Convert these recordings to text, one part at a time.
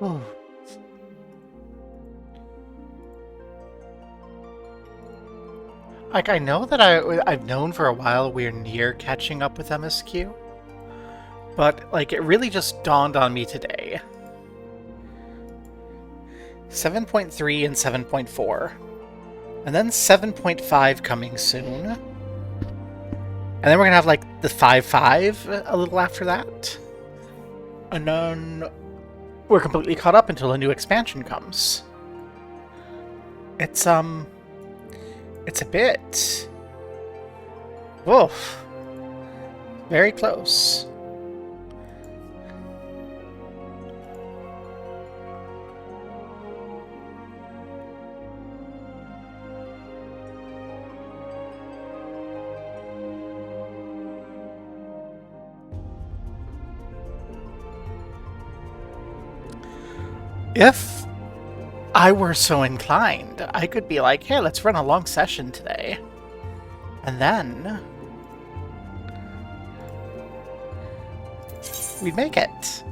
Oh. Like, I know that I've known for a while we're near catching up with MSQ, but, like, it really just dawned on me today. 7.3 and 7.4. And then 7.5 coming soon. And then we're gonna have, like, the 5.5 a little after that. And then we're completely caught up until a new expansion comes. It's a bit... Woof. Very close. If I were so inclined, I could be like, hey, let's run a long session today. And then we'd make it.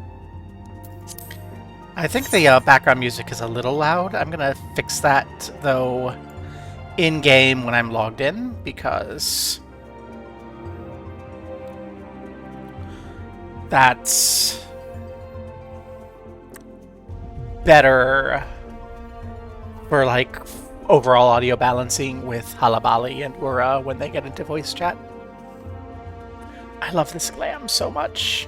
I think the background music is a little loud. I'm gonna fix that, though, in-game when I'm logged in, because that's better for, like, overall audio balancing with Halabali and Ura when they get into voice chat. I love this glam so much.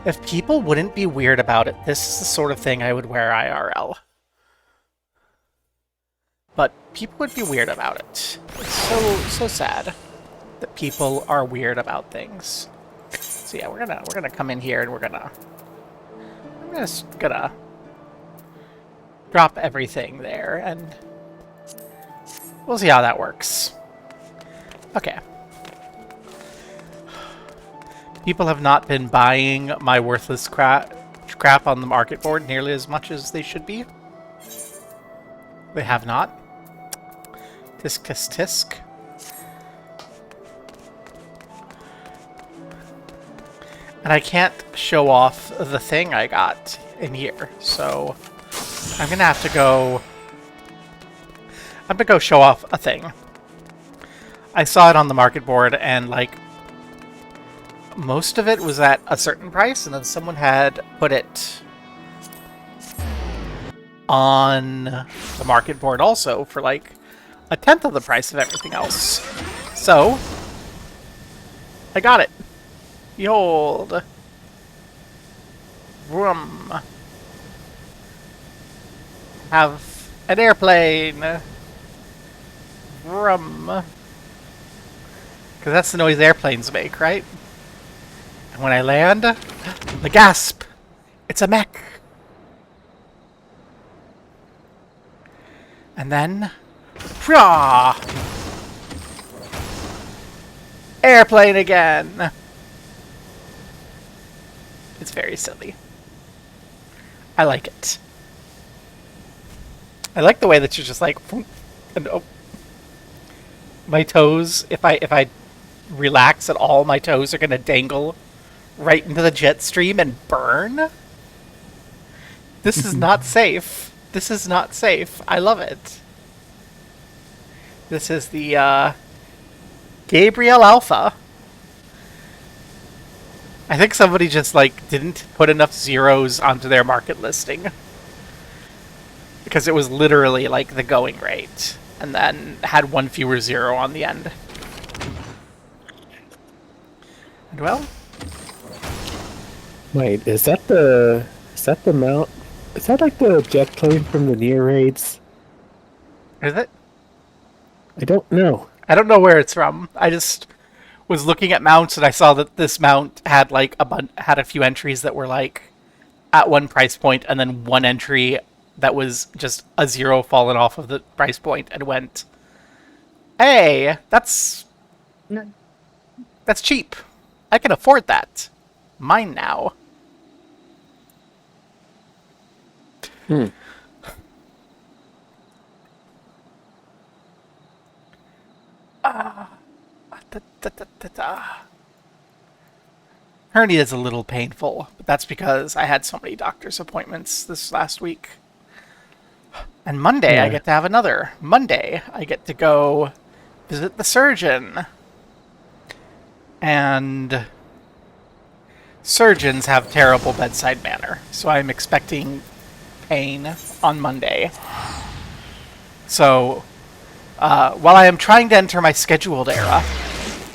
If people wouldn't be weird about it, this is the sort of thing I would wear IRL. But people would be weird about it. It's so sad that people are weird about things. So yeah, we're gonna come in here and I'm just gonna drop everything there, and we'll see how that works. Okay. People have not been buying my worthless crap on the market board nearly as much as they should be. They have not. Tisk tisk tisk. And I can't show off the thing I got in here, so I'm gonna have to go... I'm gonna go show off a thing. I saw it on the market board, and, like, most of it was at a certain price, and then someone had put it on the market board also for, like, a tenth of the price of everything else. So, I got it. Behold. Vroom. Have an airplane. Vroom. Because that's the noise airplanes make, right? And when I land, the gasp! It's a mech! And then... Pwah! Airplane again! It's very silly. I like it. I like the way that you're just like... And, oh, my toes, if I relax at all, my toes are gonna dangle right into the jet stream and burn? This is not safe. This is not safe. I love it. This is the, Gabriel Alpha. I think somebody just, like, didn't put enough zeros onto their market listing. Because it was literally, like, the going rate. And then had one fewer zero on the end. And well... Wait, is that the mount? Is that like the jet plane from the near raids? Is it? I don't know. I don't know where it's from. I just was looking at mounts and I saw that this mount had like had a few entries that were like at one price point, and then one entry that was just a zero fallen off of the price point and went, "Hey, that's cheap. I can afford that. Mine now." Hmm. Da, da, da, da, da. Hernia is a little painful, but that's because I had so many doctor's appointments this last week. And Monday, I get to have another. Monday, I get to go visit the surgeon. And surgeons have terrible bedside manner, so I'm expecting pain on Monday. So, while I am trying to enter my scheduled era,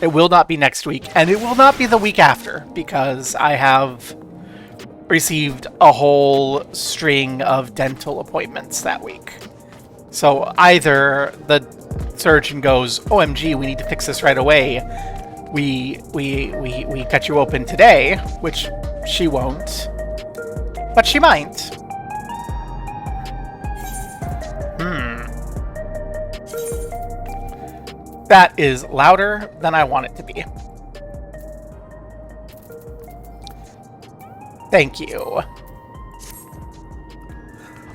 it will not be next week, and it will not be the week after, because I have received a whole string of dental appointments that week. So either the surgeon goes, OMG, we need to fix this right away. We cut you open today, which she won't, but she might. That is louder than I want it to be. Thank you.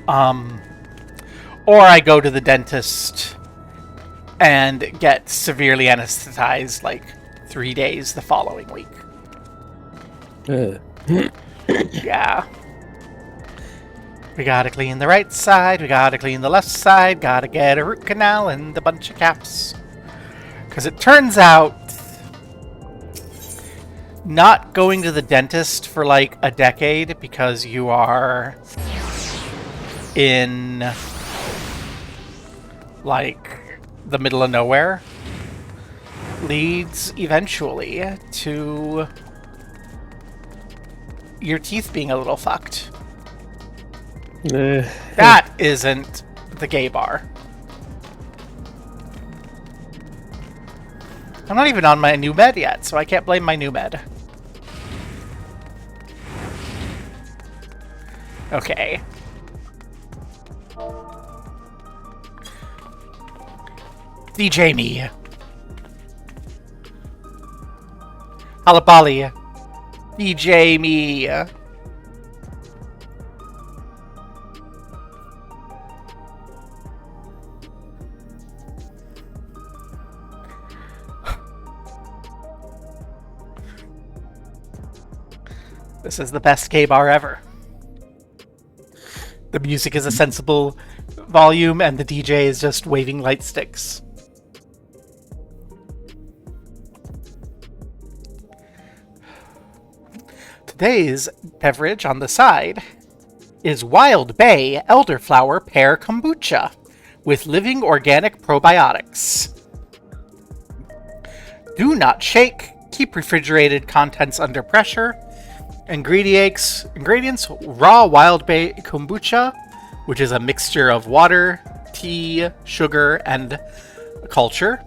Or I go to the dentist and get severely anesthetized like 3 days the following week. Yeah. We gotta clean the right side, we gotta clean the left side, gotta get a root canal and a bunch of caps. Because it turns out not going to the dentist for like a decade because you are in like the middle of nowhere leads eventually to your teeth being a little fucked. That isn't the gay bar. I'm not even on my new med yet, so I can't blame my new med. Okay. DJ me. Halabali. DJ me. This is the best gay bar ever. The music is a sensible volume, and the DJ is just waving light sticks. Today's beverage on the side is Wild Bay Elderflower Pear Kombucha with living organic probiotics. Do not shake. Keep refrigerated contents under pressure. Ingredients: raw wild bay kombucha, which is a mixture of water, tea, sugar, and culture.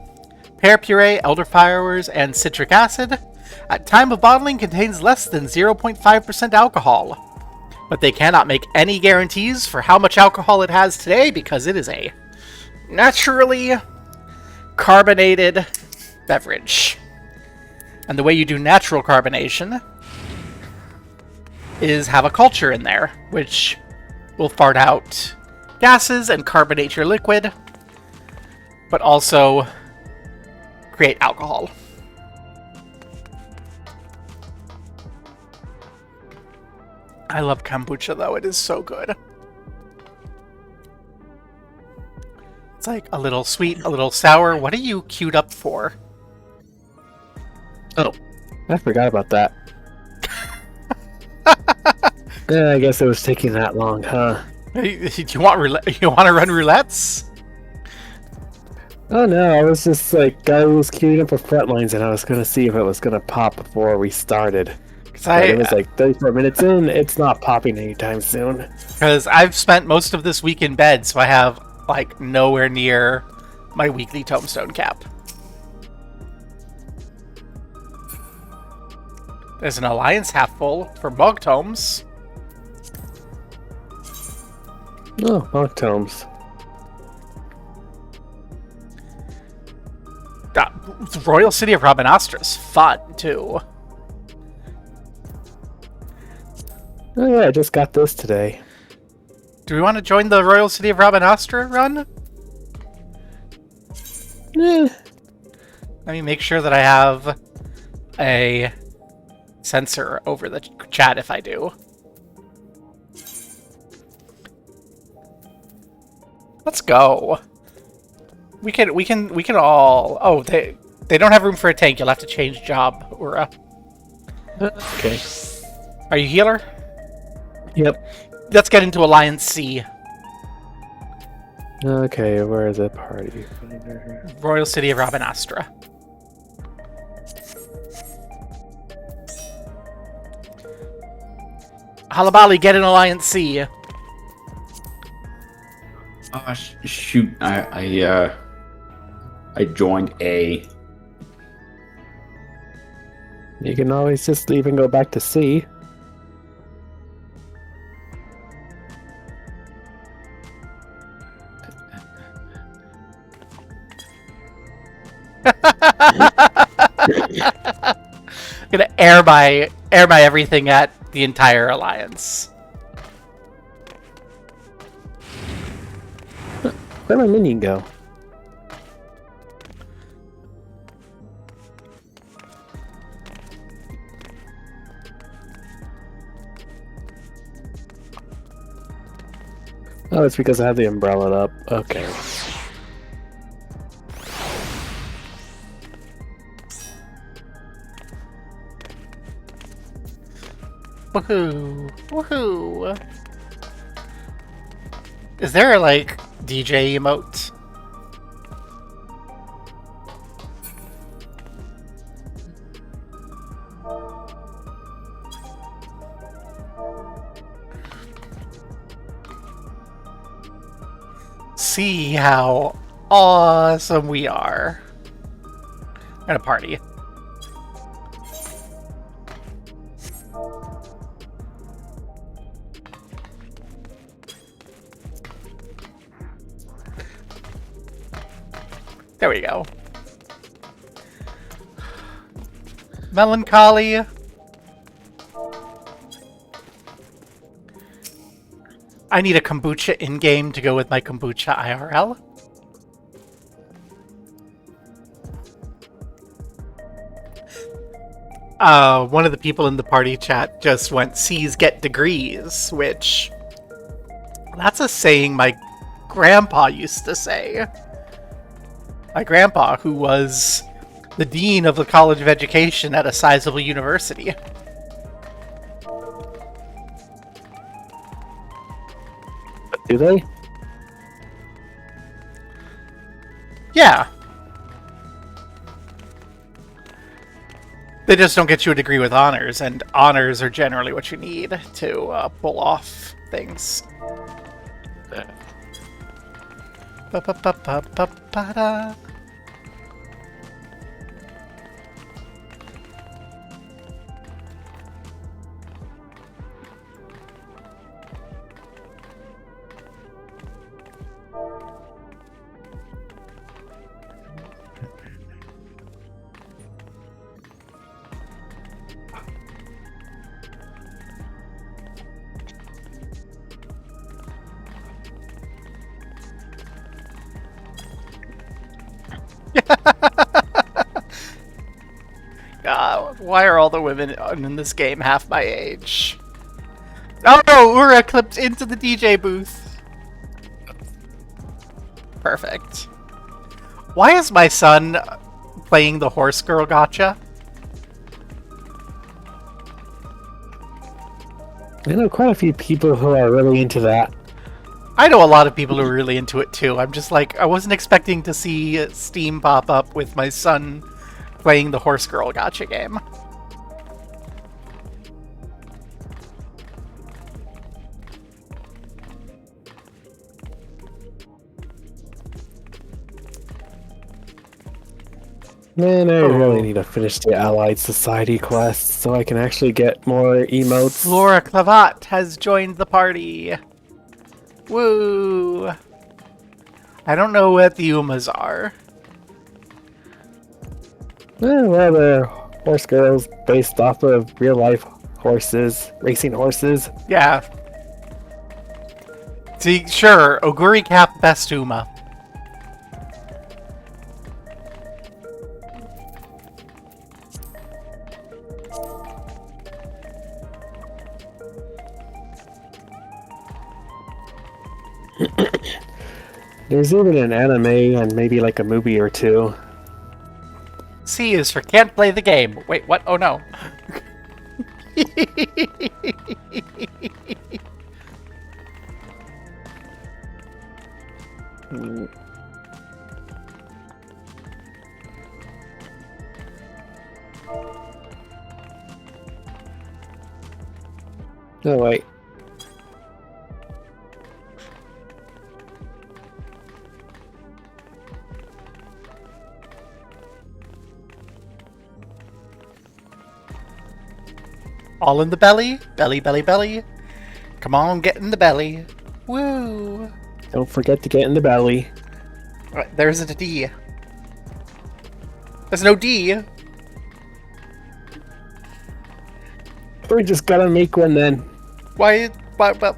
Pear puree, elderflowers, and citric acid. At time of bottling, contains less than 0.5% alcohol. But they cannot make any guarantees for how much alcohol it has today because it is a naturally carbonated beverage. And the way you do natural carbonation is have a culture in there, which will fart out gases and carbonate your liquid, but also create alcohol. I love kombucha, though. It is so good. It's like a little sweet, a little sour. What are you queued up for? Oh, I forgot about that. Yeah, I guess it was taking that long, huh? Do you want to run roulettes? Oh no, I was just like, I was queuing up for Frontlines and I was gonna see if it was gonna pop before we started. But it was like 34 minutes in, it's not popping anytime soon. Because I've spent most of this week in bed, so I have like nowhere near my weekly tombstone cap. There's an alliance half full for bog tomes. Oh, bog tomes. The Royal City of Rabanastra fun too. Oh yeah, I just got this today. Do we want to join the Royal City of Rabanastra run? Eh. Let me make sure that I have a censor over the chat if I do. Let's go. We can all. Oh, they don't have room for a tank. You'll have to change job, Ura. Okay. Are you healer? Yep. Let's get into Alliance C. Okay, where is the party? Royal City of Rabanastra. Halabali, get in Alliance C. Oh, shoot. I joined A. You can always just leave and go back to C. Gonna air my everything at the entire alliance. Where'd my minion go? Oh, it's because I have the umbrella up. Okay. Woohoo! Woohoo! Is there like DJ emote? See how awesome we are at a party. There we go. Melancholy. I need a kombucha in-game to go with my kombucha IRL. One of the people in the party chat just went, C's get degrees, which... that's a saying my grandpa used to say. My grandpa, who was the dean of the College of Education at a sizable university. Do they? Yeah. They just don't get you a degree with honors, and honors are generally what you need to pull off things. Ba-ba-ba-ba-ba-ba-da. Why are all the women in this game half my age? Oh no! Ura clipped into the DJ booth. Perfect. Why is my son playing the horse girl gotcha? I know quite a few people who are really into that. I know a lot of people who are really into it too. I'm just like, I wasn't expecting to see Steam pop up with my son playing the horse girl gotcha game. Man, I really need to finish the Allied Society quest so I can actually get more emotes. Laura Clavat has joined the party. Woo! I don't know what the Umas are. Well, they're horse girls based off of real life horses, racing horses. Yeah. See, sure, Oguri Cap best Uma. There's even an anime and maybe like a movie or two. C is for can't play the game. Wait, what? Oh no. Oh wait. All in the belly? Belly, belly, belly. Come on, get in the belly. Woo! Don't forget to get in the belly. Right, there's a D. There's no D. We just gotta make one then. Why? Well.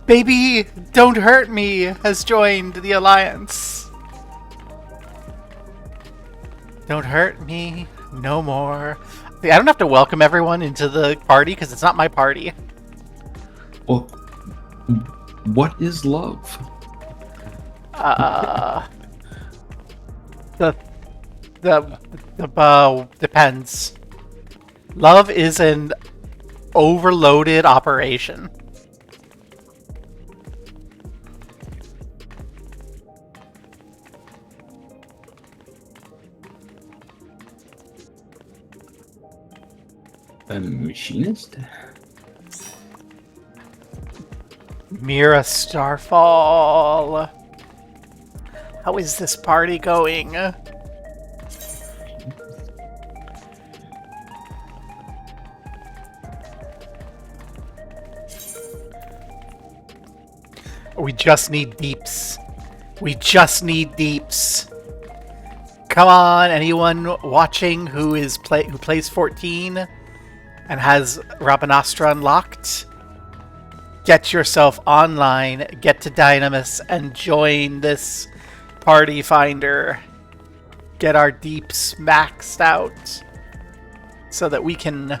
Baby, Don't Hurt Me has joined the alliance. Don't hurt me no more. I don't have to welcome everyone into the party because it's not my party. Well, what is love? The depends. Love is an overloaded operation. A machinist? Mira Starfall. How is this party going? We just need deeps. We just need deeps. Come on, anyone watching who plays 14 and has Rabanastra unlocked, get yourself online, get to Dynamis, and join this party finder. Get our deeps maxed out so that we can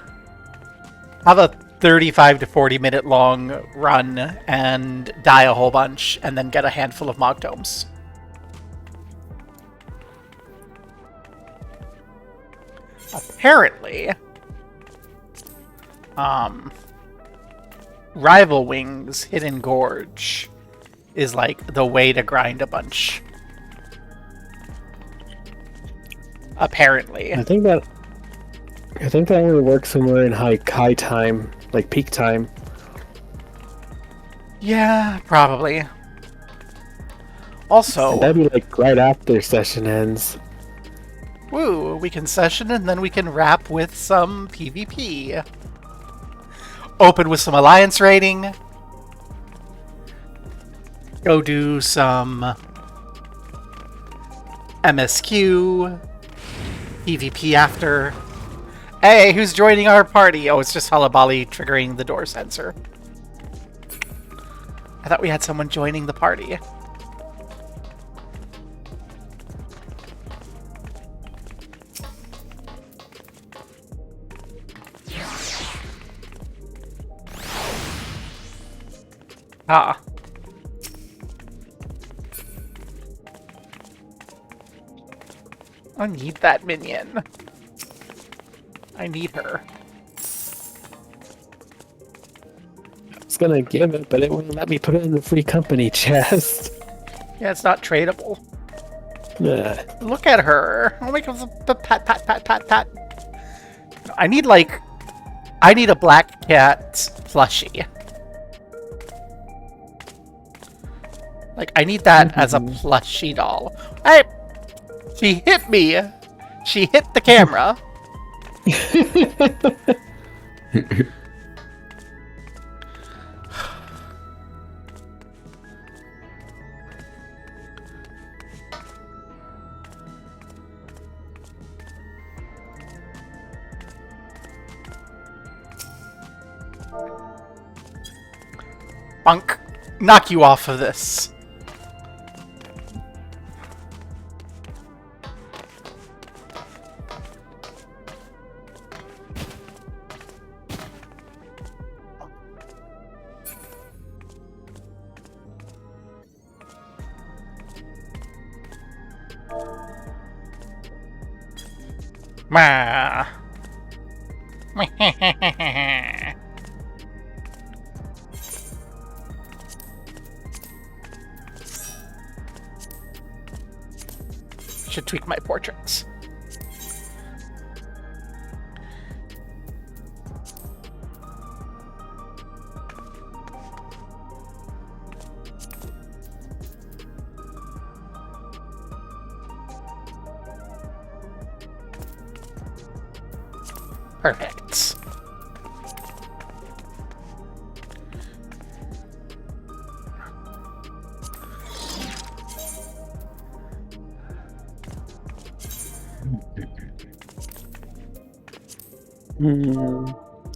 have a 35 to 40 minute long run and die a whole bunch and then get a handful of Mogtomes. Apparently, Rival Wings Hidden Gorge is like the way to grind a bunch. Apparently. I think that only works somewhere in high time, like peak time. Yeah, probably. Also, And that'd be like right after session ends. woo, we can session and then we can wrap with some PvP. Open with some alliance raiding. Go do some MSQ. PvP after. Hey, who's joining our party? Oh, it's just Halabali triggering the door sensor. I thought we had someone joining the party. Ah. I need that minion. I need her. I was gonna give it, but it wouldn't let me put it in the free company chest. Yeah, it's not tradable. Yeah. Look at her. Oh my god, pat, pat, pat, pat, pat. I need a black cat plushie. Like, I need that as a plushie doll. Hey! She hit me! She hit the camera. Bunk. Knock you off of this. Ma. Should tweak my portraits. Perfect.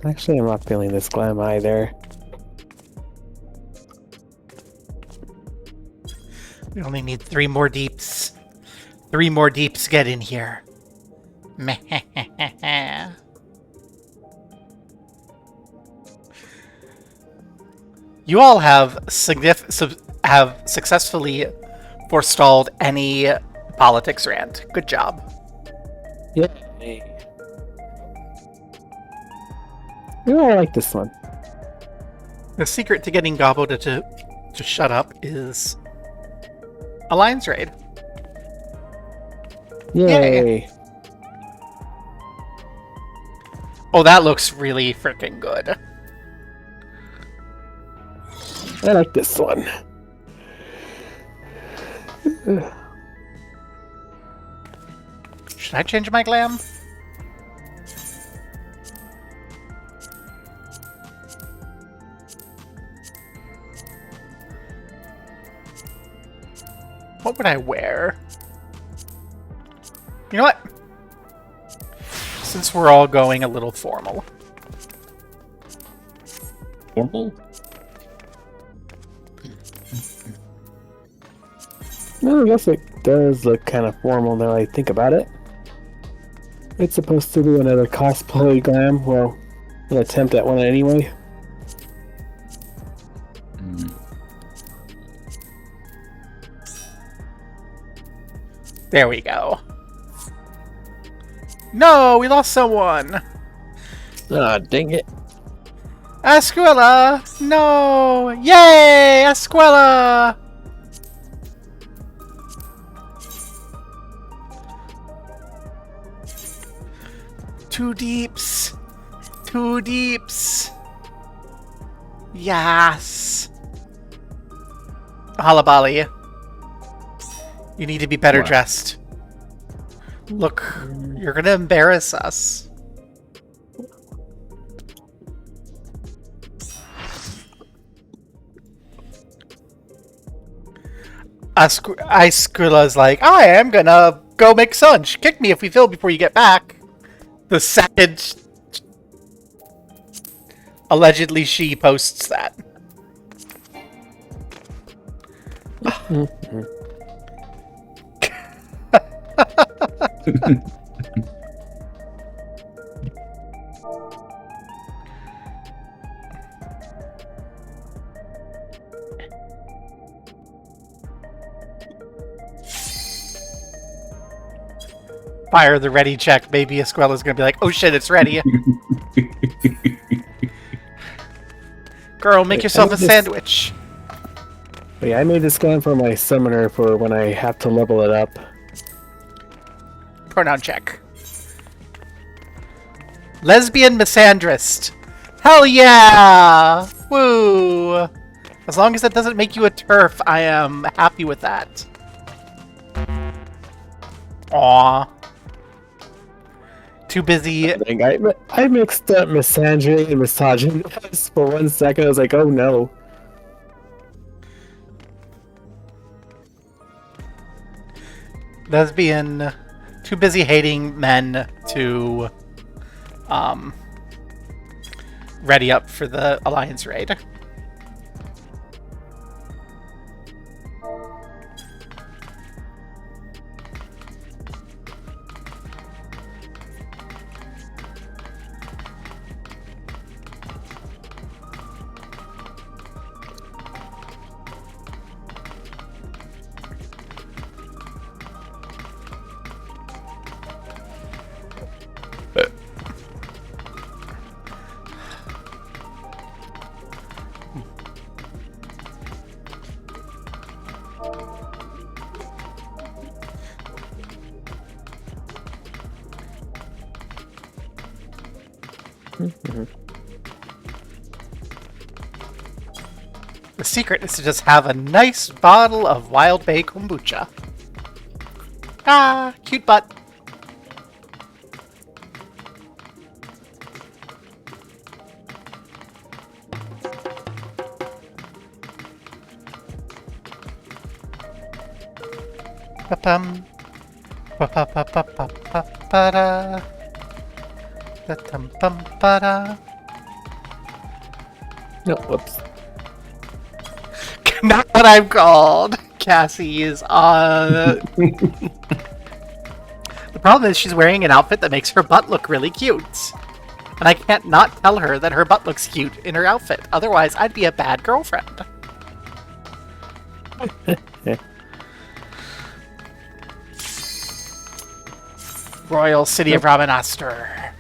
Actually, I'm not feeling this glam either. We only need 3 more deeps. 3 more deeps get in here. Meh. You all have successfully forestalled any politics rant. Good job. Yeah. I like this one. The secret to getting Gobbo to shut up is Alliance Raid. Yay. Oh, that looks really freaking good. I like this one. Should I change my glam? What would I wear? You know what? Since we're all going a little formal. Formal? Well, I guess it does look kind of formal now I think about it. It's supposed to do another cosplay glam. Well, an attempt at one anyway. There we go. No, we lost someone. Ah, dang it. Escuela! No! Yay! Escuela! Two deeps. Two deeps. Yes. Halabali. You need to be better dressed. Look, you're gonna embarrass us. Iskula's like, I am gonna go make sunch. Kick me if we fill before you get back. The second allegedly she posts that. Fire the ready check. Maybe Escuela's gonna be like, oh shit, it's ready. Girl, make yourself a sandwich. Yeah, I made this glam for my summoner for when I have to level it up. Pronoun check. Lesbian misandrist. Hell yeah! Woo! As long as that doesn't make you a TERF, I am happy with that. Aww. Too busy. I mixed up misandry and misogynist for 1 second. I was like, oh no. Lesbian. Too busy hating men to ready up for the Alliance raid. The secret is to just have a nice bottle of Wild Bay kombucha. Ah, cute butt. Ba-pum. Ba-pa-pa-pa-pa-pa-da. Da-tum-pum-pa-da. No, whoops. Not what I'm called. Cassie is The problem is she's wearing an outfit that makes her butt look really cute. And I can't not tell her that her butt looks cute in her outfit. Otherwise, I'd be a bad girlfriend. Royal City of Ramanastur.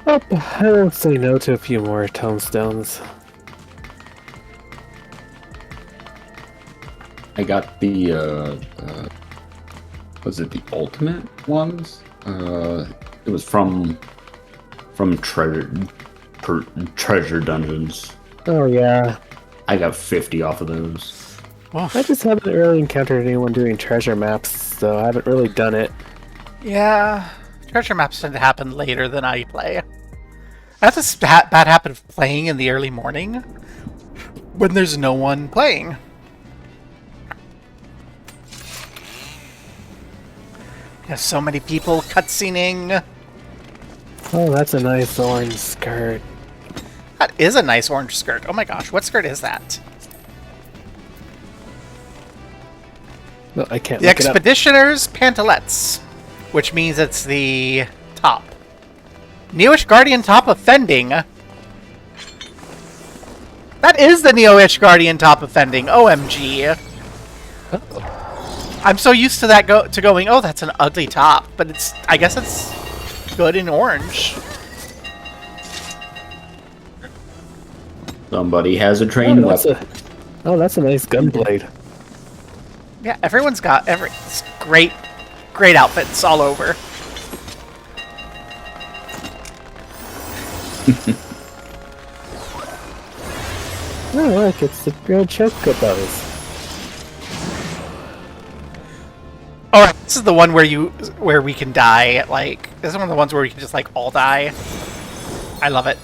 Oh, I will say no to a few more tombstones. I got the was it the ultimate ones? It was from treasure dungeons. Oh yeah. I got 50 off of those. I just haven't really encountered anyone doing treasure maps, so I haven't really done it. Yeah, treasure maps tend to happen later than I play. I have this bad habit of playing in the early morning when there's no one playing. There's so many people cutscening. Oh, that's a nice orange skirt. That is a nice orange skirt. Oh my gosh, what skirt is that? No, I can't The look it up. Expeditioner's Pantalettes, which means it's the top. Neoish Guardian top offending. That is the Neoish Guardian top offending. OMG. I'm so used to that going, oh, that's an ugly top, but I guess it's good in orange. Somebody has a train weapon. That's a nice gunblade. Yeah, everyone's got it's great outfits all over. Oh, look, it's the real chocobos. Alright, this is the one where we can die, like, this is one of the ones where we can just, like, all die. I love it.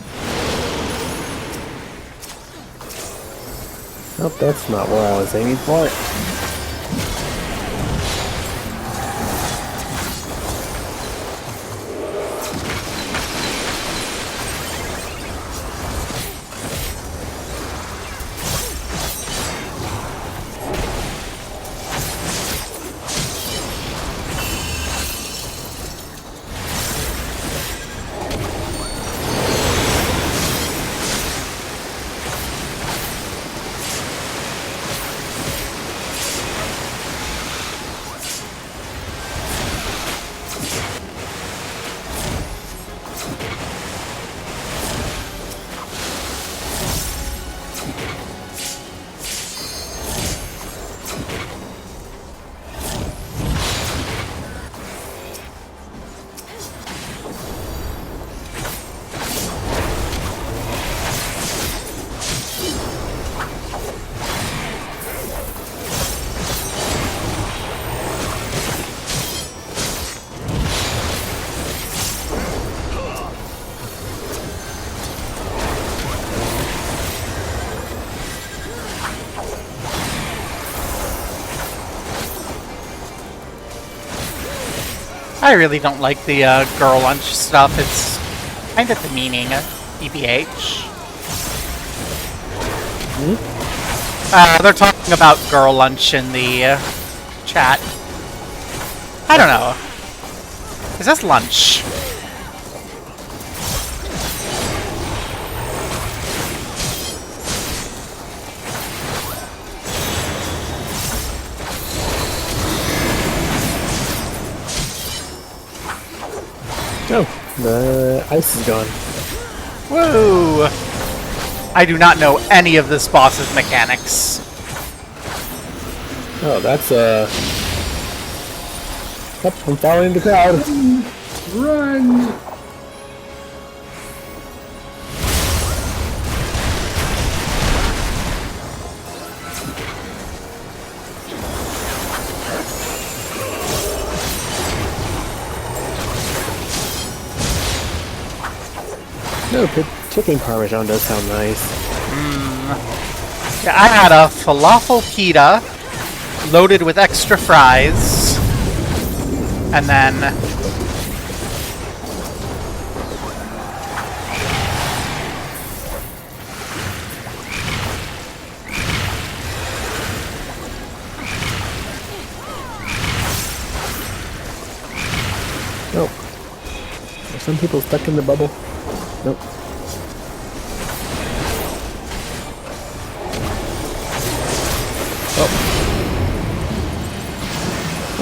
Nope, that's not where I was aiming for. I really don't like the girl lunch stuff. It's kind of demeaning, EBH. They're talking about girl lunch in the chat. I don't know. Is this lunch? Oh, the ice is gone. Woo! I do not know any of this boss's mechanics. Oh, that's Yep, I'm following the crowd. Run! Oh, chicken parmesan does sound nice. Yeah, I had a falafel pita loaded with extra fries, and then Nope. Are some people stuck in the bubble? Nope.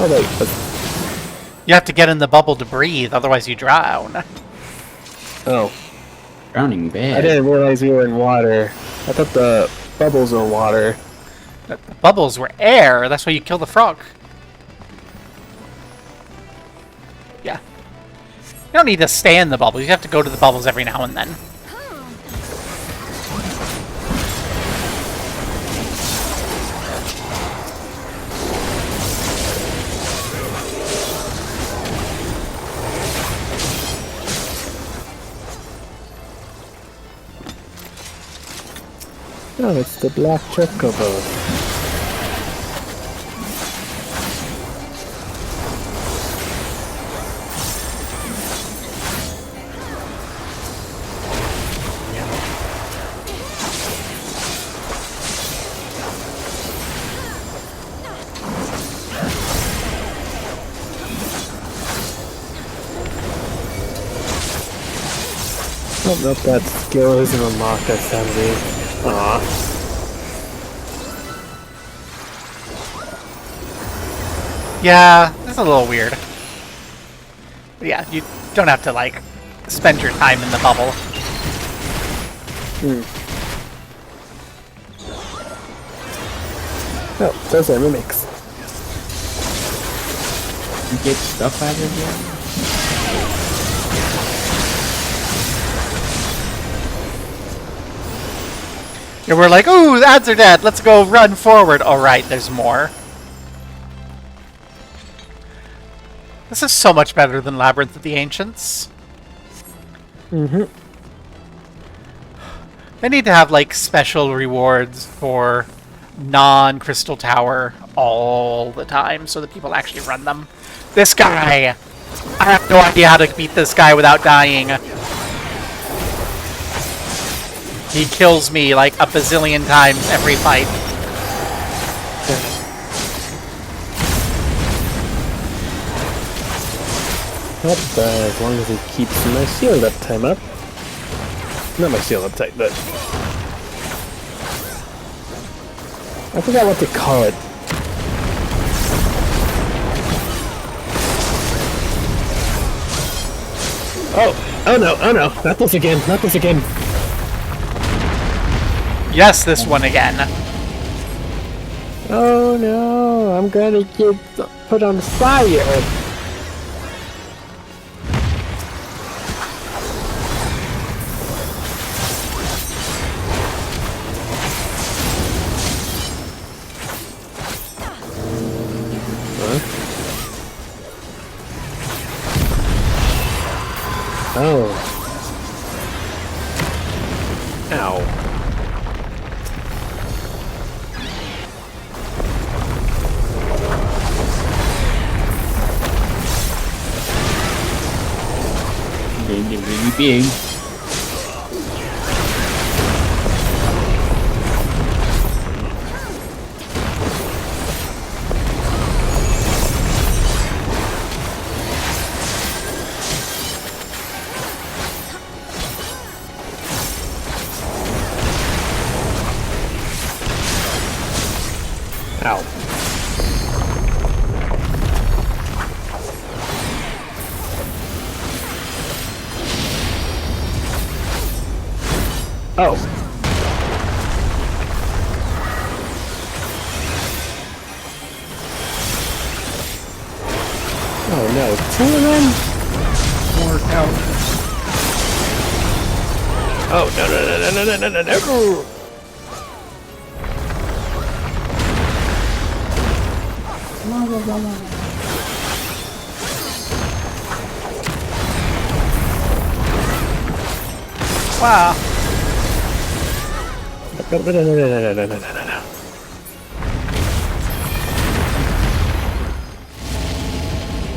Oh wait, but... you have to get in the bubble to breathe, otherwise you drown. Oh. Drowning bad. I didn't realize we were in water. I thought the bubbles were water. The bubbles were air, that's why you kill the frog. Yeah. You don't need to stay in the bubbles, you have to go to the bubbles every now and then. Oh, it's the black chocobo. Oh, nope, that skill isn't unlocked at 70. Aww. Yeah, it's a little weird. But yeah, you don't have to, like, spend your time in the bubble. Oh, those are mimics. You get stuff out of here? And we're like, ooh, the ads are dead, let's go run forward. Alright, there's more. This is so much better than Labyrinth of the Ancients. Mm-hmm. They need to have, like, special rewards for non-Crystal Tower all the time so that people actually run them. This guy! I have no idea how to beat this guy without dying. He kills me like a bazillion times every fight. Not as long as he keeps my shield up time up. Not my shield up tight, but... I forgot what to call it. Oh! Oh no! Oh no! Not this again! Not this again! Yes, this one again. Oh no! I'm gonna get put on fire! Oh. Ow. They're really big. Ow. Oh. Oh no, two of them? Work out. Oh no no no no no no no no! Wow. No.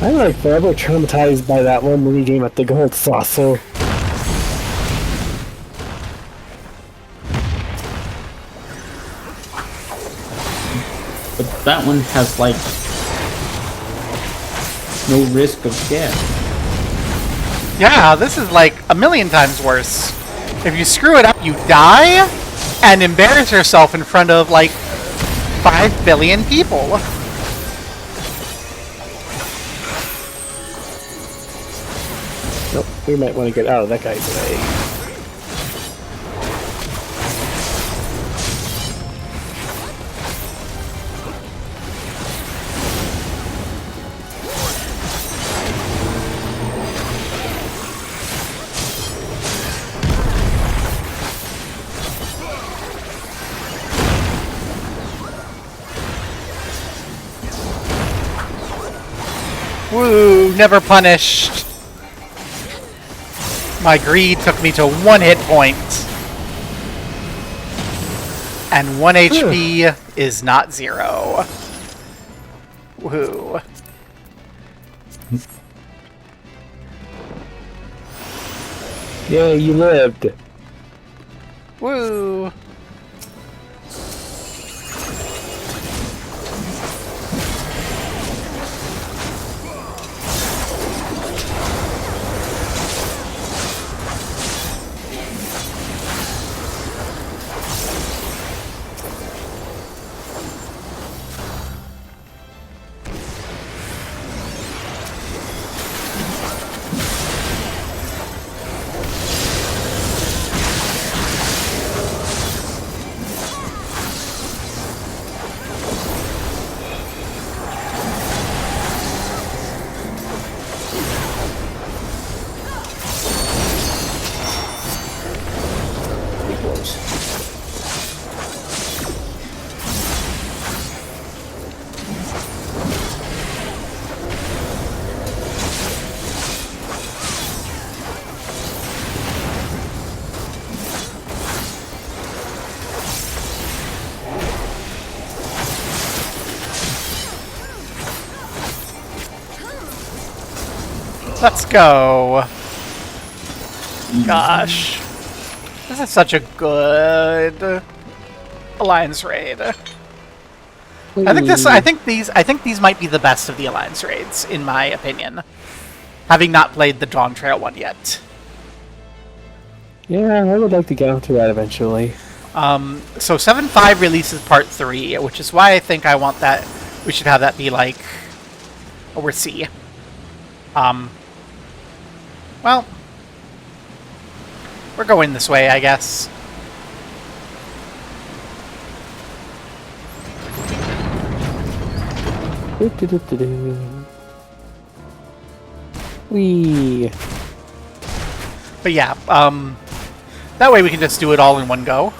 I'm like forever traumatized by that one minigame at the Gold Saucer. But that one has like no risk of death. Yeah, this is like a million times worse. If you screw it up, you die and embarrass yourself in front of like 5 billion people. Nope, we might want to get out of that guy's way. Woo, never punished. My greed took me to 1 hit point. And 1 HP is not 0. Woo. Yay, you lived. Woo. Let's go. Gosh. This is such a good Alliance raid. I think these might be the best of the Alliance raids, in my opinion. Having not played the Dawn Trail one yet. Yeah, I would like to get onto that eventually. So 7.5 releases part 3, which is why I think I want that. We should have that be like over C. Well, we're going this way, I guess. Wee. But yeah, that way we can just do it all in one go.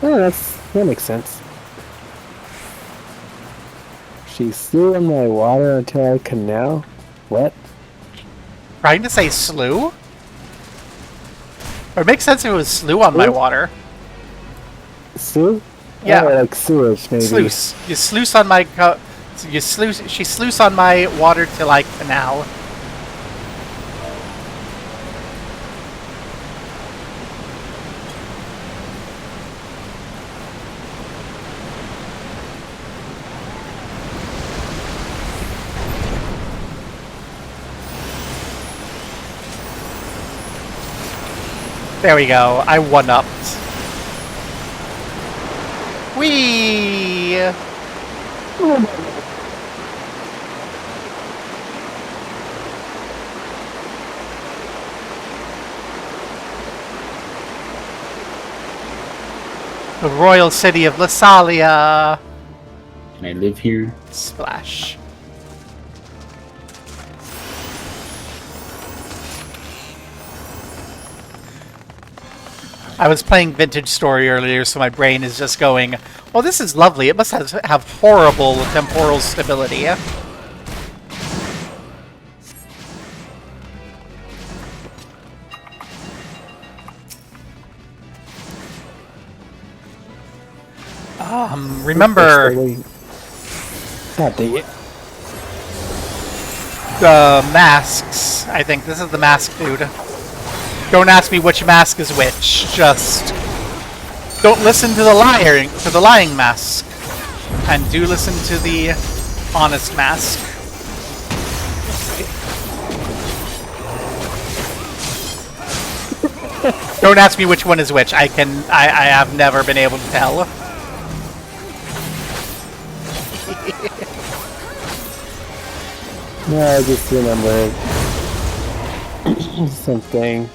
Oh, that makes sense. She slew in my water until I can now. What? Trying to say slew? Or it makes sense if it was slew on my water. Slew? Yeah. Oh, like sewage, maybe. Sluice. You sluice on my... she sluice on my water till I canal. There we go. I one-upped. Whee! The royal city of Lasalia. Can I live here? Splash. I was playing Vintage Story earlier, so my brain is just going, oh, this is lovely. It must have horrible temporal stability. Remember God dang it. the masks. I think this is the mask dude. Don't ask me which mask is which. Just don't listen to the lying mask, and do listen to the honest mask. Don't ask me which one is which. I have never been able to tell. No, I just remember something.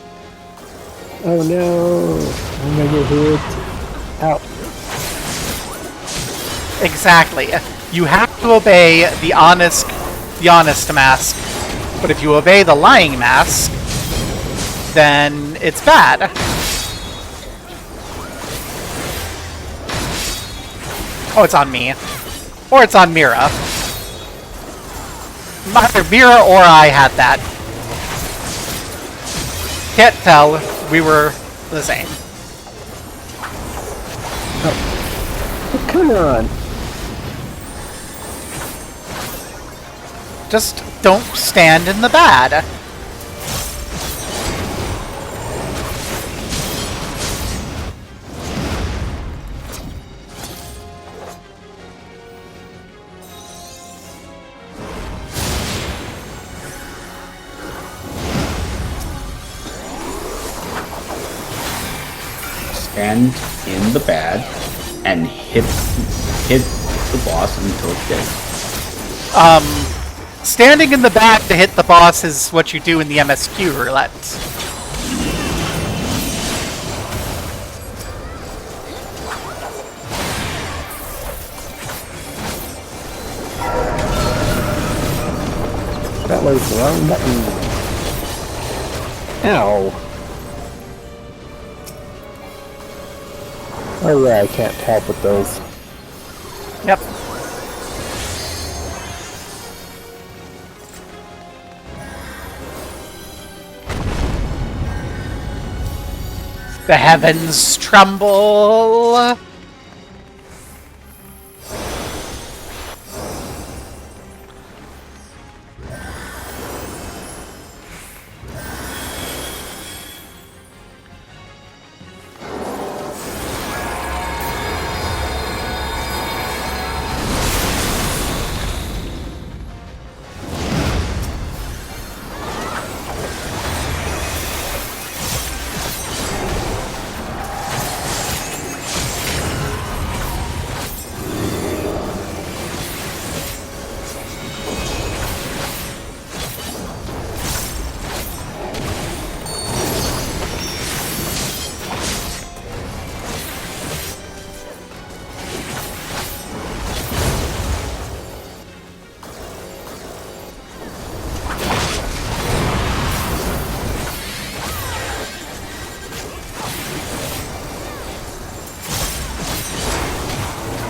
Oh no! I'm gonna get hit. Ow. Exactly. You have to obey the honest mask. But if you obey the lying mask, then it's bad. Oh, it's on me. Or it's on Mira. Either Mira or I had that. Can't tell. We were the same. Oh, come on! Just don't stand in the bad. Stand in the bad and hit the boss until it's dead. Standing in the back to hit the boss is what you do in the MSQ roulette. That was the wrong button. Ow. Oh yeah, I can't help with those. Yep. The heavens tremble.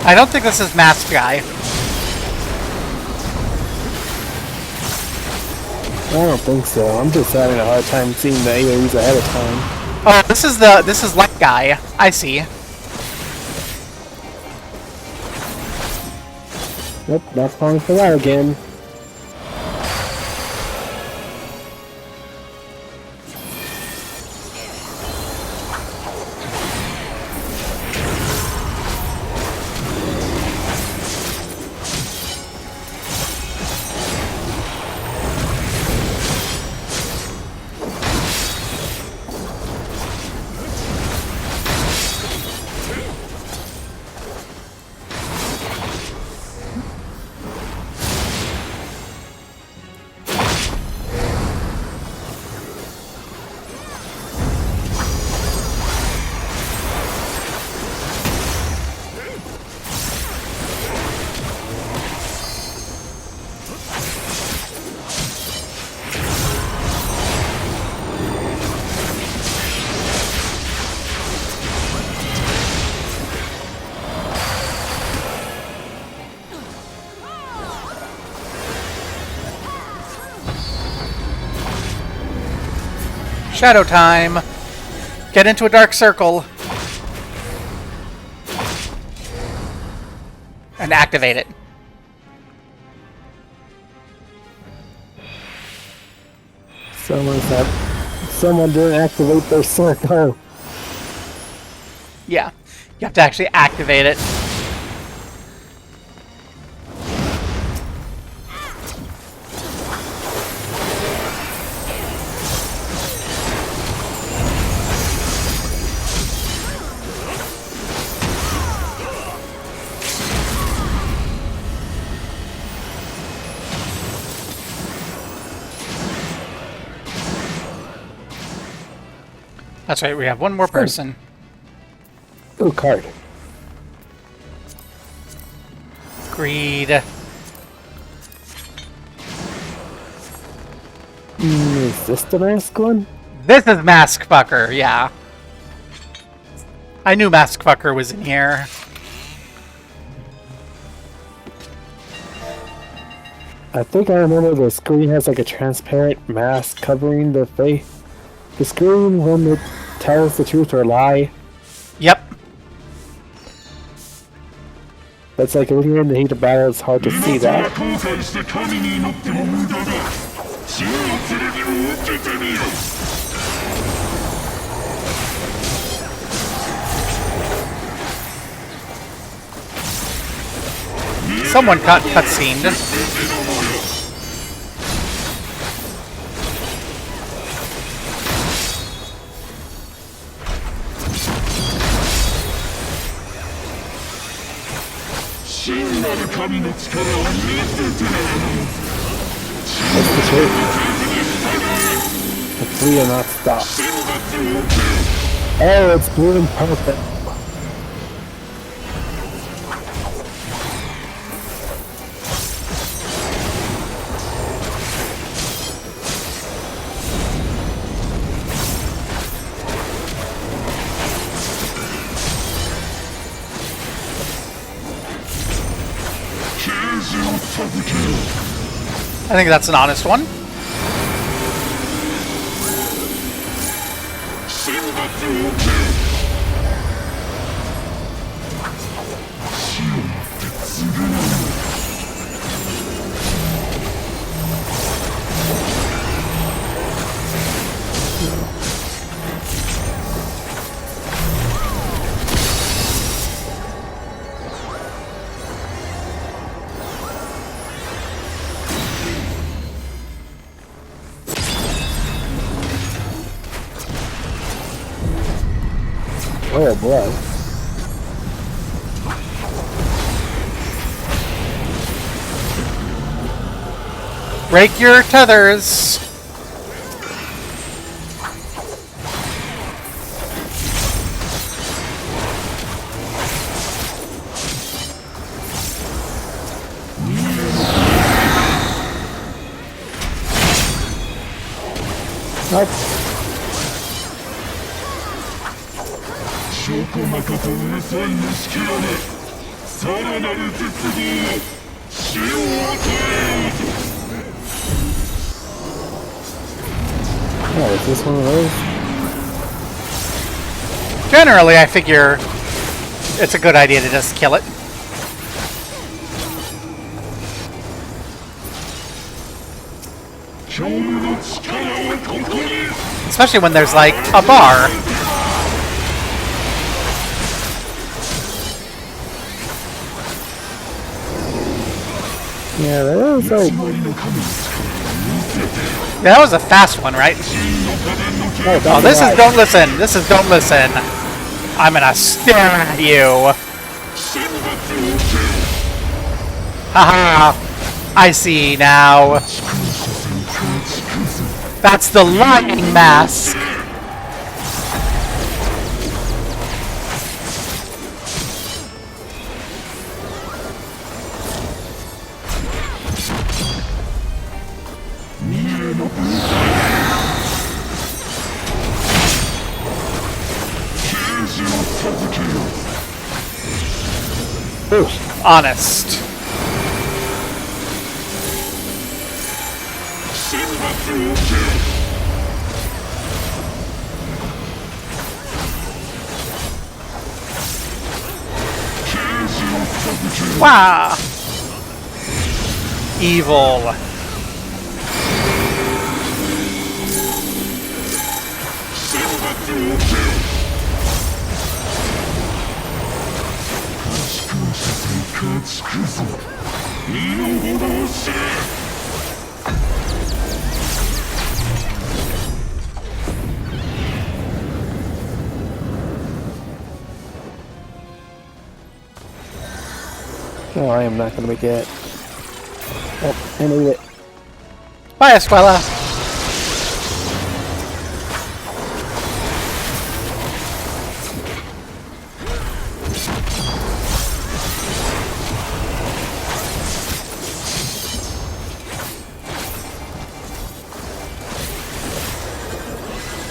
I don't think this is Masked Guy. I don't think so. I'm just having a hard time seeing the AoEs ahead of time. Oh, this is Lek Guy. I see. Nope, not falling for that again. Shadow time. Get into a dark circle. and activate it. Someone didn't activate their circle. Yeah, you have to actually activate it. That's right, we have one more person. Ooh, card. Greed. Is this the mask one? This is Mask Fucker, yeah. I knew Mask Fucker was in here. I think I remember the screen has like a transparent mask covering the face. The screen when it tells the truth or lie. Yep. That's like when you're in the heat of battle, it's hard to see that. Someone got cutscened. What's the shape? Hopefully you'll not stop. Oh, it's blue and purple. I think that's an honest one. Oh, boy. Break your tethers. Nope. Oh, is this one of those? Generally, I figure it's a good idea to just kill it. Especially when there's like a bar. Yeah, that was like... Yeah, that was a fast one, right? Oh, this is don't listen. This is don't listen. I'm gonna stare at you. Haha. I see now. That's the lying mask. Honest. Wow! Evil. No, I am not going to make it. Oh, I made it. Bye, Esquella.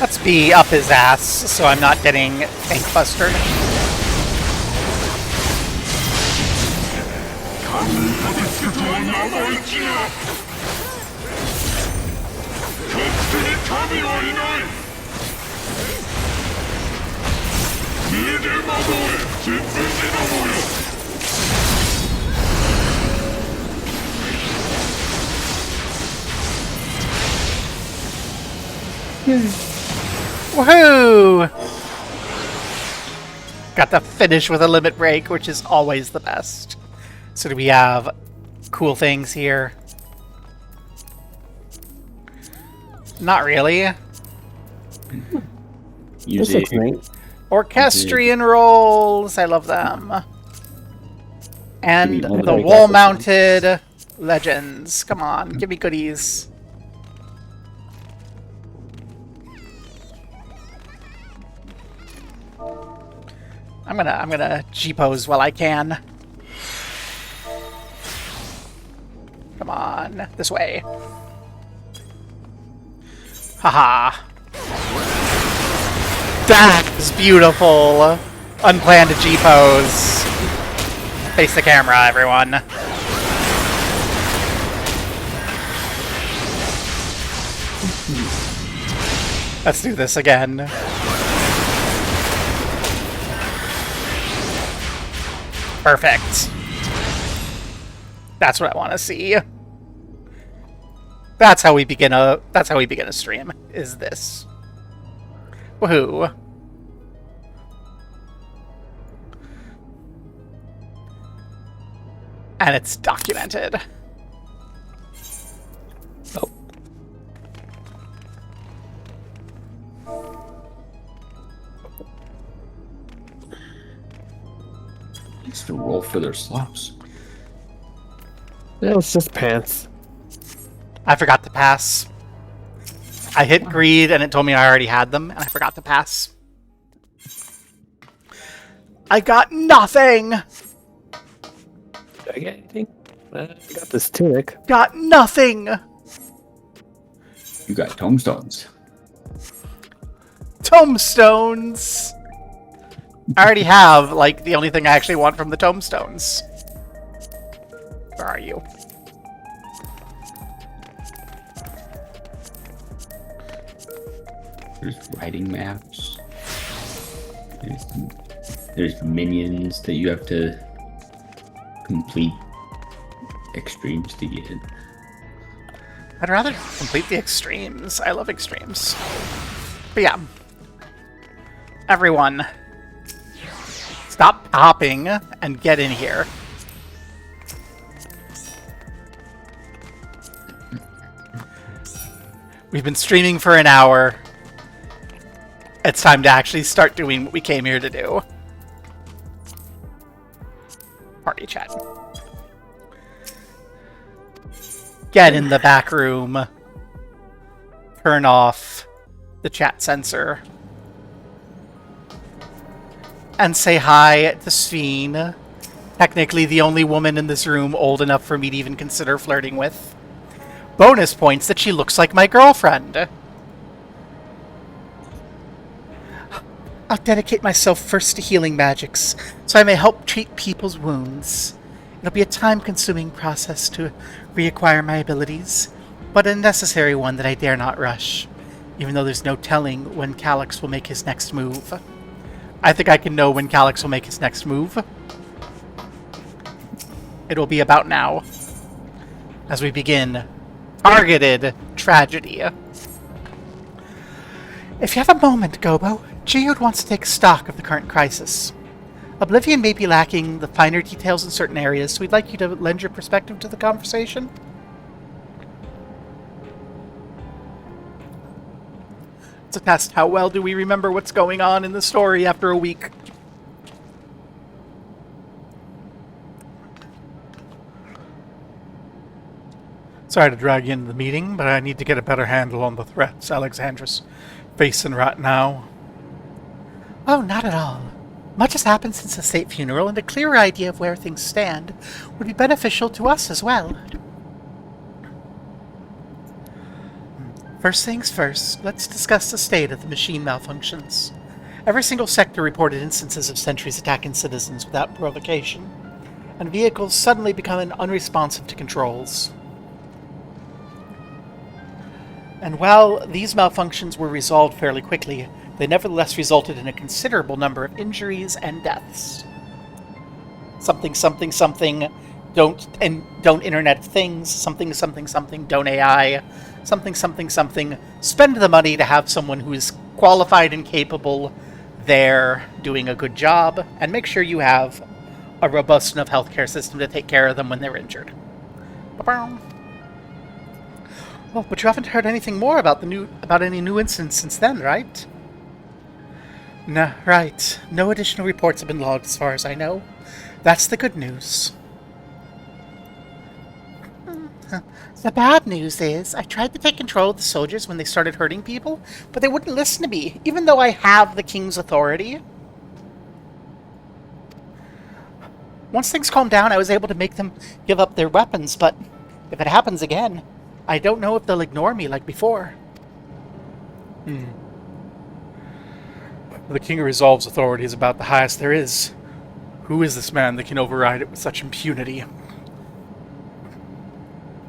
Let's be up his ass so I'm not getting tank bustered. Woohoo! Got to finish with a limit break, which is always the best. So do we have cool things here? Not really. This looks neat. Orchestrion rolls, I love them. And Give me one the of those. wall-mounted legends. Come on, give me goodies. I'm gonna G-pose while I can. Come on, this way. Haha. That is beautiful. Unplanned G-pose. Face the camera, everyone. Let's do this again. Perfect. That's what I want to see. That's how we begin a stream. Is this? Woohoo. And it's documented. Oh. Needs to roll for their slops. It was just pants. I forgot to pass. I hit greed and it told me I already had them, and I forgot to pass. I got nothing! Did I get anything? I got this tunic. Got nothing! You got tombstones. Tombstones! I already have, like, the only thing I actually want from the tombstones. Where are you? There's writing maps. There's minions that you have to complete extremes to get. I'd rather complete the extremes. I love extremes. But yeah. Everyone. Stop hopping and get in here. We've been streaming for an hour. It's time to actually start doing what we came here to do. Party chat. Get in the back room. Turn off the chat sensor. And say hi to Sphene. Technically the only woman in this room old enough for me to even consider flirting with. Bonus points that she looks like my girlfriend. I'll dedicate myself first to healing magics, so I may help treat people's wounds. It'll be a time-consuming process to reacquire my abilities, but a necessary one that I dare not rush, even though there's no telling when Calyx will make his next move. I think I can know when Calyx will make his next move. it'll be about now, as we begin targeted tragedy. If you have a moment, Gobo, Geode wants to take stock of the current crisis. Oblivion may be lacking the finer details in certain areas, so we'd like you to lend your perspective to the conversation. To test how well do we remember what's going on in the story after a week. Sorry to drag you into the meeting, but I need to get a better handle on the threats Alexandra's facing right now. Oh, not at all. Much has happened since the state funeral, and a clearer idea of where things stand would be beneficial to us as well. First things first, let's discuss the state of the machine malfunctions. Every single sector reported instances of sentries attacking citizens without provocation, and vehicles suddenly becoming unresponsive to controls. And while these malfunctions were resolved fairly quickly, they nevertheless resulted in a considerable number of injuries and deaths. Something, something, something, don't internet things, something, something, something, don't AI, something, something, something, spend the money to have someone who is qualified and capable there doing a good job, and make sure you have a robust enough healthcare system to take care of them when they're injured. Ba-boom. Well, but you haven't heard anything more about any new incidents since then, right? No, right. No additional reports have been logged as far as I know. That's the good news. The bad news is, I tried to take control of the soldiers when they started hurting people, but they wouldn't listen to me, even though I have the king's authority. Once things calmed down, I was able to make them give up their weapons, but if it happens again, I don't know if they'll ignore me like before. The king resolves authority is about the highest there is. Who is this man that can override it with such impunity?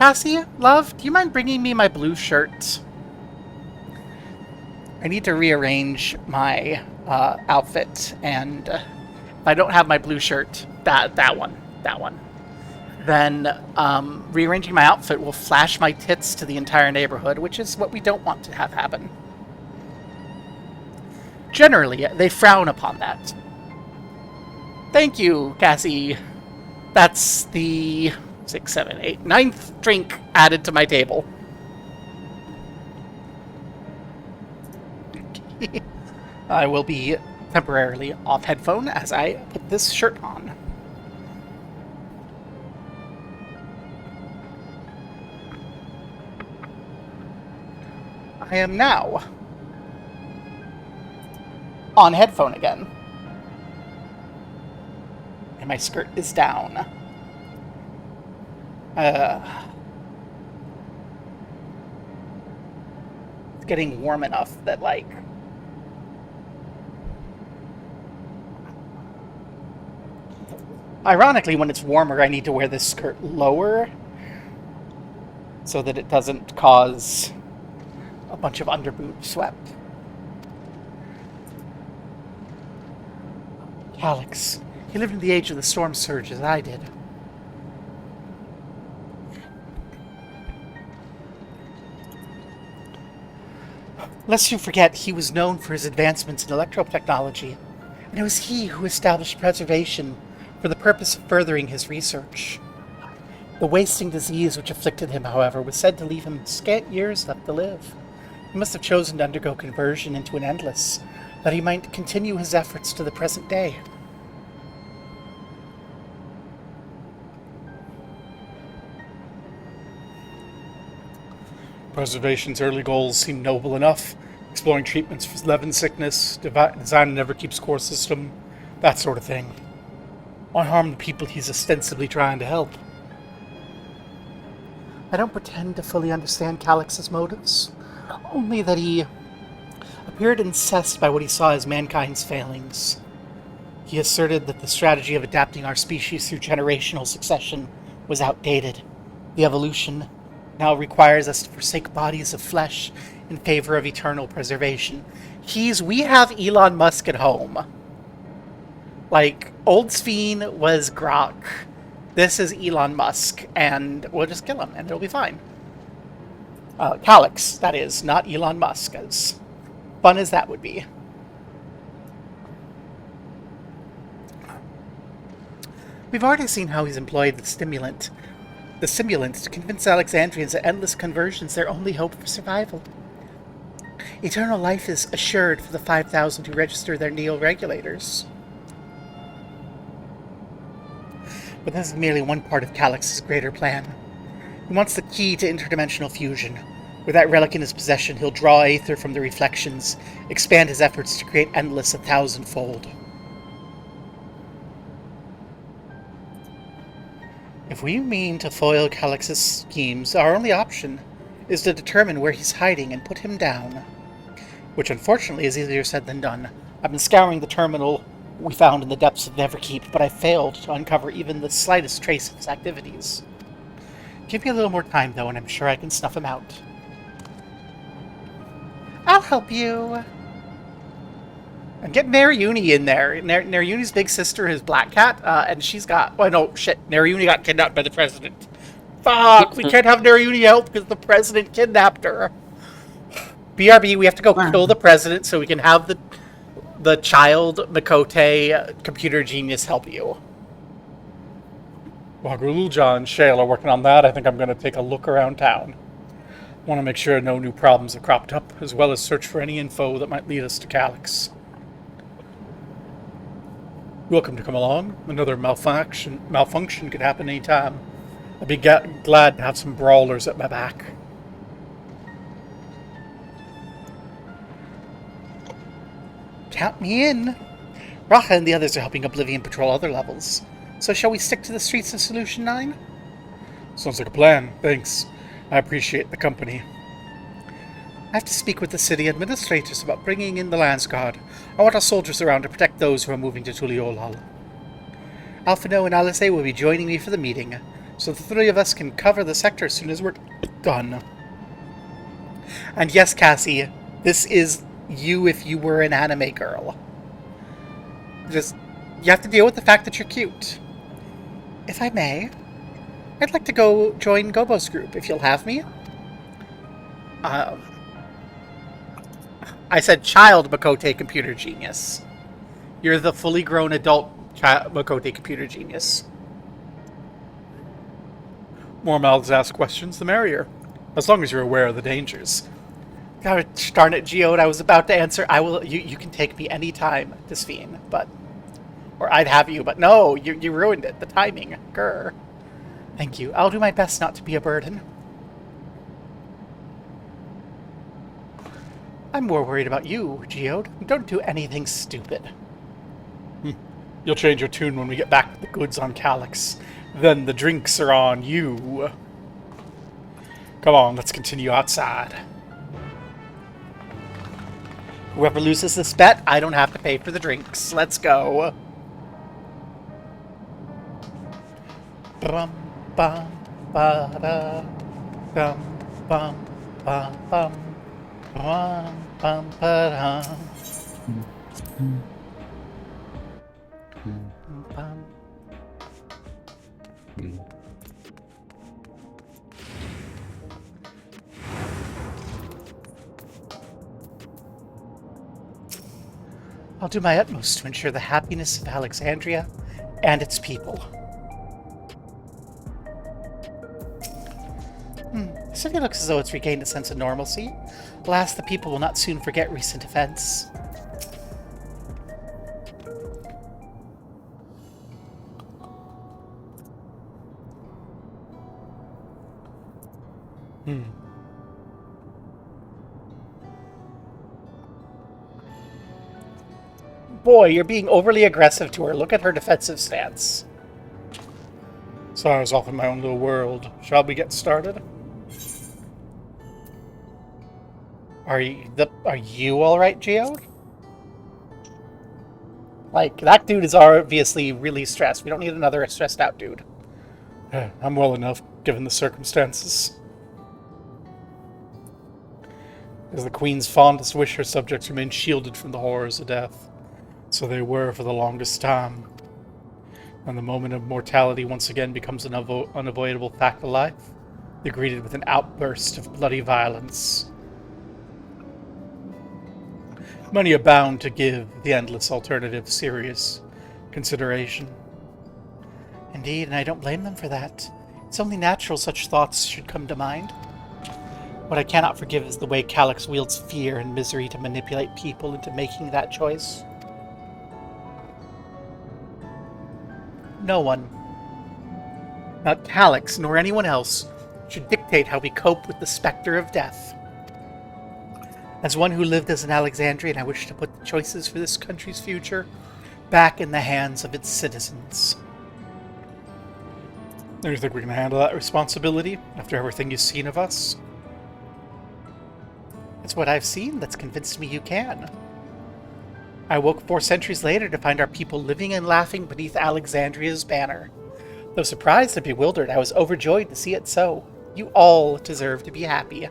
Cassie, love, do you mind bringing me my blue shirt? I need to rearrange my outfit, and if I don't have my blue shirt, that one, then rearranging my outfit will flash my tits to the entire neighborhood, which is what we don't want to have happen. Generally, they frown upon that. Thank you, Cassie. That's the 6, 7, 8, 9th drink added to my table. I will be temporarily off headphone as I put this shirt on. I am now on headphone again. And my skirt is down. It's getting warm enough that, like, ironically, when it's warmer, I need to wear this skirt lower so that it doesn't cause a bunch of underboob sweat. Alex, he lived in the age of the storm surge as I did. Lest you forget, he was known for his advancements in electro-technology, and it was he who established preservation for the purpose of furthering his research. The wasting disease which afflicted him, however, was said to leave him scant years left to live. He must have chosen to undergo conversion into an endless, that he might continue his efforts to the present day. Preservation's early goals seem noble enough. Exploring treatments for Levin sickness, design a never-keeps-score system, that sort of thing. Unharm the people he's ostensibly trying to help. I don't pretend to fully understand Calix's motives, only that he appeared incensed by what he saw as mankind's failings. He asserted that the strategy of adapting our species through generational succession was outdated. The evolution now requires us to forsake bodies of flesh in favor of eternal preservation. We have Elon Musk at home. Like, old Sveen was Grok, This is Elon Musk, and we'll just kill him, and it'll be fine. Calyx, that is, not Elon Musk, as fun as that would be. We've already seen how he's employed the stimulant to convince Alexandrians that endless conversion's their only hope for survival. Eternal life is assured for the 5,000 who register their neo-regulators. But this is merely one part of Calyx's greater plan. He wants the key to interdimensional fusion. With that relic in his possession, he'll draw aether from the reflections, expand his efforts to create endless 1,000-fold. If we mean to foil Calyx's schemes, our only option is to determine where he's hiding and put him down. Which, unfortunately, is easier said than done. I've been scouring the terminal we found in the depths of Neverkeep, but I failed to uncover even the slightest trace of his activities. Give me a little more time, though, and I'm sure I can snuff him out. I'll help you. And get Narayuni in there. Narayuni's big sister is Black Cat, and she's got... Oh, no, shit. Narayuni got kidnapped by the president. Fuck! We can't have Narayuni help because the president kidnapped her. BRB, we have to go kill the president so we can have the child Makote computer genius help you. While Grulja and Shale are working on that, I think I'm going to take a look around town. Want to make sure no new problems have cropped up, as well as search for any info that might lead us to Calyx. Welcome to come along. Another malfunction could happen anytime. I'd be glad to have some brawlers at my back. Count me in. Racha and the others are helping Oblivion patrol other levels. So shall we stick to the streets of Solution 9? Sounds like a plan. Thanks. I appreciate the company. I have to speak with the city administrators about bringing in the Lance Guard. I want our soldiers around to protect those who are moving to Tuliolal. Alphino and Alice will be joining me for the meeting, so the three of us can cover the sector as soon as we're done. And yes, Cassie, this is you if you were an anime girl. Just, you have to deal with the fact that you're cute. If I may, I'd like to go join Gobo's group, if you'll have me. I said child Makote computer genius. You're the fully grown adult Makote computer genius. More mouths ask questions, the merrier. As long as you're aware of the dangers. God darn it, Geode, I was about to answer. I will. You can take me anytime, Desphine, but... Or I'd have you, but no, you ruined it. The timing. Grr. Thank you. I'll do my best not to be a burden. I'm more worried about you, Geode. Don't do anything stupid. You'll change your tune when we get back to the goods on Calyx. Then the drinks are on you. Come on, let's continue outside. Whoever loses this bet, I don't have to pay for the drinks. Let's go. Bum, bum, ba, da, bum, bum, bum, bum, bum, bum, ba, da. Bum. I'll do my utmost to ensure the happiness of Alexandria and its people. The city looks as though it's regained a sense of normalcy. Alas, the people will not soon forget recent events. Boy, you're being overly aggressive to her. Look at her defensive stance. Sorry, I was off in my own little world. Shall we get started? Are you all right, Geode? Like, that dude is obviously really stressed. We don't need another stressed out dude. I'm well enough, given the circumstances. As the Queen's fondest wish, her subjects remain shielded from the horrors of death. So they were for the longest time. When the moment of mortality once again becomes an unavoidable fact of life, they're greeted with an outburst of bloody violence. Many are bound to give the endless alternative serious consideration. Indeed, and I don't blame them for that. It's only natural such thoughts should come to mind. What I cannot forgive is the way Calyx wields fear and misery to manipulate people into making that choice. No one, not Calyx nor anyone else, should dictate how we cope with the specter of death. As one who lived as an Alexandrian, I wish to put the choices for this country's future back in the hands of its citizens. Do you think we can handle that responsibility after everything you've seen of us? It's what I've seen that's convinced me you can. I woke 4 centuries later to find our people living and laughing beneath Alexandria's banner. Though surprised and bewildered, I was overjoyed to see it so. You all deserve to be happy.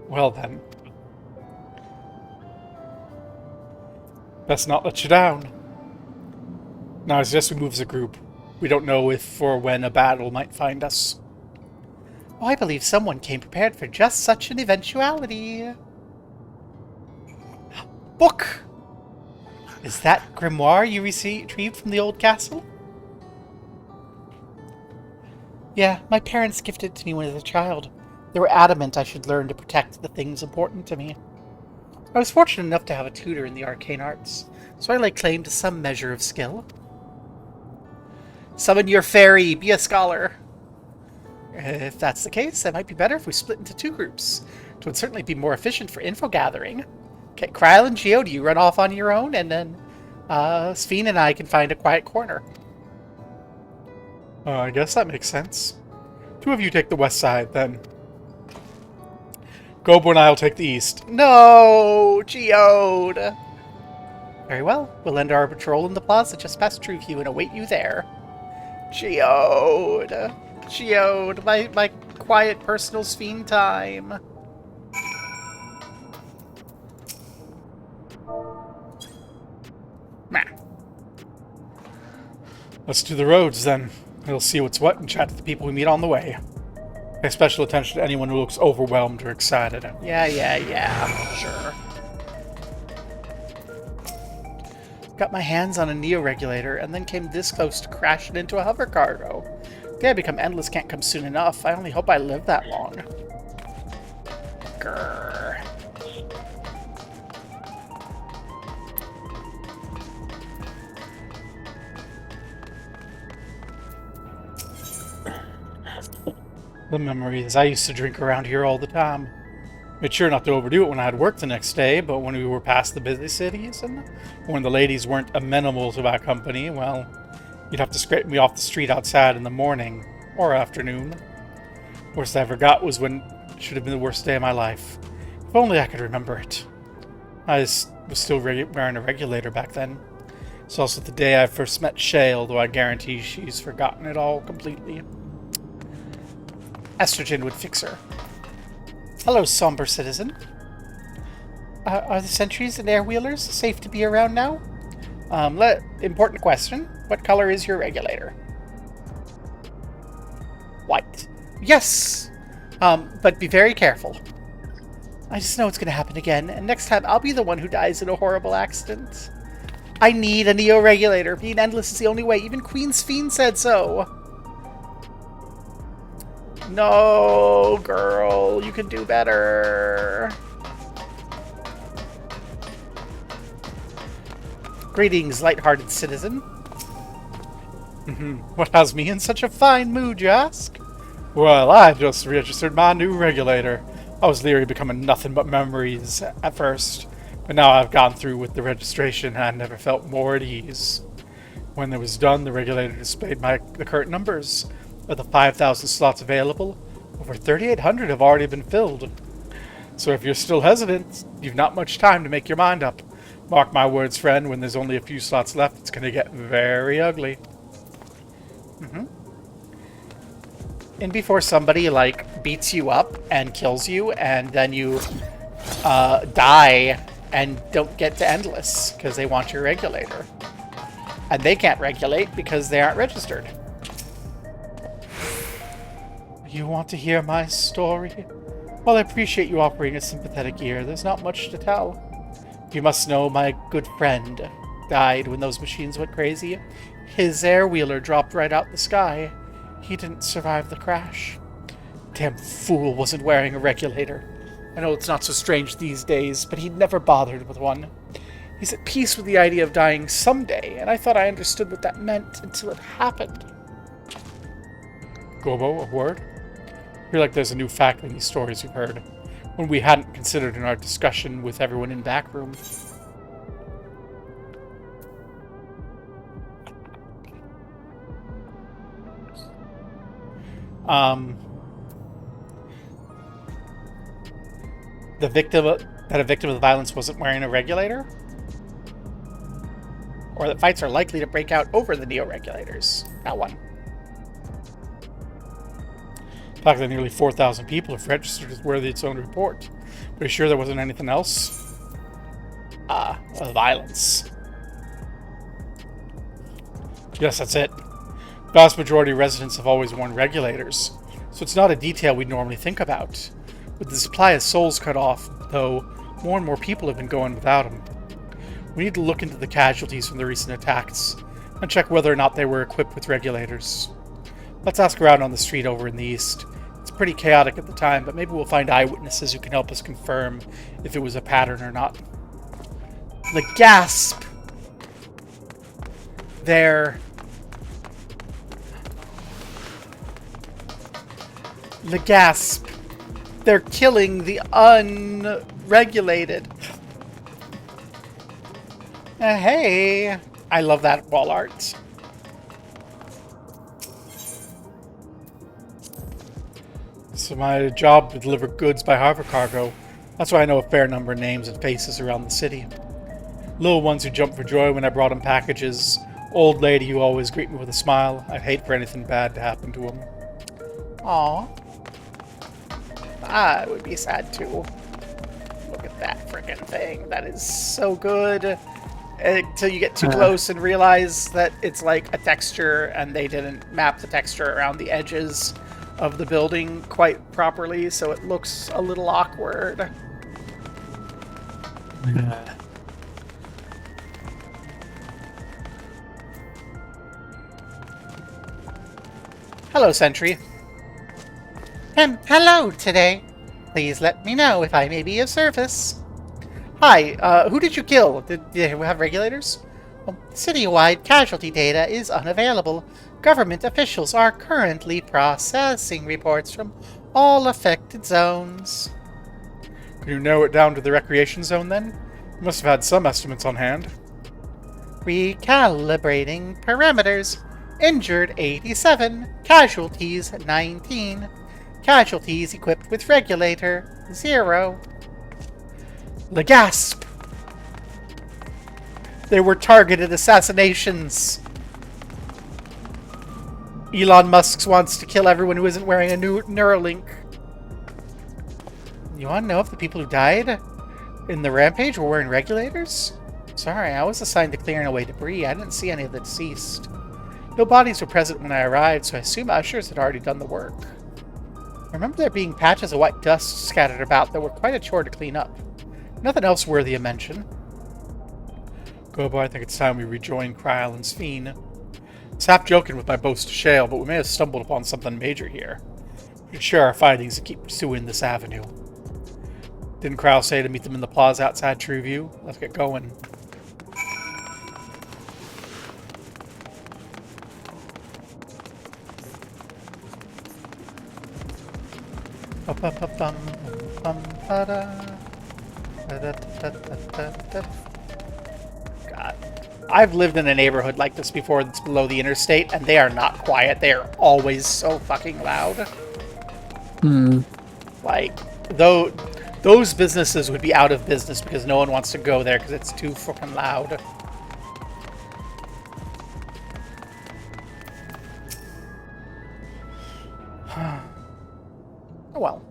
Well then. Best not let you down. Now I suggest we move as a group. We don't know if or when a battle might find us. Oh, I believe someone came prepared for just such an eventuality. Book! Is that grimoire you retrieved from the old castle? Yeah, my parents gifted it to me when I was a child. They were adamant I should learn to protect the things important to me. I was fortunate enough to have a tutor in the arcane arts, so I lay claim to some measure of skill. Summon your fairy, be a scholar. If that's the case, it might be better if we split into 2 groups. It would certainly be more efficient for info gathering. Okay, Kryl and Geo, do you run off on your own, and then Sphene and I can find a quiet corner. I guess that makes sense. 2 of you take the west side, then. Gobo and I will take the east. No, Geode! Very well, we'll end our patrol in the plaza just past Trueview and await you there. Geode! Geode, my quiet personal Sphene time. Meh. Let's do the roads then. We'll see what's what and chat to the people we meet on the way. Pay special attention to anyone who looks overwhelmed or excited. Yeah, sure. Got my hands on a Neo-regulator and then came this close to crashing into a hover cargo. The day I become endless can't come soon enough. I only hope I live that long. Grrr. The memories. I used to drink around here all the time. Made sure not to overdo it when I had work the next day, but when we were past the busy cities and when the ladies weren't amenable to my company, well, you'd have to scrape me off the street outside in the morning or afternoon. Worst I ever got was when it should have been the worst day of my life. If only I could remember it. I was still wearing a regulator back then. It's also the day I first met Shay, although I guarantee she's forgotten it all completely. Estrogen would fix her. Hello, somber citizen. Are the sentries and airwheelers safe to be around now? Important question. What color is your regulator? White. Yes! But be very careful. I just know it's going to happen again, and next time I'll be the one who dies in a horrible accident. I need a Neo-regulator. Being endless is the only way. Even Queen Sphene said so. No, girl. You can do better. Greetings, light-hearted citizen. What has me in such a fine mood, you ask? Well, I just registered my new regulator. I was leery becoming nothing but memories at first, but now I've gone through with the registration and I never felt more at ease. When it was done, the regulator displayed the current numbers. Of the 5,000 slots available, over 3,800 have already been filled. So if you're still hesitant, you've not much time to make your mind up. Mark my words, friend, when there's only a few slots left, it's going to get very ugly. And before somebody, beats you up and kills you, and then you die and don't get to Endless because they want your regulator. And they can't regulate because they aren't registered. You want to hear my story? Well, I appreciate you offering a sympathetic ear. There's not much to tell. You must know my good friend died when those machines went crazy. His air-wheeler dropped right out the sky. He didn't survive the crash. Damn fool wasn't wearing a regulator. I know it's not so strange these days, but he'd never bothered with one. He's at peace with the idea of dying someday, and I thought I understood what that meant until it happened. Gobo, a word? I feel like there's a new fact in these stories we've heard, one we hadn't considered in our discussion with everyone in Backroom. A victim of the violence wasn't wearing a regulator? Or that fights are likely to break out over the Neo-Regulators. That one. The fact that nearly 4,000 people have registered is worthy of its own report. But are you sure there wasn't anything else? Violence. Yes, that's it. The vast majority of residents have always worn regulators, so it's not a detail we'd normally think about. With the supply of souls cut off, though, more and more people have been going without them. We need to look into the casualties from the recent attacks and check whether or not they were equipped with regulators. Let's ask around on the street over in the east. It's pretty chaotic at the time, but maybe we'll find eyewitnesses who can help us confirm if it was a pattern or not. The gasp! The gasp! They're killing the unregulated. Hey! I love that wall art. So my job to deliver goods by hover cargo. That's why I know a fair number of names and faces around the city. Little ones who jump for joy when I brought them packages. Old lady who always greet me with a smile. I'd hate for anything bad to happen to them. Aww. I would be sad too. Look at that frickin' thing. That is so good. Until you get too close and realize that it's like a texture and they didn't map the texture around the edges of the building quite properly, so it looks a little awkward. Hello, Sentry. Hello today. Please let me know if I may be of service. Hi, who did you kill? Did you have regulators? Well, city-wide casualty data is unavailable. Government officials are currently processing reports from all affected zones. Can you narrow it down to the recreation zone, then? You must have had some estimates on hand. Recalibrating parameters. Injured 87. Casualties 19. Casualties equipped with regulator 0. The gasp! They were targeted assassinations. Elon Musk wants to kill everyone who isn't wearing a new Neuralink. You want to know if the people who died in the rampage were wearing regulators? Sorry, I was assigned to clearing away debris. I didn't see any of the deceased. No bodies were present when I arrived, so I assume ushers had already done the work. I remember there being patches of white dust scattered about that were quite a chore to clean up. Nothing else worthy of mention. Gobo, I think it's time we rejoin Kryl Fiend. I was half joking with my boast to Shale, but we may have stumbled upon something major here. We should share our findings and keep pursuing this avenue. Didn't Kryl say to meet them in the plaza outside Trueview? Let's get going. God. I've lived in a neighborhood like this before that's below the interstate, and they are not quiet. They are always so fucking loud. Like, those businesses would be out of business because no one wants to go there because it's too fucking loud. Oh well.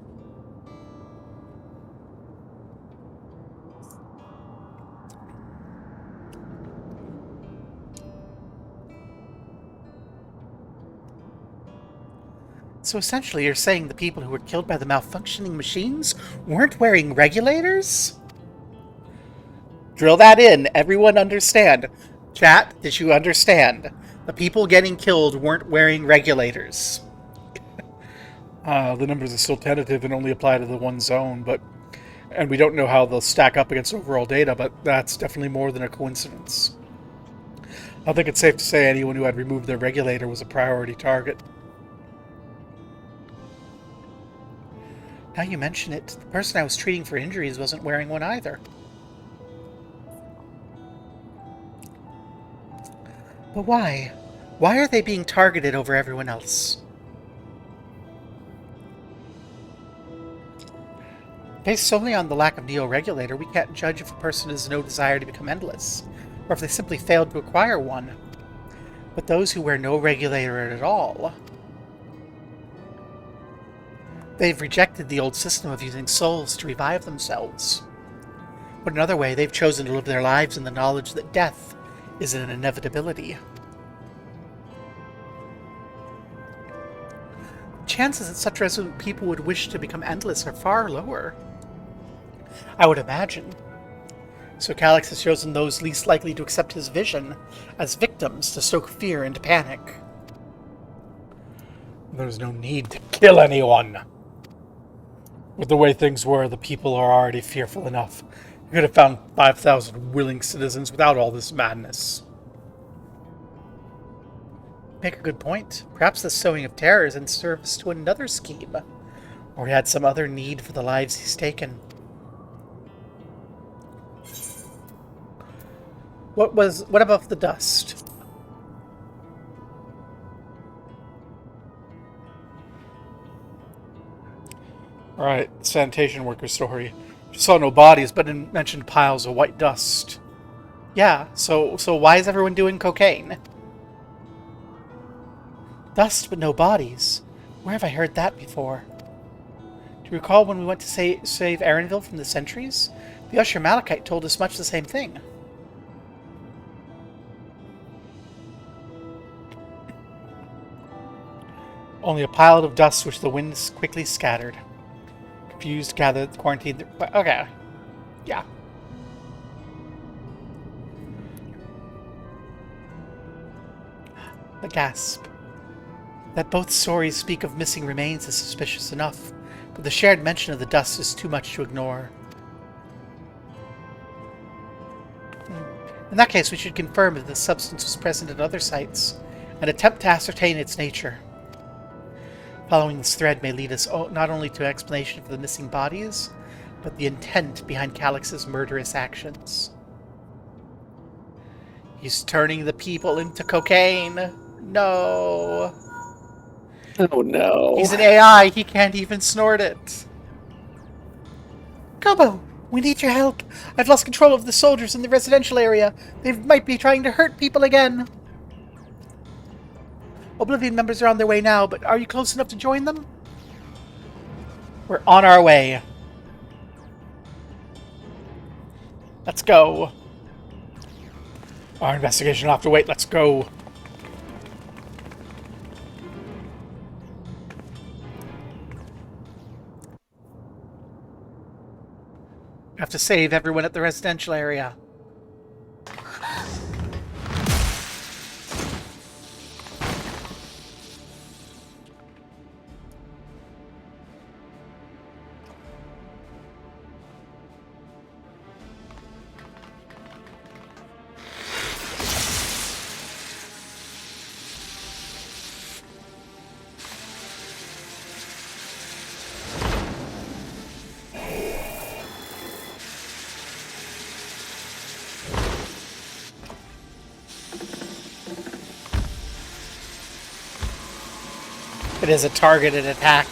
So essentially, you're saying the people who were killed by the malfunctioning machines weren't wearing regulators? Drill that in. Everyone understand. Chat, did you understand? The people getting killed weren't wearing regulators. The numbers are still tentative and only apply to the one zone, and we don't know how they'll stack up against overall data, but that's definitely more than a coincidence. I think it's safe to say anyone who had removed their regulator was a priority target. Now you mention it, the person I was treating for injuries wasn't wearing one either. But why? Why are they being targeted over everyone else? Based solely on the lack of neo-regulator, we can't judge if a person has no desire to become endless, or if they simply failed to acquire one. But those who wear no regulator at all, they've rejected the old system of using souls to revive themselves. Put another way, they've chosen to live their lives in the knowledge that death is an inevitability. Chances that such resolute people would wish to become endless are far lower, I would imagine. So Calyx has chosen those least likely to accept his vision as victims to stoke fear and panic. There's no need to kill anyone. With the way things were, the people are already fearful enough. You could have found 5,000 willing citizens without all this madness. Make a good point. Perhaps the sowing of terror is in service to another scheme, or he had some other need for the lives he's taken. What about the dust? Alright, sanitation worker story. Just saw no bodies, but it mentioned piles of white dust. Yeah, so why is everyone doing cocaine? Dust but no bodies. Where have I heard that before? Do you recall when we went to save Aaronville from the sentries? The Usher Malachite told us much the same thing. Only a pile of dust which the winds quickly scattered. Confused, gathered, quarantined. Okay. Yeah. The gasp. That both stories speak of missing remains is suspicious enough, but the shared mention of the dust is too much to ignore. In that case, we should confirm if the substance was present at other sites, and attempt to ascertain its nature. Following this thread may lead us not only to an explanation for the missing bodies, but the intent behind Calyx's murderous actions. He's turning the people into cocaine. No. Oh no. He's an AI. He can't even snort it. Kobo, we need your help. I've lost control of the soldiers in the residential area. They might be trying to hurt people again. Oblivion members are on their way now, but are you close enough to join them? We're on our way. Let's go. Our investigation will have to wait. Let's go. We have to save everyone at the residential area. It is a targeted attack.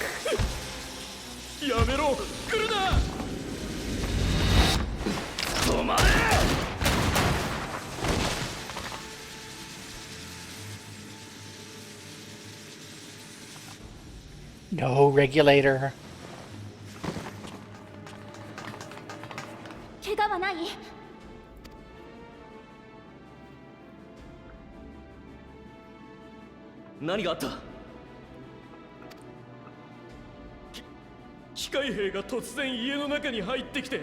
No regulator. 怪我はない？何があった？海兵が突然家の中に入ってきて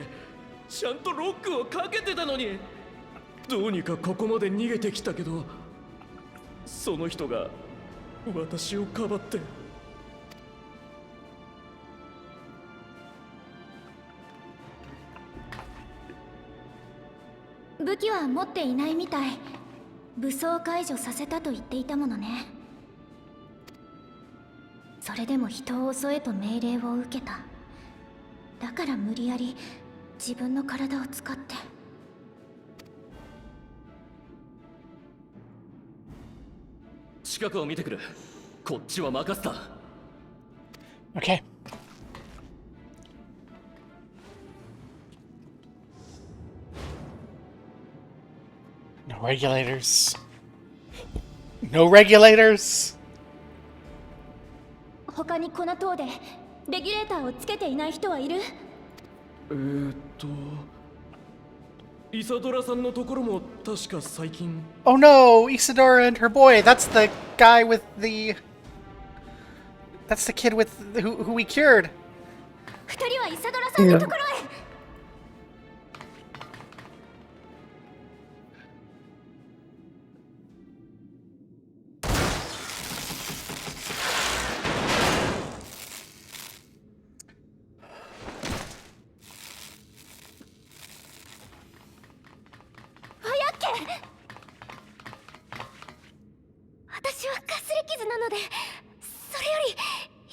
ちゃんとロックをかけてたのに、どうにかここまで逃げてきたけど、その人が私をかばって。武器は持っていないみたい。武装解除させたと言っていたものね。それでも人を襲えと命令を受けた。だから無理やり自分の体を使って。近くを見てくる。こっちは任せた。 Okay. No regulators. No regulators! 他にこの塔でレギュレーターをつけていない人はいる？イサドラさんのところも確か最近。 Oh no! Isadora and her boy! That's the guy with the... That's the kid with... who we cured! 二人はイサドラさんのところへ。私はかすり傷なので、それより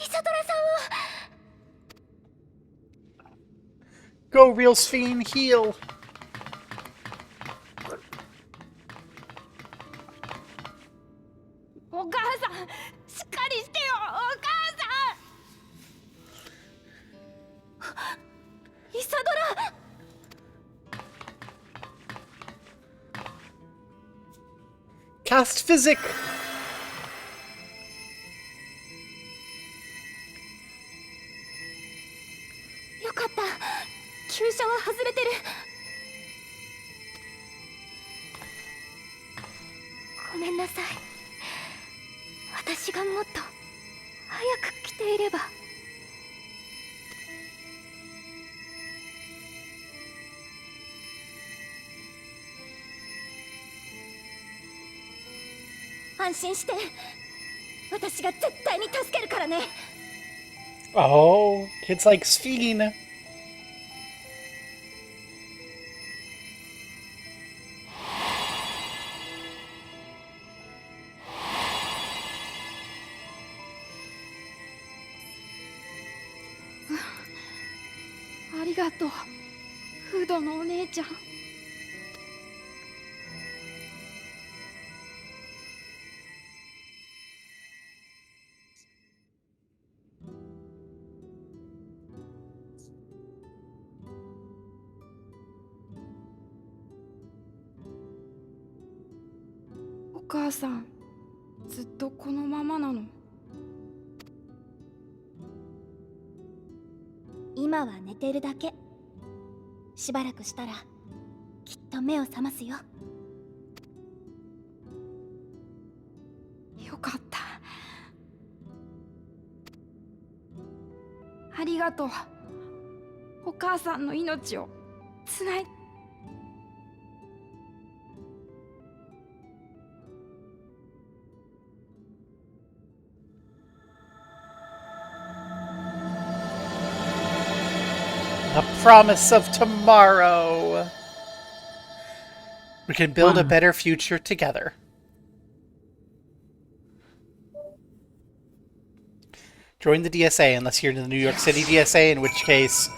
イサドラさんを。 Go, Real Sphene, heal! お母さん、しっかりしてよ、お母さん。イサドラ。Cast Physic! よかった。急所は外れてる。ごめんなさい。私がもっと早く来ていれば。安心して。私が絶対に助けるからね。Oh, kids like Sphene. ありがとう、フードのお姉ちゃん。お母さん、ずっとこのままなの？今は寝てるだけ。しばらくしたらきっと目を覚ますよ。よかった。ありがとう。お母さんの命をつない。The promise of tomorrow. We can build a better future together. Join the DSA unless you're in the New York City DSA, in which case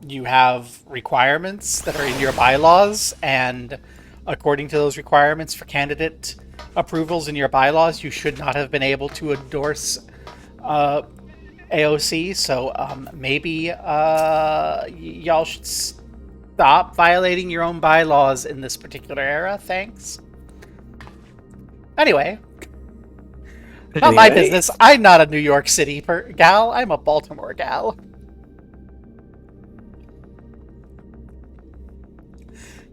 you have requirements that are in your bylaws, and according to those requirements for candidate approvals in your bylaws, you should not have been able to endorse AOC, so maybe y'all should stop violating your own bylaws in this particular era. Thanks. Anyway, not my business. I'm not a New York City gal. I'm a Baltimore gal.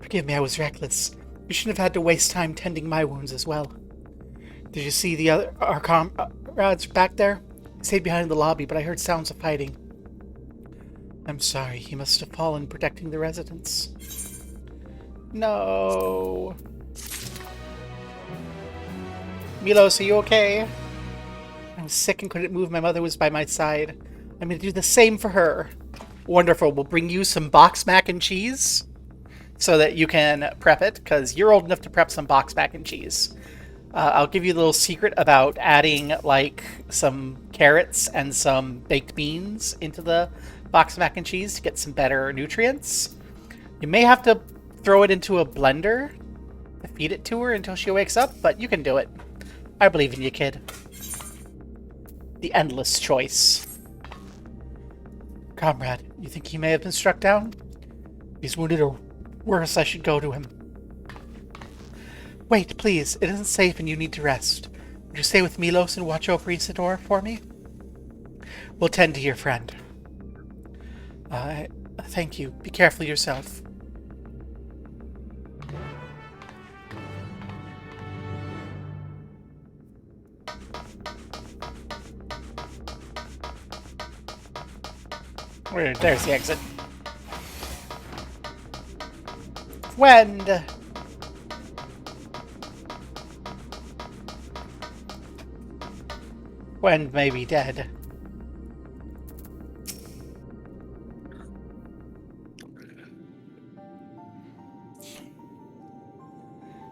Forgive me, I was reckless. You shouldn't have had to waste time tending my wounds as well. Did you see the other our comrades back there? Stayed behind in the lobby, but I heard sounds of fighting. I'm sorry, he must have fallen protecting the residents. No. Milos, are you okay? I was sick and couldn't move. My mother was by my side. I'm going to do the same for her. Wonderful. We'll bring you some box mac and cheese so that you can prep it, because you're old enough to prep some box mac and cheese. I'll give you a little secret about adding, like, some carrots and some baked beans into the box mac and cheese to get some better nutrients. You may have to throw it into a blender to feed it to her until she wakes up, but you can do it. I believe in you, kid. The endless choice. Comrade, you think he may have been struck down? If he's wounded or worse, I should go to him. Wait, please. It isn't safe and you need to rest. Would you stay with Milos and watch over Isidore for me? We'll tend to your friend. Thank you. Be careful yourself. There's the exit. Wend! Wend may be dead.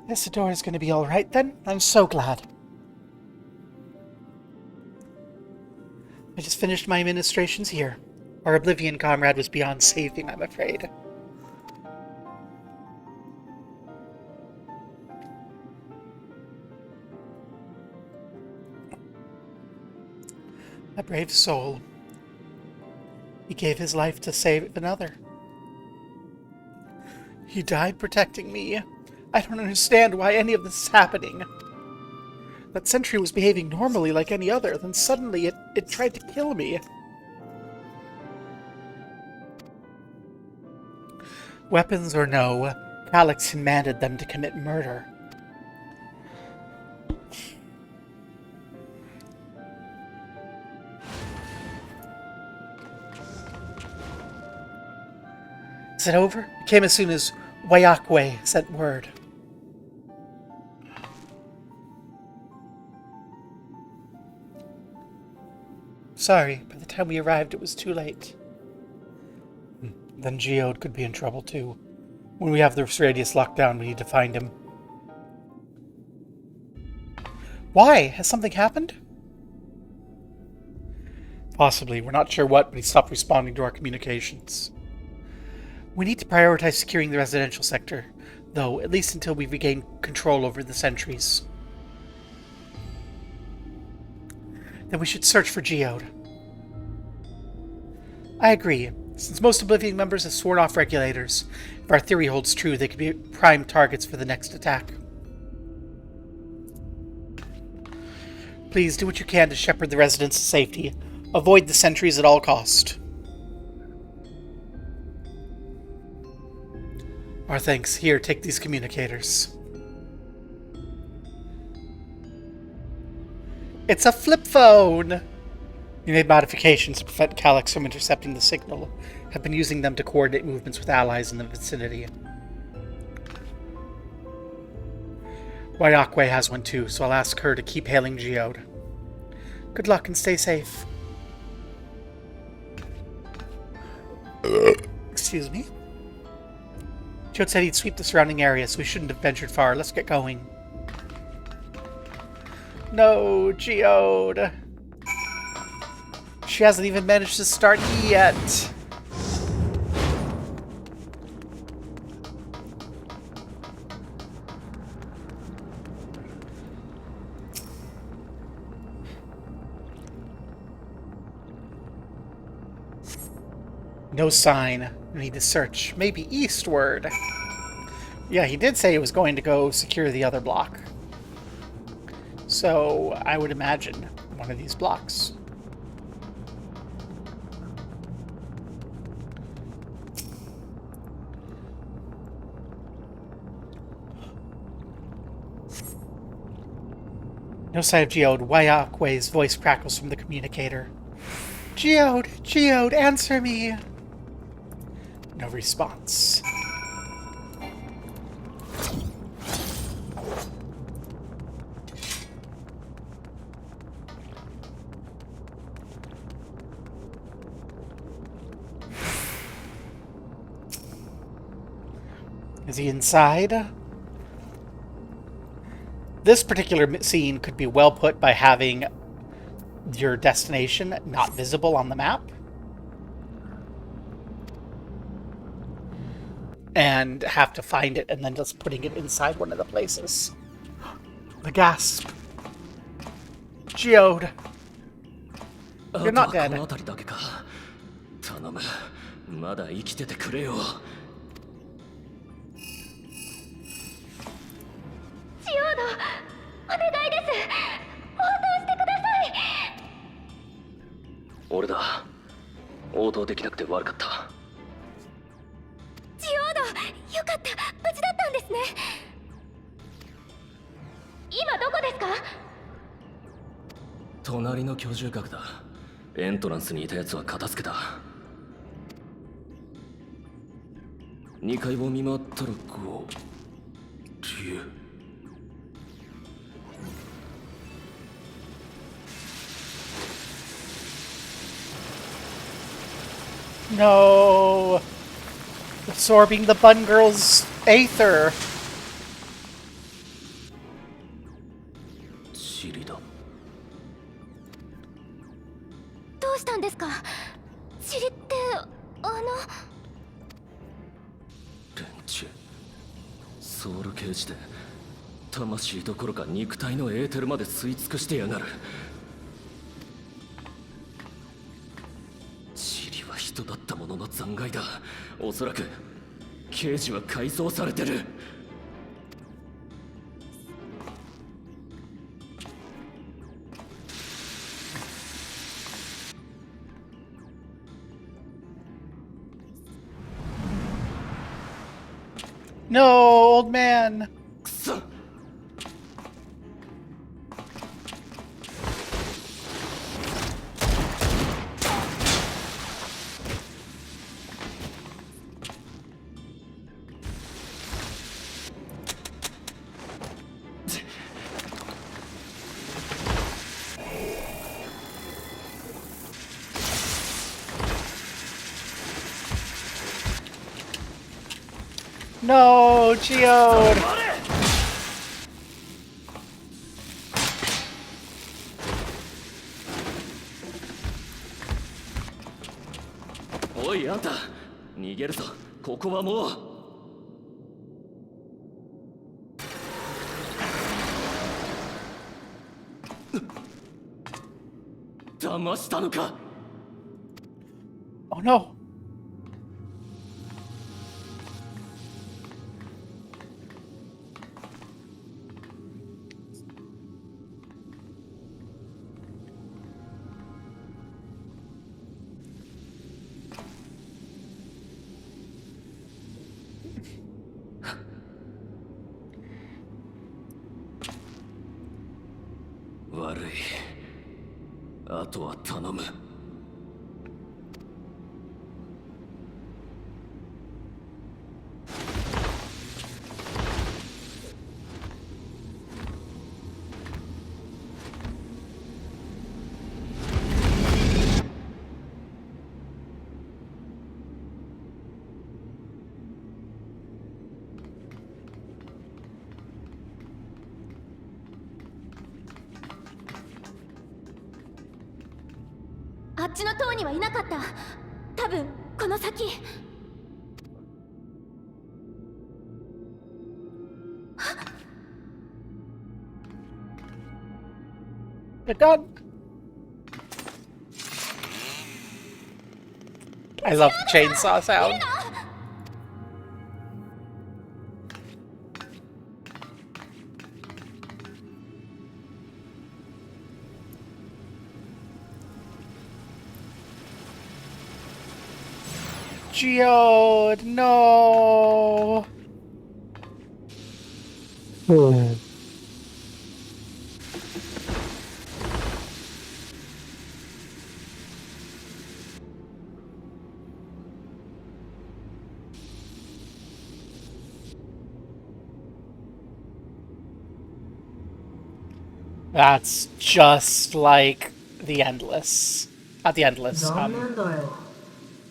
Isidore's gonna be alright then? I'm so glad. I just finished my administrations here. Our Oblivion comrade was beyond saving, I'm afraid. A brave soul. He gave his life to save another. He died protecting me. I don't understand why any of this is happening. That sentry was behaving normally like any other, then suddenly it tried to kill me. Weapons or no, Calix commanded them to commit murder. Is it over? It came as soon as Wayakwe sent word. Sorry, by the time we arrived it was too late. Then Geode could be in trouble too. When we have the radius locked down, we need to find him. Why? Has something happened? Possibly. We're not sure what, but he stopped responding to our communications. We need to prioritize securing the residential sector, though, at least until we regain control over the sentries. Then we should search for Geode. I agree. Since most Oblivion members have sworn off regulators, if our theory holds true, they could be prime targets for the next attack. Please do what you can to shepherd the residents to safety. Avoid the sentries at all cost. Our thanks. Here, take these communicators. It's a flip phone! We made modifications to prevent Calix from intercepting the signal. Have been using them to coordinate movements with allies in the vicinity. Wayakwe has one too, so I'll ask her to keep hailing Geode. Good luck and stay safe. Excuse me? Geode said he'd sweep the surrounding area, so we shouldn't have ventured far. Let's get going. No, Geode. She hasn't even managed to start yet. No sign. We need to search. Maybe eastward. Yeah, he did say he was going to go secure the other block. So, I would imagine one of these blocks. No sign of Geode. Wayakwe's voice crackles from the communicator. Geode! Geode, answer me! No response. Is he inside? This particular scene could be well put by having your destination not visible on the map. And have to find it and then just putting it inside one of the places. The gasp. Geode. You're not dead. あとはこの辺りだけか。頼む。まだ生きててくれよ。ジオード、お願いです。応答してください。俺だ。応答できなくて悪かった。ジオード、よかった。無事だったんですね。今どこですか？隣の居住閣だ。エントランスにいたやつは片付けた。2階を見回ったらこう。No! Absorbing the Bun Girl's aether! 塵だ。どうしたんですか？塵って連中ソウルケージで魂どころか肉体のエーテルまで吸い尽くしてやがる。塵は人だったものの残骸だ。おそらくケージは改造されてる。No, old man! くそ。No, Geode! おいあんた、逃げるぞ。ここはもう。騙したのか。 Oh no!「悪い。あとは頼む。」あっちの塔にはいなかった。多分この先。The gun! I love the chainsaw sound. Geode, no! That's just like the Endless. Not the Endless. 残念だよ。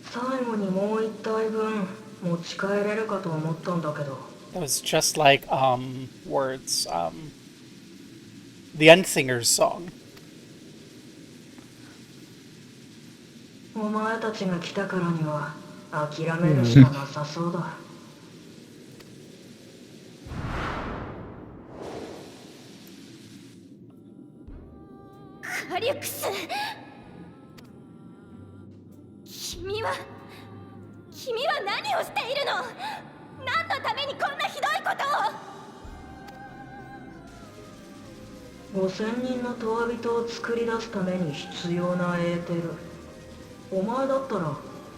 最後にもう一体分持ち帰れるかと思ったんだけど。That was just like, words. The Endsinger's song. お前たちが来たからには諦めるしかなさそうだ。カリュクス、君は何をしているの？何のためにこんなひどいことを？5000人のトワビトを作り出すために必要なエーテル。お前だったら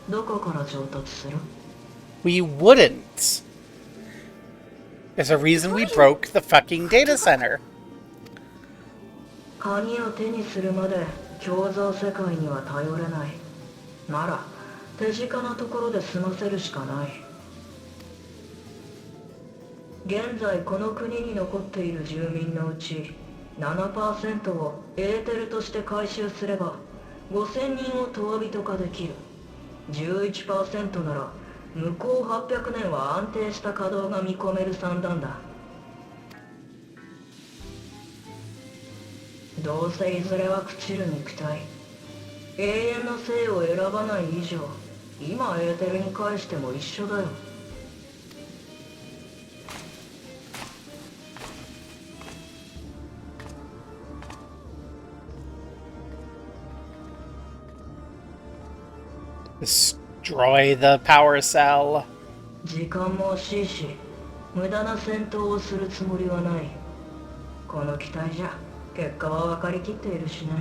どこから調達する？ We wouldn't. There's a reason we broke the fucking data center. 鍵を手にするまで共造世界には頼れない。なら手近なところで済ませるしかない。現在この国に残っている住民のうち 7% をエーテルとして回収すれば5000人をトワビト化できる。11% なら向こう800年は安定した稼働が見込める算段だ。どうせいずれは朽ちる肉体。永遠の生を選ばない以上、今エーテルに返しても一緒だよ。Destroy the power cell. 時間も惜しいし、無駄な戦闘をするつもりはない。この機体じゃ結果は分かりきっているしね。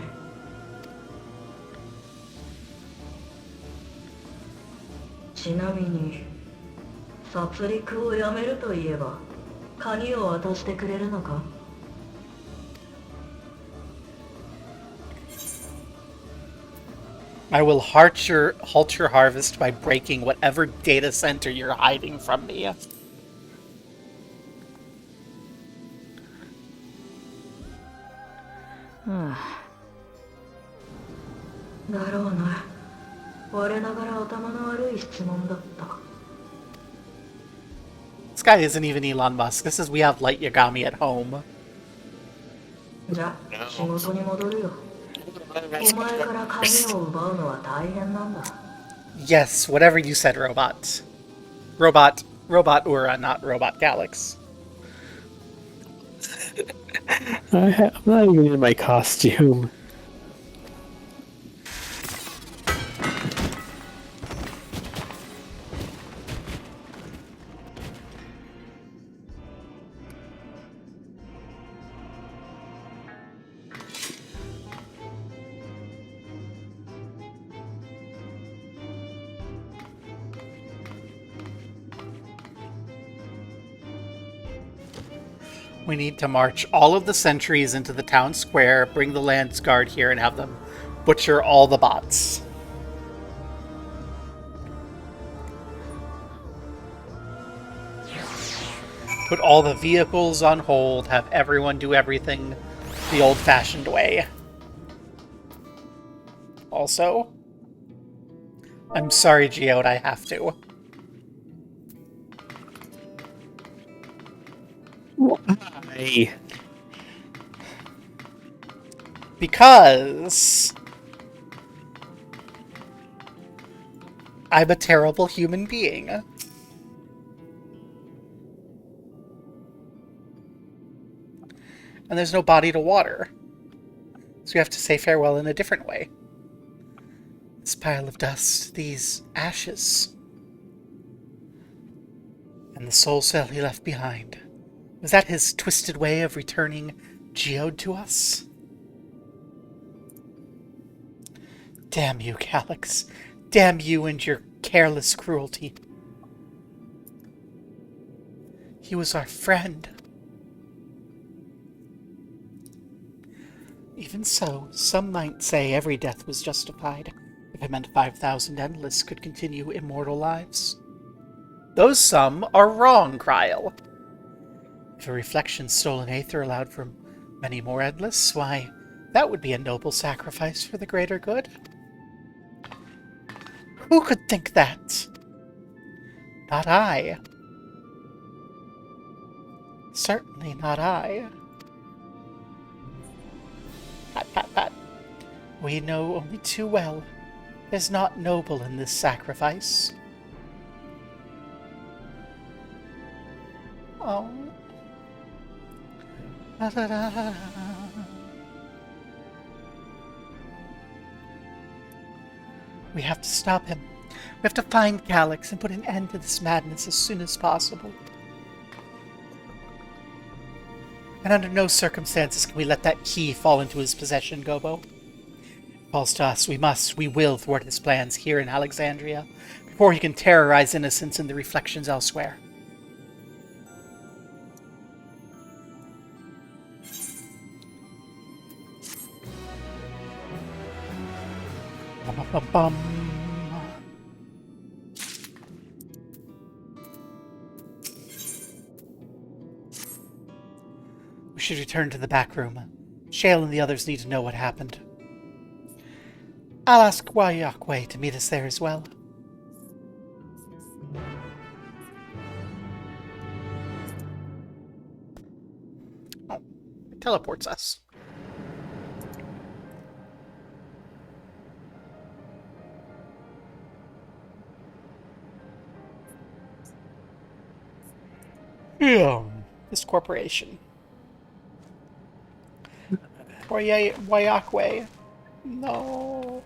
ちなみに殺戮をやめると言えば鍵を渡してくれるのか？ I will halt your harvest by breaking whatever data center you're hiding from me. だろうな。我ながら頭の悪い質問だった。This guy isn't even Elon Musk. This is we have Light Yagami at home. じゃあ仕事に戻るよ。お前から鍵を奪うのは大変なんだ。 Yes, whatever you said, robot. Robot Ura, not Robot Galax. I'm not even in my costume. We need to march all of the sentries into the town square, bring the Lance Guard here, and have them butcher all the bots. Put all the vehicles on hold, have everyone do everything the old-fashioned way. Also, I'm sorry, Geode, I have to. Why? Because I'm a terrible human being. And there's no body to water. So we have to say farewell in a different way. This pile of dust, these ashes, and the soul cell he left behind. Was that his twisted way of returning Geode to us? Damn you, Galax. Damn you and your careless cruelty. He was our friend. Even so, some might say every death was justified, if it meant 5,000 Endless could continue immortal lives. Those some are wrong, Kryl. If a reflection stolen aether allowed for Many more endless? Why, that would be a noble sacrifice for the greater good. Who could think that? Not I. Certainly not I. Pat, pat, pat. We know only too well. There's naught noble in this sacrifice. Oh. Da, da, da, da. We have to stop him. We have to find Calyx and put an end to this madness as soon as possible. And under no circumstances can we let that key fall into his possession, Gobo. It falls to us. We will thwart his plans here in Alexandria before he can terrorize innocents in the reflections elsewhere. Bum. We should return to the back room. Shale and the others need to know what happened. I'll ask Wayakwe to meet us there as well. Oh, it teleports us. This corporation. Wayakwe. No.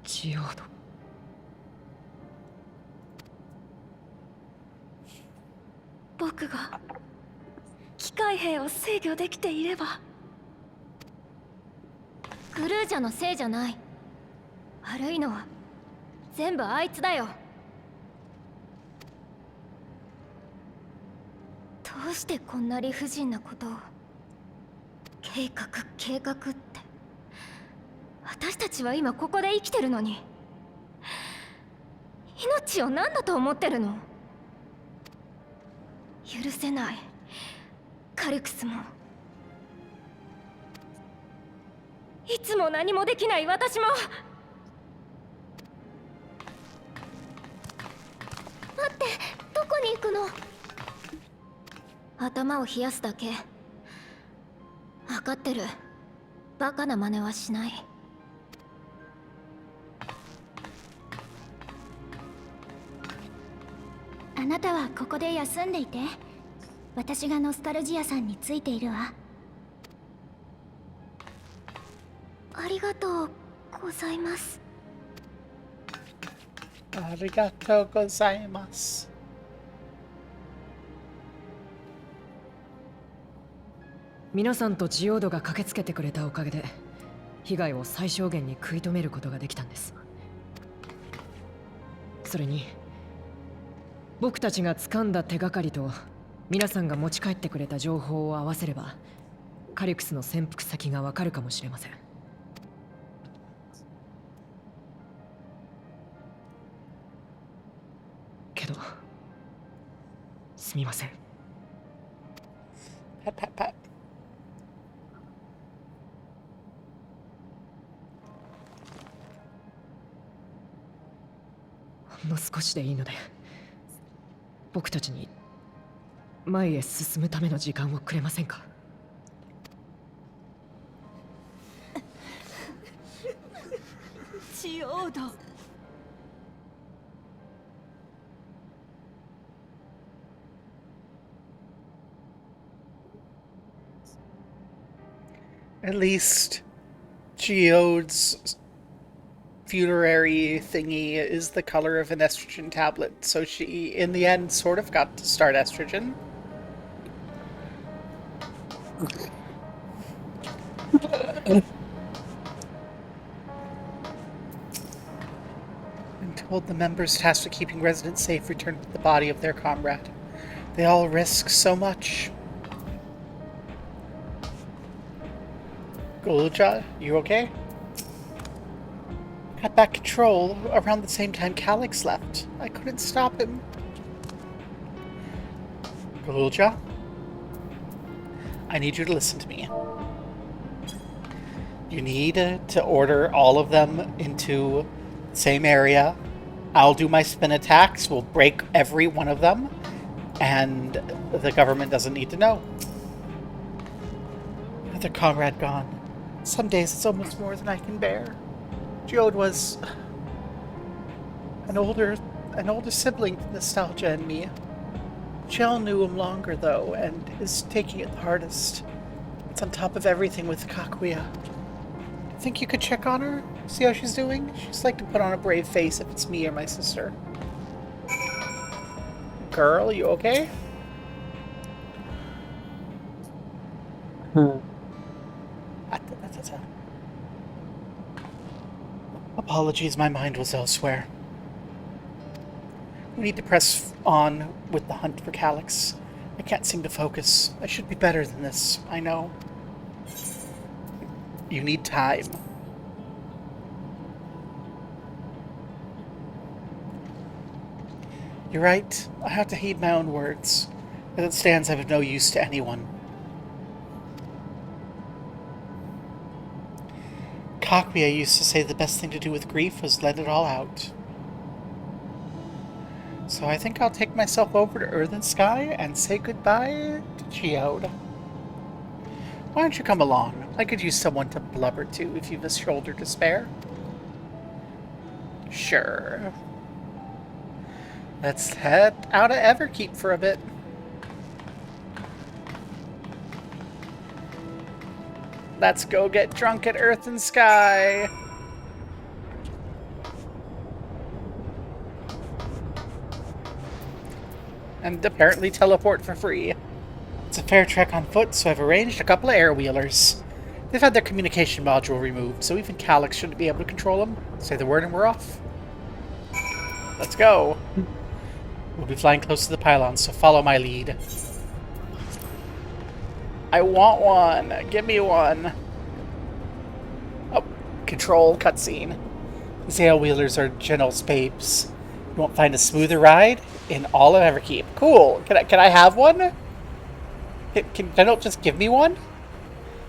Geodo. 僕が機械兵を制御できていれば。グルージャのせいじゃない。悪いのは全部あいつだよ。どうしてこんな理不尽なことを。計画って。私たちは今ここで生きてるのに。命を何だと思ってるの。許せない。カルクスも。いつも何もできない私も。待って、どこに行くの。頭を冷やすだけ。分かってる。バカな真似はしない。あなたはここで休んでいて。私がノスタルジアさんについているわ。ありがとうございます。ありがとうございます。皆さんとジオードが駆けつけてくれたおかげで被害を最小限に食い止めることができたんです。それに僕たちが掴んだ手がかりと皆さんが持ち帰ってくれた情報を合わせればカリクスの潜伏先がわかるかもしれません。けどすみません。パッパッパッ。ほんの少しでいいので僕たちに前へ進むための時間をくれませんか。ジオード。At least Geode's funerary thingy is the color of an estrogen tablet, so she, in the end, sort of got to start estrogen. I'm told the members tasked with keeping residents safe returned with the body of their comrade. They all risk so much. Gulja, you okay? Got back control around the same time Calix left. I couldn't stop him. Gulja? I need you to listen to me. You need to order all of them into the same area. I'll do my spin attacks. We'll break every one of them. And the government doesn't need to know. Another comrade gone. Some days it's almost more than I can bear. Geode was an older sibling to Nostalgia and me. Chell knew him longer, though, and is taking it the hardest. It's on top of everything with Kakuya. Think you could check on her? See how she's doing? She's like to put on a brave face if it's me or my sister. Girl, you okay? Apologies, my mind was elsewhere. We need to press on with the hunt for Calix. I can't seem to focus. I should be better than this, I know. You need time. You're right. I have to heed my own words. As it stands, I'm of no use to anyone. Kakuya used to say the best thing to do with grief was let it all out. So I think I'll take myself over to Earth and Sky and say goodbye to Geode. Why don't you come along? I could use someone to blubber to if you've a shoulder to spare. Sure. Let's head out of Everkeep for a bit. Let's go get drunk at Earth and Sky. And apparently teleport for free. It's a fair trek on foot, so I've arranged a couple of air-wheelers. They've had their communication module removed, so even Calix shouldn't be able to control them. Say the word and we're off. Let's go. We'll be flying close to the pylons, so follow my lead. I want one. Give me one. Oh, control cutscene. These air-wheelers are General's babes. You won't find a smoother ride in all of Everkeep. Cool. Can I have one? Can General just give me one?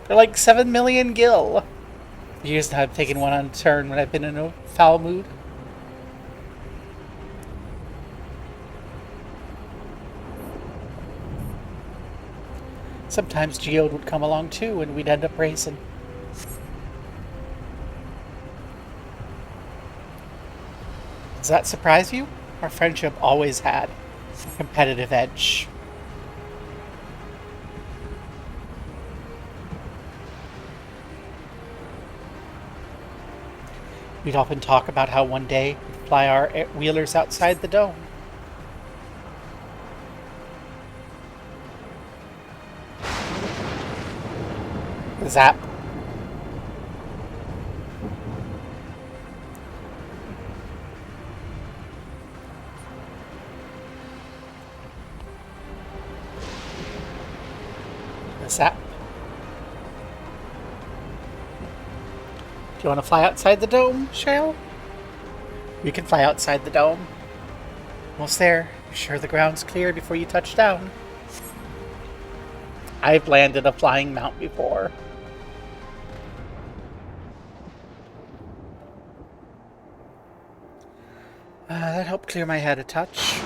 They're like 7 million gil. Years now I've taken one on a turn when I've been in a foul mood. Sometimes Geode would come along too, and we'd end up racing. Does that surprise you? Our friendship always had a competitive edge. We'd often talk about how one day we'd fly our wheelers outside the dome. Zap. Zap. Do you want to fly outside the dome, Shale? We can fly outside the dome. Almost there. You sure the ground's clear before you touch down? I've landed a flying mount before. That helped clear my head a touch.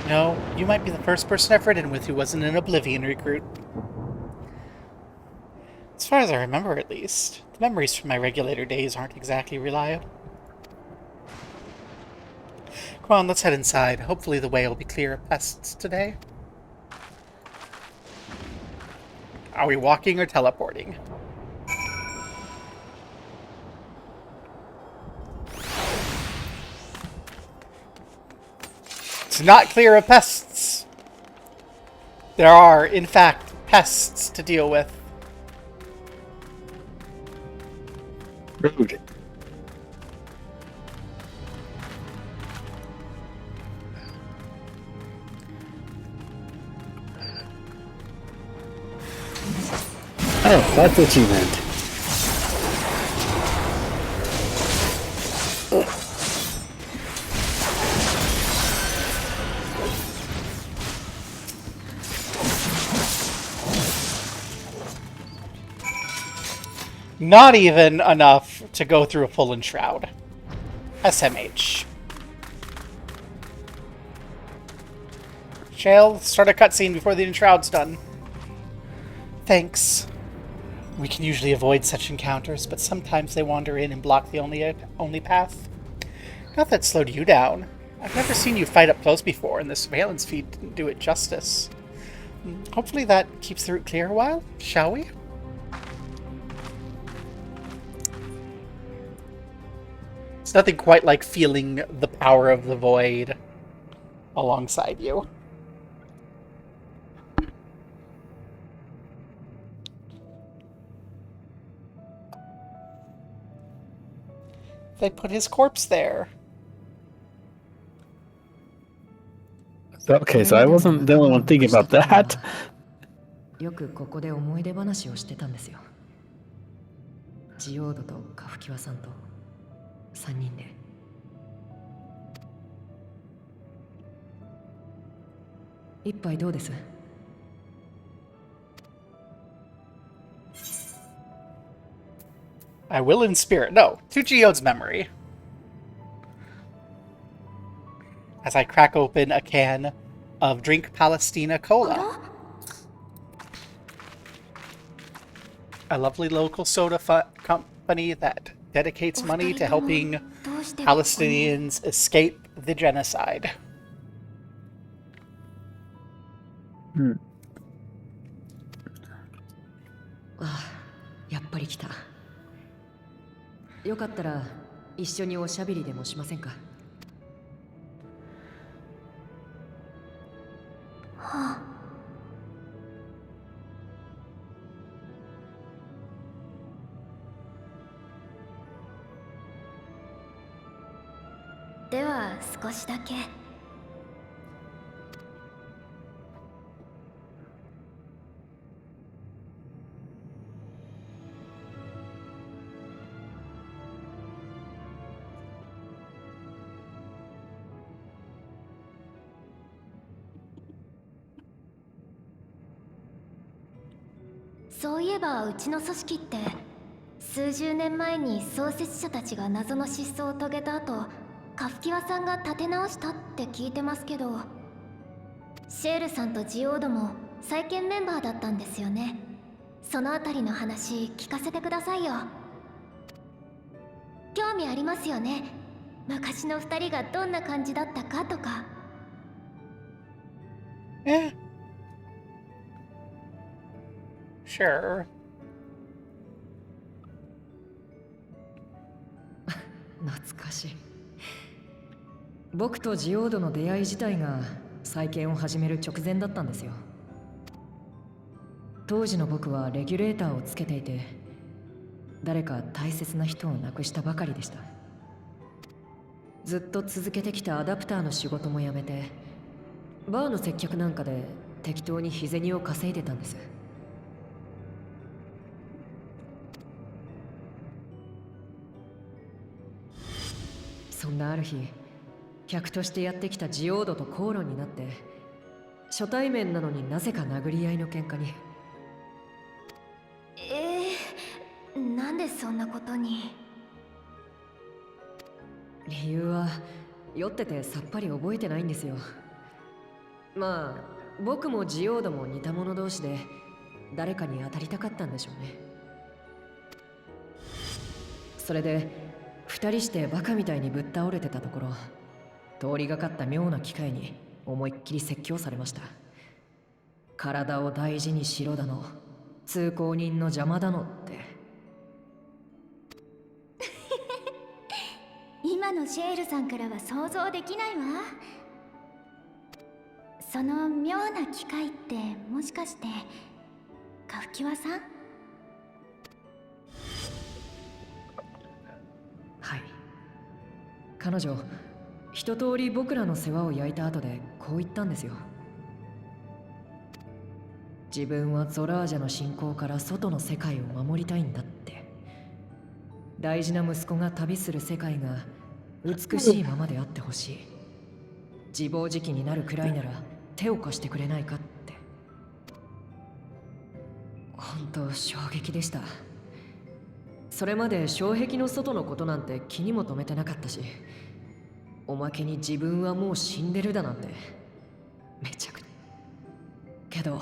No, you might be the first person I've ridden with who wasn't an Oblivion recruit. As far as I remember, at least. The memories from my regulator days aren't exactly reliable. Come on, let's head inside. Hopefully the way will be clear of pests today. Are we walking or teleporting? It's not clear of pests. There are, in fact, pests to deal with. Rude. Oh, that's what you meant. Not even enough to go through a full enshroud. SMH. Shale, start a cutscene before the enshroud's done. Thanks. We can usually avoid such encounters, but sometimes they wander in and block the only path. Not that slowed you down. I've never seen you fight up close before, and the surveillance feed didn't do it justice. Hopefully that keeps the route clear a while, shall we? It's nothing quite like feeling the power of the void alongside you. They put his corpse there. Okay, so I wasn't the only one thinking about that. よくここで思い出話をしてたんですよ。ジオードとカフキワさんと3人で。一杯どうです？ I will in spirit. No, to Geode's memory. As I crack open a can of Drink Palestina Cola. A lovely local soda company that dedicates money to helping Palestinians escape the genocide. Ah, やっぱり来た。よかったら一緒におしゃべりでもしませんか？はあ。では少しだけ。そういえばうちの組織って数十年前に創設者たちが謎の失踪を遂げた後、カフキワさんが立て直したって聞いてますけど、シェールさんとジオードも再建メンバーだったんですよね。そのあたりの話聞かせてくださいよ。興味ありますよね。昔の二人がどんな感じだったかとか。Sure. 懐かしい。僕とジオードの出会い自体が再建を始める直前だったんですよ。当時の僕はレギュレーターをつけていて、誰か大切な人を亡くしたばかりでした。ずっと続けてきたアダプターの仕事も辞めて、バーの接客なんかで適当に日銭を稼いでたんです。そんなある日、客としてやってきたジオードと口論になって、初対面なのになぜか殴り合いの喧嘩に。なんでそんなことに。理由は酔っててさっぱり覚えてないんですよ。まあ僕もジオードも似た者同士で誰かに当たりたかったんでしょうね。それで二人してバカみたいにぶっ倒れてたところ、通りがかった妙な機会に思いっきり説教されました。体を大事にしろだの、通行人の邪魔だのって。今のシェールさんからは想像できないわ。その妙な機会ってもしかしてカフキワさん？はい。彼女、一通り僕らの世話を焼いた後でこう言ったんですよ。自分はゾラージャの侵攻から外の世界を守りたいんだって。大事な息子が旅する世界が美しいままであってほしい。自暴自棄になるくらいなら手を貸してくれないかって。本当衝撃でした。それまで障壁の外のことなんて気にも留めてなかったし、おまけに自分はもう死んでるだなんてめちゃくちゃ。けど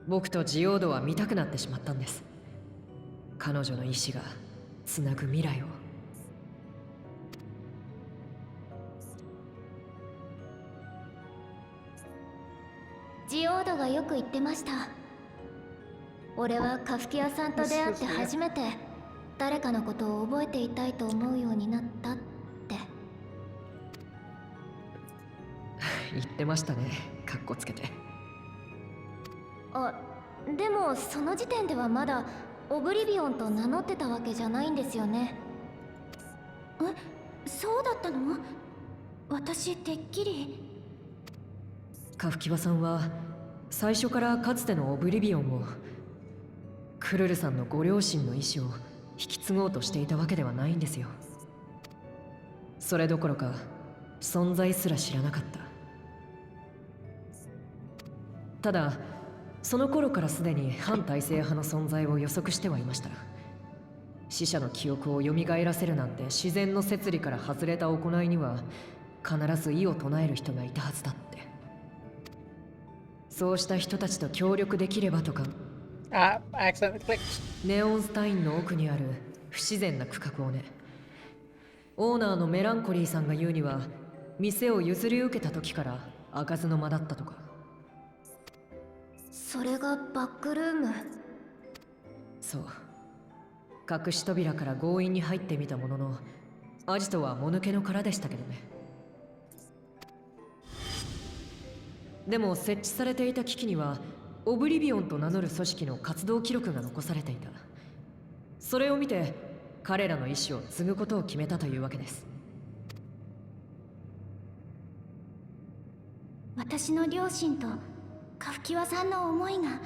僕とジオードは見たくなってしまったんです。彼女の意志がつなぐ未来を。ジオードがよく言ってました。俺はカフキアさんと出会って初めて誰かのことを覚えていたいと思うようになったって。言ってましたね、かっこつけて。あ、でもその時点ではまだオブリビオンと名乗ってたわけじゃないんですよね。え、そうだったの？私てっきり。カフキワさんは最初からかつてのオブリビオンを、クルルさんのご両親の意志を引き継ごうとしていたわけではないんですよ。それどころか存在すら知らなかった。ただその頃からすでに反体制派の存在を予測してはいました。死者の記憶を蘇らせるなんて自然の摂理から外れた行いには必ず異を唱える人がいたはずだって。そうした人たちと協力できればとか。I accidentally clicked. ネオンスタインの奥にある不自然な区画をね。オーナーのメランコリーさんが言うには、店を譲り受けた時から開かずの間だったとか。それがバックルーム。そう。隠し扉から強引に入ってみたものの、アジトはもぬけの殻でしたけどね。でも設置されていた機器にはオブリビオンと名乗る組織の活動記録が残されていた。それを見て彼らの意思を継ぐことを決めたというわけです。私の両親とカフキワさんの思いが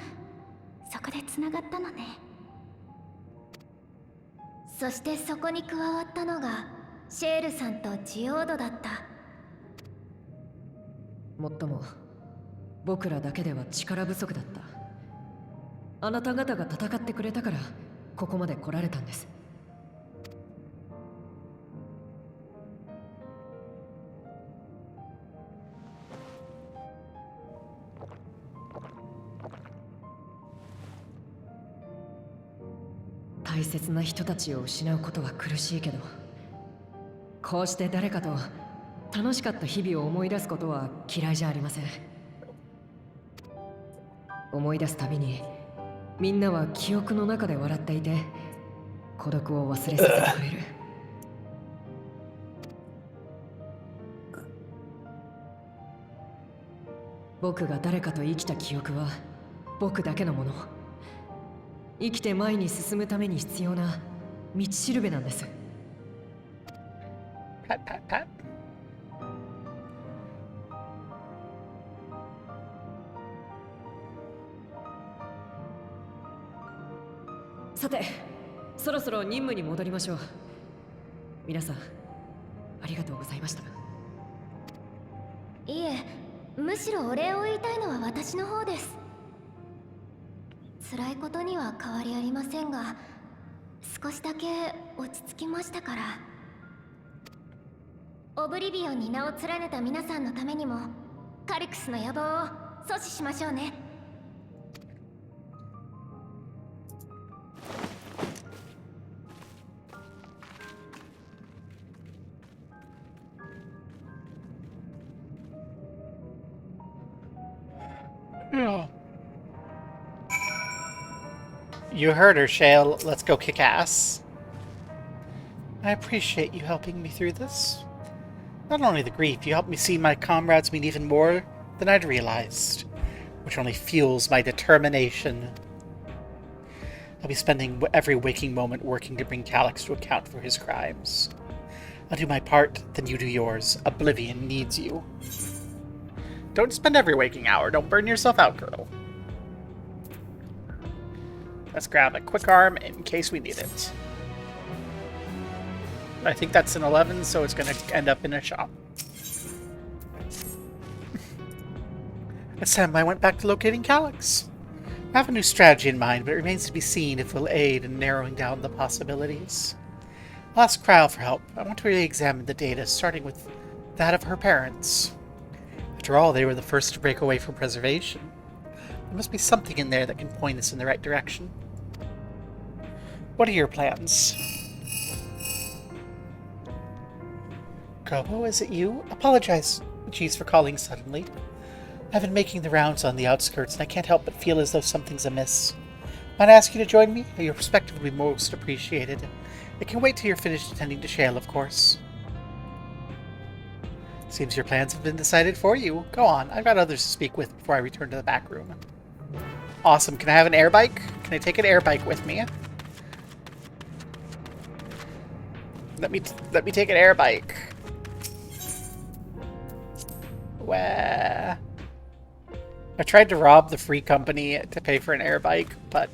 そこでつながったのね。そしてそこに加わったのがシェールさんとジオードだった。もっとも僕らだけでは力不足だった。あなた方が戦ってくれたからここまで来られたんです。大切な人たちを失うことは苦しいけど、こうして誰かと楽しかった日々を思い出すことは嫌いじゃありません。思い出すたびにみんなは記憶の中で笑っていて孤独を忘れさせてくれる。僕が誰かと生きた記憶は僕だけのもの。生きて前に進むために必要な道しるべなんです。Pat, pat, pat. さて、そろそろ任務に戻りましょう。皆さん、ありがとうございました。いえ、むしろお礼を言いたいのは私の方です。辛いことには変わりありませんが、少しだけ落ち着きましたから。オブリビオンに名を連ねた皆さんのためにもカリクスの野望を阻止しましょうね。Yeah. You heard her, Shale. Let's go kick ass. I appreciate you helping me through this. Not only the grief, you helped me see my comrades mean even more than I'd realized, which only fuels my determination. I'll be spending every waking moment working to bring Calyx to account for his crimes. I'll do my part, then you do yours. Oblivion needs you. Don't spend every waking hour. Don't burn yourself out, girl. Let's grab a quick arm in case we need it. I think that's an 11, so it's going to end up in a shop. It's time I went back to locating Calyx. I have a new strategy in mind, but it remains to be seen if it will aid in narrowing down the possibilities. I'll ask Cryle for help. I want to re-examine the data, starting with that of her parents. After all, they were the first to break away from preservation. There must be something in there that can point us in the right direction. What are your plans? Gobo, is it you? Apologize, Jeez, for calling suddenly. I've been making the rounds on the outskirts, and I can't help but feel as though something's amiss. Might I ask you to join me? Your perspective will be most appreciated. It can wait till you're finished attending to Shale, of course. Seems your plans have been decided for you. Go on, I've got others to speak with before I return to the back room. Awesome. Can I have an air bike? Can I take an air bike with me? Let me take an air bike. Where? I tried to rob the free company to pay for an air bike, but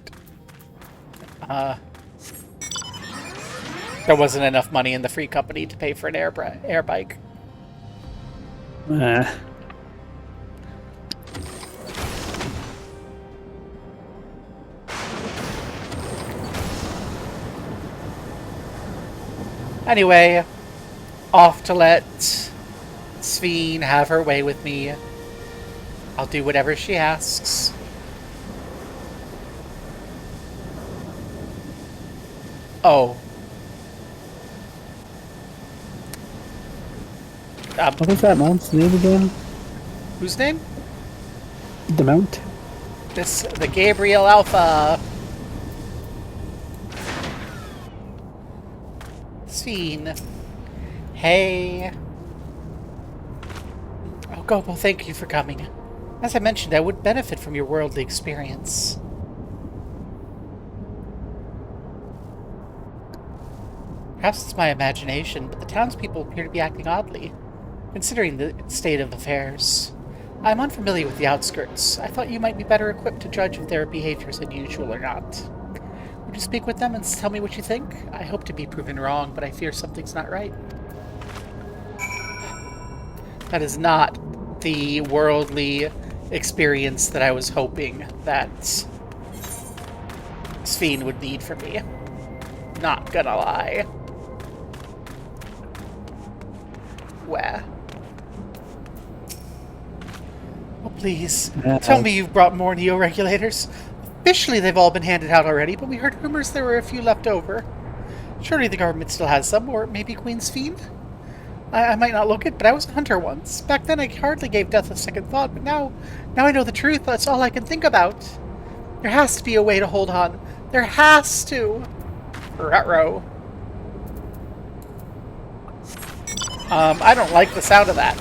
there wasn't enough money in the free company to pay for an air bike. Anyway, off to let Sveen have her way with me. I'll do whatever she asks. Oh. What was that mount's name again? Whose name? The mount? The Gabriel Alpha. Scene. Hey. Oh, Gobo, thank you for coming. As I mentioned, I would benefit from your worldly experience. Perhaps it's my imagination, but the townspeople appear to be acting oddly, considering the state of affairs. I'm unfamiliar with the outskirts. I thought you might be better equipped to judge if their behavior is unusual or not. Would you speak with them and tell me what you think? I hope to be proven wrong, but I fear something's not right. That is not the worldly experience that I was hoping that Sveen would need from me. Not gonna lie. Where? Oh, please. Tell me you've brought more Neo-Regulators. Officially, they've all been handed out already, but we heard rumors there were a few left over. Surely the government still has some, or maybe Queen's Fiend? I might not look it, but I was a hunter once. Back then, I hardly gave death a second thought, but now I know the truth. That's all I can think about. There has to be a way to hold on. There has to. Ruh-roh. I don't like the sound of that.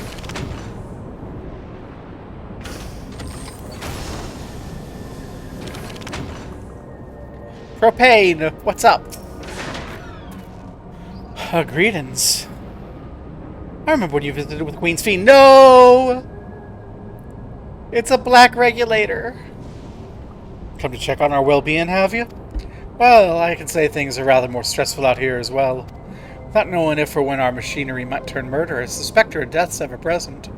Propane, what's up? Greetings. I remember when you visited with Queen's Fiend. No! It's a black regulator. Come to check on our well-being, have you? Well, I can say things are rather more stressful out here as well. Without knowing if or when our machinery might turn murderous, the specter of death's ever present.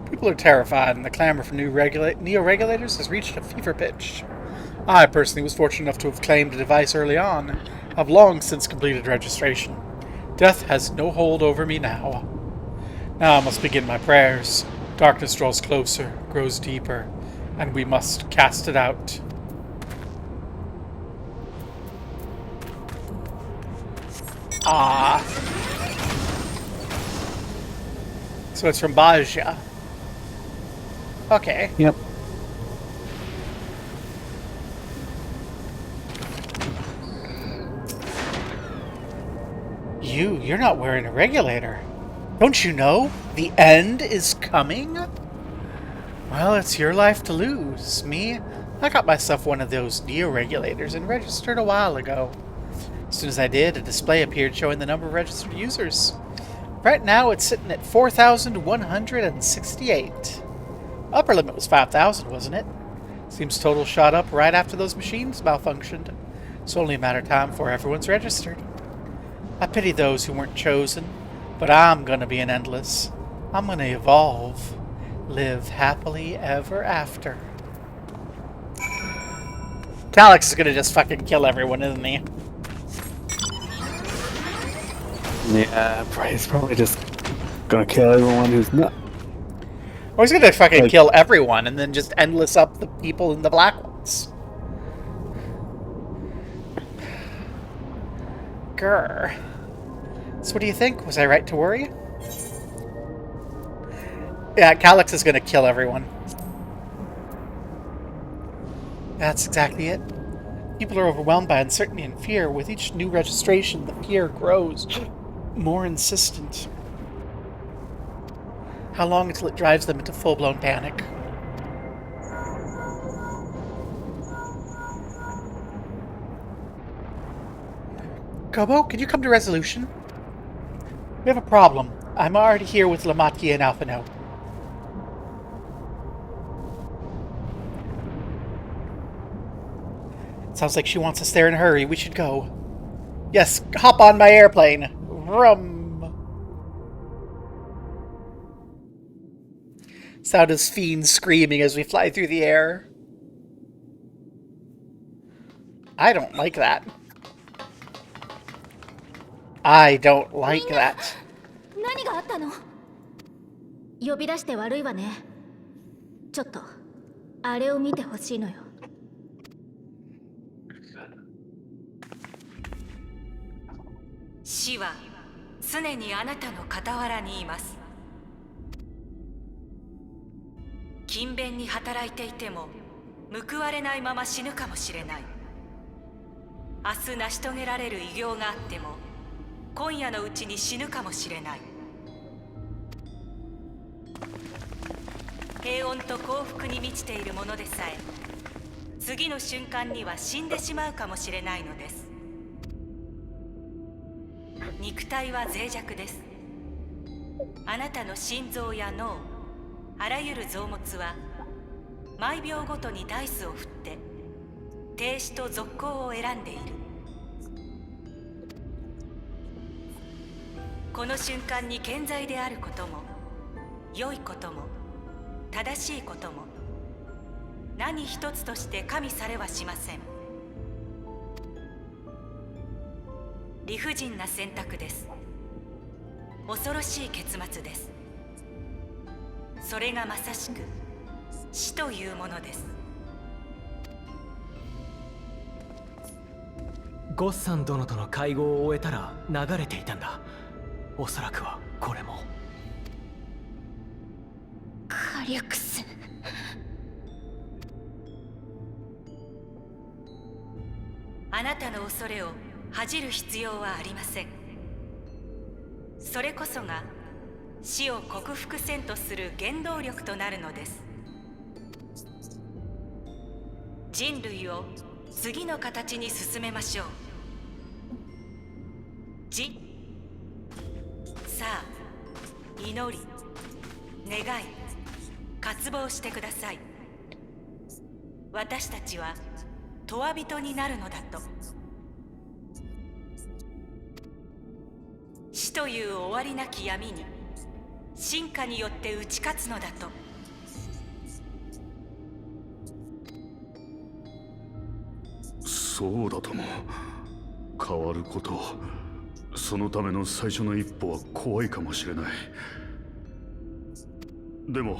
People are terrified, and the clamor for new Neo-Regulators has reached a fever pitch. I personally was fortunate enough to have claimed a device early on, and have long since completed registration. Death has no hold over me now. Now I must begin my prayers. Darkness draws closer, grows deeper, and we must cast it out. Ah. So it's from Baja. Okay. Yep. You're not wearing a regulator. Don't you know? The end is coming? Well, it's your life to lose. Me, I got myself one of those Neo-Regulators and registered a while ago. As soon as I did, a display appeared showing the number of registered users. Right now, it's sitting at 4,168. Upper limit was 5,000, wasn't it? Seems total shot up right after those machines malfunctioned. It's only a matter of time before everyone's registered. I pity those who weren't chosen, but I'm gonna be an endless. I'm gonna evolve. Live happily ever after. Calyx is gonna just fucking kill everyone, isn't he? Yeah, he's probably just gonna kill everyone who's not. Or he's gonna fucking kill everyone and then just endless up the people in the black ones. Grr. So what do you think? Was I right to worry? Yeah, Calyx is gonna kill everyone. That's exactly it. People are overwhelmed by uncertainty and fear. With each new registration, the fear grows more insistent. How long until it drives them into full-blown panic? Kobo, can you come to resolution? We have a problem. I'm already here with Lamatia and Alphino. Sounds like she wants us there in a hurry. We should go. Yes, hop on my airplane. Vroom. Sound of fiends screaming as we fly through the air. I don't like that. I don't like that. 何があったの？呼び出して悪いわね。ちょっとあれを見てほしいのよ。死は常にあなたの傍らにいます。勤勉に働いていても報われないまま死ぬかもしれない。明日成し遂げられる偉業があっても今夜のうちに死ぬかもしれない。平穏と幸福に満ちているものでさえ次の瞬間には死んでしまうかもしれないのです。肉体は脆弱です。あなたの心臓や脳、あらゆる臓物は毎秒ごとにダイスを振って停止と続行を選んでいる。この瞬間に健在であることも良いことも正しいことも何一つとして加味されはしません。理不尽な選択です。恐ろしい結末です。それがまさしく死というものです。ゴッサン殿との会合を終えたら流れていたんだ。おそらくはこれも。カリュクス。あなたの恐れを恥じる必要はありません。それこそが死を克服せんとする原動力となるのです。人類を次の形に進めましょう。さあ、祈り、願い、渇望してください。私たちは永遠人になるのだと。死という終わりなき闇に進化によって打ち勝つのだと。そうだとも。変わること、そのための最初の一歩は怖いかもしれない。でも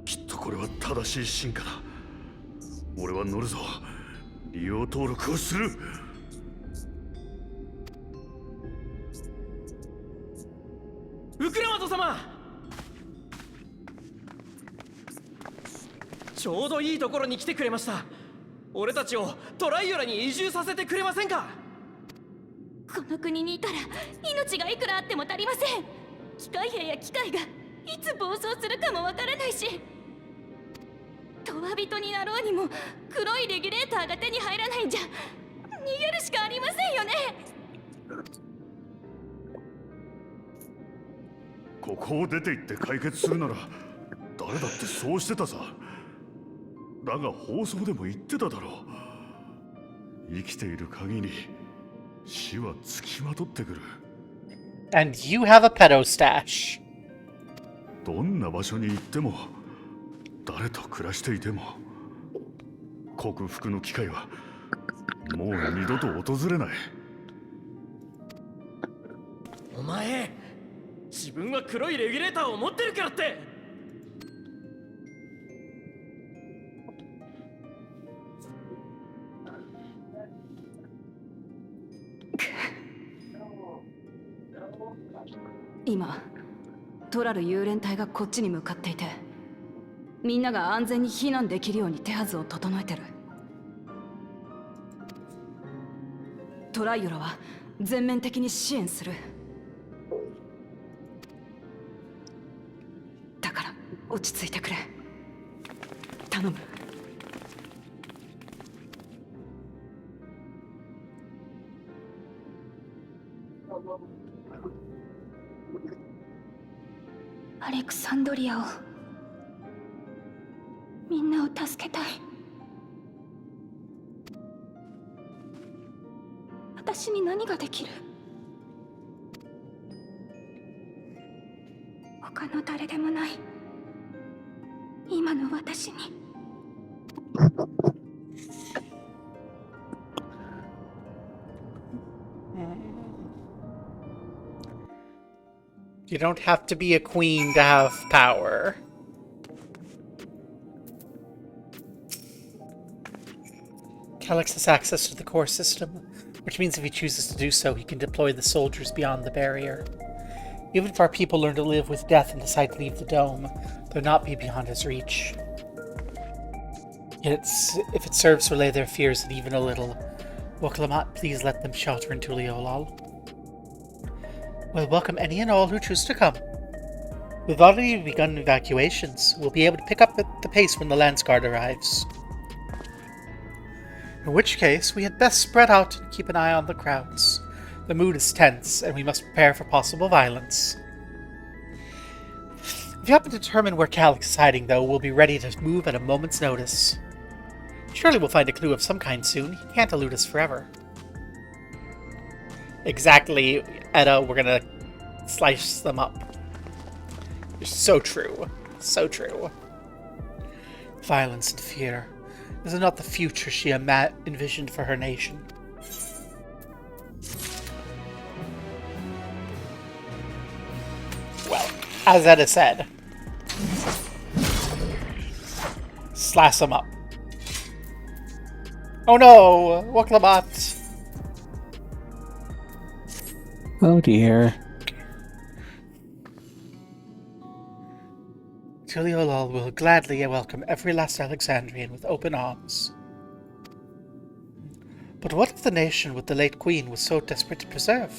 きっとこれは正しい進化だ。俺は乗るぞ。利用登録をする。ウクラマト様、ちょうどいいところに来てくれました。俺たちをトライオラに移住させてくれませんか？この国にいたら命がいくらあっても足りません。機械兵や機械がいつ暴走するかもわからないし、永遠人になろうにも黒いレギュレーターが手に入らないんじゃ逃げるしかありませんよね。ここを出て行って解決するなら誰だってそうしてたさ。だが放送でも言ってただろう。生きている限り死はつきまとってくる。 And you have a pedo stash. どんな場所に行っても誰と暮らしていても克服の機会はもう二度と訪れない。お前自分は黒いレギュレーターを持ってるからって。今トラル幽連隊がこっちに向かっていて、みんなが安全に避難できるように手はずを整えてる。トライオラは全面的に支援する。だから落ち着いてくれ、頼む。アレクサンドリアを、みんなを助けたい。私に何ができる？他の誰でもない今の私に。You don't have to be a queen to have power. Calix has access to the core system, which means if he chooses to do so, he can deploy the soldiers beyond the barrier. Even if our people learn to live with death and decide to leave the dome, they'll not be beyond his reach. Yet if it serves to allay their fears even a little, Woklamat, please let them shelter in Tuliolal. We'll welcome any and all who choose to come. We've already begun evacuations. We'll be able to pick up at the pace when the Lance Guard arrives. In which case, we had best spread out and keep an eye on the crowds. The mood is tense, and we must prepare for possible violence. If you happen to determine where Calix is hiding, though, we'll be ready to move at a moment's notice. Surely we'll find a clue of some kind soon. He can't elude us forever. Exactly, Edda, we're gonna slice them up. You're so true. So true. Violence and fear. This is not the future she envisioned for her nation. Well, as Edda said, slice them up. Oh no! Woklamat! Oh dear. Tuliolal will gladly welcome every last Alexandrian with open arms. But what of the nation which the late queen was so desperate to preserve?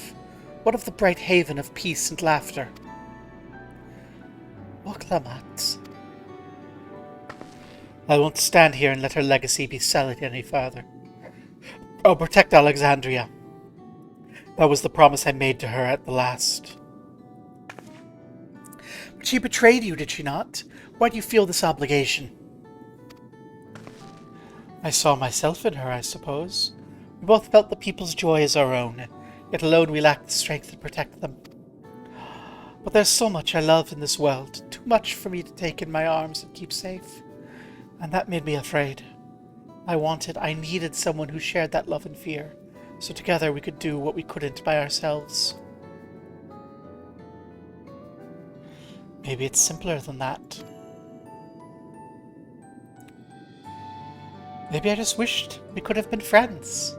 What of the bright haven of peace and laughter? Woklamat. I won't stand here and let her legacy be sullied any further. I'll protect Alexandria. That was the promise I made to her at the last. But she betrayed you, did she not? Why do you feel this obligation? I saw myself in her, I suppose. We both felt the people's joy as our own, yet alone we lacked the strength to protect them. But there's so much I love in this world, too much for me to take in my arms and keep safe. And that made me afraid. I needed someone who shared that love and fear, so together we could do what we couldn't by ourselves. Maybe it's simpler than that. Maybe I just wished we could have been friends.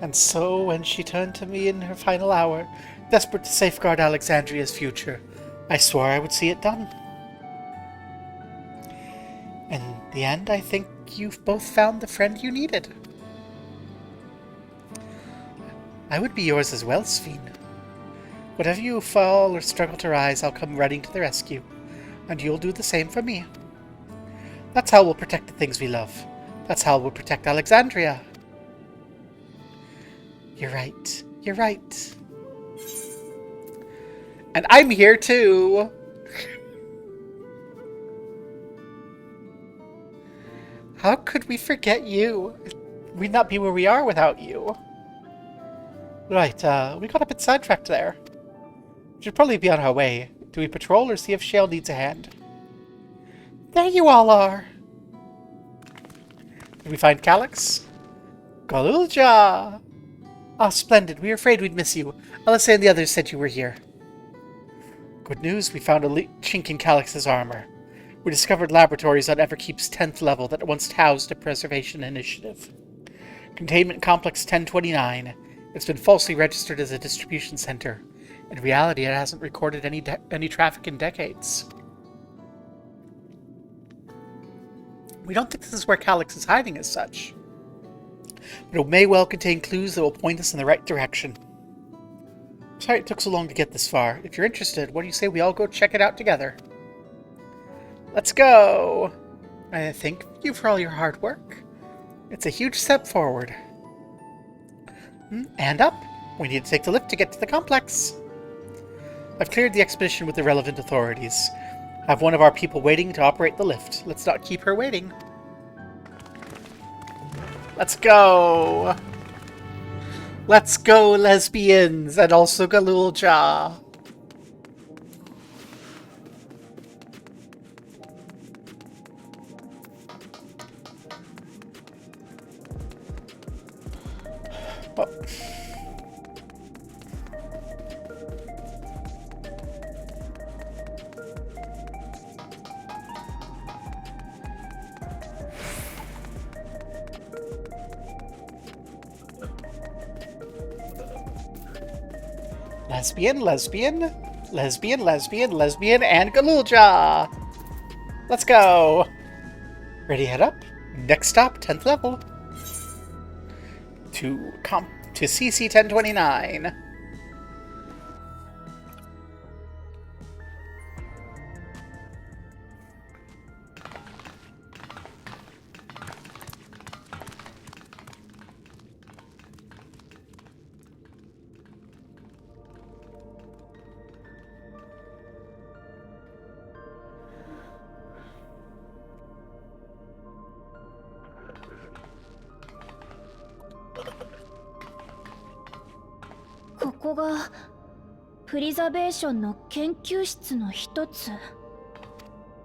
And so, when she turned to me in her final hour, desperate to safeguard Alexandria's future, I swore I would see it done. In the end, I think you've both found the friend you needed. I would be yours as well, Sphene. Whatever you fall or struggle to rise, I'll come running to the rescue, and you'll do the same for me. That's how we'll protect the things we love. That's how we'll protect Alexandria. You're right. You're right. And I'm here too! How could we forget you? We'd not be where we are without you. Right, we got a bit sidetracked there. We should probably be on our way. Do we patrol or see if Shale needs a hand? There you all are! Did we find Calyx? Galulja! Ah, splendid. We were afraid we'd miss you. Alyssa and the others said you were here. Good news, we found a chink in Calyx's armor. We discovered laboratories on Everkeep's 10th level that once housed a preservation initiative. Containment Complex 1029. It's been falsely registered as a distribution center. In reality, it hasn't recorded any traffic in decades. We don't think this is where Calyx is hiding as such. But it may well contain clues that will point us in the right direction. Sorry it took so long to get this far. If you're interested, what do you say we all go check it out together? Let's go! I thank you for all your hard work. It's a huge step forward. And up! We need to take the lift to get to the complex. I've cleared the expedition with the relevant authorities. I have one of our people waiting to operate the lift. Let's not keep her waiting. Let's go! Let's go, lesbians! And also Galulja! Oh. Lesbian, lesbian, lesbian, lesbian, lesbian, and Galulja! Let's go! Ready, head up. Next stop, 10th level. To CC 1029.ここがプリザベーションの研究室の一つ。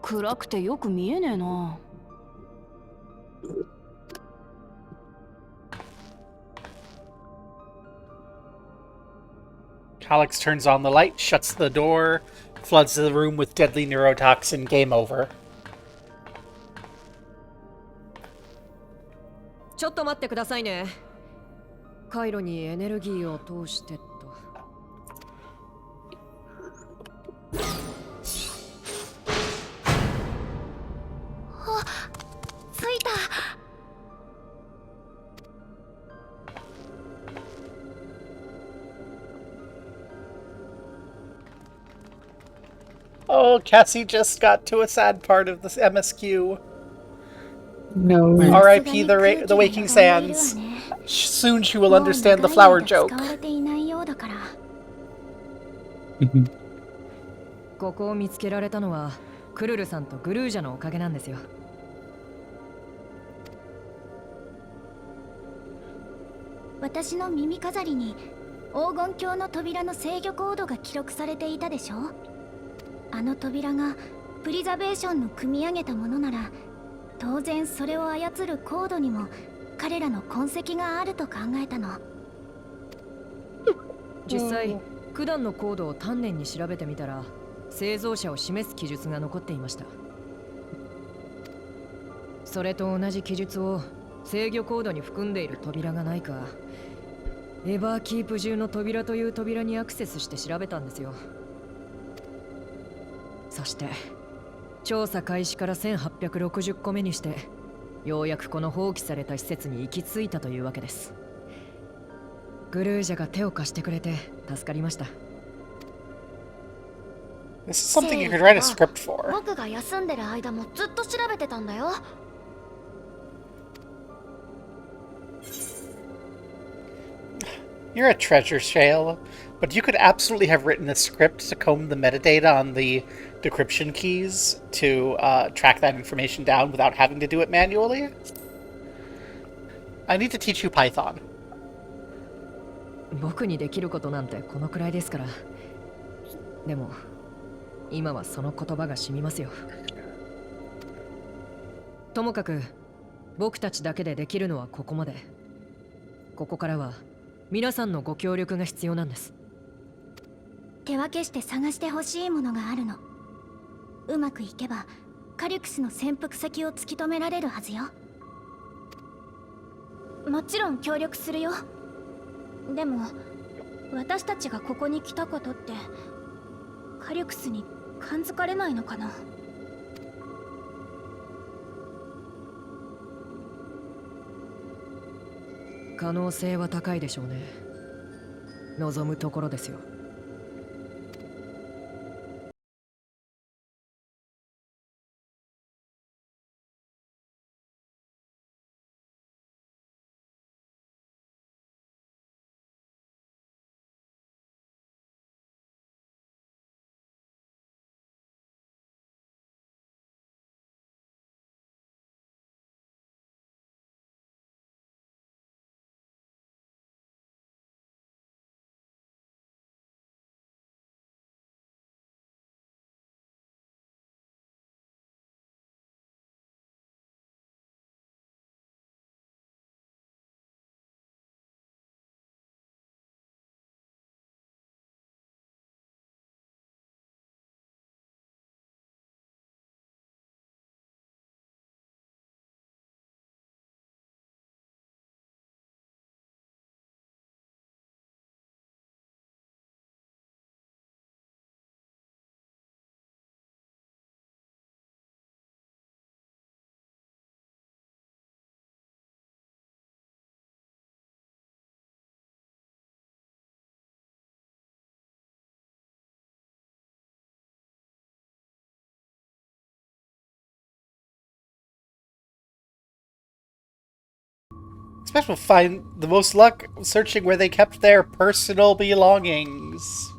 暗くてよく見えねえな。Calyx turns on the light, shuts the door, floods the room with deadly neurotoxin. Game over. ちょっと待ってくださいね。回路にエネルギーを通してと。あ、ついた。Oh, Cassie just got to a sad part of this MSQ. No. R.I.P. the Waking Sands. Soon she will understand the flower joke. ここを見つけられたのはクルルさんとグルージャのおかげなんですよ。私の耳飾りに黄金鏡の扉の制御コードが記録されていたでしょ。あの扉がプリザベーションの組み上げたものなら、当然それを操るコードにも彼らの痕跡があると考えたの。実際九段のコードを丹念に調べてみたら、製造者を示す記述が残っていました。それと同じ記述を制御コードに含んでいる扉がないか、エバーキープ中の扉という扉にアクセスして調べたんですよ。そして調査開始から1860個目にして、ようやくこの放棄された施設に行き着いたというわけです。グルージャが手を貸してくれて助かりました。This is something you could write a script for. 僕が休んでる間もずっと調べてたんだよ。You're a treasure, Shale. But you could absolutely have written a script to comb the metadata on the decryption keys to track that information down without having to do it manually. I need to teach you Python. 僕にできることなんてこのくらいですから。でも今はその言葉が染みますよ。ともかく僕たちだけでできるのはここまで。ここからは皆さんのご協力が必要なんです。手分けして探してほしいものがあるの。うまくいけばカリュクスの潜伏先を突き止められるはずよ。もちろん協力するよ。でも私たちがここに来たことってカリュクスに感づかれないのかな。可能性は高いでしょうね。望むところですよ。Special find the most luck searching where they kept their personal belongings.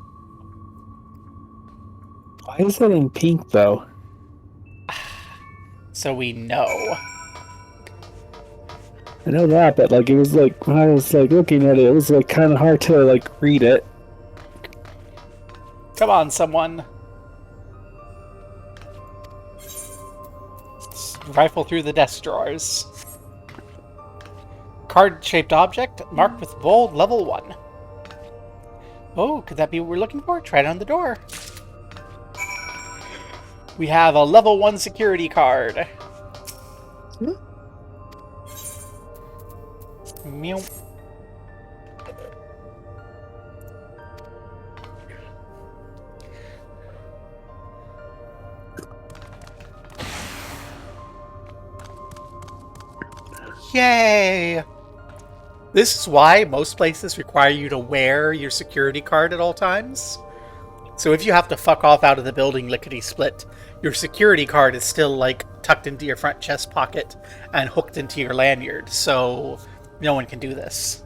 Why is it in pink, though? So we know. I know that, but like it was like when I was like looking at it, it was like kind of hard to like read it. Come on, someone. Rifle through the desk drawers. Card-shaped object marked with bold level 1. Oh, could that be what we're looking for? Try it on the door. We have a level 1 security card. Meow. Yay! This is why most places require you to wear your security card at all times. So if you have to fuck off out of the building lickety-split, your security card is still, like, tucked into your front chest pocket and hooked into your lanyard, so no one can do this.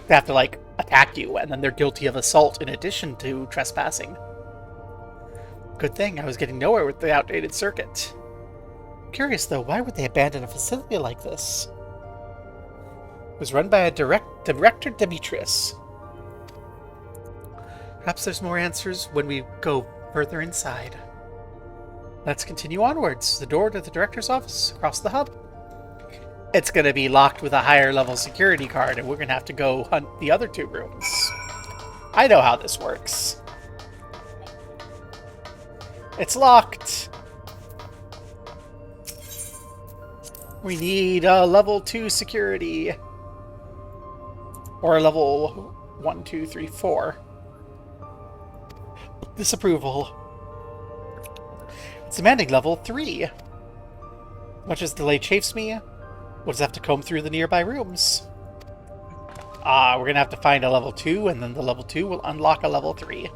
They have to, like, attack you, and then they're guilty of assault in addition to trespassing. Good thing I was getting nowhere with the outdated circuit. Curious, though, why would they abandon a facility like this? It was run by a Director Demetrius. Perhaps there's more answers when we go further inside. Let's continue onwards. The door to the director's office across the hub. It's going to be locked with a higher level security card, and we're going to have to go hunt the other 2 rooms. I know how this works. It's locked. We need a level 2 security. Or a level 1, 2, 3, 4. Disapproval. It's demanding level 3. Much as delay chafes me, we'll just have to comb through the nearby rooms. We're gonna have to find a level 2, and then the level 2 will unlock a level 3.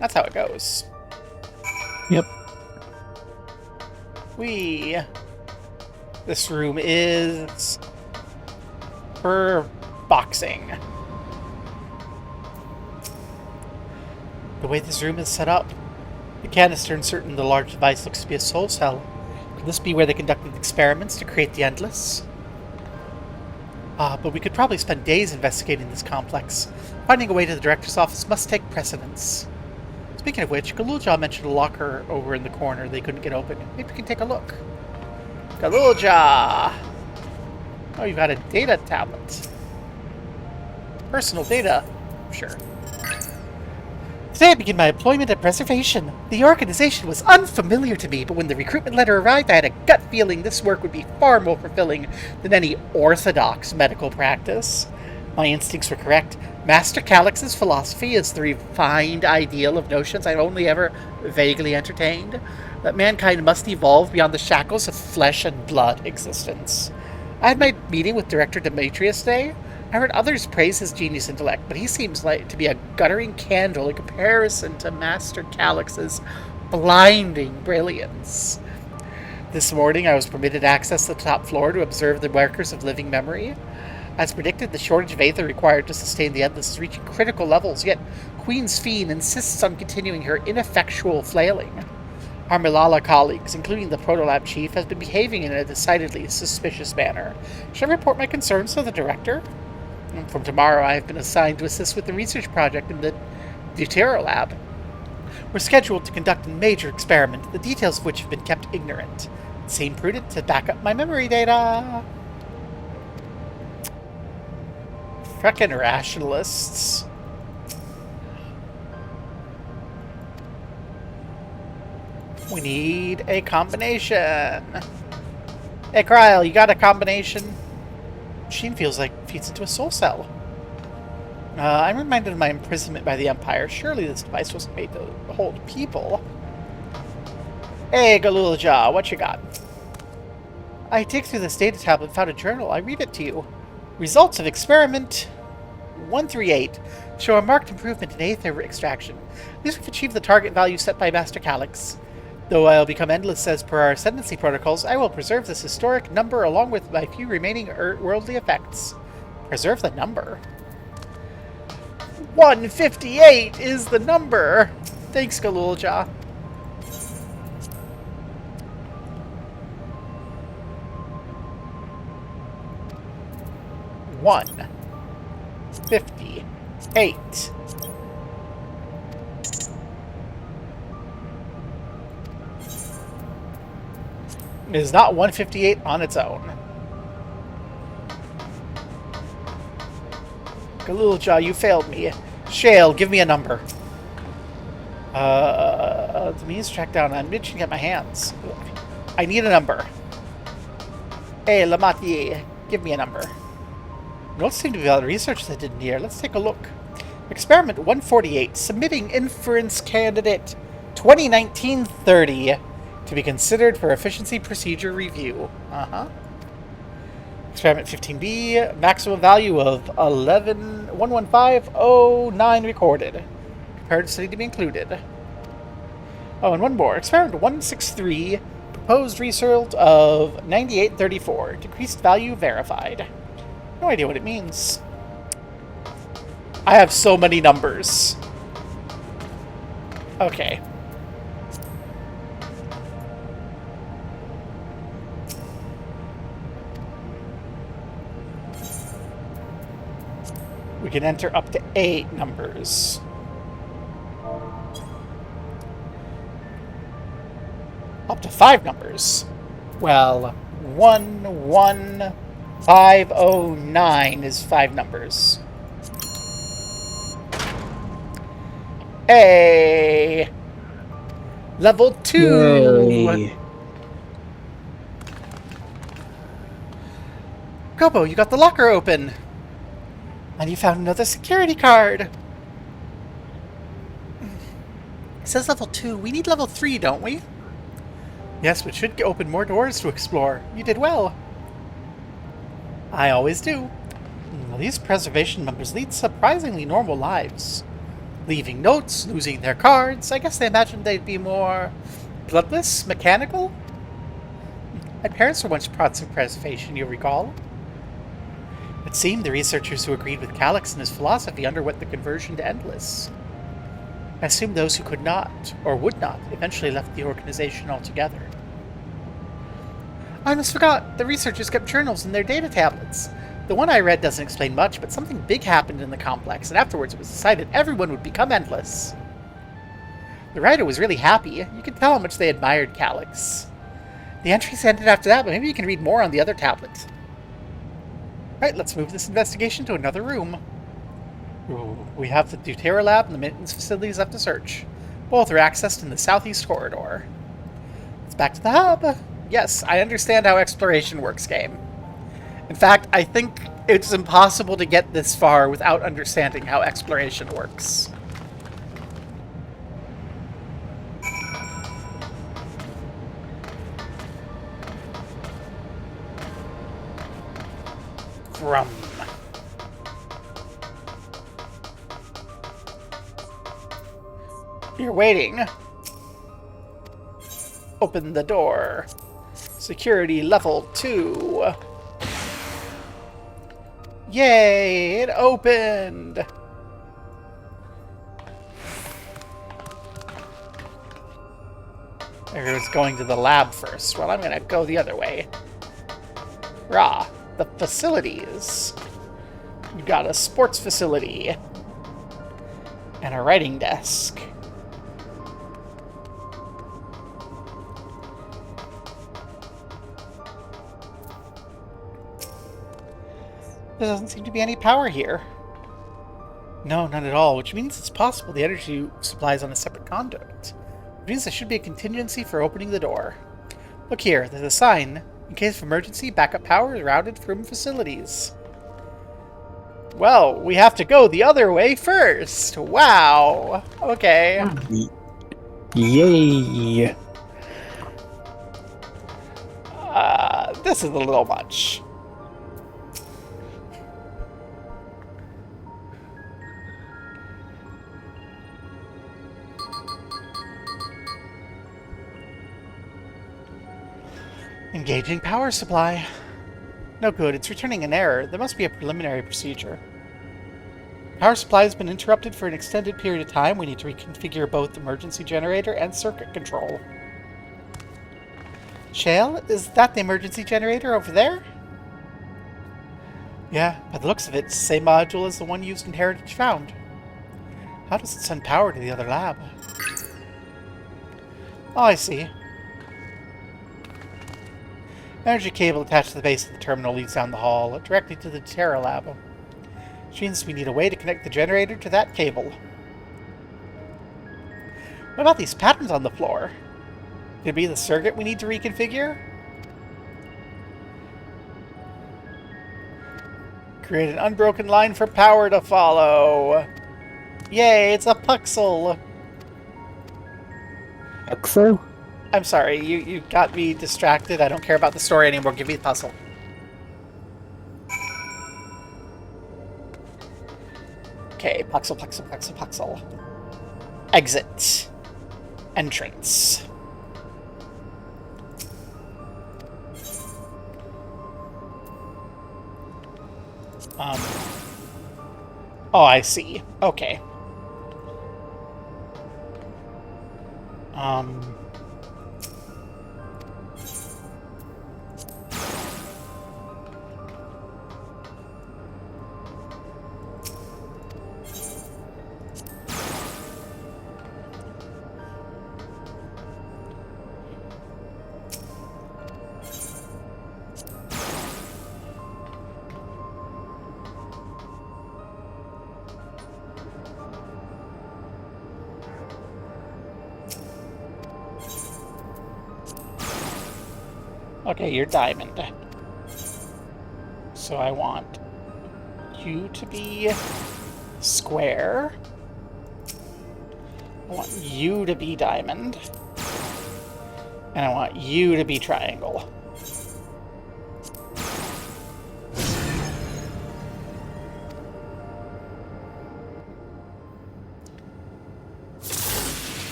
That's how it goes. Yep. This room is for boxing. The way this room is set up, the canister inserted in the large device looks to be a soul cell. Could this be where they conducted experiments to create the Endless? But we could probably spend days investigating this complex. Finding a way to the director's office must take precedence. Speaking of which, Galulja mentioned a locker over in the corner they couldn't get open. Maybe we can take a look. Galulja! Oh, you've got a data tablet. Personal data. Sure. Today I begin my employment at Preservation. The organization was unfamiliar to me, but when the recruitment letter arrived, I had a gut feeling this work would be far more fulfilling than any orthodox medical practice. My instincts were correct. Master Calix's philosophy is the refined ideal of notions I've only ever vaguely entertained, that mankind must evolve beyond the shackles of flesh and blood existence. I had my meeting with Director Demetrius today. I heard others praise his genius intellect, but he seems like to be a guttering candle in comparison to Master Calix's blinding brilliance. This morning I was permitted access to the top floor to observe the workers of living memory. As predicted, the shortage of Aether required to sustain the Endless is reaching critical levels, yet Queen's Fiend insists on continuing her ineffectual flailing. Our Milala colleagues, including the Protolab chief, has been behaving in a decidedly suspicious manner. Should I report my concerns to the director? From tomorrow, I have been assigned to assist with the research project in the Deutero Lab. We're scheduled to conduct a major experiment, the details of which have been kept ignorant. It seemed prudent to back up my memory data. Frickin' rationalists. We need a combination. Hey, Kryl, you got a combination? Machine feels like it feeds into a soul cell. I'm reminded of my imprisonment by the Empire. Surely this device wasn't made to hold people. Hey, Galulja, what you got? I dig through this data tablet and found a journal. I read it to you. Results of experiment 138 show a marked improvement in Aether extraction. At least we've achieved the target value set by Master Calix. Though I'll become endless as per our ascendancy protocols, I will preserve this historic number along with my few remaining worldly effects. Preserve the number. 158 is the number! Thanks, Galulja. One. 58. It is not 158 on its own. Galulja, you failed me. Shale, give me a number. The means track down. I'm itching to get my hands. I need a number. Hey, Lamatier, give me a number. There don't seem to be a lot of research that did in here. Let's take a look. Experiment 148, submitting inference candidate 2019-30 to be considered for efficiency procedure review. Experiment 15B, maximum value of 11509 recorded. Comparative study to be included. Oh, and one more. Experiment 163, proposed result of 9834. Decreased value verified. No idea what it means. I have so many numbers. Okay. We can enter up to 8 numbers. Up to 5 numbers. Well, 11509 is 5 numbers. Hey! Level 2! Yay. Gobo, you got the locker open! And you found another security card! It says level 2. We need level 3, don't we? Yes, which should open more doors to explore. You did well. I always do. Well, these preservation members lead surprisingly normal lives. Leaving notes, losing their cards. I guess they imagined they'd be more bloodless, mechanical? My parents were once products of preservation, you recall. It seemed the researchers who agreed with Calix and his philosophy underwent the conversion to Endless. I assume those who could not, or would not, eventually left the organization altogether. I almost forgot. The researchers kept journals in their data tablets. The one I read doesn't explain much, but something big happened in the complex, and afterwards it was decided everyone would become endless. The writer was really happy. You could tell how much they admired Calyx. The entries ended after that, but maybe you can read more on the other tablet. Right, let's move this investigation to another room. Ooh, we have the Deutera lab and the maintenance facilities left to search. Both are accessed in the southeast corridor. It's back to the hub. Yes, I understand how exploration works, game. In fact, I think it's impossible to get this far without understanding how exploration works. Grum. You're waiting. Open the door. Security level 2. Yay! It opened! There's going to the lab first. Well, I'm gonna go the other way. Rah. The facilities. You've got a sports facility. And a writing desk. There doesn't seem to be any power here. No, none at all, which means it's possible the energy supply is on a separate conduit. Which means there should be a contingency for opening the door. Look here, there's a sign. In case of emergency, backup power is routed from facilities. Well, we have to go the other way first. Wow. Okay. Yay. This is a little much. Engaging power supply. No good, it's returning an error. There must be a preliminary procedure. Power supply has been interrupted for an extended period of time. We need to reconfigure both emergency generator and circuit control. Shale, is that the emergency generator over there? Yeah, by the looks of it, it's the same module as the one used in Heritage Found. How does it send power to the other lab? Oh, I see. Energy cable attached to the base of the terminal leads down the hall, directly to the Terra lab. Which means we need a way to connect the generator to that cable. What about these patterns on the floor? Could it be the circuit we need to reconfigure? Create an unbroken line for power to follow. Yay, it's a Puxxle. Puxxle? I'm sorry, you got me distracted. I don't care about the story anymore. Give me the puzzle. Okay, Puxxle, Puxxle, Puxxle, Puxxle. Exit. Entrance. Oh, I see. Okay. Okay, you're diamond. So I want you to be square. I want you to be diamond. And I want you to be triangle.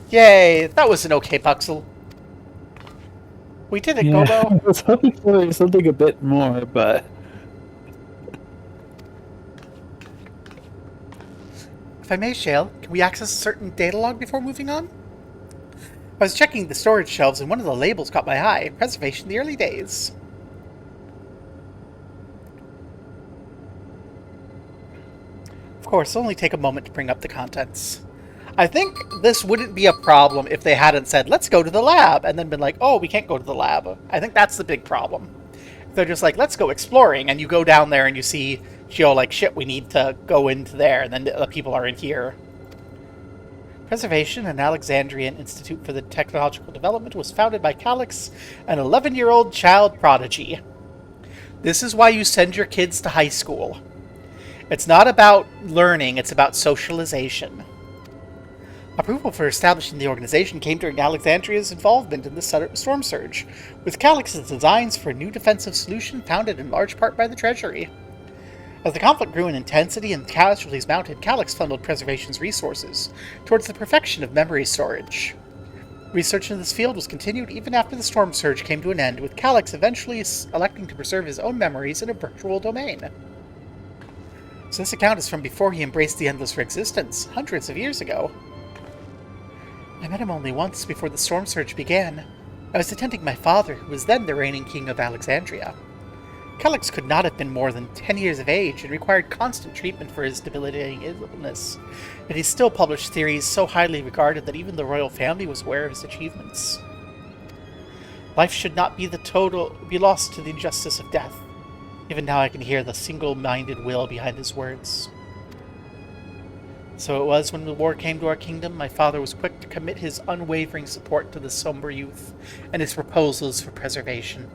Yay! That was an okay Puxxle. We did it, Yeah, Gobo. I was hoping for something a bit more, but... If I may, Shale, can we access a certain data log before moving on? I was checking the storage shelves and one of the labels caught my eye. Preservation in the early days. Of course, it'll only take a moment to bring up the contents. I think this wouldn't be a problem if they hadn't said, let's go to the lab, and then been like, oh, we can't go to the lab. I think that's the big problem. They're just like, let's go exploring, and you go down there and you see, like, shit, we need to go into there, and then the people are in here. Preservation, an Alexandrian Institute for the Technological Development, was founded by Calix, an 11-year-old child prodigy. This is why you send your kids to high school. It's not about learning, it's about socialization. Approval for establishing the organization came during Alexandria's involvement in the storm surge, with Calix's designs for a new defensive solution founded in large part by the Treasury. As the conflict grew in intensity and casualties mounted, Calix funneled Preservation's resources towards the perfection of memory storage. Research in this field was continued even after the storm surge came to an end, with Calix eventually electing to preserve his own memories in a virtual domain. So this account is from before he embraced the Endless Existence, hundreds of years ago. I met him only once before the storm surge began. I was attending my father, who was then the reigning king of Alexandria. Calix could not have been more than 10 years of age and required constant treatment for his debilitating illness, but he still published theories so highly regarded that even the royal family was aware of his achievements. Life should not be lost to the injustice of death. Even now I can hear the single-minded will behind his words. So it was when the war came to our kingdom, my father was quick to commit his unwavering support to the somber youth and his proposals for preservation.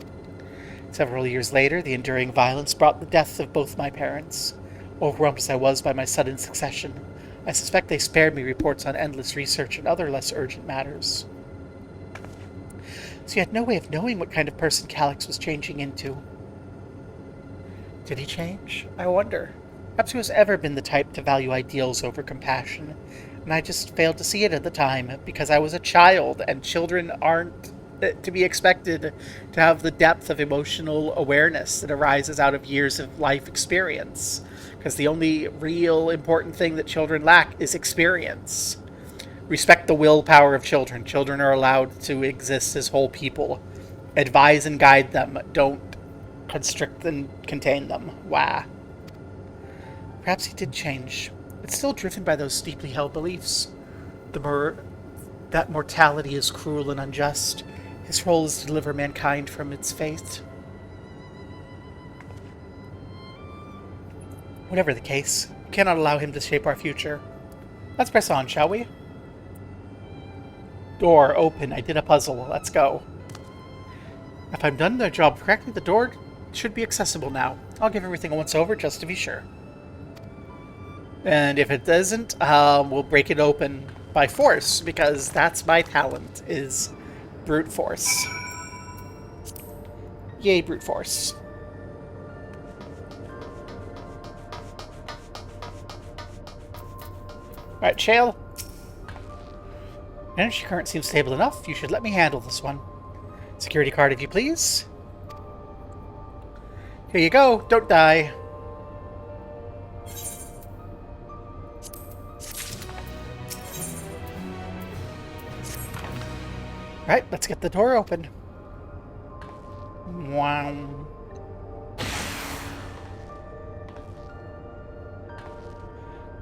Several years later, the enduring violence brought the death of both my parents. Overwhelmed as I was by my sudden succession, I suspect they spared me reports on endless research and other less urgent matters. So you had no way of knowing what kind of person Calix was changing into. Did he change? I wonder. Perhaps he was ever been the type to value ideals over compassion, and I just failed to see it at the time, because I was a child, and children aren't to be expected to have the depth of emotional awareness that arises out of years of life experience. Because the only real important thing that children lack is experience. Respect the willpower of children. Children are allowed to exist as whole people. Advise and guide them. Don't constrict and contain them. Wah. Perhaps he did change. It's still driven by those deeply held beliefs. That mortality is cruel and unjust. His role is to deliver mankind from its fate. Whatever the case, we cannot allow him to shape our future. Let's press on, shall we? Door open. I did a puzzle. Let's go. If I've done the job correctly, the door should be accessible now. I'll give everything a once over just to be sure. And if it doesn't, we'll break it open by force, because that's my talent, is brute force. Yay, brute force. Alright, Shale. Energy current seems stable enough. You should let me handle this one. Security card, if you please. Here you go. Don't die. Alright, let's get the door open. Wow.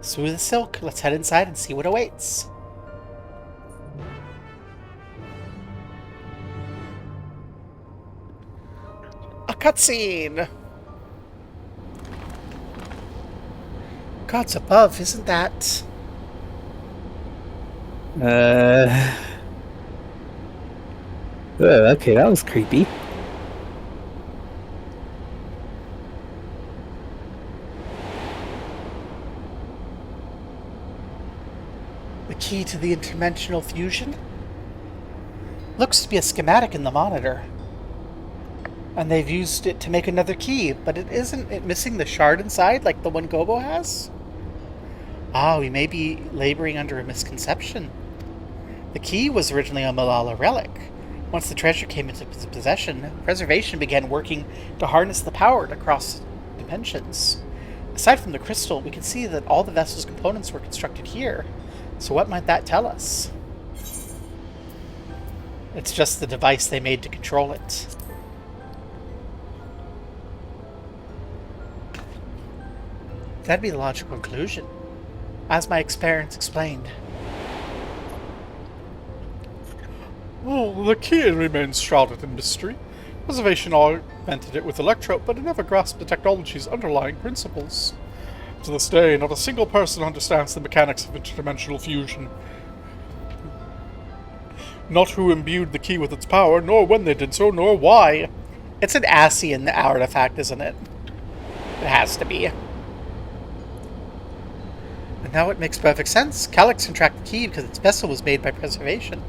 Smooth as silk. Let's head inside and see what awaits. A cutscene! Gods above, isn't that... Okay, that was creepy. The key to the interdimensional fusion? Looks to be a schematic in the monitor. And they've used it to make another key, but isn't it missing the shard inside like the one Gobo has? Ah, we may be laboring under a misconception. The key was originally a Malala relic. Once the treasure came into possession, Preservation began working to harness the power to cross dimensions. Aside from the crystal, we can see that all the vessel's components were constructed here. So what might that tell us? It's just the device they made to control it. That'd be the logical conclusion, as my experience explained. Well, the key remains shrouded in mystery. Preservation augmented it with electro, but it never grasped the technology's underlying principles. To this day, not a single person understands the mechanics of interdimensional fusion. Not who imbued the key with its power, nor when they did so, nor why. It's an Asian artifact, isn't it? It has to be. And now it makes perfect sense. Calyx can track the key because its vessel was made by preservation.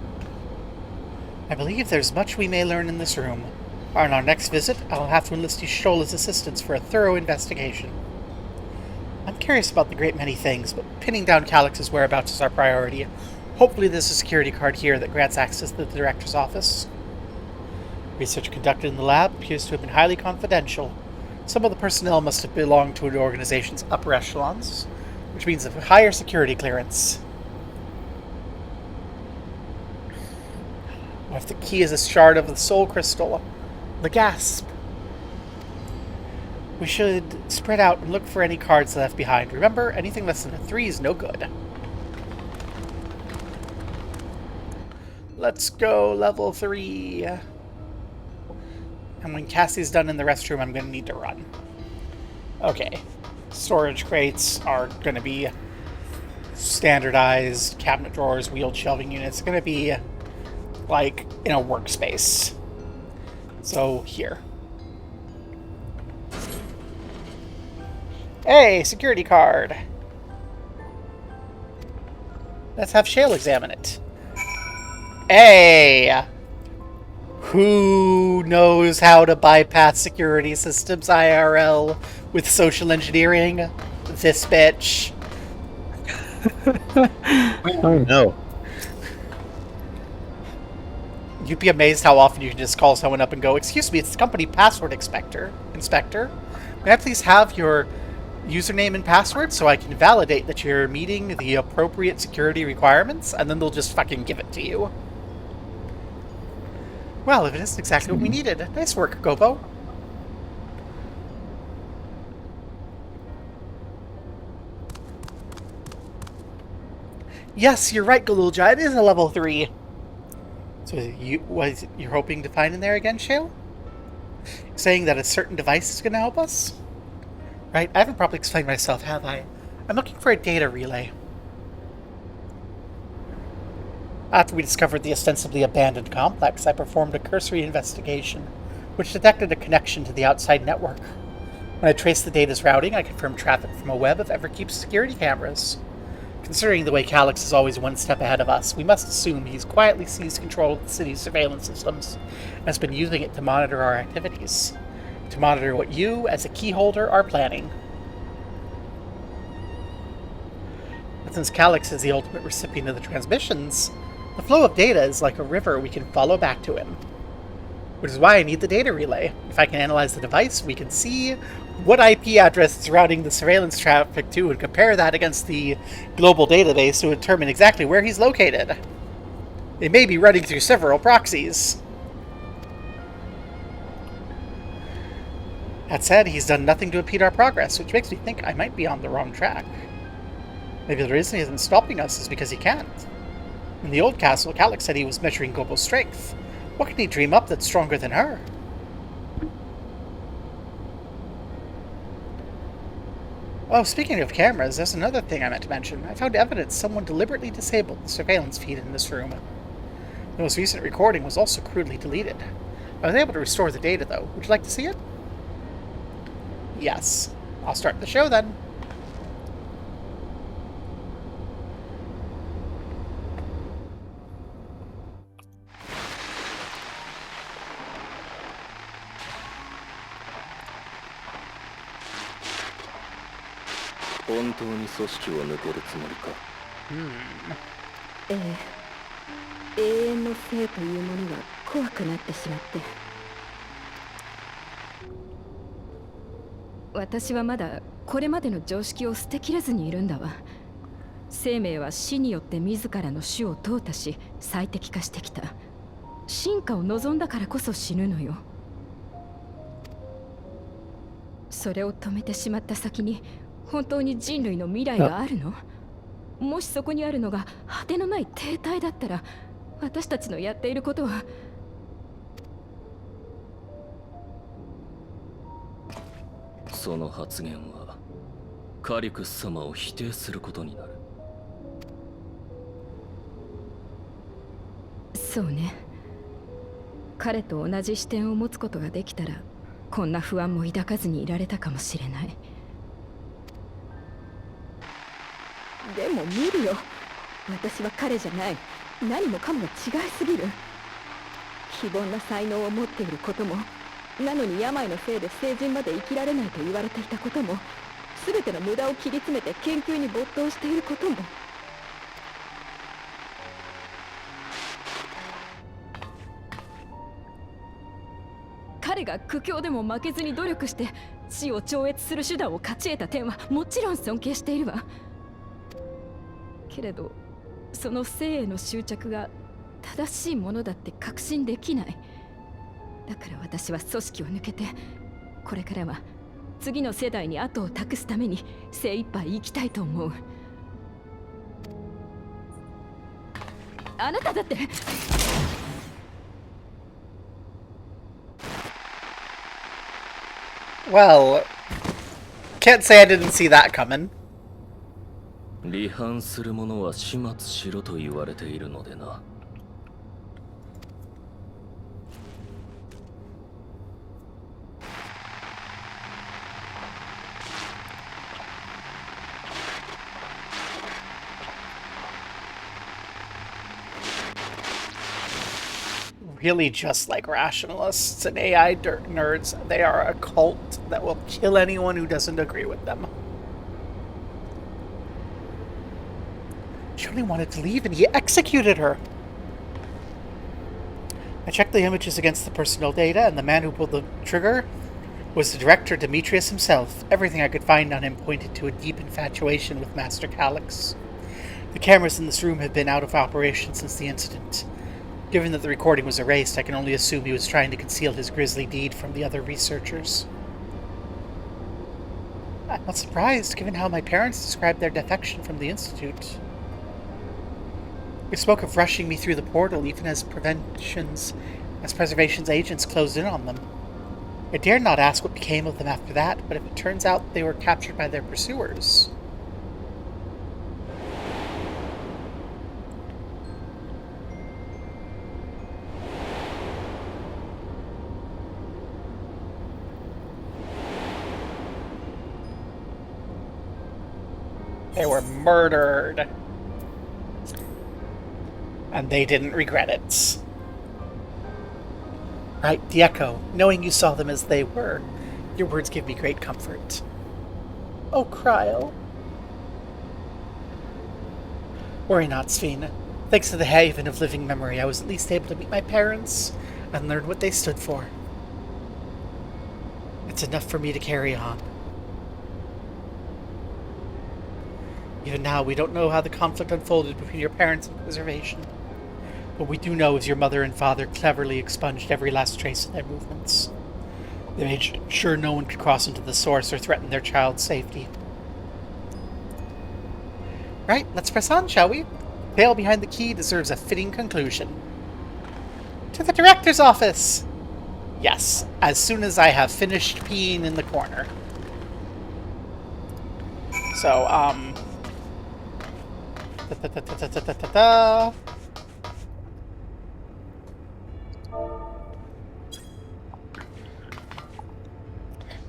I believe there's much we may learn in this room. On our next visit, I'll have to enlist Y'shtola's assistance for a thorough investigation. I'm curious about the great many things, but pinning down Calyx's whereabouts is our priority. Hopefully there's a security card here that grants access to the director's office. Research conducted in the lab appears to have been highly confidential. Some of the personnel must have belonged to an organization's upper echelons, which means a higher security clearance. What if the key is a shard of the soul crystal? The gasp. We should spread out and look for any cards left behind. Remember, anything less than a 3 is no good. Let's go level 3. And when Cassie's done in the restroom, I'm going to need to run. Okay. Storage crates are going to be standardized cabinet drawers, wheeled shelving units. It's going to be like in a workspace. So here. Hey, security card. Let's have Shale examine it. Hey! Who knows how to bypass security systems IRL with social engineering? This bitch. Oh no. You'd be amazed how often you can just call someone up and go, "Excuse me, it's the company password inspector. May I please have your username and password so I can validate that you're meeting the appropriate security requirements?" And then they'll just fucking give it to you. Well, if it isn't exactly what we needed. Nice work, Gobo. Yes, you're right, Galulja. It is a level 3. So you're hoping to find in there again, Shale? Saying that a certain device is going to help us? Right, I haven't properly explained myself, have I? I'm looking for a data relay. After we discovered the ostensibly abandoned complex, I performed a cursory investigation, which detected a connection to the outside network. When I traced the data's routing, I confirmed traffic from a web of Everkeep's security cameras. Considering the way Calyx is always one step ahead of us, we must assume he's quietly seized control of the city's surveillance systems and has been using it to monitor our activities. To monitor what you, as a key holder, are planning. But since Calyx is the ultimate recipient of the transmissions, the flow of data is like a river we can follow back to him. Which is why I need the data relay. If I can analyze the device, we can see what IP address it's routing the surveillance traffic to and compare that against the global database to determine exactly where he's located. It may be running through several proxies. That said, he's done nothing to impede our progress, which makes me think I might be on the wrong track. Maybe the reason he isn't stopping us is because he can't. In the old castle, Calyx said he was measuring Gobo's strength. What can he dream up that's stronger than her? Oh, speaking of cameras, there's another thing I meant to mention. I found evidence someone deliberately disabled the surveillance feed in this room. The most recent recording was also crudely deleted. I was able to restore the data, though. Would you like to see it? Yes. I'll start the show, then. 私はまだこれまでの常識を捨てきれずにいるんだわ。生命は死によって自らの種を淘汰し最適化してきた。進化を望んだからこそ死ぬのよ。それを止めてしまった先に本当に人類の未来があるの？もしそこにあるのが果てのない停滞だったら、私たちのやっていることは。その発言はカリクス様を否定することになる。そうね。彼と同じ視点を持つことができたら、こんな不安も抱かずにいられたかもしれない。でも見るよ、私は彼じゃない。何もかもが違いすぎる。非凡な才能を持っていることも、なのに病のせいで成人まで生きられないと言われていたことも、全ての無駄を切り詰めて研究に没頭していることも。彼が苦境でも負けずに努力して死を超越する手段を勝ち得た点はもちろん尊敬しているわ。けれどその生への執着が正しいものだって確信できない。だから私は組織を抜けて、これからは次の世代に後を託すために精一杯生きたいと思う。あなただって。Well, can't say I didn't see that coming. 離反する者は始末しろと言われているのでな。Really just like rationalists and AI nerds, they are a cult that will kill anyone who doesn't agree with them. She only wanted to leave and he executed her. I checked the images against the personal data, and the man who pulled the trigger was the director Demetrius himself. Everything I could find on him pointed to a deep infatuation with Master Calyx. The cameras in this room have been out of operation since the incident. Given that the recording was erased, I can only assume he was trying to conceal his grisly deed from the other researchers. I'm not surprised, given how my parents described their defection from the Institute. They spoke of rushing me through the portal even as preservation's agents closed in on them. I dared not ask what became of them after that, but if it turns out they were captured by their pursuers... They were murdered. And they didn't regret it. Right, the Echo. Knowing you saw them as they were, your words give me great comfort. Oh, Cryle. Worry not, Sphene. Thanks to the haven of living memory, I was at least able to meet my parents and learn what they stood for. It's enough for me to carry on. Even now, we don't know how the conflict unfolded between your parents and Preservation. What we do know is your mother and father cleverly expunged every last trace of their movements. They made sure no one could cross into the source or threaten their child's safety. Right, let's press on, shall we? The tale behind the key deserves a fitting conclusion. To the director's office! Yes, as soon as I have finished peeing in the corner. So,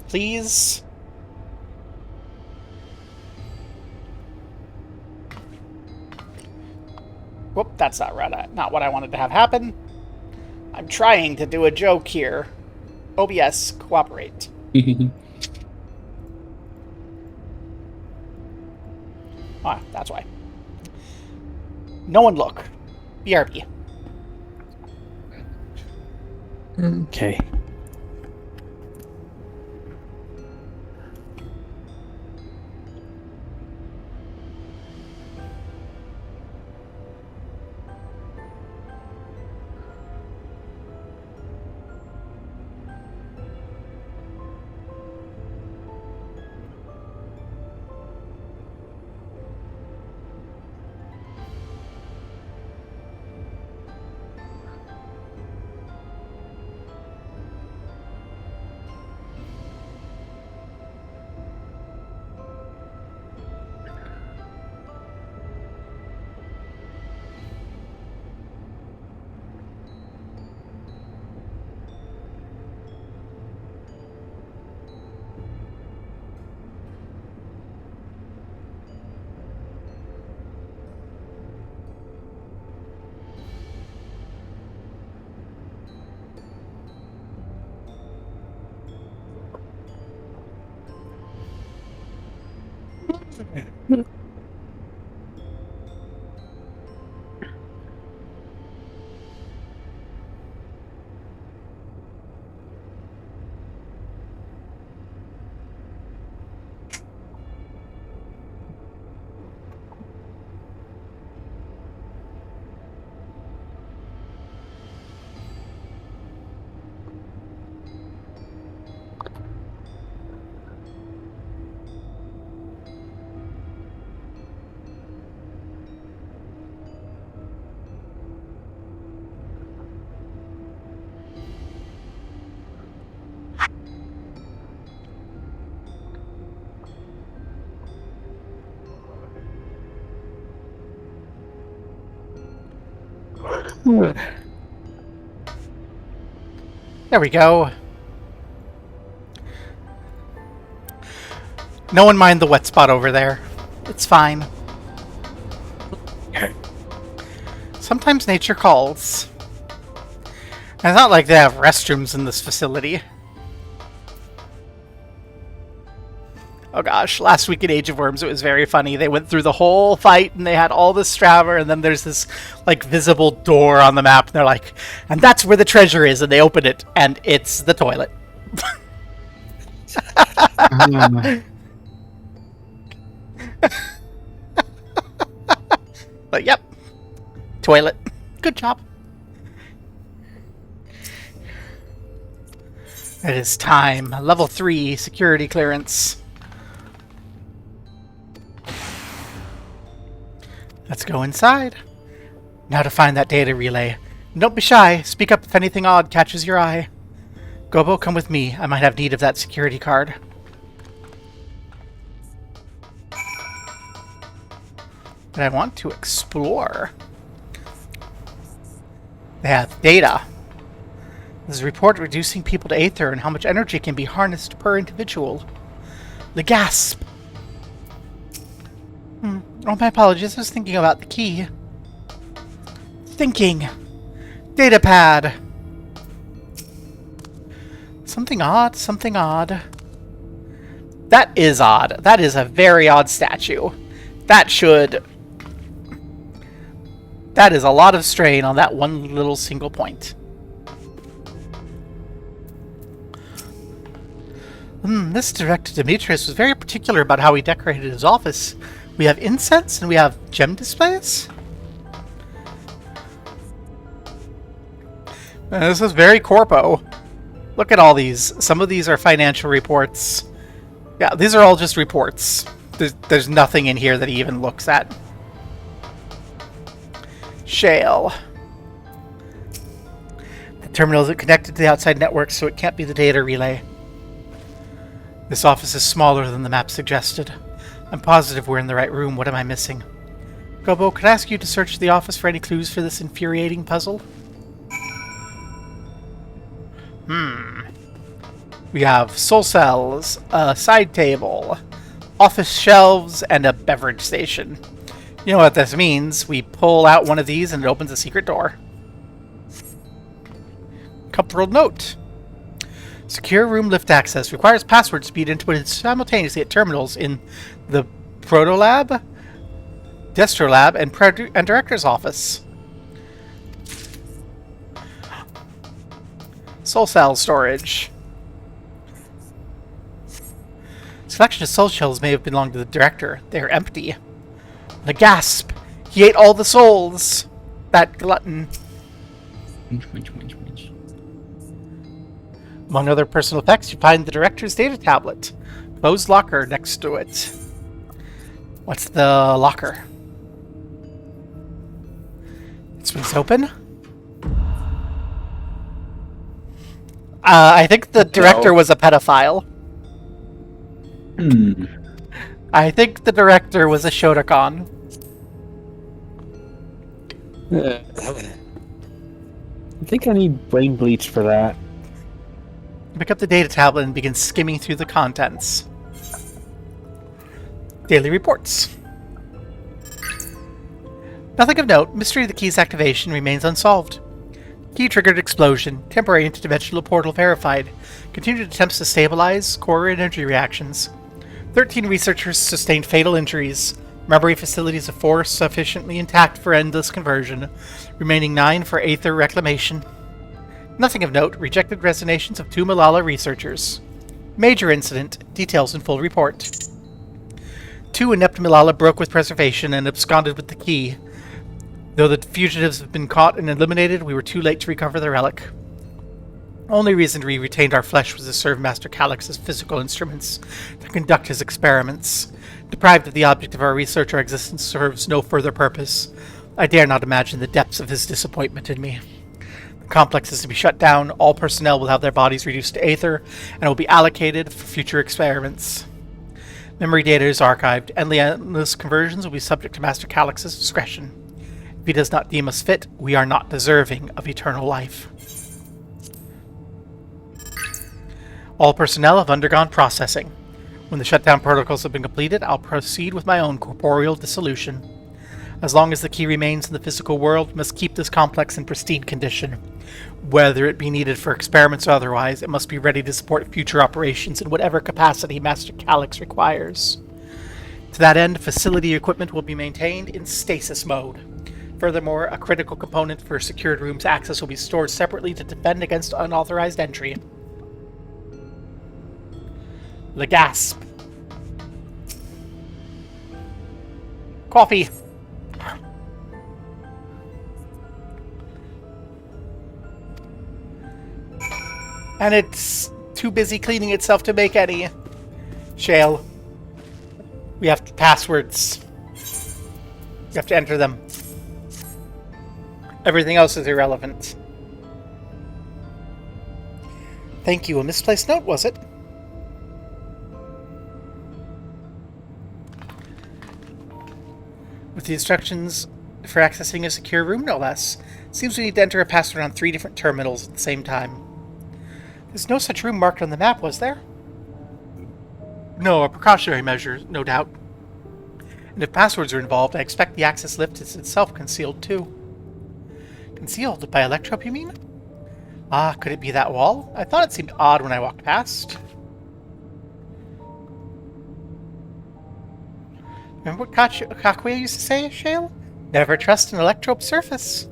Please. Whoop, that's not right. Not what I wanted to have happen. I'm trying to do a joke here. OBS, cooperate. Ah, that's why. No one look. BRB. Okay. There we go. No one mind the wet spot over there. It's fine. Sometimes nature calls. And it's not like they have restrooms in this facility. Oh gosh, last week in Age of Worms it was very funny. They went through the whole fight and they had all this Straver, and then there's this like visible door on the map and they're like, and that's where the treasure is, and they open it and it's the toilet. But yep. Toilet. Good job. It is time. Level 3 security clearance. Let's go inside. Now to find that data relay. Don't be shy. Speak up if anything odd catches your eye. Gobo, come with me. I might have need of that security card. But I want to explore. They have data. There's a report reducing people to Aether and how much energy can be harnessed per individual. The gasp. Oh, my apologies. I was thinking about the key. Thinking. Datapad. Something odd. Something odd. That is odd. That is a very odd statue. That should... That is a lot of strain on that one little single point. This Director Demetrius was very particular about how he decorated his office. We have incense and we have gem displays. This is very corpo. Look at all these. Some of these are financial reports. Yeah, these are all just reports. There's nothing in here that he even looks at. Shale. The terminal isn't connected to the outside network, so it can't be the data relay. This office is smaller than the map suggested. I'm positive we're in the right room. What am I missing? Gobo, could I ask you to search the office for any clues for this infuriating puzzle? We have soul cells, a side table, office shelves, and a beverage station. You know what this means. We pull out one of these and it opens a secret door. Comfortable note. Secure room lift access. Requires password speed inputted simultaneously at terminals in the Proto Lab, Destro Lab, and Director's Office. Soul cell storage. Selection of soul shells may have belonged to the Director. They are empty. The gasp! He ate all the souls! That glutton. Among other personal effects, you find the Director's data tablet. Closed locker next to it. What's the locker? It swings open. I think the Director was a pedophile. I think the Director was a Shotokan. I think I need brain bleach for that. Pick up the data tablet and begin skimming through the contents. Daily reports. Nothing of note. Mystery of the key's activation remains unsolved. Key triggered explosion. Temporary interdimensional portal verified. Continued attempts to stabilize core energy reactions. 13 researchers sustained fatal injuries. Memory facilities of 4 sufficiently intact for endless conversion, remaining 9 for Aether reclamation. Nothing of note, rejected resignations of 2 Malala researchers. Major incident, details in full report. 2 inept Malala broke with preservation and absconded with the key. Though the fugitives have been caught and eliminated, we were too late to recover the relic. Only reason we retained our flesh was to serve Master Calix's physical instruments, to conduct his experiments. Deprived of the object of our research, our existence serves no further purpose. I dare not imagine the depths of his disappointment in me. The complex is to be shut down, all personnel will have their bodies reduced to Aether, and will be allocated for future experiments. Memory data is archived, and endless conversions will be subject to Master Calix's discretion. If he does not deem us fit, we are not deserving of eternal life. All personnel have undergone processing. When the shutdown protocols have been completed, I'll proceed with my own corporeal dissolution. As long as the key remains in the physical world, we must keep this complex in pristine condition. Whether it be needed for experiments or otherwise, it must be ready to support future operations in whatever capacity Master Calix requires. To that end, facility equipment will be maintained in stasis mode. Furthermore, a critical component for secured rooms access will be stored separately to defend against unauthorized entry. The gasp. Coffee. And it's too busy cleaning itself to make any. Shale. We have passwords. You have to enter them. Everything else is irrelevant. Thank you. A misplaced note, was it? With the instructions for accessing a secure room, no less. Seems we need to enter a password on 3 different terminals at the same time. There's no such room marked on the map, was there? No, a precautionary measure, no doubt. And if passwords are involved, I expect the access lift is itself concealed, too. Concealed? By electrope, you mean? Ah, could it be that wall? I thought it seemed odd when I walked past. Remember what Kakuya used to say, Shale? Never trust an electrope surface.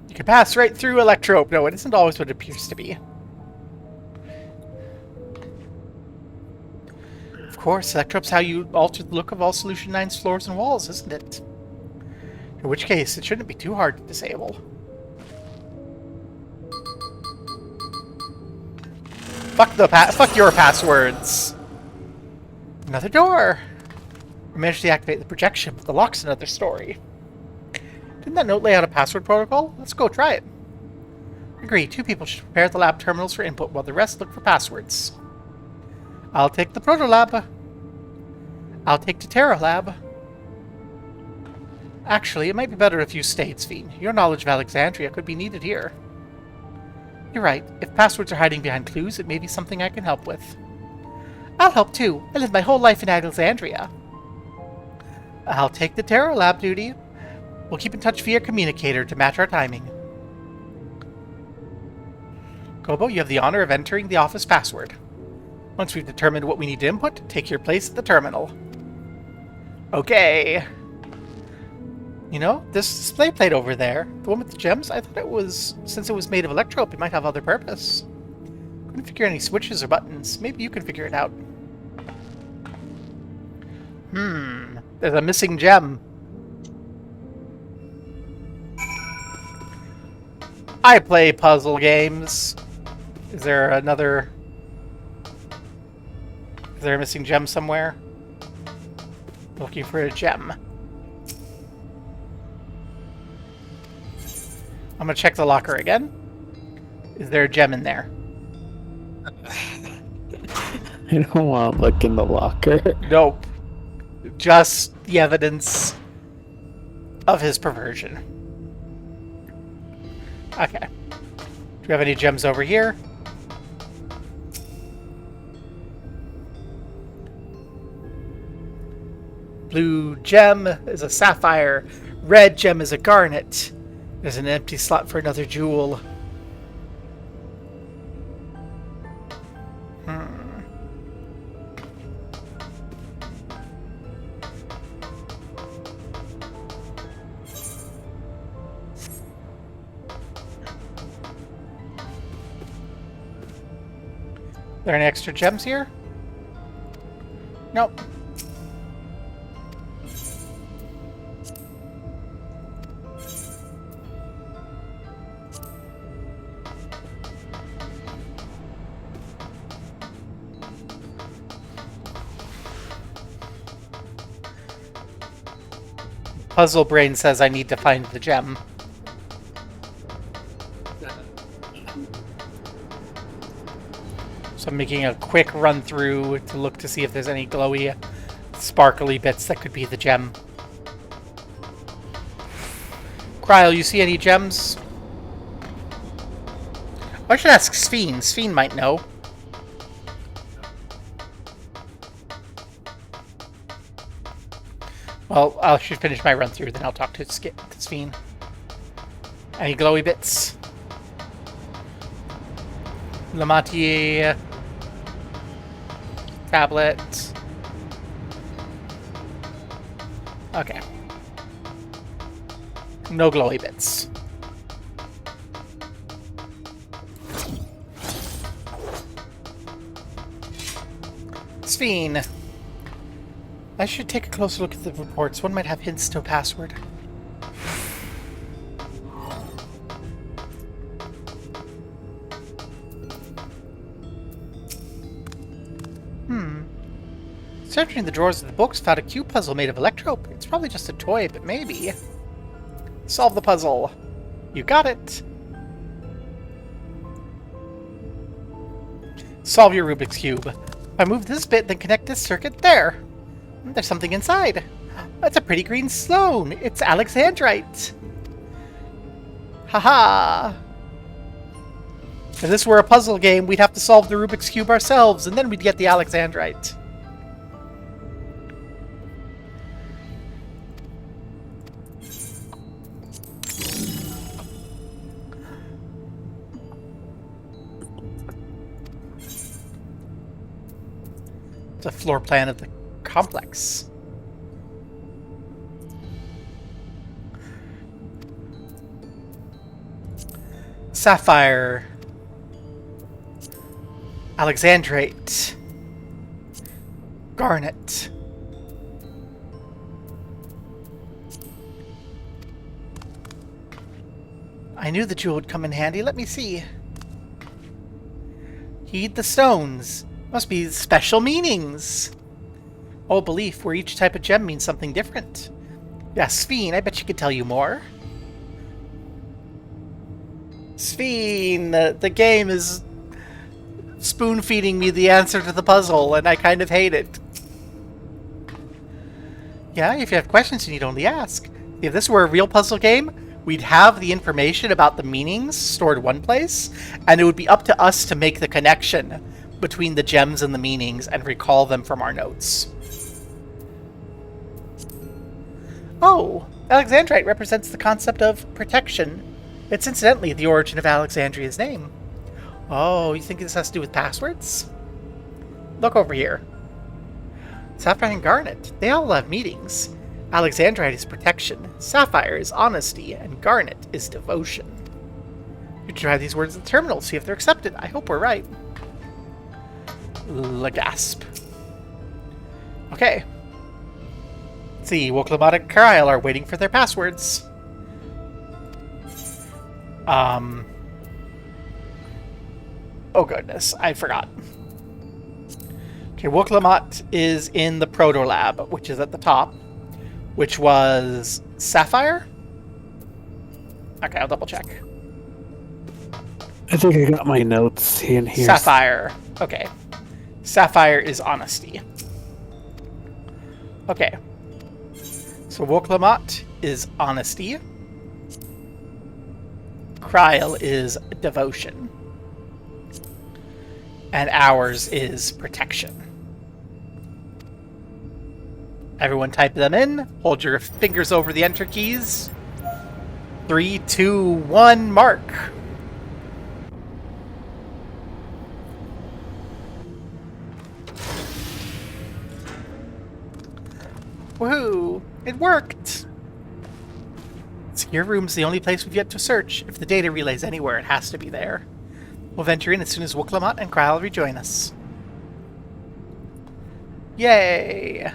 You can pass right through electrope. No, it isn't always what it appears to be. Of course, electrope's how you alter the look of all Solution 9's floors and walls, isn't it? In which case, it shouldn't be too hard to disable. Fuck your passwords. Another door. I managed to deactivate the projection, but the lock's another story. Didn't that note lay out a password protocol? Let's go try it. Agree, 2 people should prepare the lab terminals for input while the rest look for passwords. I'll take the Proto Lab. I'll take the Terra Lab. Actually, it might be better if you stayed, Sven. Your knowledge of Alexandria could be needed here. You're right. If passwords are hiding behind clues, it may be something I can help with. I'll help too. I lived my whole life in Alexandria. I'll take the Terra Lab duty. We'll keep in touch via communicator to match our timing. Kobo, you have the honor of entering the office password. Once we've determined what we need to input, take your place at the terminal. Okay. You know, this display plate over there, the one with the gems, I thought it was, since it was made of electrope, it might have other purpose. Couldn't figure any switches or buttons. Maybe you can figure it out. There's a missing gem. I play puzzle games. Is there another... Is there a missing gem somewhere? Looking for a gem. I'm gonna check the locker again. Is there a gem in there? I don't want to look in the locker. Nope. Just the evidence of his perversion. Okay. Do we have any gems over here? Blue gem is a sapphire. Red gem is a garnet. There's an empty slot for another jewel. There any extra gems here? Nope. Puzzle Brain says I need to find the gem. So I'm making a quick run through to look to see if there's any glowy, sparkly bits that could be the gem. Kryl, you see any gems? I should ask Sphene. Sphene might know. Well, I should finish my run through, then I'll talk to Sphene. Any glowy bits? Lamatier. Tablet. Okay. No glowy bits. Sphene. I should take a closer look at the reports. One might have hints to a password. Searching the drawers of the books, found a cube puzzle made of electrope. It's probably just a toy, but maybe. Solve the puzzle. You got it. Solve your Rubik's Cube. If I move this bit, then connect this circuit there. There's something inside. It's a pretty green stone. It's Alexandrite. Haha. If this were a puzzle game, we'd have to solve the Rubik's Cube ourselves, and then we'd get the Alexandrite. It's a floor plan of the complex. Sapphire. Alexandrite. Garnet. I knew the jewel would come in handy. Let me see. Heed the stones. Must be special meanings. Old belief where each type of gem means something different. Yeah, Sphene, I bet she could tell you more. Sphene, the game is spoon-feeding me the answer to the puzzle, and I kind of hate it. Yeah, if you have questions, you need only ask. If this were a real puzzle game, we'd have the information about the meanings stored one place, and it would be up to us to make the connection between the gems and the meanings and recall them from our notes. Oh, Alexandrite represents the concept of protection. It's incidentally the origin of Alexandria's name. Oh, you think this has to do with passwords? Look over here. Sapphire and Garnet, they all have meanings. Alexandrite is protection, Sapphire is honesty, and Garnet is devotion. You try these words at the terminal, see if they're accepted. I hope we're right. Gasp. Okay. Let's see, Woklamat and Kryl are waiting for their passwords. Oh goodness, I forgot. Okay, Woklamat is in the Proto Lab, which is at the top, which was Sapphire? Okay, I'll double check. I think I got my notes in here. Sapphire. Okay. Sapphire is honesty. Okay. So Woklamat is honesty. Kryl is devotion. And ours is protection. Everyone type them in. Hold your fingers over the enter keys. 3, 2, 1, mark. Woohoo! It worked! Secure room's the only place we've yet to search. If the data relay's anywhere, it has to be there. We'll venture in as soon as Wuklamot and Kryle rejoin us. Yay!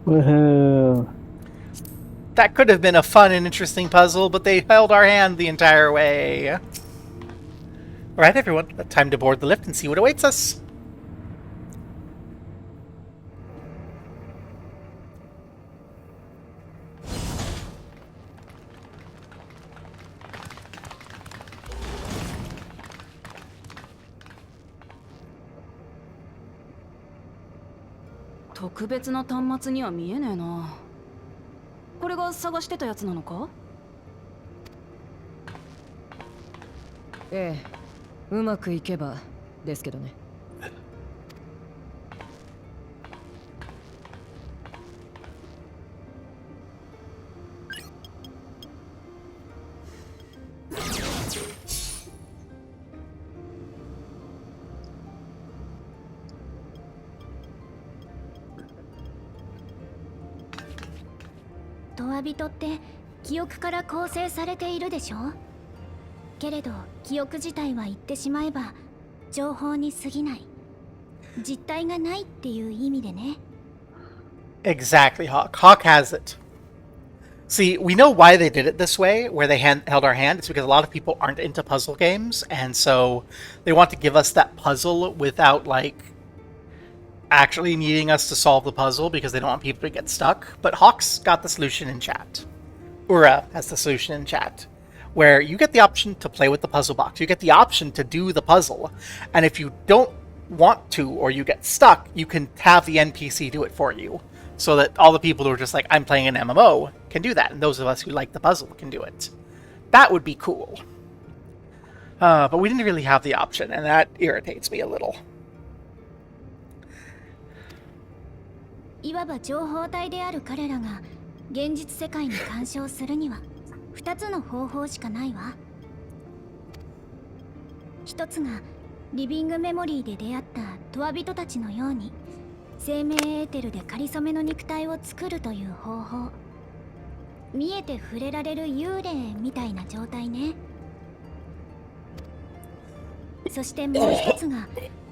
Woohoo! That could have been a fun and interesting puzzle, but they held our hand the entire way. Alright, everyone, time to board the lift and see what awaits us.ええ、うまくいけばですけどね。トワビトって記憶から構成されているでしょ。けれど記憶自体は言ってしまえば情報に過ぎない、実体がないっていう意味でね。Exactly, Hawk. Hawk has it. See, we know why they did it this way, where they held our hand. It's because a lot of people aren't into puzzle games, and so they want to give us that puzzle without, like, actually needing us to solve the puzzle because they don't want people to get stuck. But Hawk's got the solution in chat. Ura has the solution in chat, where you get the option to play with the puzzle box. You get the option to do the puzzle. And if you don't want to, or you get stuck, you can have the NPC do it for you. So that all the people who are just like, I'm playing an MMO, can do that. And those of us who like the puzzle can do it. That would be cool. But we didn't really have the option, and that irritates me a little. いわば情報体である彼らが現実世界に干渉するには2つの方法しかないわ。一つがリビングメモリーで出会ったトワビトたちのように生命エーテルで仮初めの肉体を作るという方法。見えて触れられる幽霊みたいな状態ね。そしてもう一つが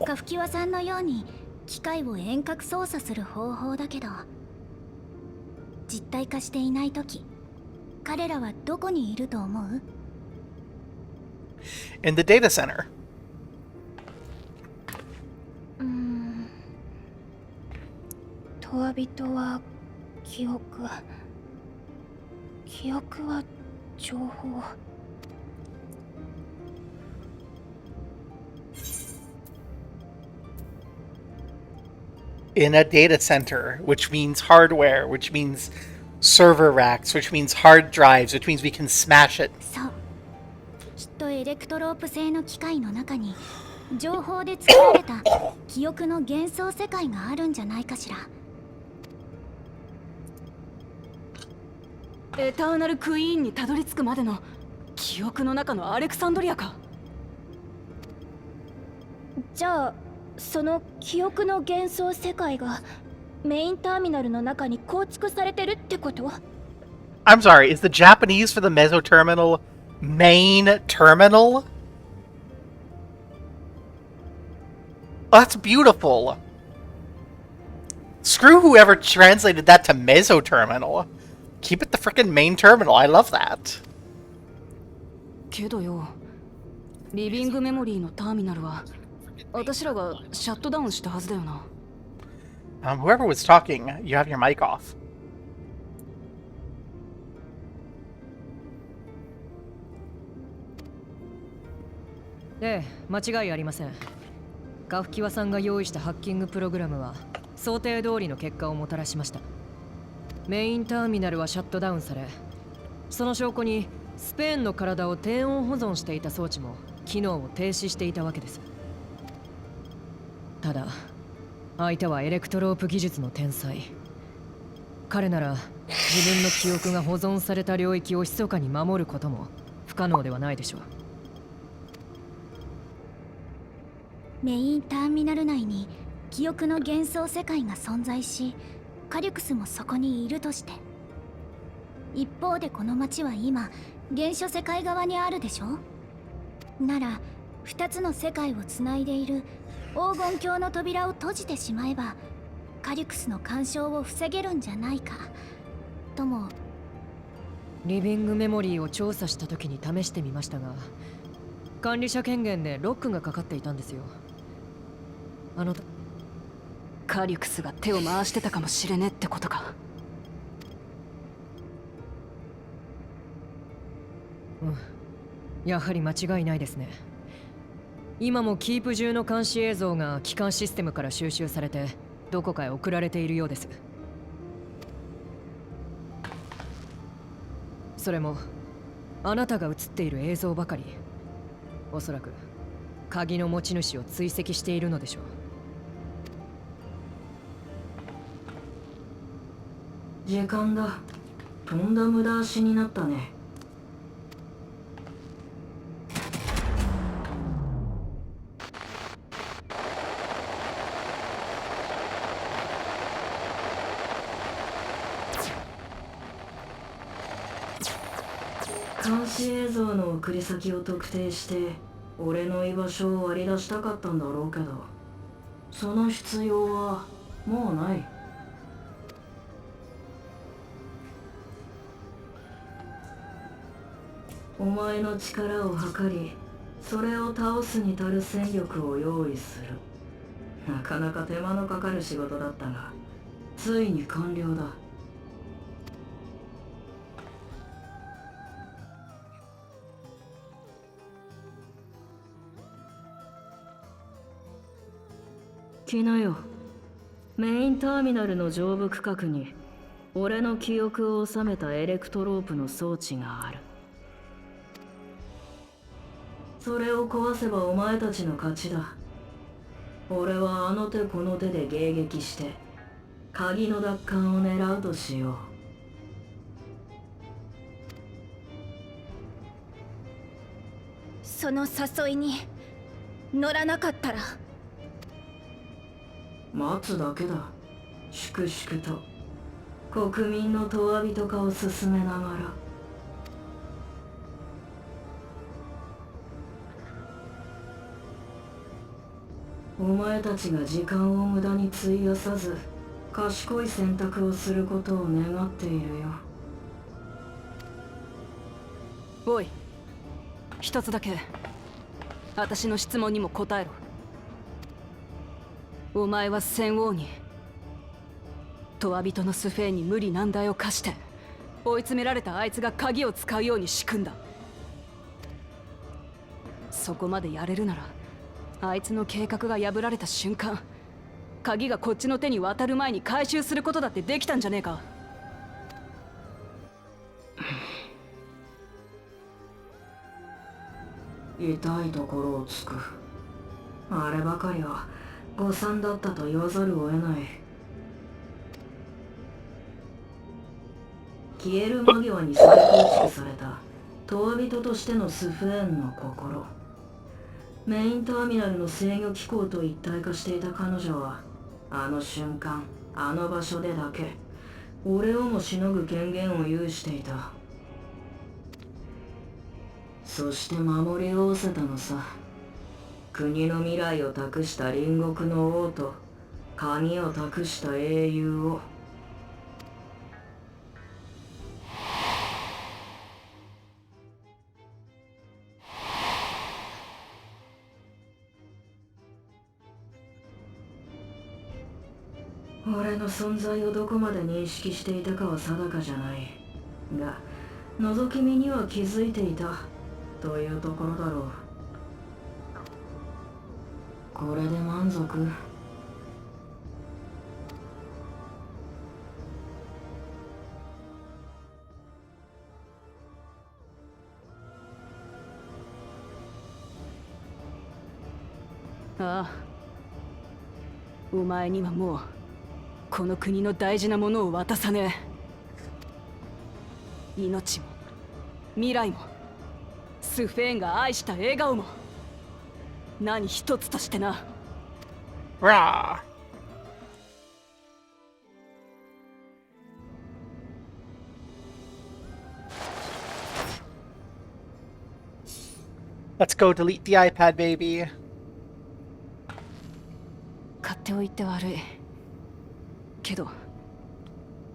カフキワさんのように機械を遠隔操作する方法だけど、実体化していないとき彼らはどこにいると思う？ In the data center. トワビトは記憶、記憶は情報。In a data center, which means hardware, which means server racks, which means hard drives, which means we can smash it. そう。きっとエレクトロープ製の機械の中に情報で作られた記憶の幻想世界があるんじゃないかしら。エターナルクイーンにたどり着くまでの記憶の中のアレクサンドリアか。じゃあその記憶の幻想世界がメインターミナルの中に構築されてるってこと？ I'm sorry, is the Japanese for the Meso Terminal main terminal? Oh, that's beautiful. Screw whoever translated that to Meso Terminal. Keep it the frickin' main terminal. I love that. けどよ、リビングメモリーのターミナルは私らがシャットダウンしたはずだよな。Whoever was talking, you have your mic off. ええ、間違いありません。カフキワさんが用意したハッキングプログラムは想定通りの結果をもたらしました。メインターミナルはシャットダウンされ、その証拠にスペーンの体を低温保存していた装置も機能を停止していたわけです。ただ相手はエレクトロープ技術の天才。彼なら自分の記憶が保存された領域を密かに守ることも不可能ではないでしょう。メインターミナル内に記憶の幻想世界が存在し、カリュクスもそこにいるとして、一方でこの町は今原初世界側にあるでしょ。なら2つの世界をつないでいる黄金鏡の扉を閉じてしまえばカリュクスの干渉を防げるんじゃないかとも。リビングメモリーを調査した時に試してみましたが、管理者権限でロックがかかっていたんですよ。カリュクスが手を回してたかもしれねえってことか。やはり間違いないですね。今もキープ中の監視映像が機関システムから収集されてどこかへ送られているようです。それもあなたが映っている映像ばかり。おそらく鍵の持ち主を追跡しているのでしょう。時間だ。とんだ無駄足になったね。監視映像の送り先を特定して俺の居場所を割り出したかったんだろうけど、その必要はもうない。お前の力を測り、それを倒すに足る戦力を用意する。なかなか手間のかかる仕事だったが、ついに完了だ。来なよ。メインターミナルの上部区画に俺の記憶を収めたエレクトロープの装置がある。それを壊せばお前たちの勝ちだ。俺はあの手この手で迎撃して鍵の奪還を狙うとしよう。その誘いに乗らなかったら。待つだけだ。粛々と国民のとわびとかを進めながら。お前たちが時間を無駄に費やさず賢い選択をすることを願っているよ。おい、一つだけ私の質問にも答えろ。お前は戦王にとわびとのスフェーンに無理難題を課して追い詰められたあいつが鍵を使うように仕組んだ。そこまでやれるならあいつの計画が破られた瞬間、鍵がこっちの手に渡る前に回収することだってできたんじゃねえか。痛いところをつく。あればかりは誤算だったと言わざるを得ない。消える間際に再構築されたとわびととしてのスフェーンの心。メインターミナルの制御機構と一体化していた彼女は、あの瞬間あの場所でだけ俺をもしのぐ権限を有していた。そして守りおおせたのさ。国の未来を託した隣国の王と鍵を託した英雄を。俺の存在をどこまで認識していたかは定かじゃないが、覗き見には気づいていたというところだろう。これで満足？ああ、お前にはもうこの国の大事なものを渡さねえ。命も未来もスフェーンが愛した笑顔も何一つとしてな。Rah! Let's go delete the iPad, baby. 買っておいて悪いけど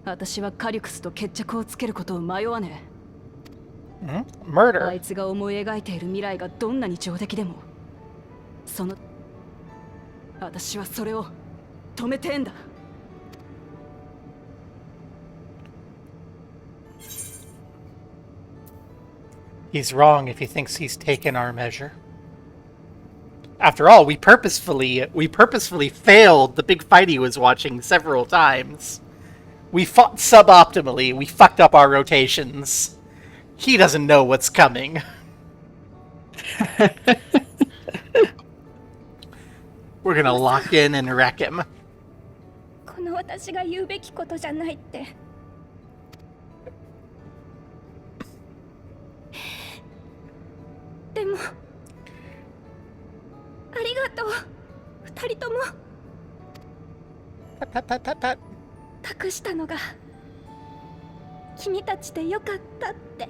私はカリュクスと決着をつけることを迷わねえ。Murder. あいつが思い描いている未来がどんなに上出来でも私はそれを止めてえんだ。He's wrong if he thinks he's taken our measure. After all, we purposefully failed the big fight he was watching several times. We fought suboptimally. We fucked up our rotations. He doesn't know what's coming. We're gonna lock in and wreck him. この私が言うべきことじゃないって。でもありがとう二人とも。託したのが君たちでよかったって。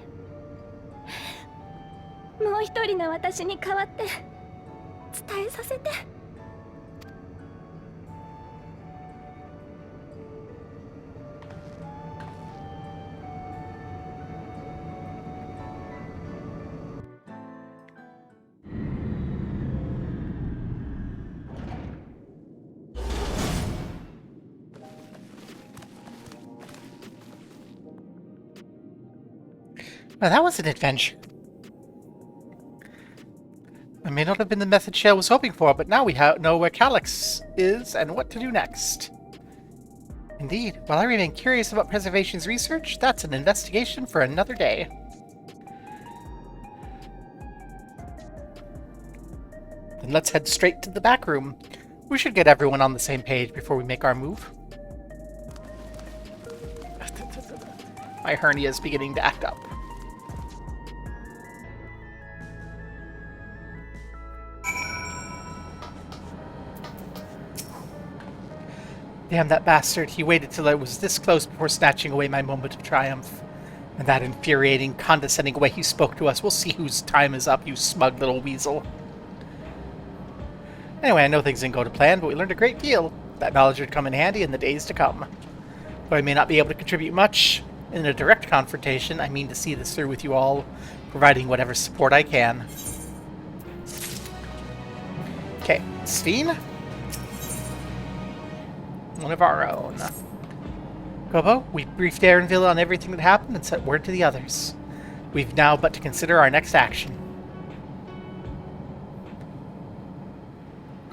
もう一人の私に代わって伝えさせて。Well, that was an adventure. It may not have been the method Shale was hoping for, but now we know where Calyx is and what to do next. Indeed, while I remain curious about Preservation's research, that's an investigation for another day. Then let's head straight to the back room. We should get everyone on the same page before we make our move. My hernia is beginning to act up. Damn that bastard, he waited till I was this close before snatching away my moment of triumph. And that infuriating, condescending way he spoke to us. We'll see whose time is up, you smug little weasel. Anyway, I know things didn't go to plan, but we learned a great deal. That knowledge would come in handy in the days to come. Though I may not be able to contribute much in a direct confrontation, I mean to see this through with you all, providing whatever support I can. Okay, Sphene? One of our own. Gobo, we briefed Aaronville on everything that happened and sent word to the others. We've now but to consider our next action.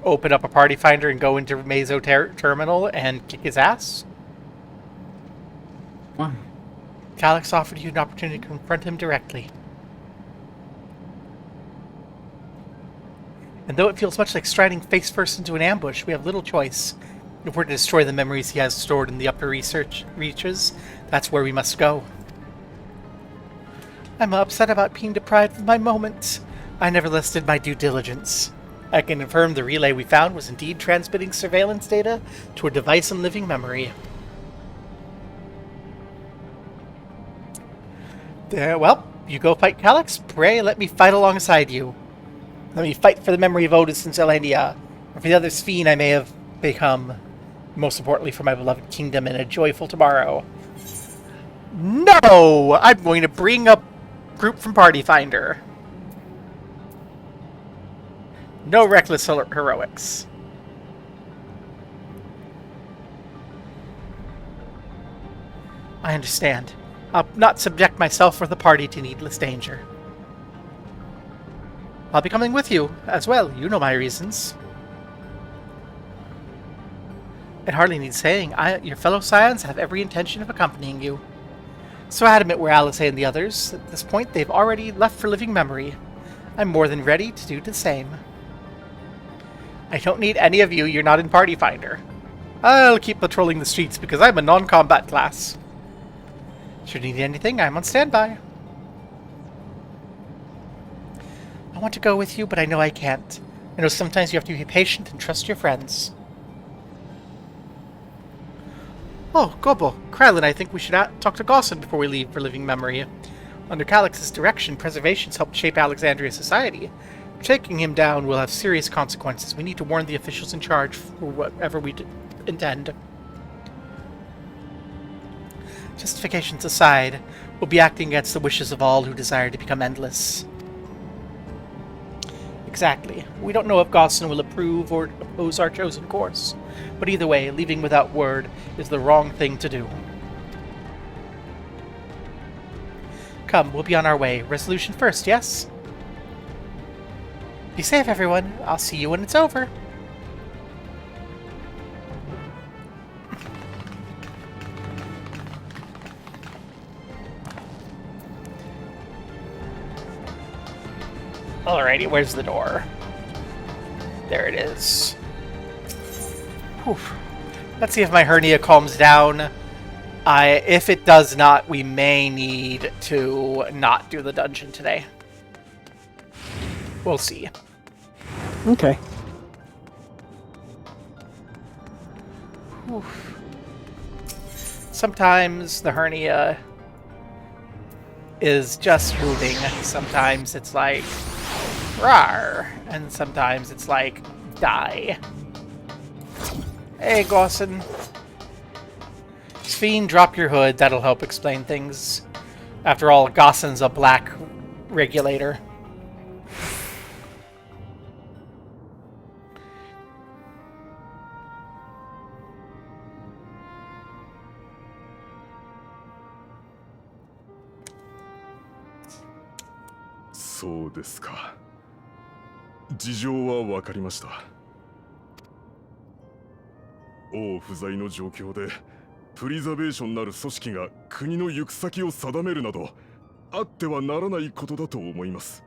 Open up a party finder and go into Mazo Terminal and kick his ass? What? Calyx offered you an opportunity to confront him directly. And though it feels much like striding face first into an ambush, we have little choice. If we're to destroy the memories he has stored in the upper research reaches, that's where we must go. I'm upset about being deprived of my moment. I nevertheless did my due diligence. I can confirm the relay we found was indeed transmitting surveillance data to a device in living memory. There, well, you go fight Calyx. Pray, let me fight alongside you. Let me fight for the memory of Otis and Zelenia, or for the other Sphene I may have become. Most importantly, for my beloved kingdom and a joyful tomorrow. No! I'm going to bring a group from Party Finder. No reckless heroics. I understand. I'll not subject myself or the party to needless danger. I'll be coming with you, as well. You know my reasons. It hardly needs saying. Your fellow Scions have every intention of accompanying you. So adamant were Alice and the others. At this point, they've already left for living memory. I'm more than ready to do the same. I don't need any of you. You're not in Party Finder. I'll keep patrolling the streets because I'm a non-combat class. Should you need anything, I'm on standby. I want to go with you, but I know I can't. I know sometimes you have to be patient and trust your friends. Oh, Gobo, Krylin, I think we should talk to Gaussen before we leave for living memory. Under Calix's direction, preservation's helped shape Alexandria's society. Taking him down will have serious consequences. We need to warn the officials in charge for whatever we intend. Justifications aside, we'll be acting against the wishes of all who desire to become endless. Exactly. We don't know if Gosson will approve or oppose our chosen course. But either way, leaving without word is the wrong thing to do. Come, we'll be on our way. Resolution first, yes? Be safe, everyone. I'll see you when it's over. Alrighty, where's the door? There it is. Whew. Let's see if my hernia calms down. If it does not, we may need to not do the dungeon today. We'll see. Okay. Whew. Sometimes the hernia is just moving. Sometimes it's like, rawr, and sometimes it's like, die. Hey, Gosson. Sphene, drop your hood. That'll help explain things. After all, Gosson's a black regulator.そうですか。事情は分かりました。王不在の状況でプリザベーションなる組織が国の行く先を定めるなどあってはならないことだと思います。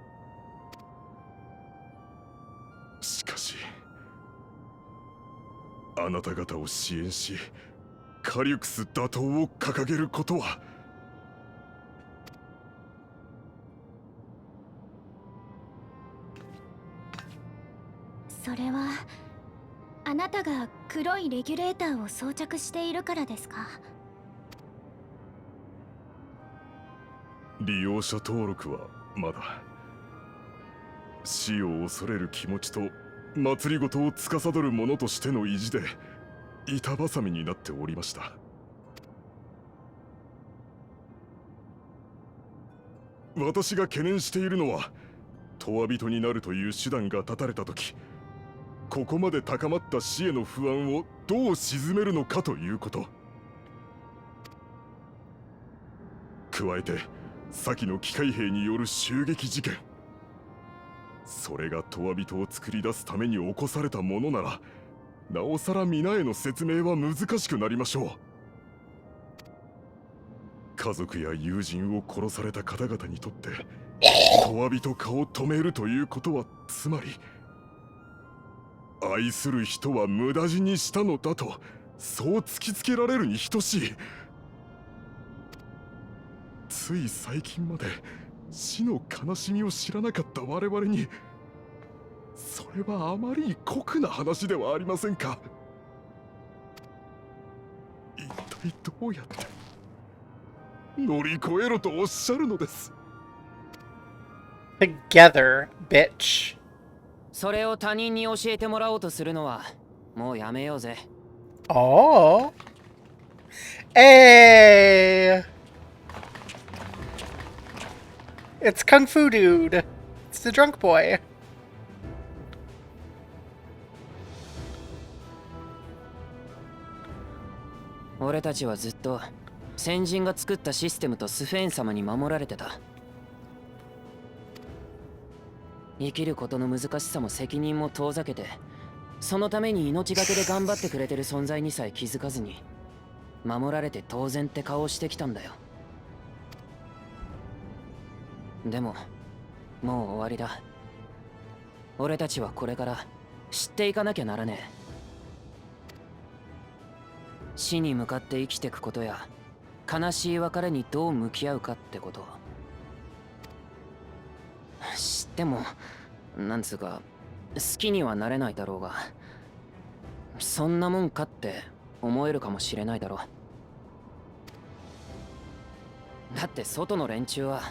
しかしあなた方を支援しカリュクス打倒を掲げることはそれはあなたが黒いレギュレーターを装着しているからですか？利用者登録はまだ。死を恐れる気持ちと祭りごとを司る者としての意地で板挟みになっておりました。私が懸念しているのは永遠人になるという手段が断たれた時ここまで高まった死への不安をどう鎮めるのかということ。加えて先の機械兵による襲撃事件、それが永遠人を作り出すために起こされたものならなおさら皆への説明は難しくなりましょう。家族や友人を殺された方々にとって永遠人化を止めるということはつまり愛する人は無駄死にしたのだとそう突きつけられるに等しい。つい最近まで死の悲しみを知らなかった我々にそれはあまりに酷な話ではありませんか。一体どうやって乗り越えろとおっしゃるのです。 Together, bitch. それを他人に教えてもらおうとするのはもうやめようぜ。Oh. Hey. It's Kung Fu Dude. It's the drunk boy. 俺たちはずっと先人が作ったシステムとスフェーン様に守られてた。生きることの難しさも責任も遠ざけてそのために命がけで頑張ってくれてる存在にさえ気づかずに守られて当然って顔をしてきたんだよ。でももう終わりだ。俺たちはこれから知っていかなきゃならねえ。死に向かって生きてくことや悲しい別れにどう向き合うかってこと。知ってもなんつうか好きにはなれないだろうがそんなもんかって思えるかもしれないだろう。だって外の連中は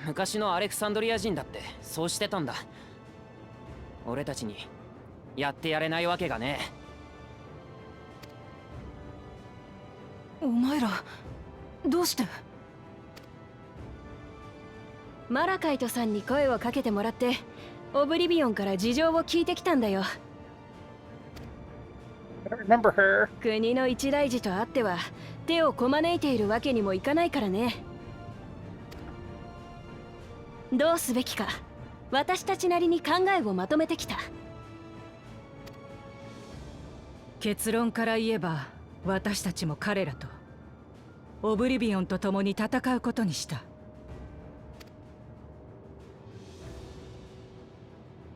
昔のアレクサンドリア人だってそうしてたんだ。俺たちにやってやれないわけがねお前らどうして？マラカイトさんに声をかけてもらってオブリビオンから事情を聞いてきたんだよ。Remember her. 国の一大事とあっては手をこまねいているわけにもいかないからね。どうすべきか私たちなりに考えをまとめてきた。結論から言えば私たちも彼らとオブリビオンと共に戦うことにした。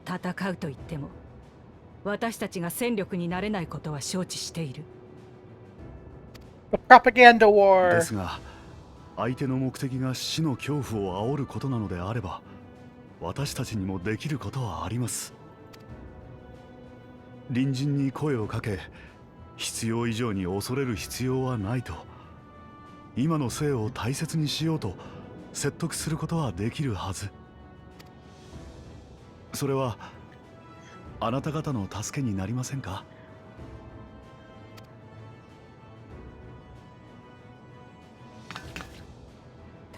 戦うと言っても私たちが戦力になれないことは承知している。 The propaganda war. ですが相手の目的が死の恐怖を煽ることなのであれば私たちにもできることはあります。隣人に声をかけ必要以上に恐れる必要はないと今の生を大切にしようと説得することはできるはず。それはあなた方の助けになりませんか？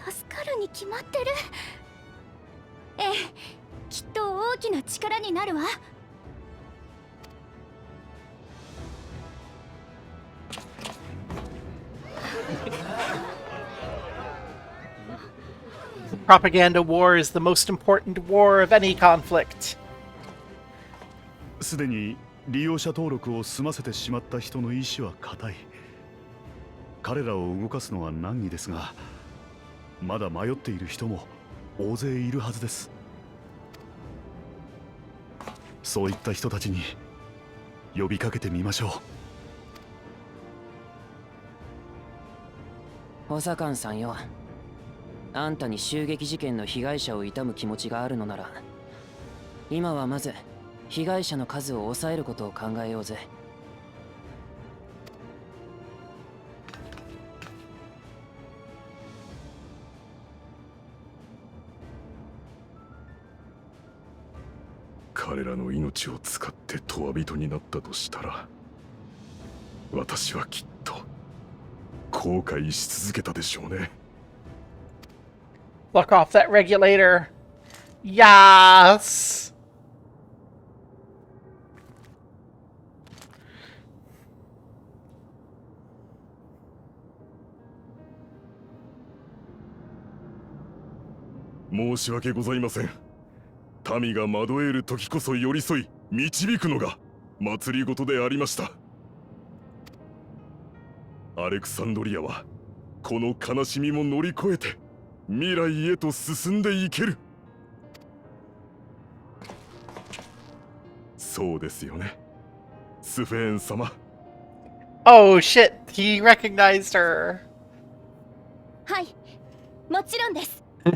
助かるに決まってる。ええ、きっと大きな力になるわ。Propaganda war is the most important war of any conflict. すでに利用者登録を済ませてしまった人の意志は固い。彼らを動かすのは難儀ですが、まだ迷っている人も大勢いるはずです。そういった人たちに呼びかけてみましょう。補佐官さんよ、あんたに襲撃事件の被害者を悼む気持ちがあるのなら、今はまず被害者の数を抑えることを考えようぜ。彼らの命を使ってトワ人になったとしたら、私はきっと後悔し続けたでしょうね。Look off that regulator. Yes. 申し訳ございません。民が惑える時こそ寄り添い導くのが祭りごとでありました。アレクサンドリアはこの悲しみも乗り越えて未来へと進んでいける。そうですよね、スフェーン様。Oh shit, he recognized her. はい、もちろんです。じゃ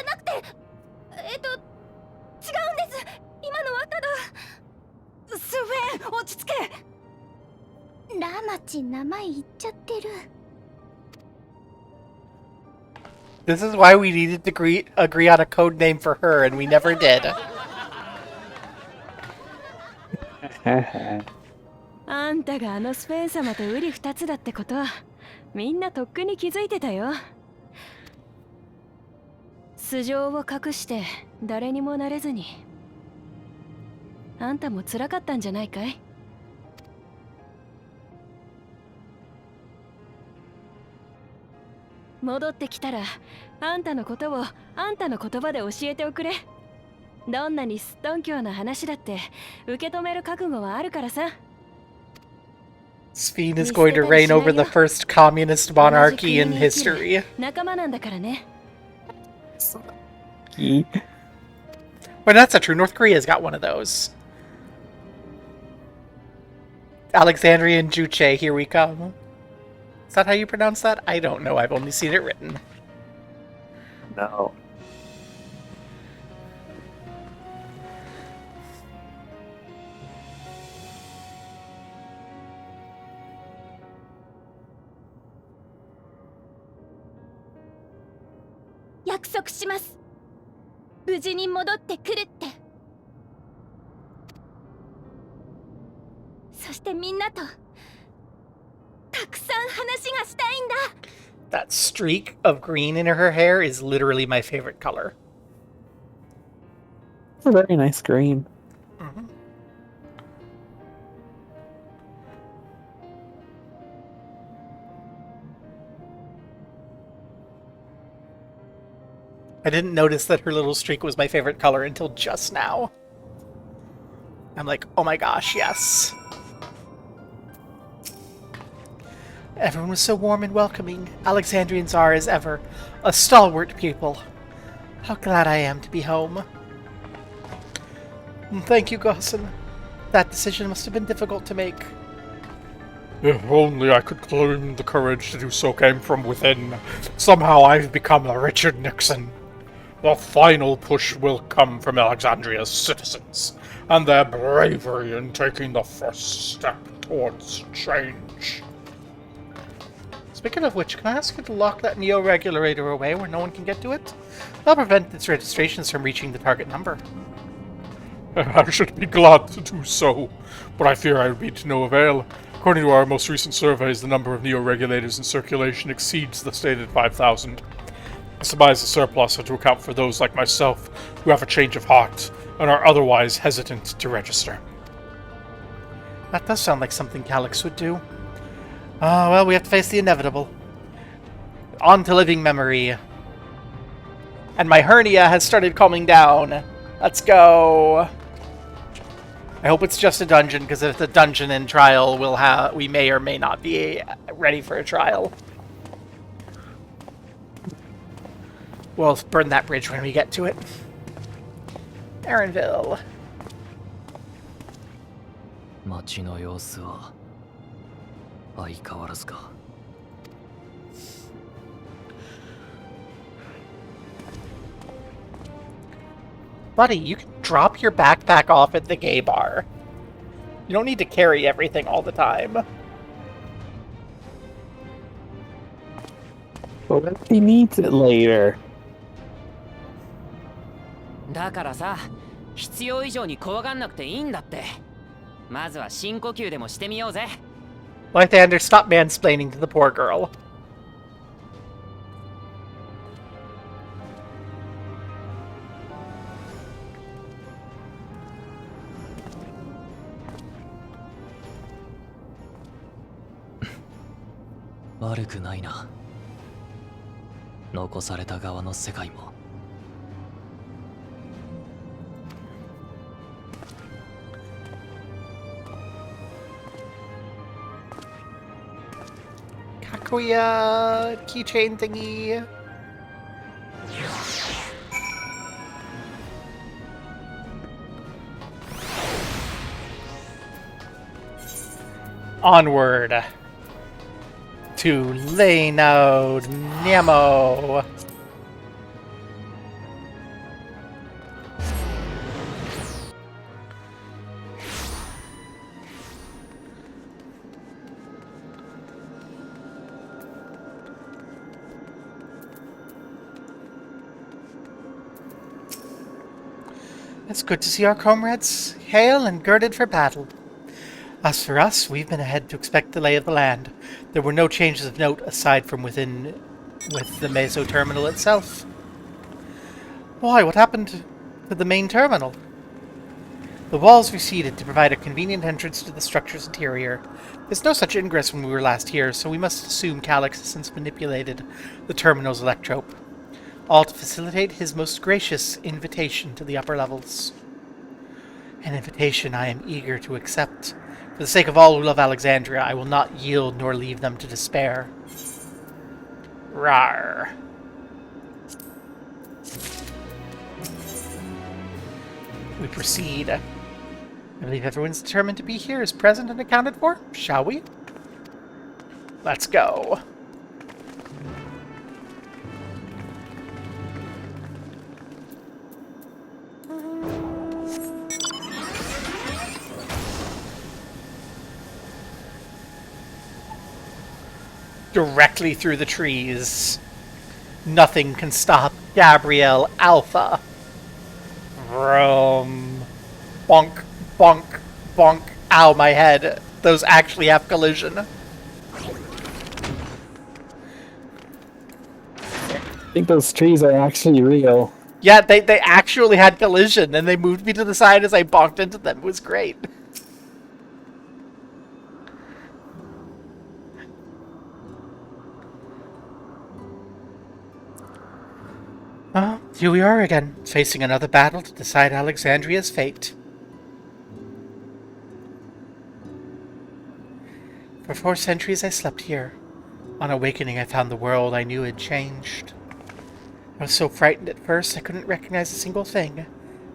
なくて、違うんです。今のはただ。スフェーン、落ち着け。ラマチ名前言っちゃってる。This is why we needed to agree on a code name for her, and we never did. あんたがあのスフェーン様と瓜二つだってことはみんなとっくに気づいてたよ。素性を隠して誰にもなれずに、あんたも辛かったんじゃないかい？戻ってきたらあんたのことをあんたの言葉で教えておくれ。どんなにすっとんきょうな話だって受け止める覚悟はあるからさ。Sphene is going to reign over the first communist monarchy in history. 仲間なんだからね。Well, that's not true. North Korea's got one of those. Alexandrian Juche, here we come. Is that how you pronounce that? I don't know. I've only seen it written. No. 約束します。無事に戻ってくるって。そしてみんなとたくさん話がしたいんだ。That streak of green in her hair is literally my favorite color. It's a very nice green. Mm-hmm. I didn't notice that her little streak was my favorite color until just now. I'm like, oh my gosh, yes. Everyone was so warm and welcoming. Alexandrians are, as ever, a stalwart people. How glad I am to be home. Thank you, Gosson. That decision must have been difficult to make. If only I could claim the courage to do so came from within. Somehow I've become a Richard Nixon. The final push will come from Alexandria's citizens, and their bravery in taking the first step towards change. Speaking of which, can I ask you to lock that Neo-Regulator away where no one can get to it? That'll prevent its registrations from reaching the target number. I should be glad to do so, but I fear I would be to no avail. According to our most recent surveys, the number of Neo-Regulators in circulation exceeds the stated 5,000. I surmise the surplus are to account for those like myself who have a change of heart and are otherwise hesitant to register. That does sound like something Calyx would do. Well, we have to face the inevitable. On to living memory. And my hernia has started calming down. Let's go. I hope it's just a dungeon, because if it's a dungeon in trial, we may or may not be ready for a trial. We'll burn that bridge when we get to it. Aaronville. 街の様子は相変わらずか。Buddy, you can drop your backpack off at the gay bar. You don't need to carry everything all the time. What if he needs it later? だからさ、必要以上に怖がんなくていいんだって。まずは深呼吸でもしてみようぜ。Lythander, stop mansplaining to the poor girl.「悪くないな。残された側の世界も。」Kakuya keychain thingy. Onward to Leno Nemo. It's good to see our comrades hale and girded for battle. As for us, we've been ahead to expect the lay of the land. There were no changes of note aside from with the Meso terminal itself. Why, what happened to the main terminal? The walls receded to provide a convenient entrance to the structure's interior. There's no such ingress when we were last here, so we must assume Calyx has since manipulated the terminal's electrope. All to facilitate his most gracious invitation to the upper levels. An invitation I am eager to accept. For the sake of all who love Alexandria, I will not yield nor leave them to despair. Rawr. We proceed. I believe everyone's determined to be here is present and accounted for. Shall we? Let's go. Directly through the trees. Nothing can stop Gabrielle Alpha. Vroom. Bonk, bonk, bonk. Ow, my head. Those actually have collision. I think those trees are actually real. Yeah, they actually had collision, and they moved me to the side as I bonked into them. It was great. Well, here we are again, facing another battle to decide Alexandria's fate. For 4 centuries I slept here. On awakening I found the world I knew had changed. I was so frightened at first I couldn't recognize a single thing,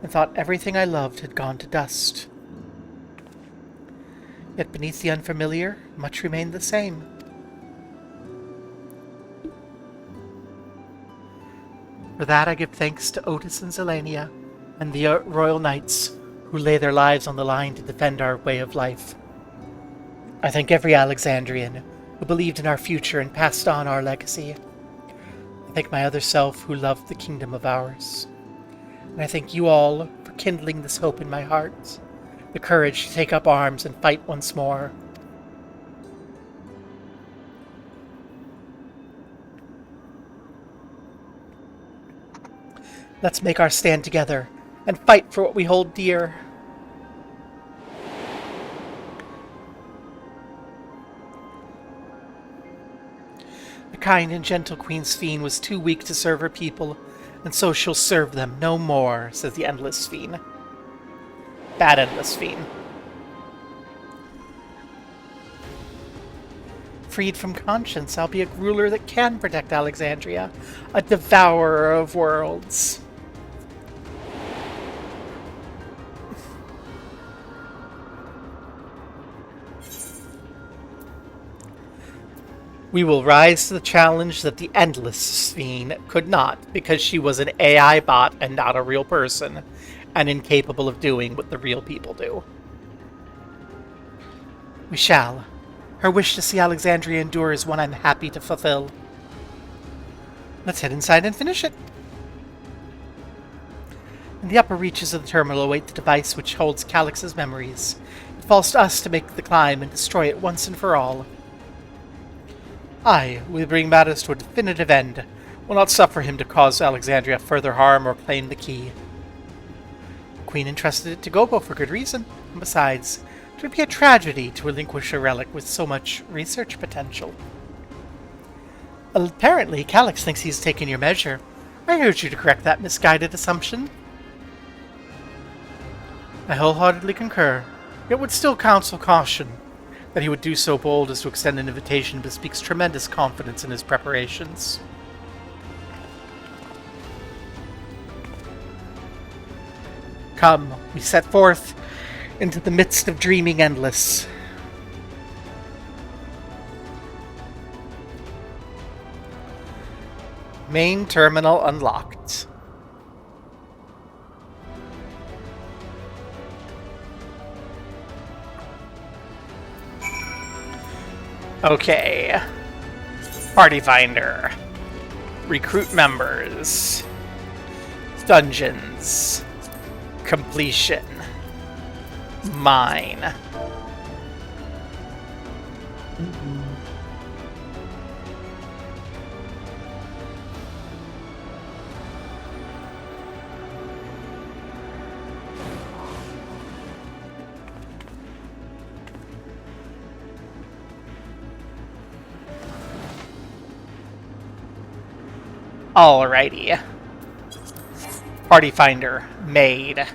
and thought everything I loved had gone to dust. Yet beneath the unfamiliar, much remained the same. For that I give thanks to Otis and Zelania, and the Royal Knights, who lay their lives on the line to defend our way of life. I thank every Alexandrian who believed in our future and passed on our legacy. I thank my other self who loved the kingdom of ours. And I thank you all for kindling this hope in my heart, the courage to take up arms and fight once more. Let's make our stand together and fight for what we hold dear. The kind and gentle Queen Sphene was too weak to serve her people, and so she'll serve them no more, says the Endless Sphene. Bad Endless Sphene. Freed from conscience, I'll be a ruler that can protect Alexandria, a devourer of worlds. We will rise to the challenge that the Endless Sphene could not, because she was an AI bot and not a real person, and incapable of doing what the real people do. We shall. Her wish to see Alexandria endure is one I'm happy to fulfill. Let's head inside and finish it. In the upper reaches of the terminal await the device which holds Calix's memories. It falls to us to make the climb and destroy it once and for all. I will bring matters to a definitive end. Will not suffer him to cause Alexandria further harm or claim the key. The Queen entrusted it to Gobo for good reason, and besides, it would be a tragedy to relinquish a relic with so much research potential. Apparently, Calix thinks he's taken your measure. I urge you to correct that misguided assumption. I wholeheartedly concur, yet would still counsel caution. That he would do so bold as to extend an invitation bespeaks tremendous confidence in his preparations. Come, we set forth into the midst of dreaming endless. Main terminal unlocked. Okay. Party Finder. Recruit members. Dungeons. Completion. Mine. Alrighty. Party Finder made.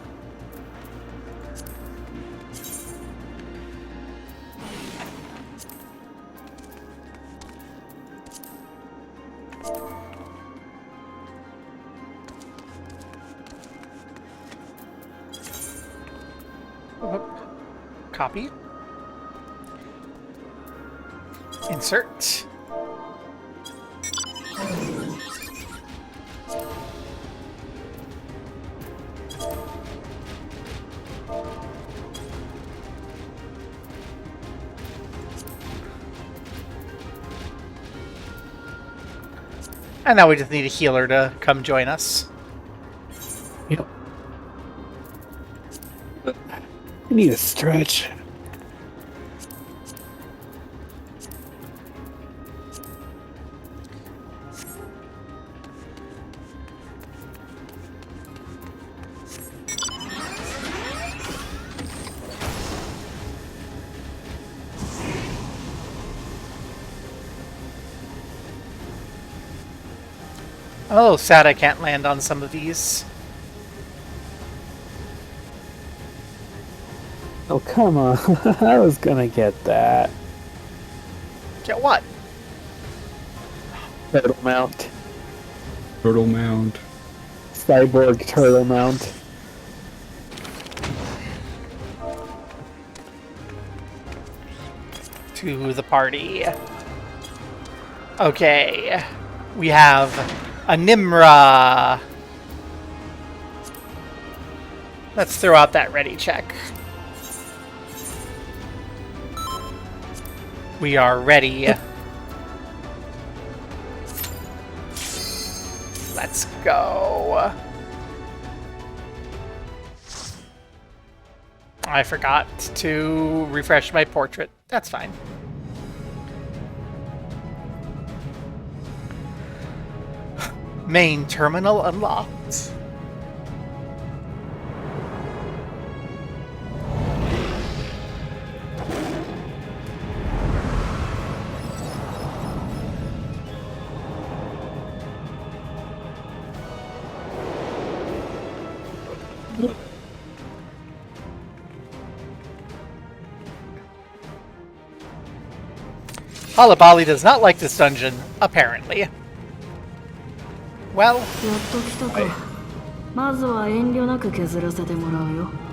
Copy. Insert. And now we just need a healer to come join us. Yep. I need a stretch. Oh, sad I can't land on some of these. Oh, come on. I was gonna get that. Get what? Turtle mount. Turtle mount. Cyborg turtle mount. To the party. Okay. We have a Nimra. Let's throw out that ready check. We are ready. Let's go. I forgot to refresh my portrait. That's fine. Main terminal unlocked. Halabali does not like this dungeon, apparently. Well, やっと来たか。まずは遠慮なく削らせてもらうよ。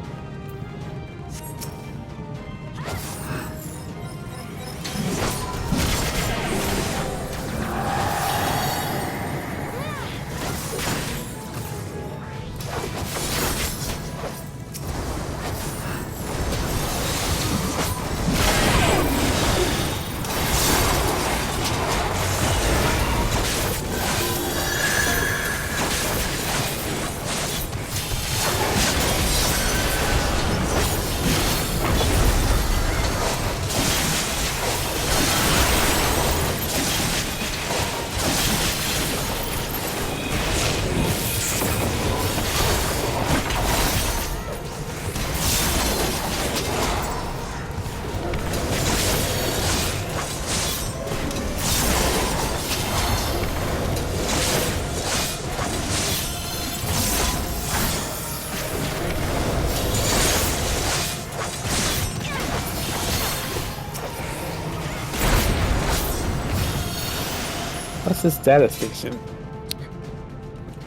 What's this data station?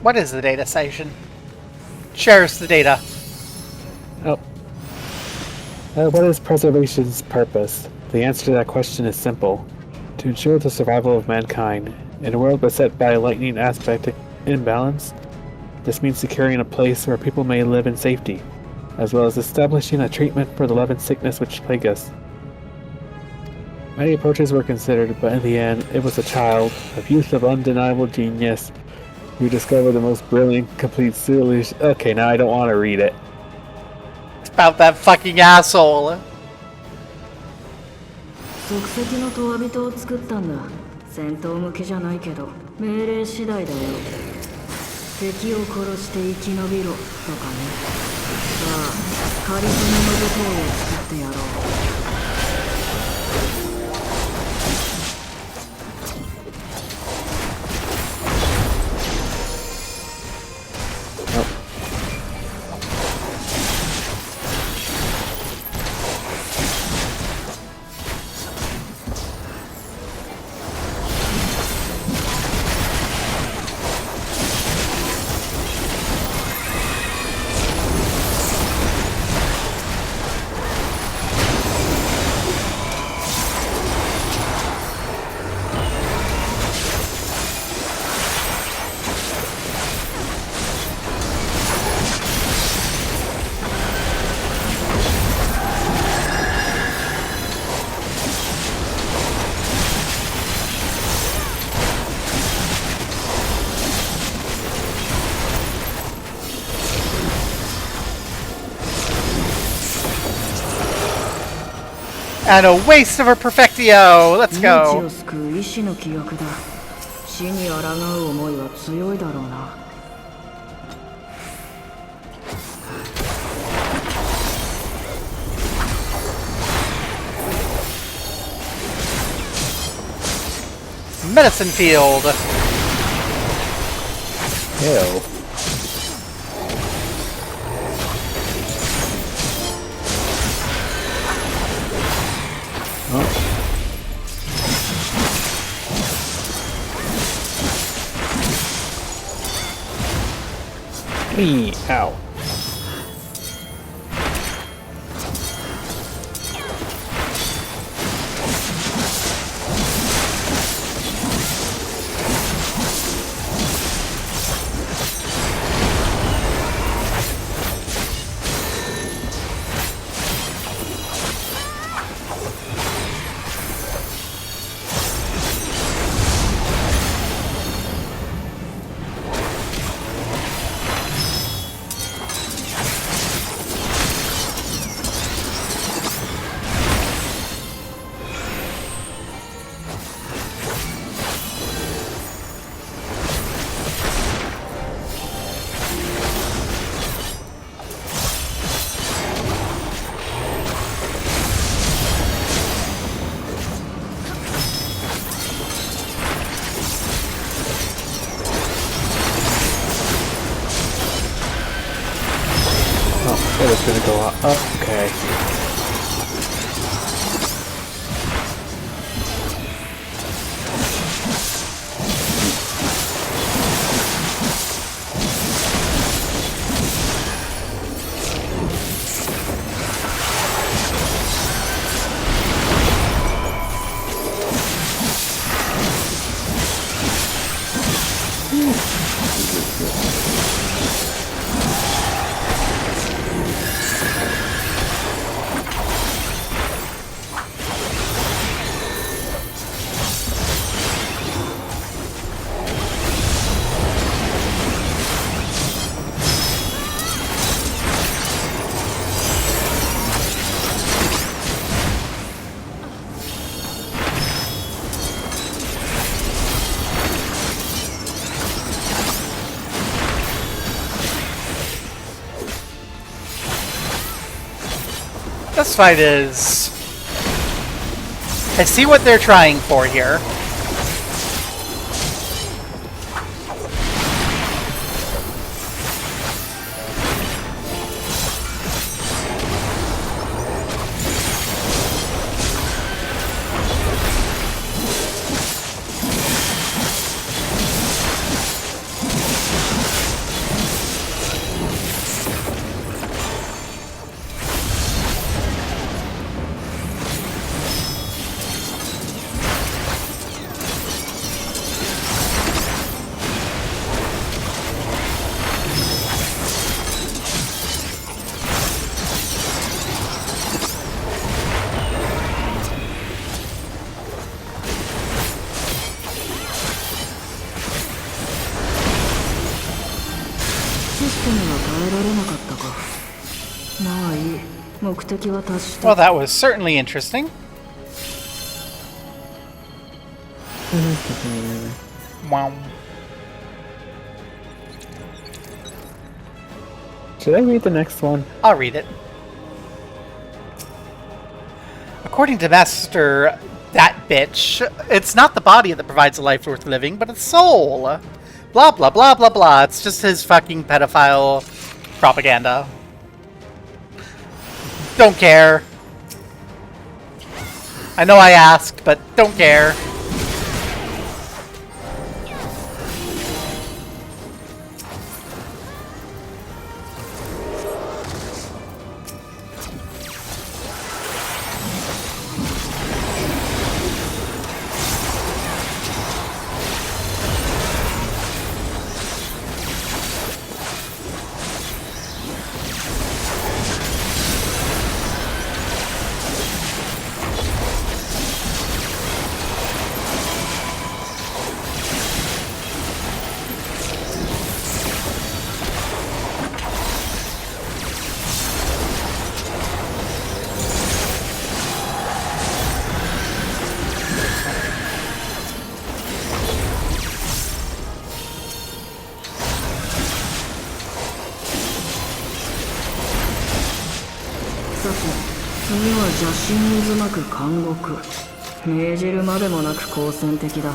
what is the data station? Shares the data. Oh. What is preservation's purpose? The answer to that question is simple. To ensure the survival of mankind. In a world beset by a lightning aspect imbalance, this means securing a place where people may live in safety, as well as establishing a treatment for the love and sickness which plague us. Many approaches were considered, but in the end, it was a child, a youth of undeniable genius, who discovered the most brilliant, complete solution. Okay, now I don't want to read it. It's about that fucking asshole. 即席のトワビトを作ったんだ。戦闘向きじゃないけど、命令次第だよ。敵を殺して生き延びろとかね。さあ、カリスマの舞台を作ってやろう。And a waste of a Perfectio! Let's 命 go! を救う意志の記憶だ。死に抗う思いは強いだろうな。Medicine field! Ew. Ow. It was gonna go up. Oh, okay. This fight is... I see what they're trying for here. Well, that was certainly interesting. Wow. Should I read the next one? I'll read it. According to Master that bitch, it's not the body that provides a life worth living, but its soul. Blah, blah, blah, blah, blah. It's just his fucking pedophile propaganda. Don't care. I know I asked, but don't care. たち、次は邪神渦巻く監獄。命じるまでもなく好戦的だ。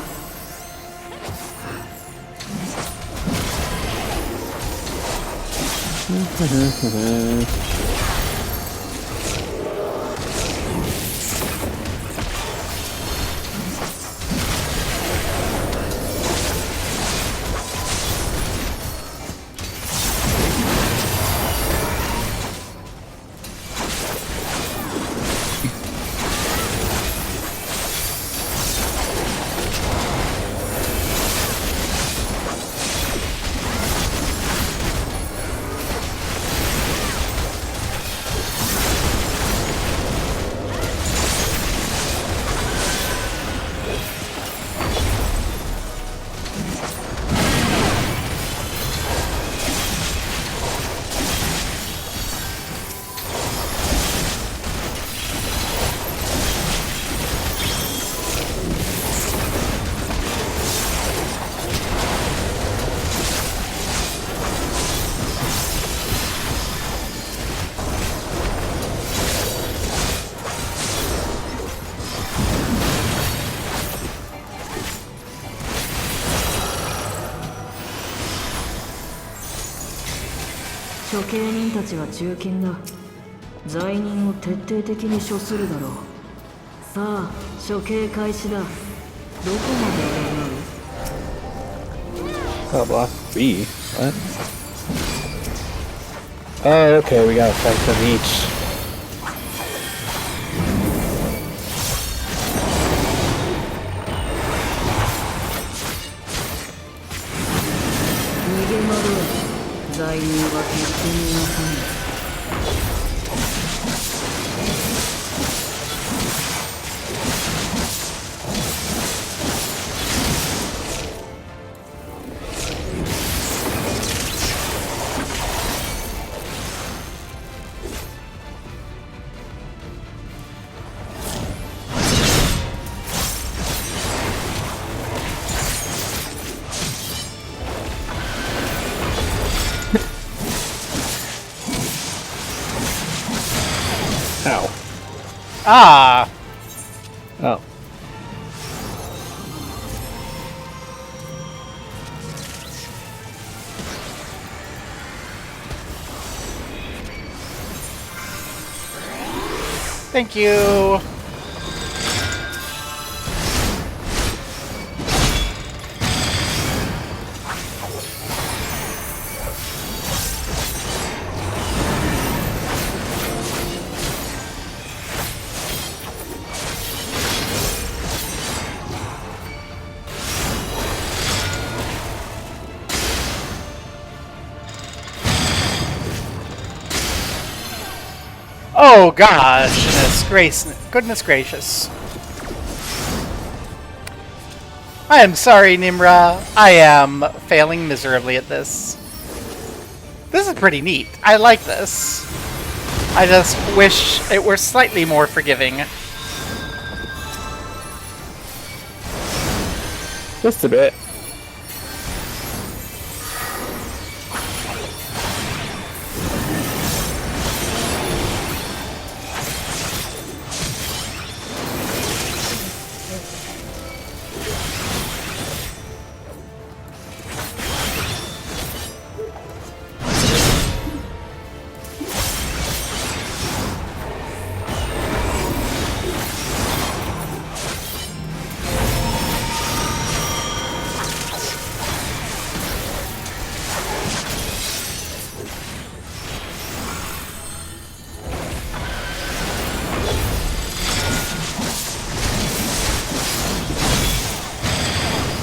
処刑人たちは中堅だ。罪人を徹底的に処するだろう。さあ、処刑開始だ。どこまでOh, block B. What? Oh, okay, we gotta fight them each. Nigemaru. 罪人は決して逃がさない。Ow. Ah! Oh. Thank you! Oh gosh, goodness gracious. I am sorry, Nimra. I am failing miserably at this. This is pretty neat. I like this. I just wish it were slightly more forgiving. Just a bit.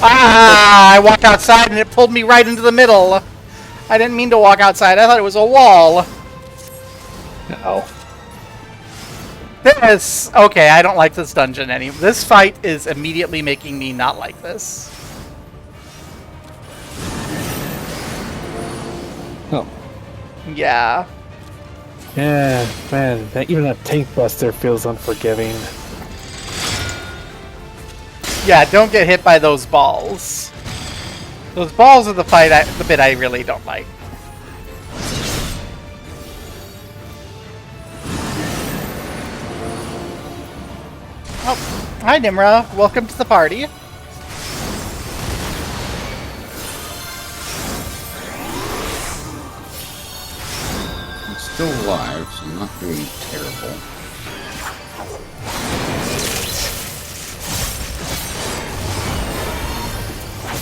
Ah! I walked outside and it pulled me right into the middle. I didn't mean to walk outside. I thought it was a wall. No. This... Okay, I don't like this dungeon anymore. This fight is immediately making me not like this. Oh. Yeah. Yeah, man, even that tank buster feels unforgiving. Yeah, don't get hit by those balls. Those balls are the bit I really don't like. Hi, Nimra. Welcome to the party. I'm still alive, so I'm not doing terrible.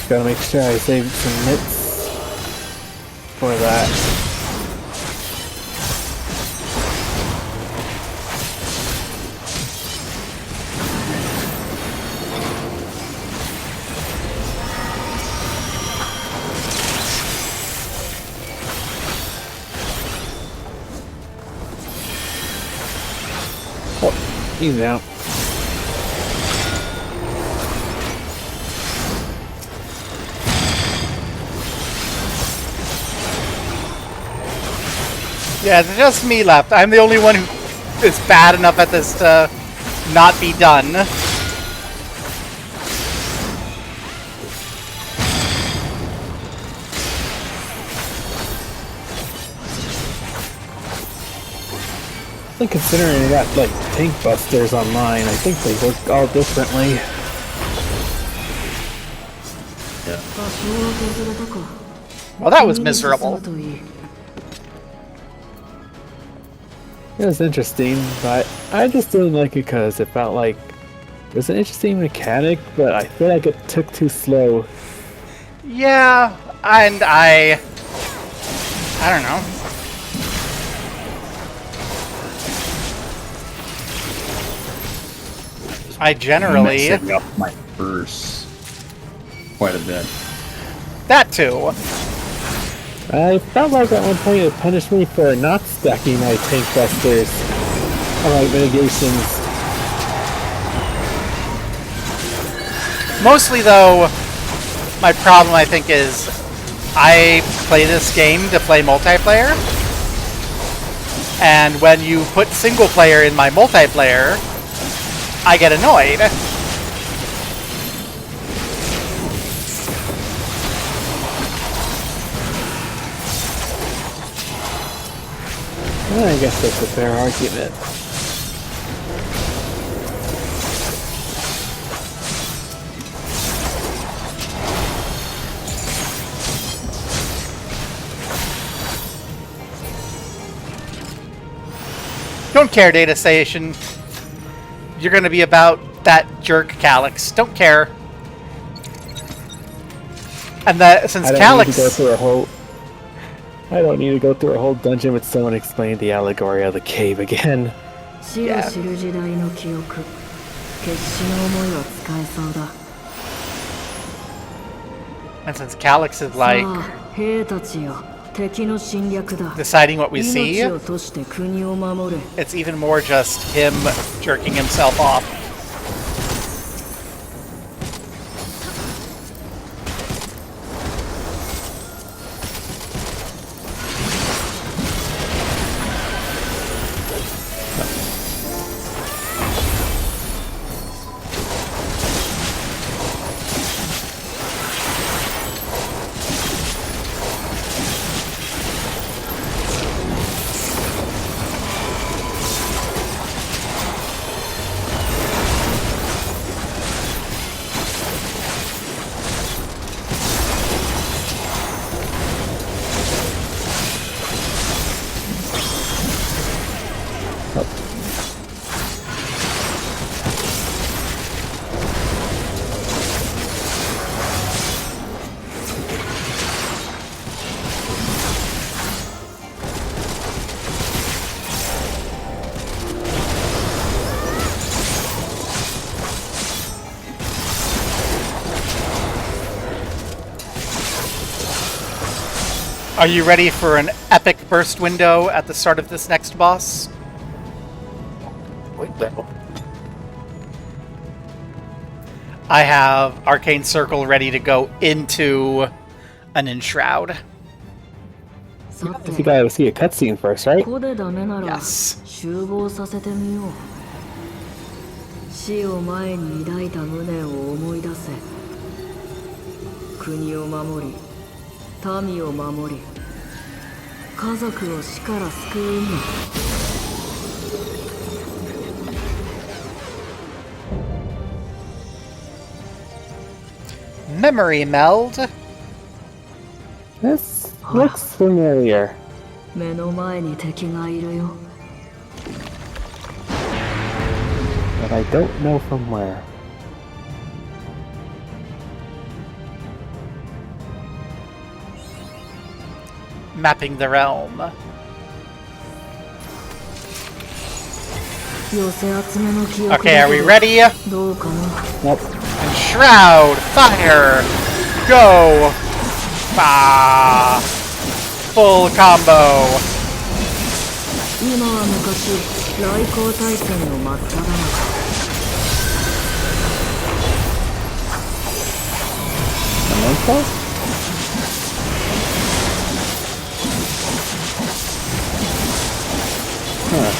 Gotta make sure I saved some nits for that. Oh, he's out. Yeah, there's just me left. I'm the only one who is bad enough at this to not be done. I think considering we got like tank busters online, I think they work all differently. Yeah. Well, that was miserable. It was interesting, but I just didn't like it because it felt like it was an interesting mechanic, but I feel like it took too slow. Yeah, and I don't know. I generally messing up my verse quite a bit. That too. I felt like at one point it punished me for not stacking my tank busters or like mitigations. Mostly though, my problem I think is I play this game to play multiplayer, and when you put single player in my multiplayer, I get annoyed. Well, I guess that's a fair argument. Don't care, Data Station. You're gonna be about that jerk Calyx. Don't care. And that since Calyx, I don't need to go through a whole dungeon with someone explaining the allegory of the cave again. Yeah. And since Calyx is like deciding what we see, it's even more just him jerking himself off. Are you ready for an epic burst window at the start of this next boss? I have Arcane Circle ready to go into an Enshroud. You gotta see a cutscene first, right? Yes. 死を前に抱いた無念を思い出せ。国を守り、民を守り、家族を死から救うんだ。memory meld. This looks familiar. 目の前に敵がいるよ。 But I don't know from where. Mapping the realm. 寄せ集めの記憶 Okay, are we ready? どうかな。 Yep. And Shroud, fire, go! Ah, full combo. 今は昔、来航大戦の真っ只中。 Huh.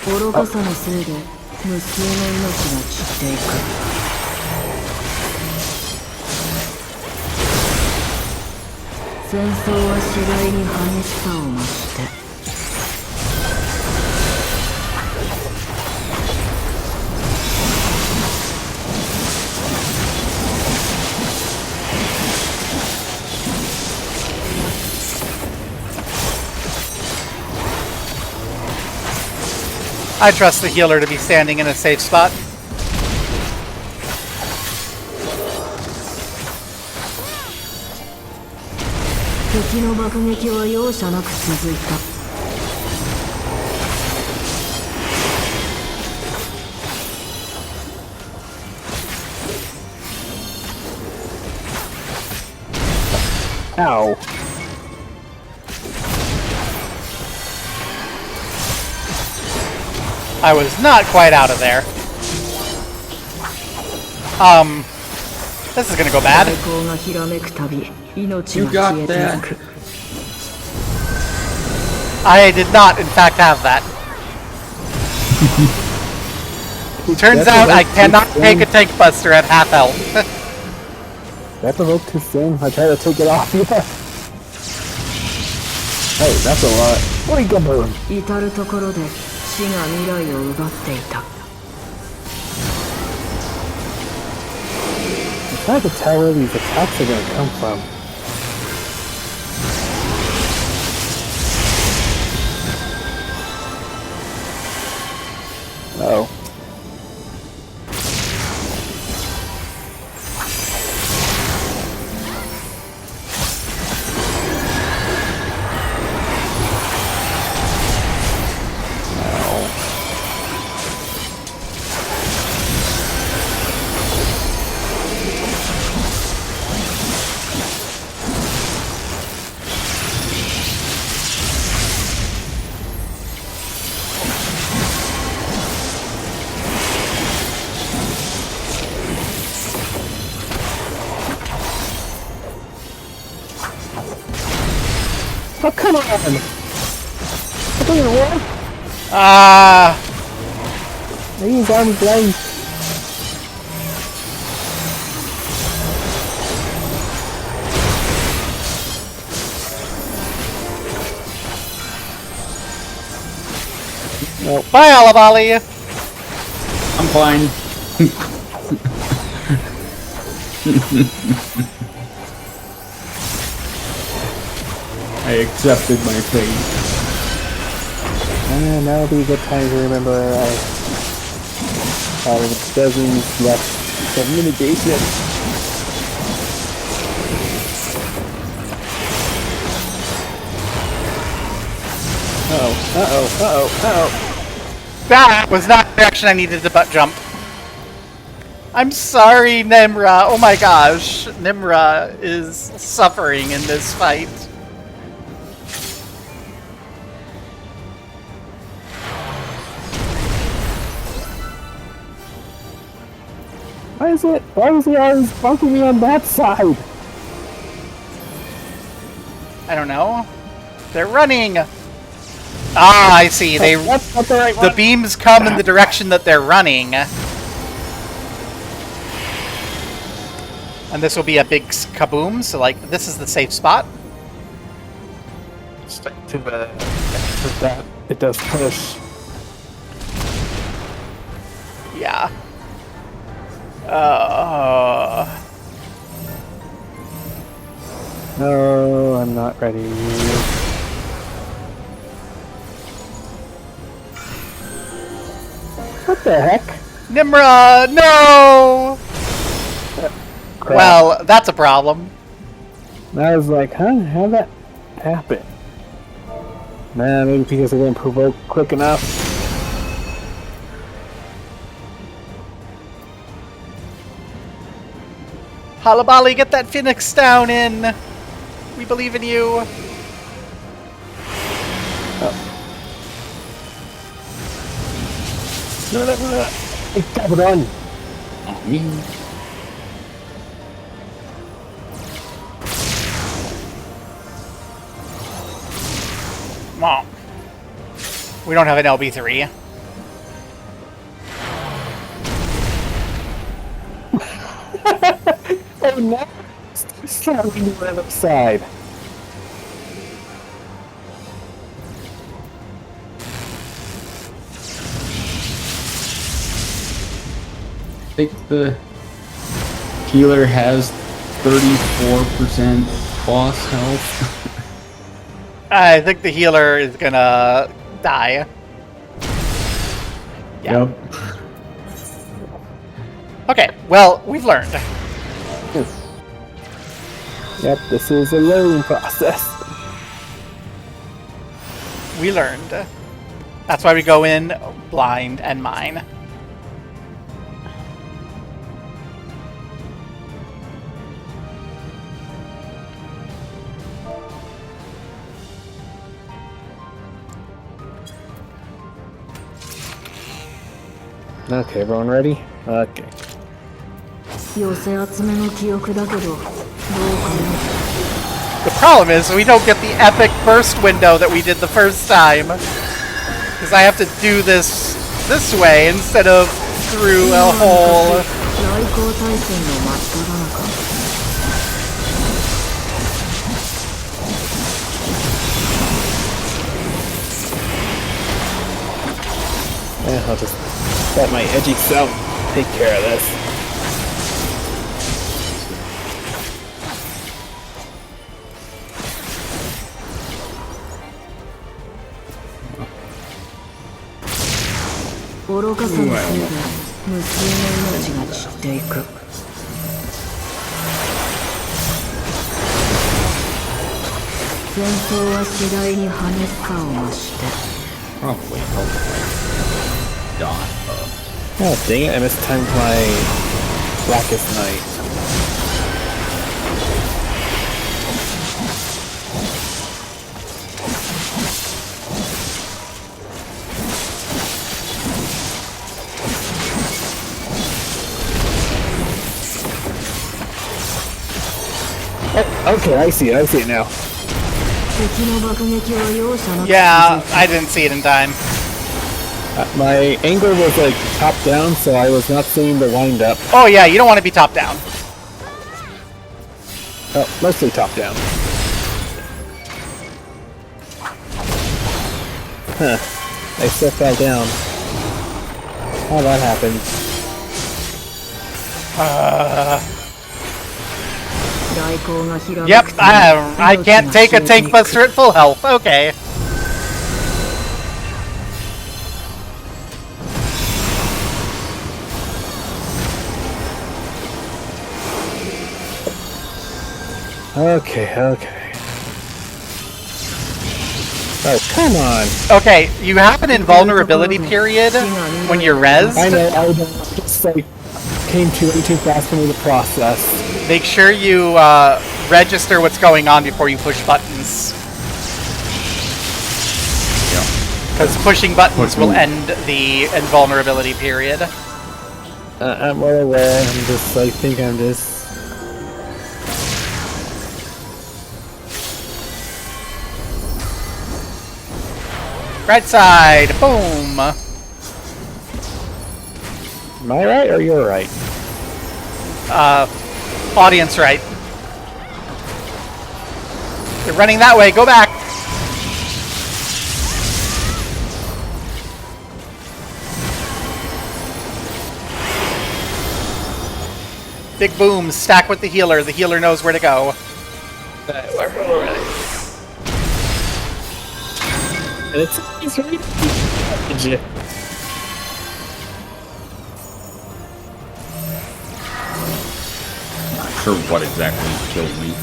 愚かさのせいで無数の命が散っていく。戦争は次第に激しさを増して。 I trust the healer to be standing in a safe spot. 敵の爆撃は容赦なく続いた。 Ow. I was not quite out of there. This is gonna go bad. You got that. I did not, in fact, have that. Turns out I cannot take a tank buster at half health. That's a little too soon. I tried to take it off. Yeah. Hey, that's a lot. What are you going? 至る所で死が未来を奪っていた。 It's hard to tell where these attacks are going to come from. Uh-oh. Oh, come on! That doesn't work! These arms blind. Nope. Bye, Alabali! I'm fine. I accepted my fate. And that'll be a good time to remember I have dozens left of mitigation. That was not the direction I needed to butt jump. I'm sorry, Nimra. Oh my gosh. Nimra is suffering in this fight. Why was he always bunking me on that side? I don't know. They're running! Ah, I see. The beams come in the direction that they're running. And this will be a big kaboom, so like, this is the safe spot. perspective, that it does push. Yeah. No, I'm not ready. What the heck? Nimra, no! Crap. Well, that's a problem. I was like, huh? How'd that happen? Man, maybe because I didn't provoke quick enough. Halabali, get that Phoenix down in! We believe in you! No, it's got it on. Well, we don't have an LB3. Oh no! Stop on the other side. I think the healer has 34% boss health. I think the healer is gonna die. Yeah. Yep. Okay, well, we've learned. Yep, this is a learning process. We learned. That's why we go in blind and mine. Okay, everyone ready? Okay. 寄せ集めの記憶だけど、どうかな。 The problem is we don't get the epic burst window that we did the first time. Because I have to do this way instead of through a hole. 来航対戦の真っ只中。 Yeah, I'll just let my edgy self take care of this. Oh, 愚かさのせいで無数の命が散っていく。戦争は次第に激しさを増して。 Probably dot up. Oh dang it, I mistimed my Blackest Night. Oh, okay, I see it now. Yeah, I didn't see it in time. My angle was like top down, so I was not seeing the wind up. Oh yeah, you don't want to be top down. Oh, mostly top down. Huh. I still fell down. How that happened? Yep, I can't take a tank buster at full health. Okay. Okay. Oh, come on. Okay, you have an invulnerability period when you're rezzed. I know, I just like came too fast for me to process. Make sure you register what's going on before you push buttons. Because pushing buttons will end the invulnerability period. I'm well aware. I'm just like, I'm just... Right side, boom! Am I right or you're right? Audience right. You're running that way, go back! Big booms, stack with the healer. The healer knows where to go. And he's right. Not sure what exactly killed me.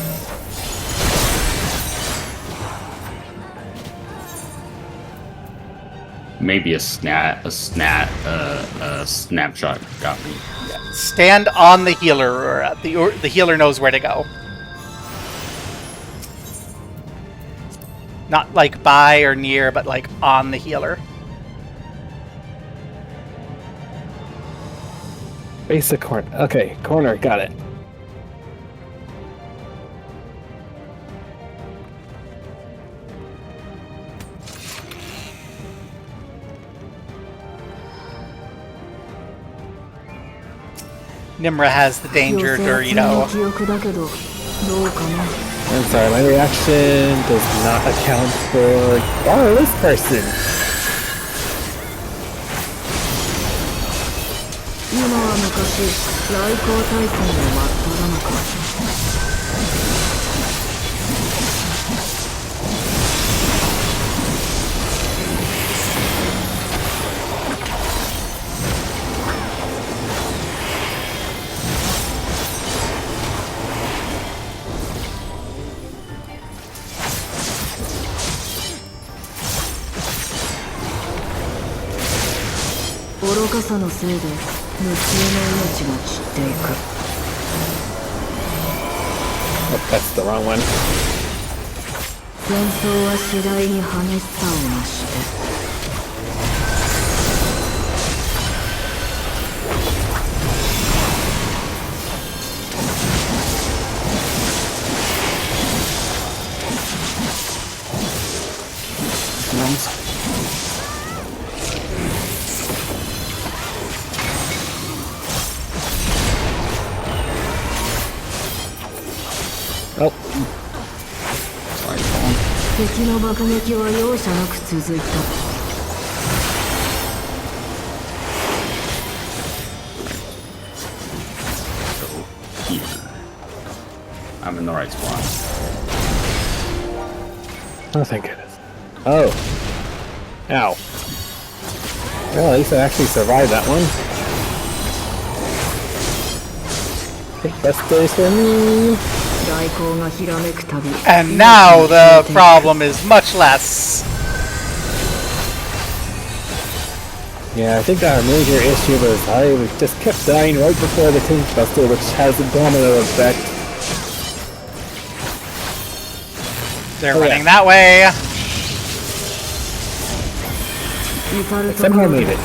Maybe a snapshot got me. Stand on the healer. Or the healer knows where to go. Not like by or near, but like on the healer. Face the corner. Okay, corner. Got it. Nimra has the danger Dorito. I'm sorry, my reaction does not account for this person. 今は昔来航大戦の真っ只中。愚かさのせいで無数の命が散っていく。Oh, that's the wrong one. 戦争は次第に激しさを増して。Oh. 敵の爆撃は容赦なく続いた。Here. I'm in the right spot. Oh, thank goodness. Oh. Ow. Well, at least I actually survived that one. Okay, best place for me. And now the problem is much less. Yeah, I think our major issue was I just kept dying right before the Tank Buster, which has a domino effect. They're running that way. I somehow made it.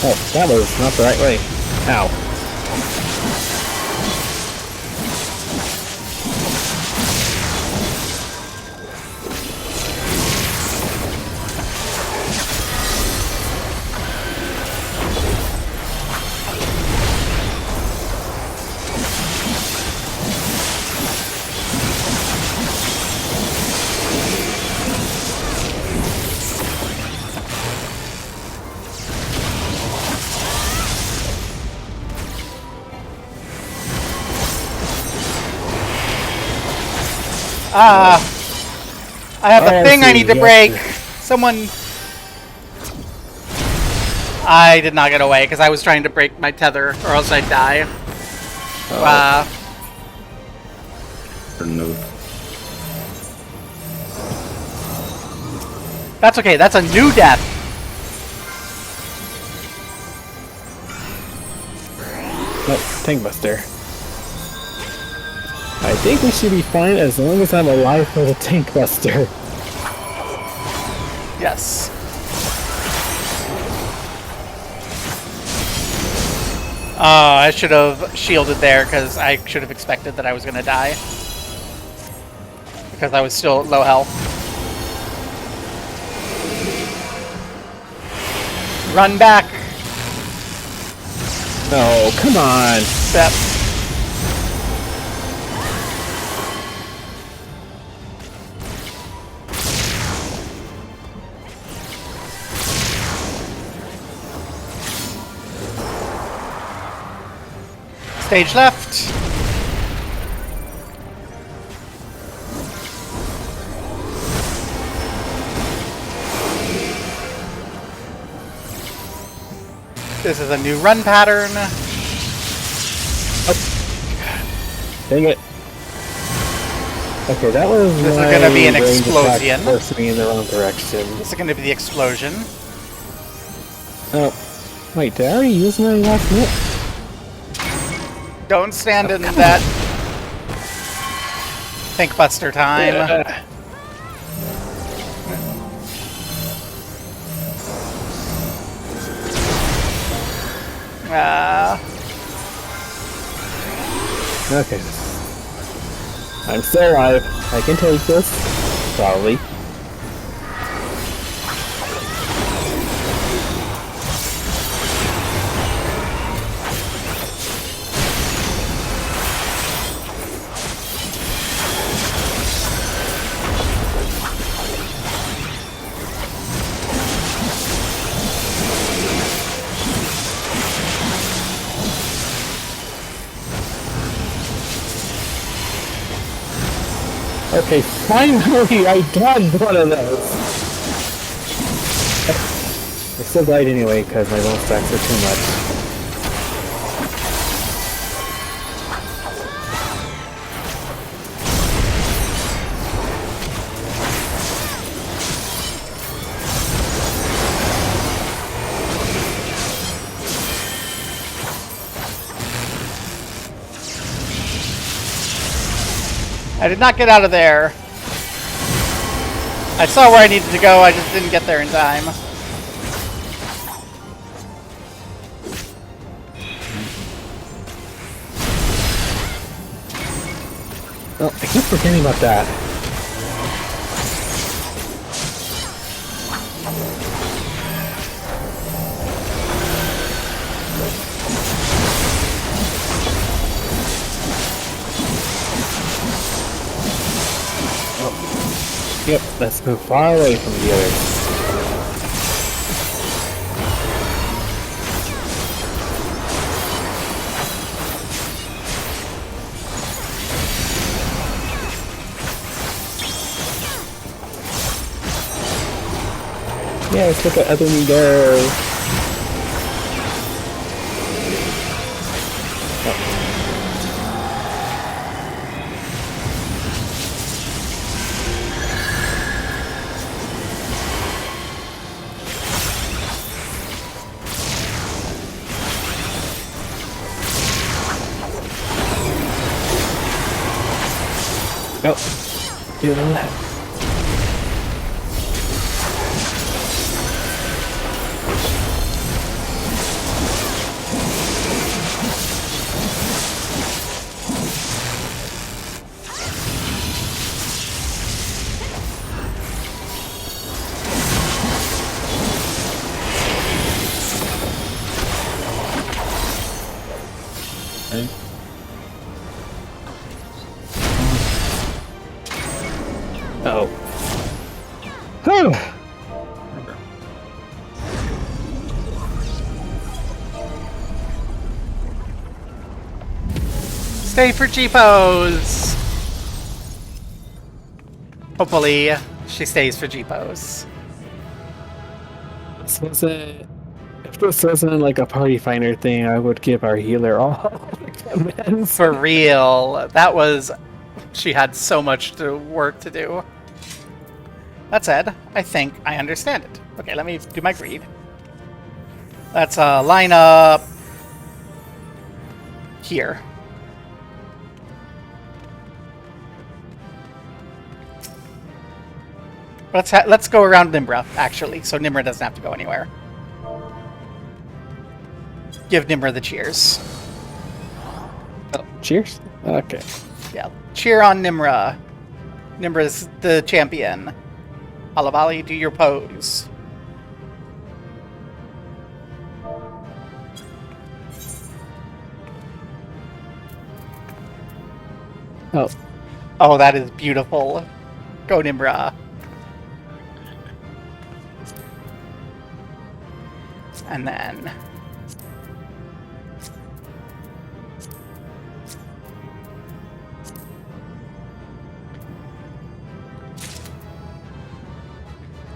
Oh, that was not the right way. Ow. I have a thing I need to break. Someone... I did not get away because I was trying to break my tether or else I'd die. No. That's okay, that's a new death. Nope, Tank Buster. I think we should be fine as long as I'm alive for the Tank Buster. Yes. I should have shielded there because I should have expected that I was going to die. Because I was still at low health. Run back! No, come on! Step. Stage left. This is a new run pattern. Oh. Dang it. Okay, that was This is going to be an range attack explosion. forced me in the wrong direction. This is going to be the explosion. Oh. Wait, did I already use my last minute? Don't stand in that Thinkbuster time. Yeah. Okay. I'm still alive. I can take this. Probably. Okay, finally I dodged one of those! I still died anyway because my bone stacks are too much. I did not get out of there. I saw where I needed to go, I just didn't get there in time. Oh, I keep forgetting about that. Yep, let's move far away from the others. Yes, look at other me go! Oh, do that. Oh. Stay for Jeepos! Hopefully, she stays for Jeepos. If this wasn't like a party finder thing, I would give our healer all the commands. For real. That was... She had so much work to do. That said, I think I understand it. Okay, let me do my greed. Let's line up here. Let's go around Nimra, actually, so Nimra doesn't have to go anywhere. Give Nimra the cheers. Oh, cheers? Okay. Yeah, cheer on Nimra. Nimra's the champion. Alabali, do your pose. Oh. Oh, that is beautiful. Go, Nimra. And then...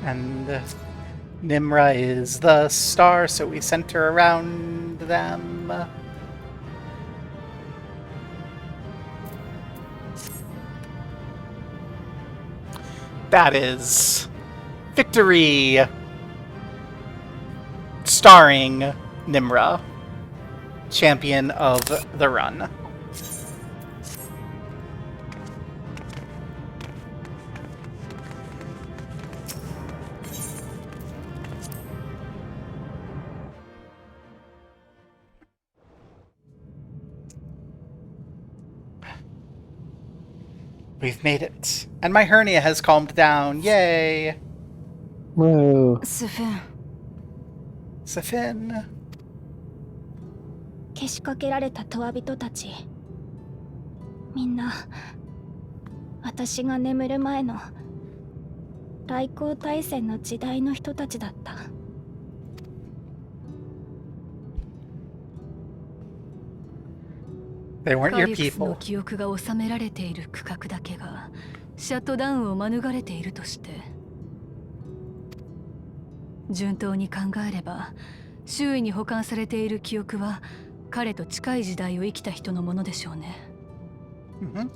And Nimra is the star, so we center around them. That is Victory! Starring Nimra, champion of the run. We've made it. And my hernia has calmed down. Yay! Whoa. Sifin. Sifin. けしかけられたトワ人たち。みんな、私が眠る前の来航大戦の時代の人たちだった。They weren't your カリクス people. の記憶が収められている区画だけがシャットダウンを免れているとして、順当に考えれば周囲に保管されている記憶は彼と近い時代を生きた人のものでしょうね。Mm-hmm.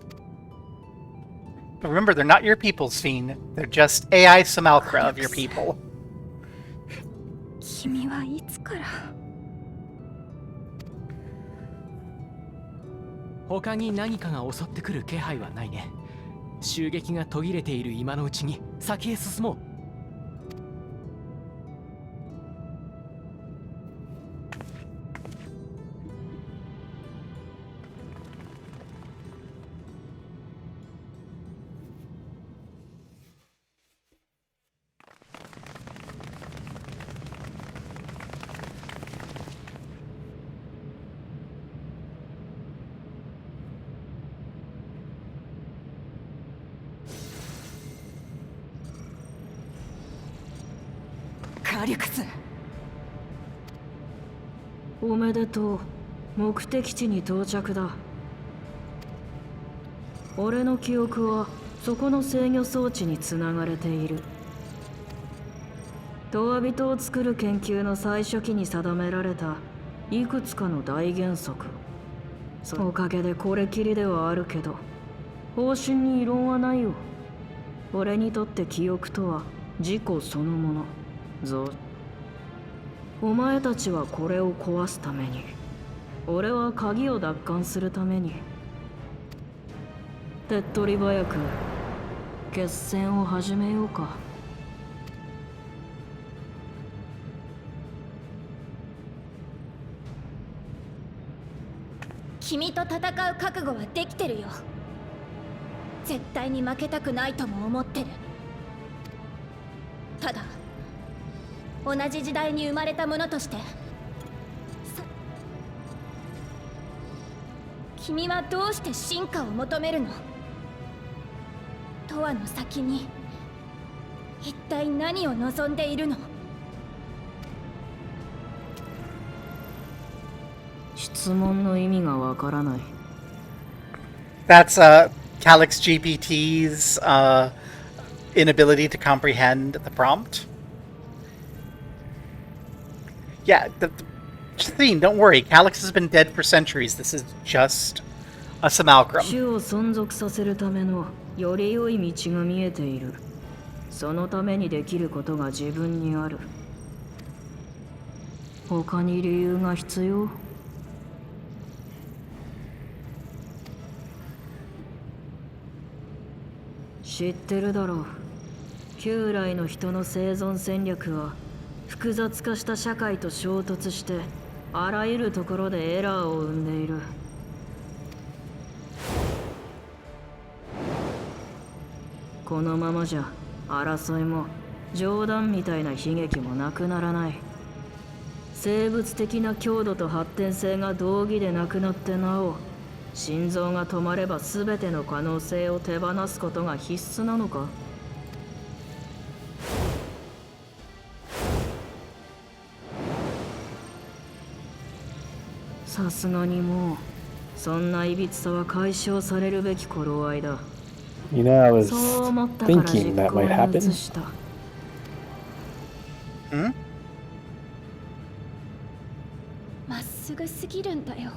But remember, they're not your people, Sphene. They're just AI simulacra of your people. 君はいつから？他に何かが襲ってくる気配はないね。襲撃が途切れている今のうちに先へ進もう。カリクス。おめでとう。目的地に到着だ。俺の記憶はそこの制御装置につながれている。トワ人を作る研究の最初期に定められたいくつかの大原則。そのおかげでこれきりではあるけど、方針に異論はないよ。俺にとって記憶とは自己そのもの。お前たちはこれを壊すために、俺は鍵を奪還するために。手っ取り早く決戦を始めようか。君と戦う覚悟はできてるよ。絶対に負けたくないとも思ってる。ただ同じ時代に生まれたものとして、君はどうして進化を求めるの？とわの先に一体何を望んでいるの？質問の意味がわからない。That's Calyx GPT's inability to comprehend the prompt. Yeah, Theme, don't worry. Calyx has been dead for centuries. This is just a simulacrum. 種を存続させるためのより良い道が見えている。そのためにできることが自分にある。他に理由が必要？知ってるだろう。旧来の人の生存戦略は複雑化した社会と衝突してあらゆるところでエラーを生んでいる。このままじゃ争いも冗談みたいな悲劇もなくならない。生物的な強度と発展性が同義でなくなってなお、心臓が止まれば全ての可能性を手放すことが必須なのか？さすがにもうそんないびつさは解消されるべき頃合いだ。 You know, I was そう思ったから実 thinking that 行 might に happen. 移した。Hmm? まっすぐすぎるんだよ。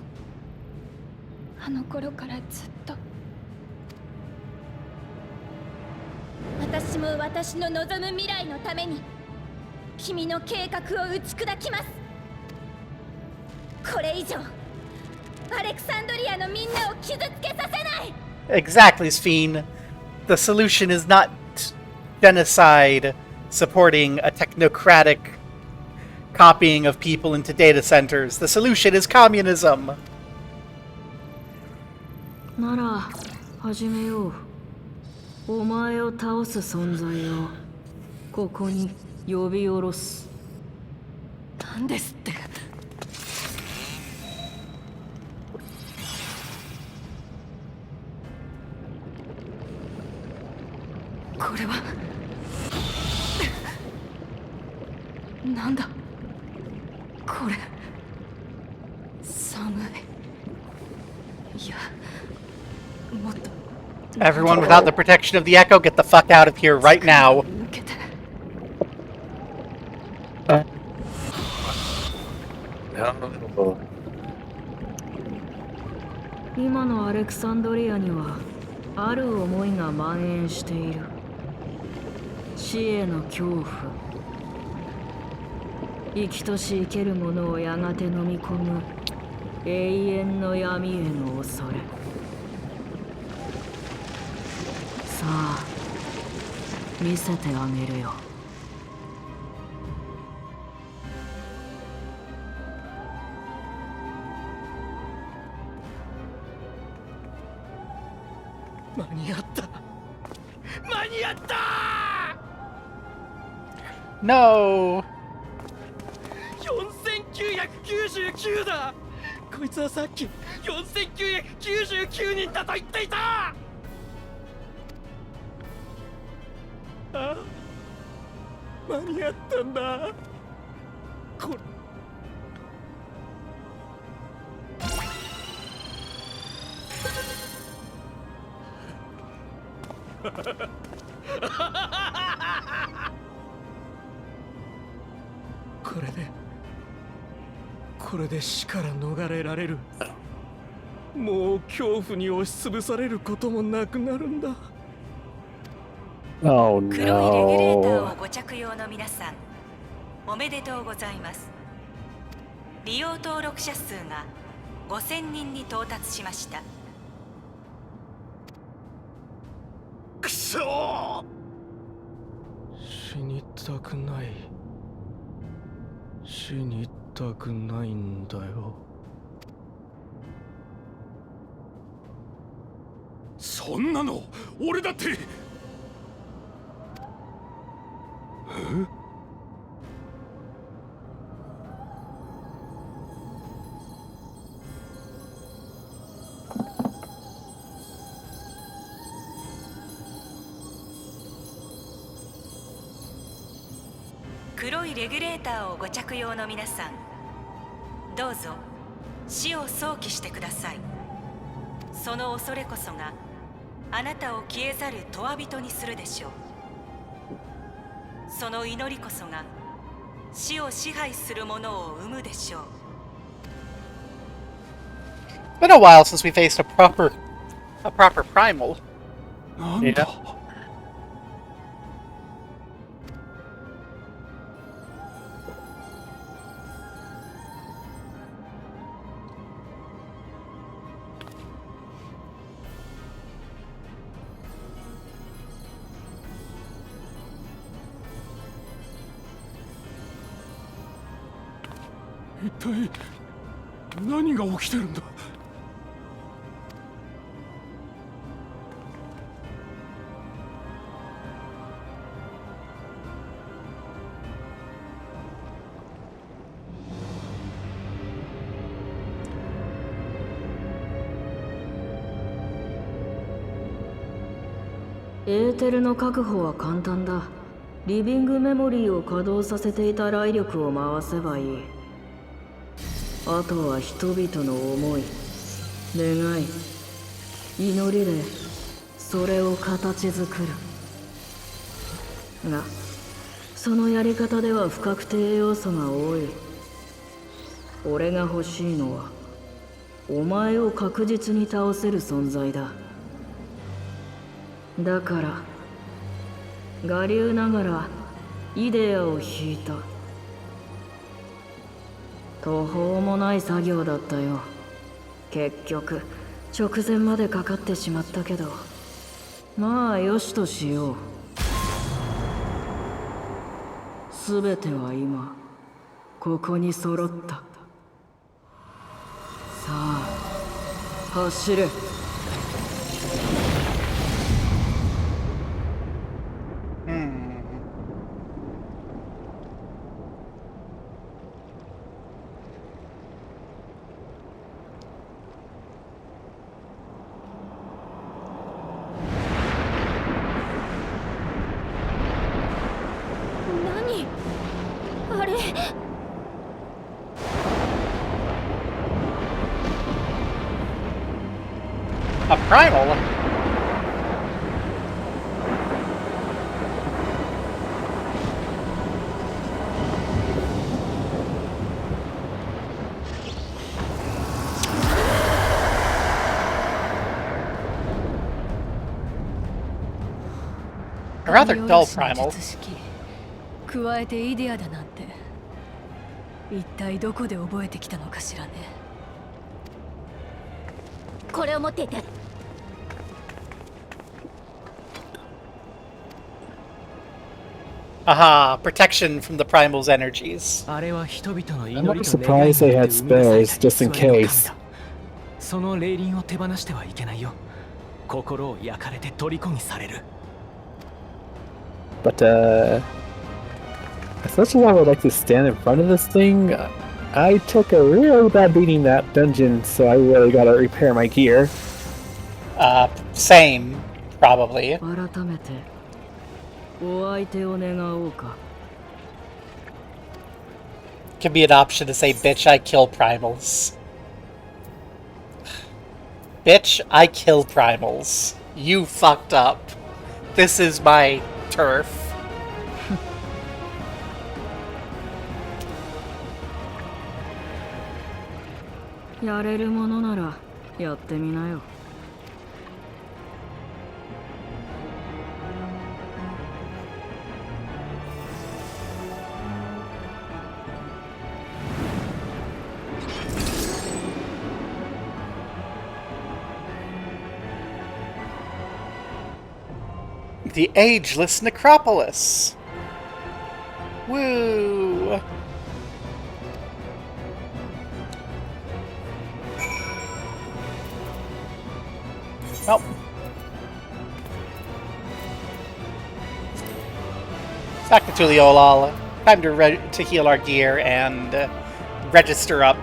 あの頃からずっと。私も私の望む未来のために君の計画を打ち砕きます。これ以上アレクサンドリアのみんなを傷つけさせない。 Exactly, Sphene. The solution is not genocide supporting a technocratic copying of people into data centers. The solution is communism. なら始めよう。お前を倒す存在をここに呼び下ろす。なんですって。これはなんだこれ。寒い。いや、もっと。Everyone without the protection of the Echo, get the fuck out of here right now. 今のアレクサンドリアにはある思いが蔓延している。死への恐怖。生きとし生けるものをやがて飲み込む永遠の闇への恐れ。さあ、見せてあげるよ。間に合った。間に合った。 No. 4999だ。こいつはさっき4999人だと言っていた。あ、間に合ったんだ。これこれで死から逃れられる。もう恐怖に押しつぶされることもなくなるんだ。Oh 黒いレギュレーター no. をご着用の皆さん、おめでとうございます。利用登録者数が5000人に到達しました。くそー。死にたくない。死にたくないんだよ。そんなの俺だって。黒いレギュレーターをご着用の皆さん、どうぞ死を想起してください。その恐れこそがあなたを消えざる永遠人にするでしょう。その祈りこそが死を支配するものを生むでしょう。 It's been a while since we faced a proper primal. Yeah. 一体何が起きてるんだ。エーテルの確保は簡単だ。リビングメモリーを稼働させていた雷力を回せばいい。あとは人々の思い、願い、祈りでそれを形作る。が、そのやり方では不確定要素が多い。俺が欲しいのはお前を確実に倒せる存在だ。だから我流ながらイデアを引いた。途方もない作業だったよ。結局直前までかかってしまったけど、まあよしとしよう。全ては今ここに揃った。さあ走れ。あれA primal? A rather dull primal. 加えてイデアだなんて一体どこで覚えてきたのかしらね。これを持っていて。Aha, protection from the primal's energies. あれは人々の I'm 祈 not りと願い surprised に they よっ had て生み出され spares た just in 偽りの神 case. だ。その霊輪を手放してはいけないよ。心を焼かれて虜にされる。But, as much as I would like to stand in front of this thing, I took a real bad beating that dungeon, so I really gotta repair my gear. Same, probably. 改めてお相手を願おうか。 Could be an option to say, bitch, I kill primals. Bitch, I kill primals. You fucked up. This is my turf. やれるものならやってみなよ。The Ageless Necropolis. Woo! Well. Back to Tuliolal. Time to heal our gear and register up.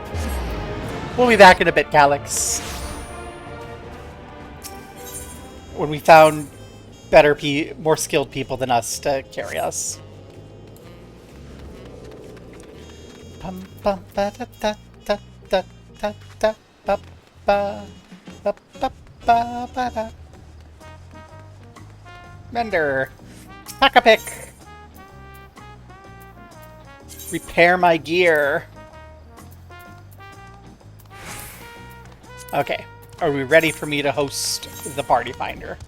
We'll be back in a bit, Calyx. When we found better, more skilled people than us to carry us. Bum bum ba da da da da da da ba ba ba ba ba ba da. Vendor, pack a pick. Repair my gear. Okay, are we ready for me to host the party finder?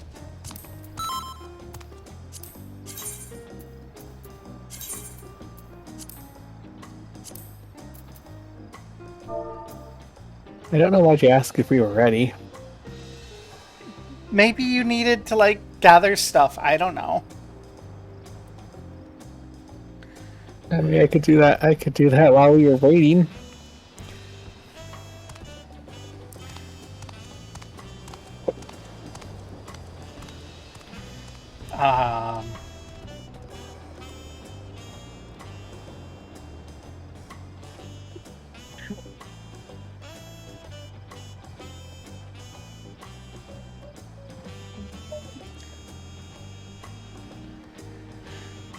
I don't know why'd you ask if we were ready. Maybe you needed to, like, gather stuff. I don't know. I mean, I could do that. I could do that while we were waiting.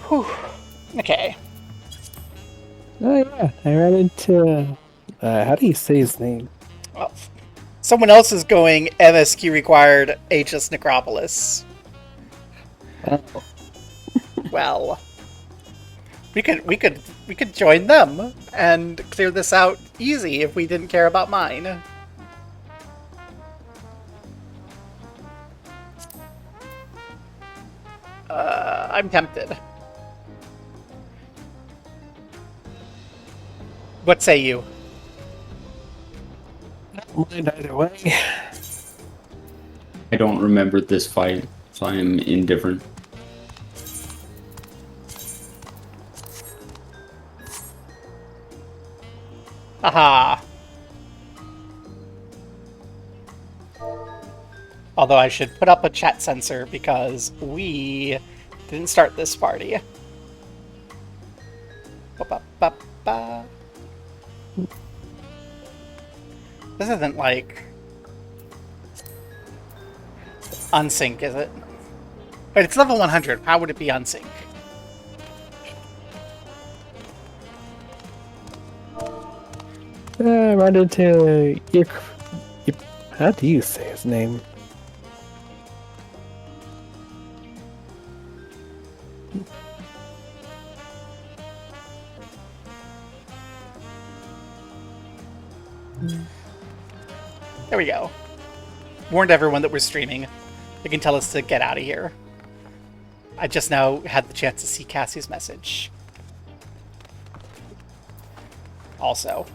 Whew. Okay. Oh yeah, I ran into. How do you say his name? Well, someone else is going MSQ required HS Necropolis. Oh. Well. We could join them and clear this out easy if we didn't care about mine. I'm tempted. What say you? Mind either way. I don't remember this fight, so I am indifferent. Aha! Although I should put up a chat sensor because we didn't start this party. Ba-ba-ba-ba. This isn't like unsync, is it? Wait, it's level 100. How would it be unsync? Run into your... How do you say his name? There we go. Warned everyone that we're streaming. They can tell us to get out of here. I just now had the chance to see Cassie's message. Also,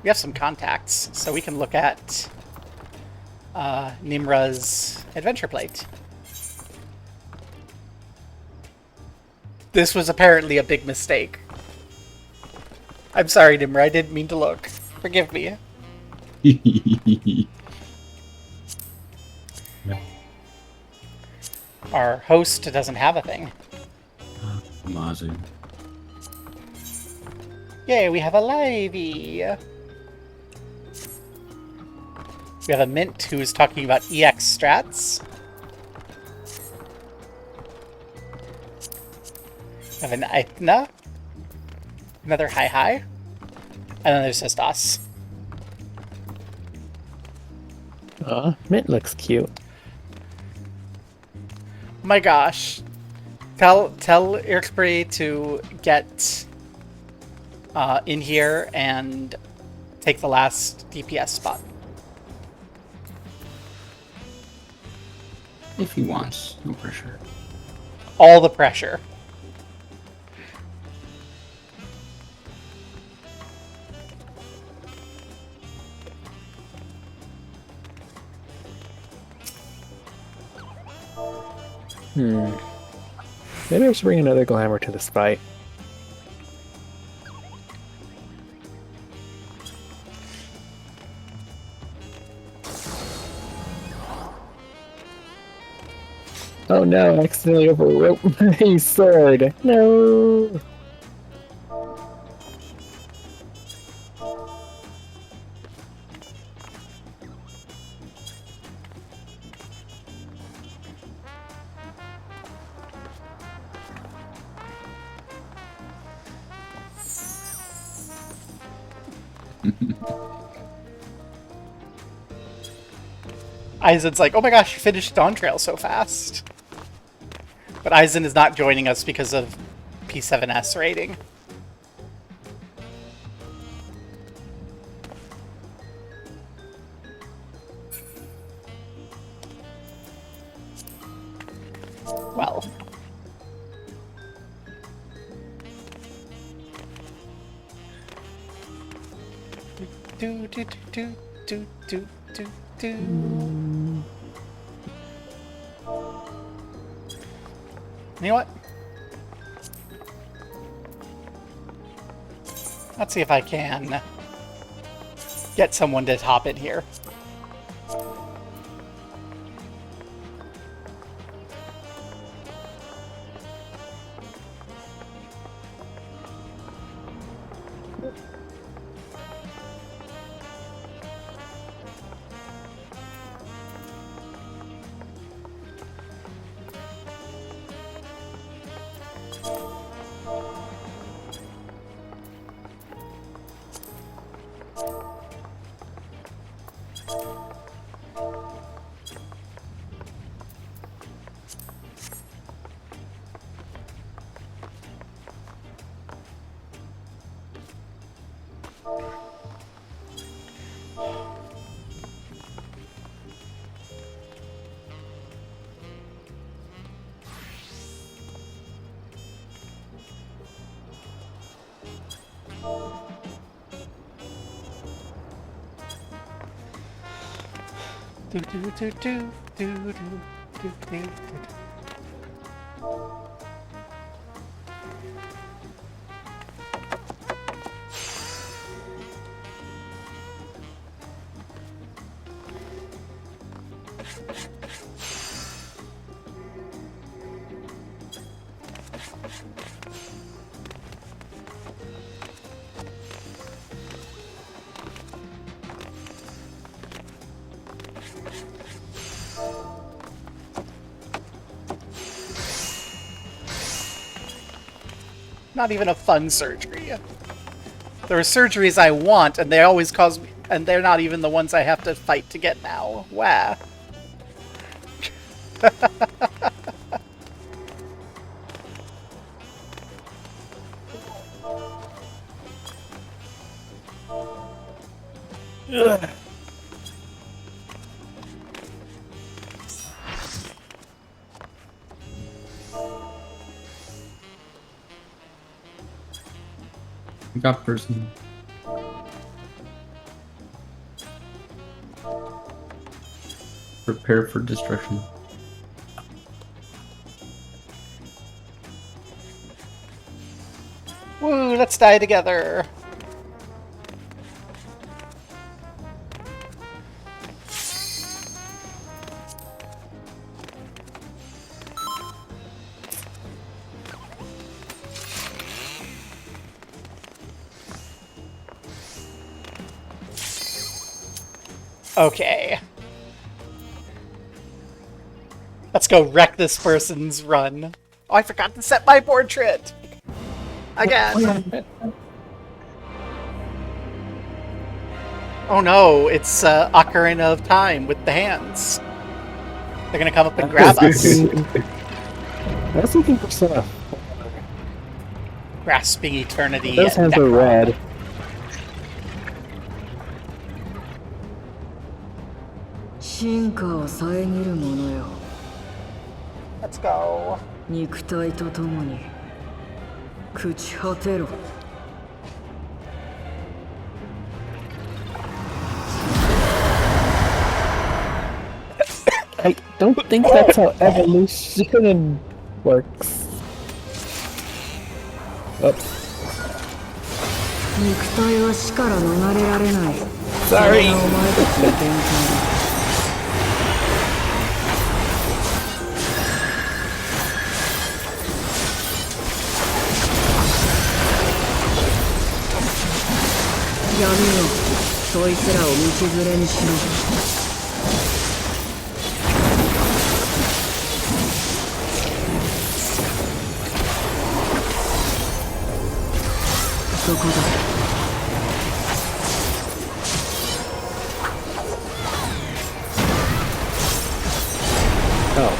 we have some contacts, so we can look at Nimra's adventure plate. This was apparently a big mistake. I'm sorry, Nimra, I didn't mean to look. Forgive me. Our host doesn't have a thing. Mazu. Yay, we have a livey. We have a Mint who is talking about EX strats. We have an Aithna. Another hi-hi. And then there's just us. Mint looks cute. Oh my gosh. Tell Irkspray to get in here and take the last DPS spot. If he wants, no pressure. All the pressure. Maybe I should bring another glamour to this fight. Oh no, I accidentally overwrote my sword. No! Aizen's like, oh my gosh, you finished Dawn Trail so fast. But Aizen is not joining us because of P7S rating. Well. Do do do do do do do. You know what? Let's see if I can get someone to hop in here. Not even a fun surgery. There are surgeries I want, and they always cause me, and they're not even the ones I have to fight to get now. Wow. Ugh. Got person. Prepare for destruction. Woo, let's die together. Okay. Let's go wreck this person's run. Oh, I forgot to set my portrait! Again! Oh no, it's Ocarina of Time with the hands. They're gonna come up and grab us. I was looking for stuff. Grasping eternity. Those hands are red. Let's go. 肉体とともに朽ち果てろ。I don't think that's how evolution works. Oh. 肉体は死から逃れられない。 Sorry. それがお前たちの限界だ。 やめよ、そいつらを道連れにしろ。そこだ。Oh.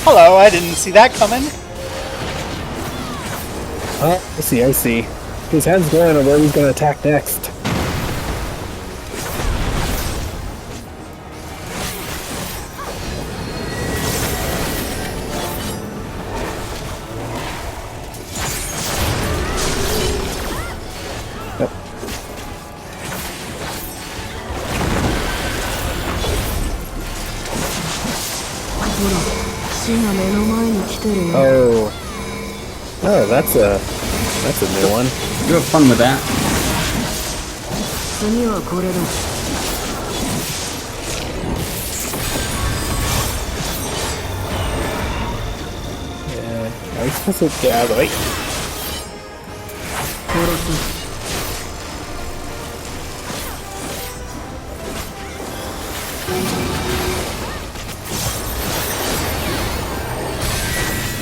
Hello, I didn't see that coming. Oh, I see, I see. His head's going on where he's gonna attack next. Yep. Oh. Oh, that's a new one. You have fun with that. Yeah, are we supposed to get out of the way?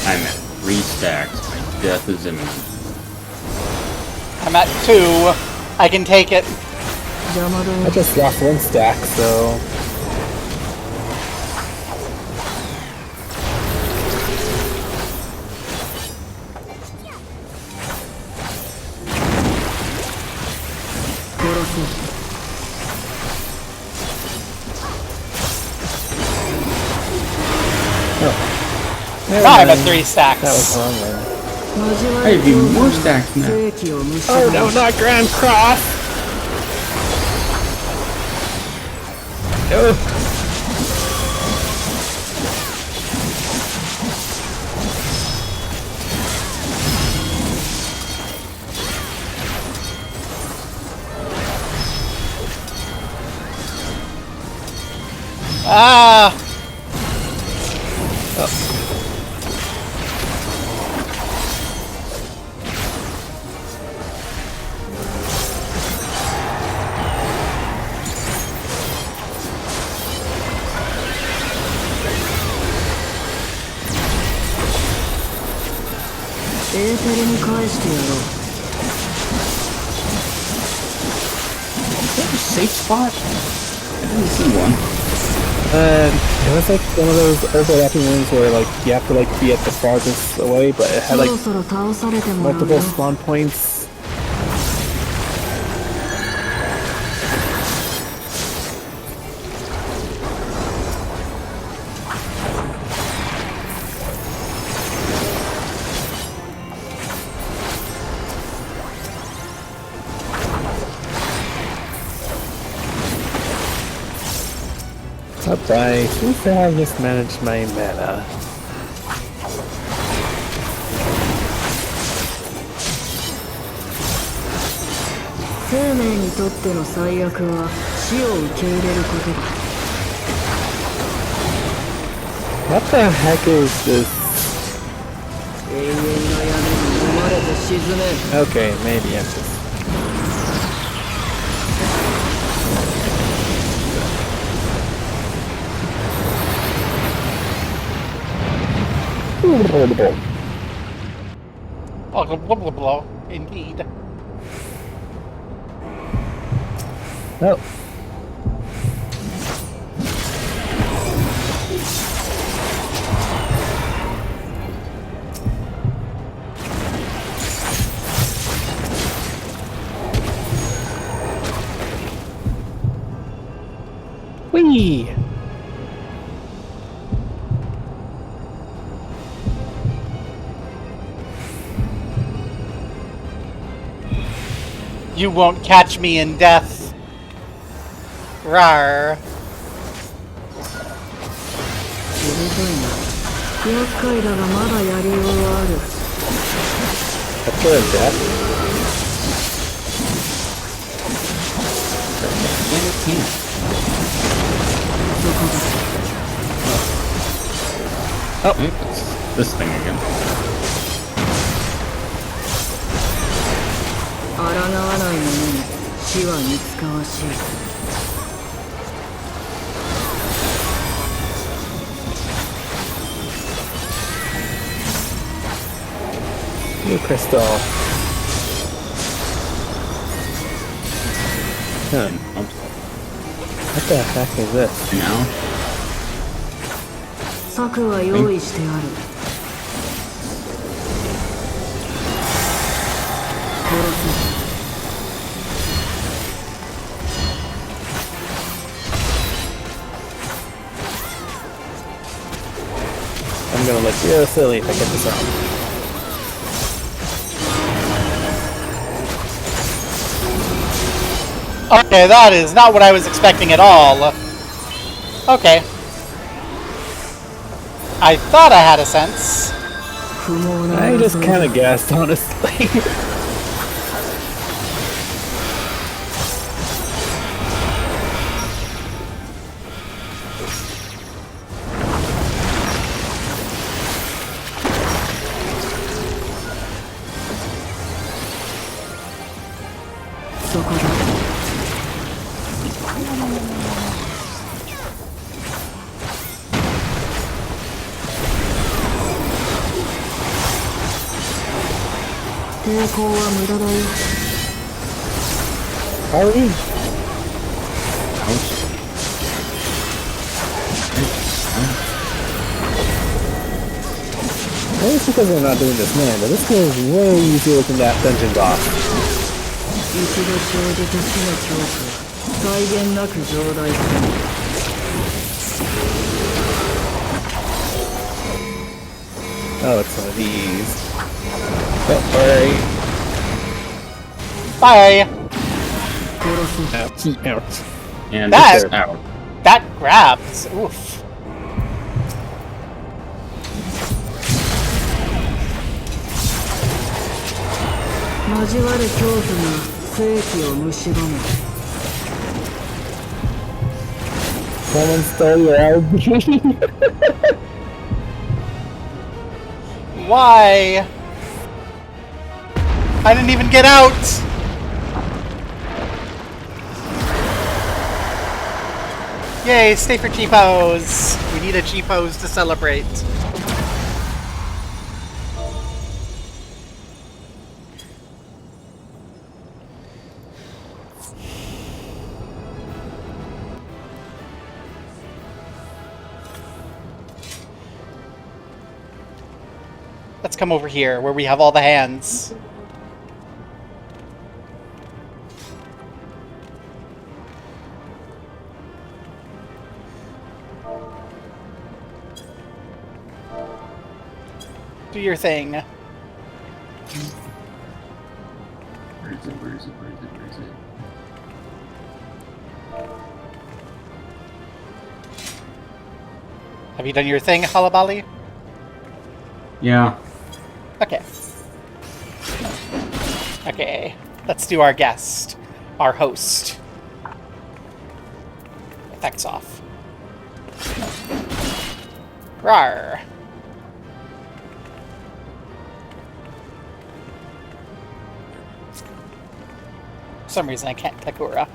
I'm at 3 stacks. My death is imminent. I'm at 2. I can take it. I just lost 1 stack, so... Now I'm at 3 stacks. That was wrong then. I have even more stacks now. Oh no, not Grand Cross! No! Ah! Oh. Safe spot? I didn't see one. It was like one of those overlapping rooms where like you have to like be at the farthest away, but it had like multiple spawn points. Alright, since I have mismanaged my mana. What the heck is this? Okay, maybe I'm just... Blah, blah, blah, blah, blah. Indeed. Oh. Whee! You won't catch me in death. Rawr. That's good, Dad. Oh, it's this thing again. 抗わない者に死は似つかわしい。New crystal. Huh. What the heck is this? Now? 策は用意してある。殺す。 I'm gonna look real silly if I get this wrong. Okay, that is not what I was expecting at all. Okay. I thought I had a sense. I just kinda guessed, honestly. Hurry! Maybe it's because we're not doing this man, but this game is way easier than that dungeon boss. 一度生じた死の恐怖際限なく増大する。 Oh, it's one of these. Don't worry. Bye. Ouch. Ouch. And That- this is out. That grabs. Oof. 交わる恐怖が生気を蝕む。Someone stole your LB. Why? I didn't even get out! Yay, stay for G-Pose! We need a G-Pose to celebrate. Let's come over here, where we have all the hands. Do your thing. Where is it? Where is it? Where is it? Where is it? Have you done your thing, Halabali? Yeah. Okay. Okay, let's do our guest. Our host. Effects off. Rawr. For some reason I can't Takura.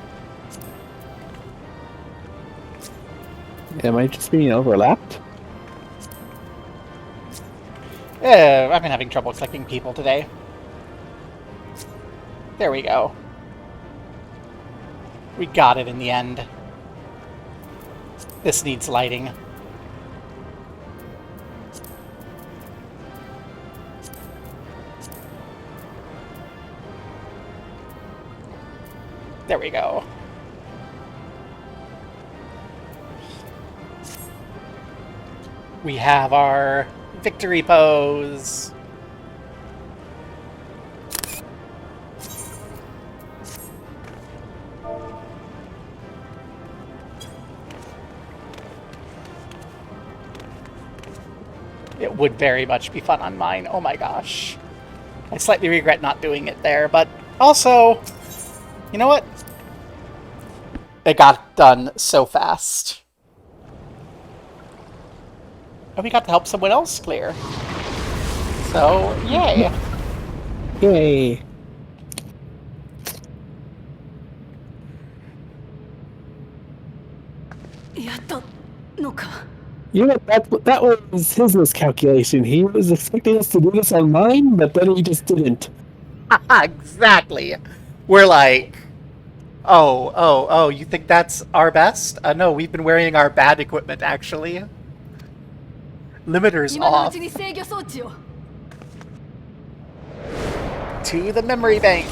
Am I just being overlapped? I've been having trouble clicking people today. There we go. We got it in the end. This needs lighting. There we go. We have our victory pose. It would very much be fun on mine. Oh my gosh. I slightly regret not doing it there, but also, you know what? It got done so fast. And we got to help someone else clear. So, yay. Yay. You know, that was his miscalculation. He was expecting us to do this on mine, but then he just didn't. Exactly. We're like, oh, you think that's our best? No, we've been wearing our bad equipment, actually. Limiters off. To the memory bank.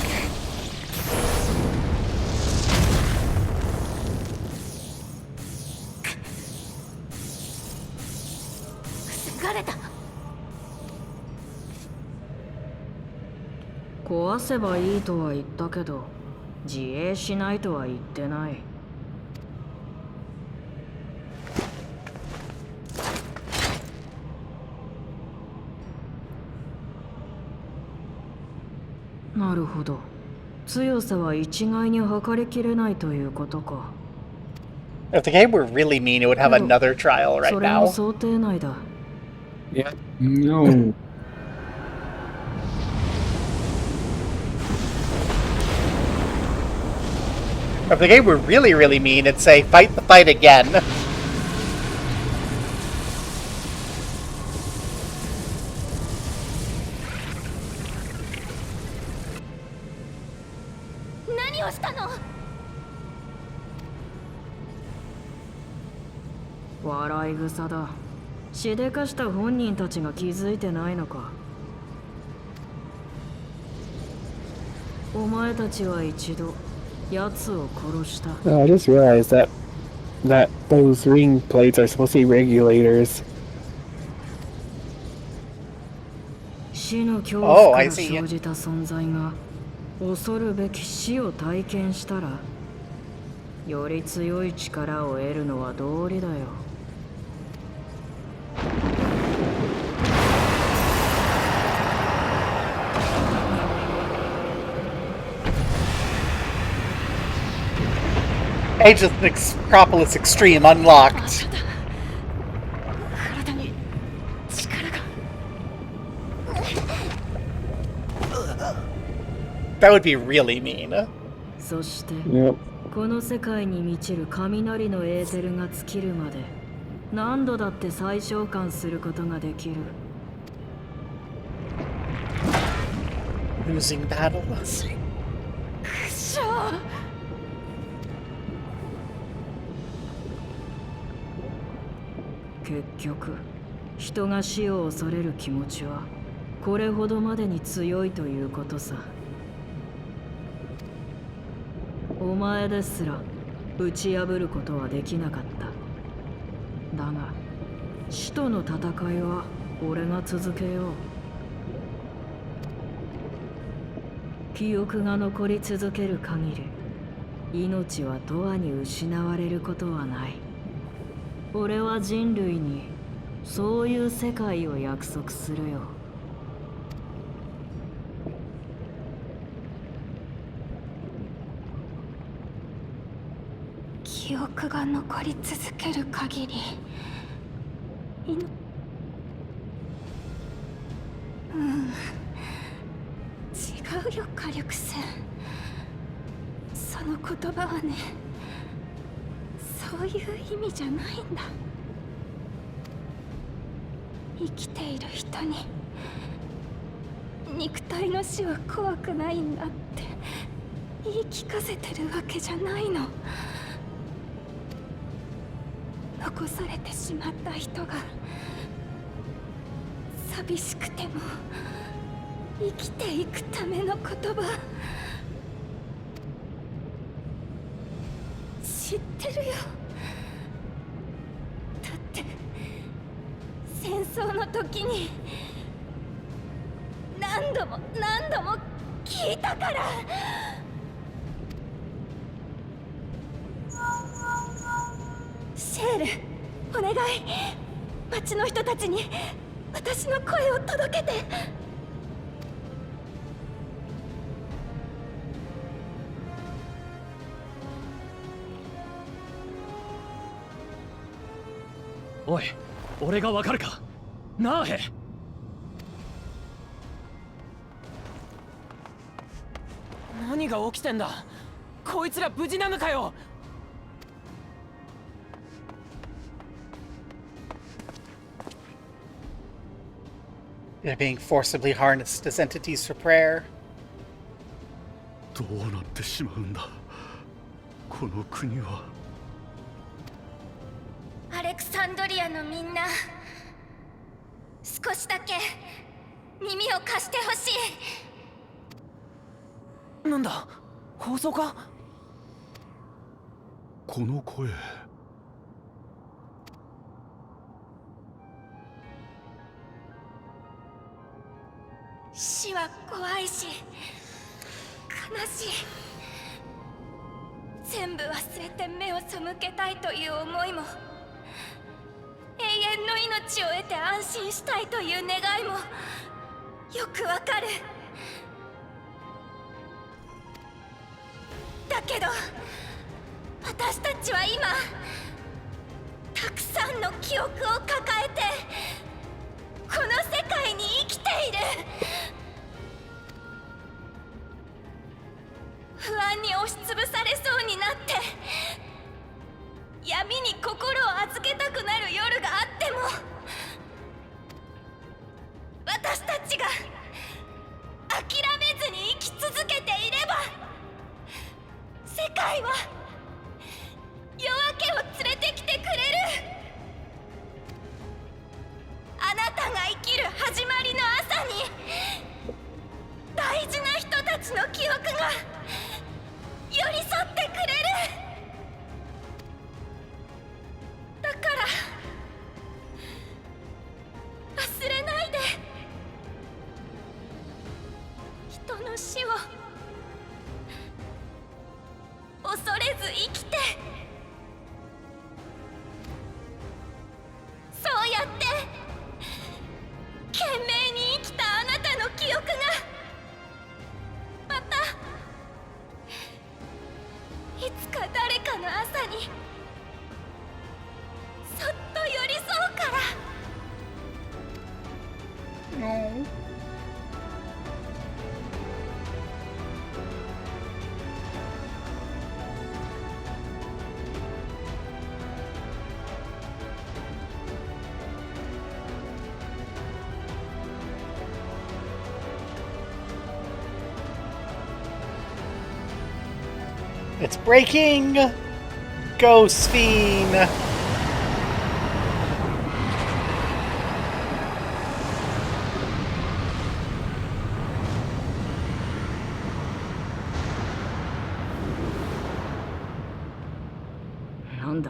壊せばいいとは言ったけど、自衛しないとは言ってない。なるほど。強さは一概に測りきれないということか。If the game were really mean, it would have another trial right それも now. 想定内だ。Yeah. No. If the game were really, really mean, it'd say, fight the fight again. What 笑い草だ。しでかした本人たちが気づいてないのか。お前たちは一度奴を殺した。I just realized that those ring plates are supposed to be regulators. 死の恐怖から生じた存在が恐るべき死を体験したら、より強い力を得るのは道理だよ。Age of the Necropolis Extreme unlocked. That would be really mean. そして、この世界に満ちる雷のエーテルが尽きるまで何度だって再召喚することができる。Losing battle. くしょ結局、人が死を恐れる気持ちはこれほどまでに強いということさ。お前ですら打ち破ることはできなかった。だが、死との戦いは俺が続けよう。記憶が残り続ける限り、命は永遠に失われることはない。俺は人類にそういう世界を約束するよ。記憶が残り続ける限り違うよ火力戦。その言葉はね、そういう意味じゃないんだ。生きている人に肉体の死は怖くないんだって言い聞かせてるわけじゃないの。残されてしまった人が寂しくても生きていくための言葉知ってるよ。だって戦争の時に何度も何度も聞いたから。シェール、お願い、町の人たちに私の声を届けて。おい、俺がわかるか、ナーヘ。何が起きてんだ。こいつら無事なのかよ。They're being forcibly harnessed as entities for prayer. どうなってしまうんだ、この国は。アレクサンドリアのみんな、少しだけ耳を貸してほしい。なんだ、放送か。この声。死は怖いし悲しい。全部忘れて目を背けたいという思いも、永遠の命を得て安心したいという願いもよくわかる。だけど私たちは今たくさんの記憶を抱えてこの世界に生きている。不安に押しつぶされそうになって闇に心を預けたくなる夜があっても、私たちが諦めずに生き続けていれば、世界は夜明けを連れてきてくれる。あなたが生きる始まりの朝に大事な人たちの記憶が寄り添ってくれる。It's breaking! Go, Sphene!なんだ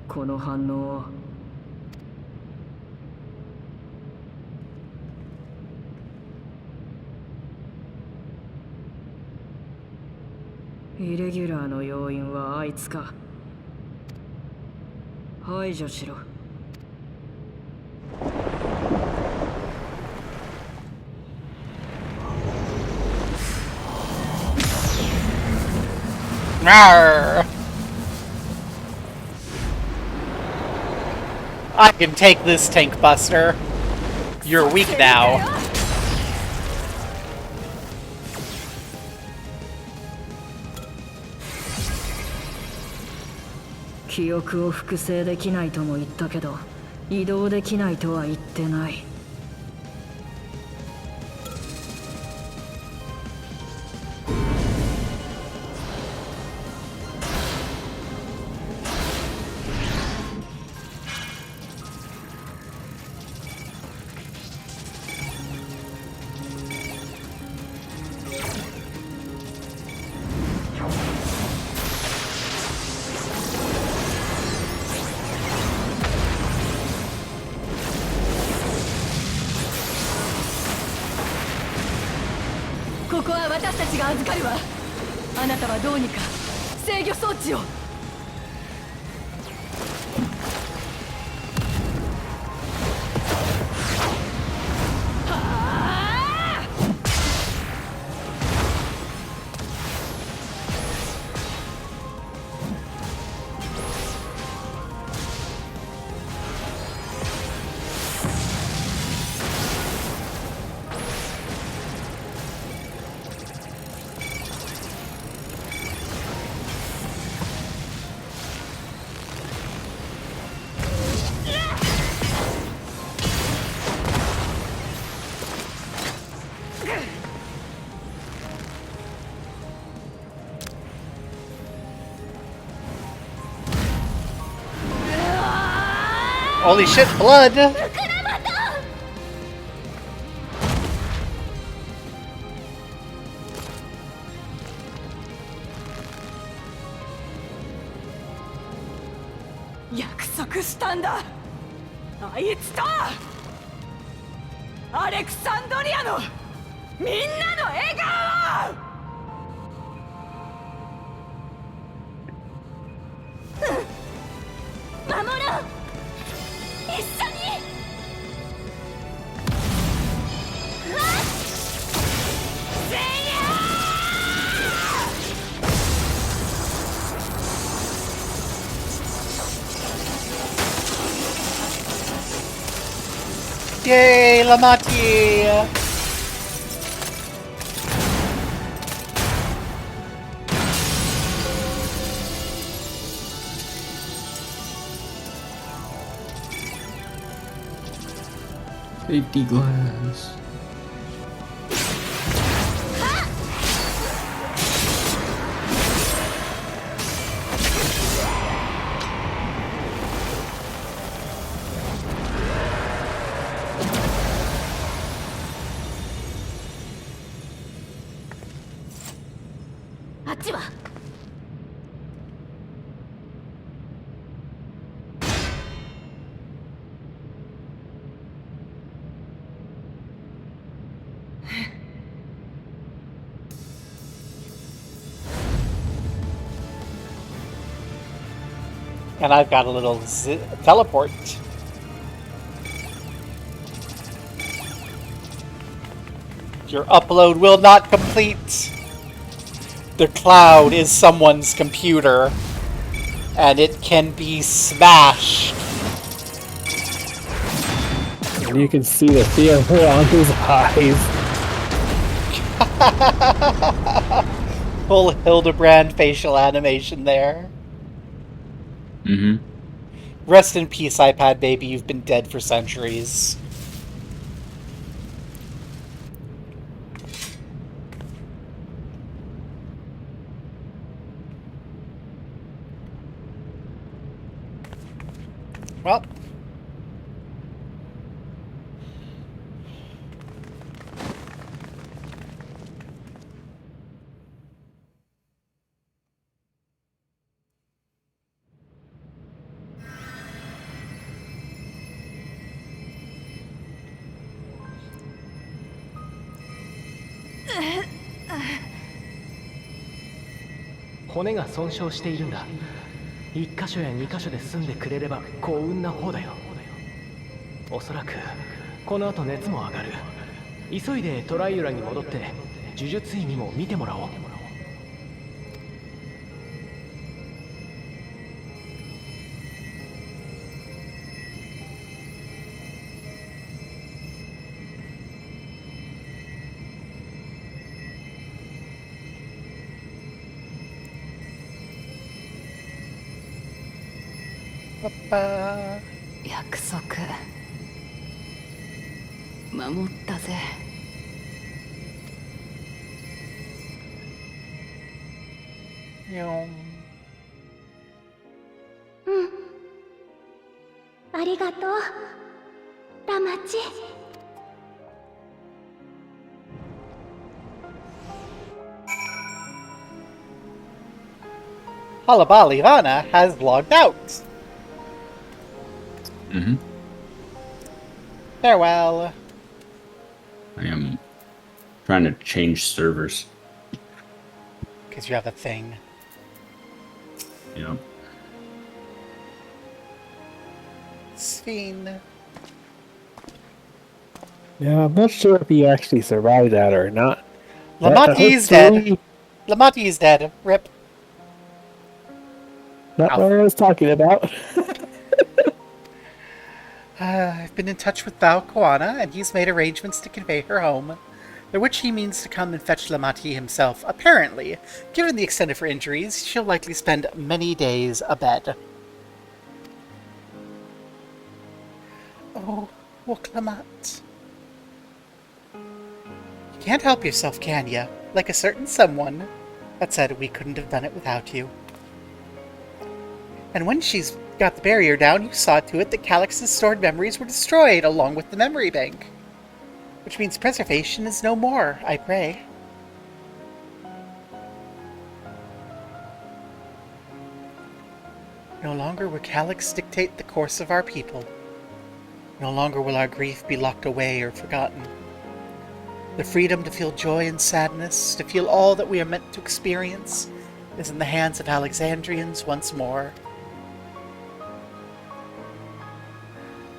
この反応は。イレギュラーの要因はあいつか。排除しろ。Rawr. I can take this, Tank Buster. You're weak now. 記憶を複製できないとも言ったけど、移動できないとは言ってない。ここは私たちが預かるわ。あなたはどうにか制御装置を。Holy shit, blood! 約束したんだ。あいつとアレクサンドリアのみんなの笑顔を。守ろう。一緒に。Yay, Lamati! Safety glass. And I've got a little teleport. Your upload will not complete. The cloud is someone's computer, and it can be smashed. And you can see the fear on his eyes. Full Hildebrand facial animation there. Mm-hmm. Rest in peace, iPad baby. You've been dead for centuries. Well.骨が損傷しているんだ。1箇所や2箇所で済んでくれれば幸運な方だよ。おそらくこの後熱も上がる。急いでトライユラに戻って呪術医にも見てもらおう。約束守ったぜ。ありがとうラマチ。Halabal Ivana has logged out. Mm-hmm. Farewell. I am trying to change servers. Because you have a thing. Yep. Sphene. Yeah, I'm not sure if he actually survived that or not. Lamati's dead. Lamati's dead. Rip. Not what I was talking about. I've been in touch with Val Koana, and he's made arrangements to convey her home. By which he means to come and fetch Lamati himself. Apparently, given the extent of her injuries, she'll likely spend many days abed. Oh, Woklamat. You can't help yourself, can ya? Like a certain someone. That said, we couldn't have done it without you. And when she's got the barrier down, you saw to it that Calix's stored memories were destroyed, along with the memory bank. Which means preservation is no more, I pray. No longer will Calix dictate the course of our people. No longer will our grief be locked away or forgotten. The freedom to feel joy and sadness, to feel all that we are meant to experience, is in the hands of Alexandrians once more.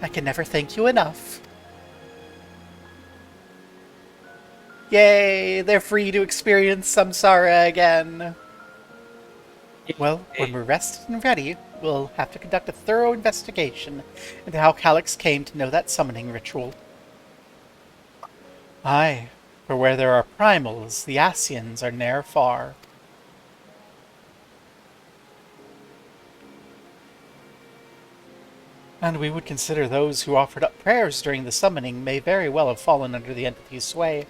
I can never thank you enough. Yay! They're free to experience Samsara again! Well, when we're rested and ready, we'll have to conduct a thorough investigation into how Calix came to know that summoning ritual. Aye, for where there are primals, the Asians are ne'er far. And we would consider those who offered up prayers during the summoning may very well have fallen under the entity's sway.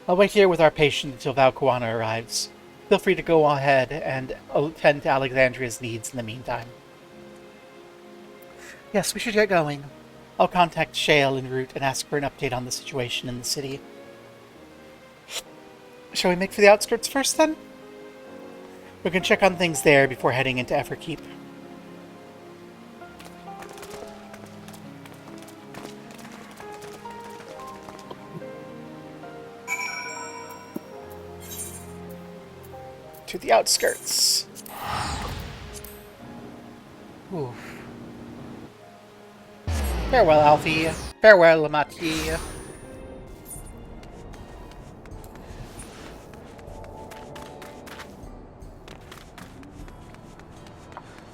I'll wait here with our patient until Val Koana arrives. Feel free to go ahead and attend to Alexandria's needs in the meantime. Yes, we should get going. I'll contact Shale en route and ask for an update on the situation in the city. Shall we make for the outskirts first, then? We can check on things there before heading into Everkeep. To the outskirts. Ooh. Farewell, Alfie. Farewell, Lamati.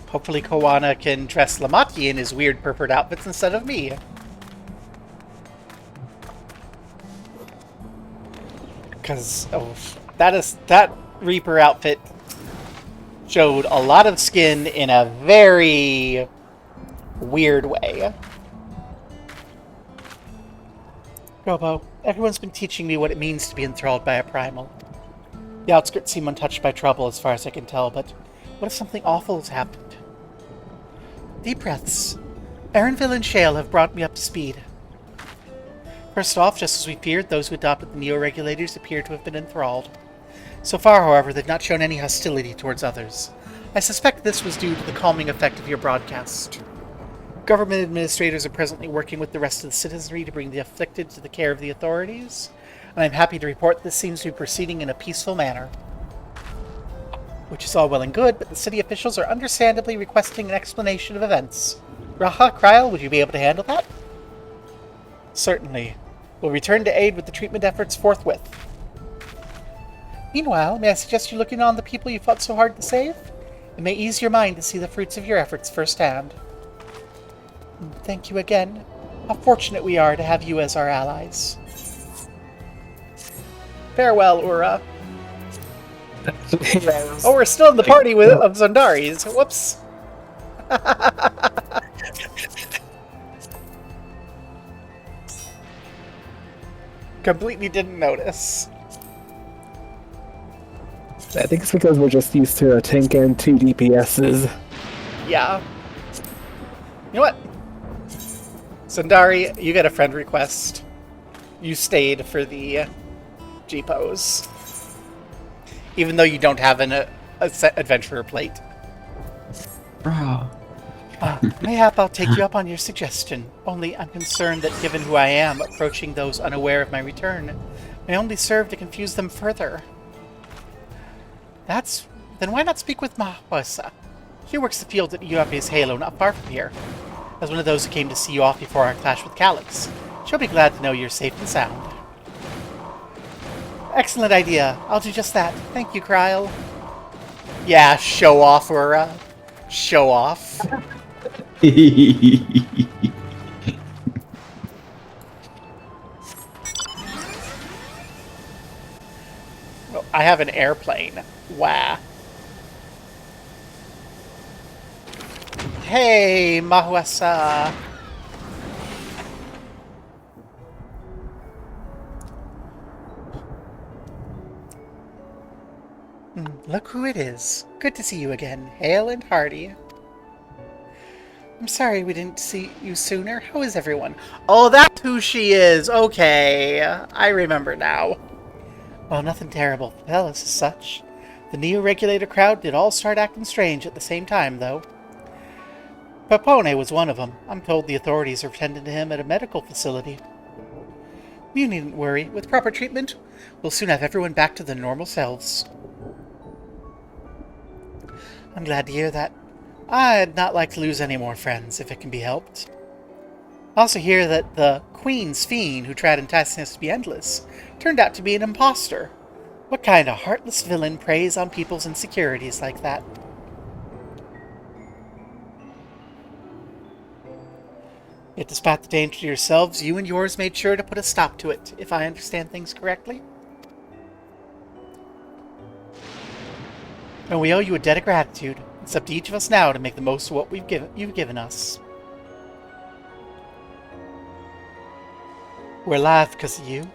Hopefully Koana can dress Lamati in his weird purple outfits instead of me. Because, that Reaper outfit showed a lot of skin in a very weird way. Robo, everyone's been teaching me what it means to be enthralled by a primal. The outskirts seem untouched by trouble as far as I can tell, but what if something awful has happened? Deep breaths. Aaronville and Shale have brought me up to speed. First off, just as we feared, those who adopted the Neo-Regulators appear to have been enthralled. So far, however, they've not shown any hostility towards others. I suspect this was due to the calming effect of your broadcast. Government administrators are presently working with the rest of the citizenry to bring the afflicted to the care of the authorities, and I'm happy to report this seems to be proceeding in a peaceful manner. Which is all well and good, but the city officials are understandably requesting an explanation of events. Raha, Kryl, would you be able to handle that? Certainly. We'll return to aid with the treatment efforts forthwith. Meanwhile, may I suggest you look in on the people you fought so hard to save? It may ease your mind to see the fruits of your efforts firsthand. Thank you again. How fortunate we are to have you as our allies. Farewell, Ura. Oh, we're still in the party of Zondaris. Whoops. Completely didn't notice. I think it's because we're just used to a tank and 2 DPSs. Yeah. You know what? Zondari, you get a friend request. You stayed for the G-pose. Even though you don't have an adventurer plate. Bro. Mayhap I'll take you up on your suggestion. Only I'm concerned that given who I am, approaching those unaware of my return may only serve to confuse them further. Then why not speak with Mahwasa? He works the field at UFA's Halo not far from here. As one of those who came to see you off before our clash with Calyx, she'll be glad to know you're safe and sound. Excellent idea. I'll do just that. Thank you, Kryl. Yeah, show off, Ura. Show off. Oh, I have an airplane. Wow. Hey, Mahwasa. Look who it is. Good to see you again, hale and hearty. I'm sorry we didn't see you sooner. How is everyone? Oh, that's who she is. Okay, I remember now. Well, nothing terrible to tell us as such. The Neo-Regulator crowd did all start acting strange at the same time, though. Papone was one of them. I'm told the authorities are tending to him at a medical facility. You needn't worry. With proper treatment, we'll soon have everyone back to their normal selves. I'm glad to hear that. I'd not like to lose any more friends, if it can be helped. I also hear that the Queen's Fiend, who tried enticing us to be endless, turned out to be an imposter. What kind of heartless villain preys on people's insecurities like that? Yet despite the danger to yourselves, you and yours made sure to put a stop to it, if I understand things correctly. And we owe you a debt of gratitude. It's up to each of us now to make the most of what you've given us. We're alive because of you,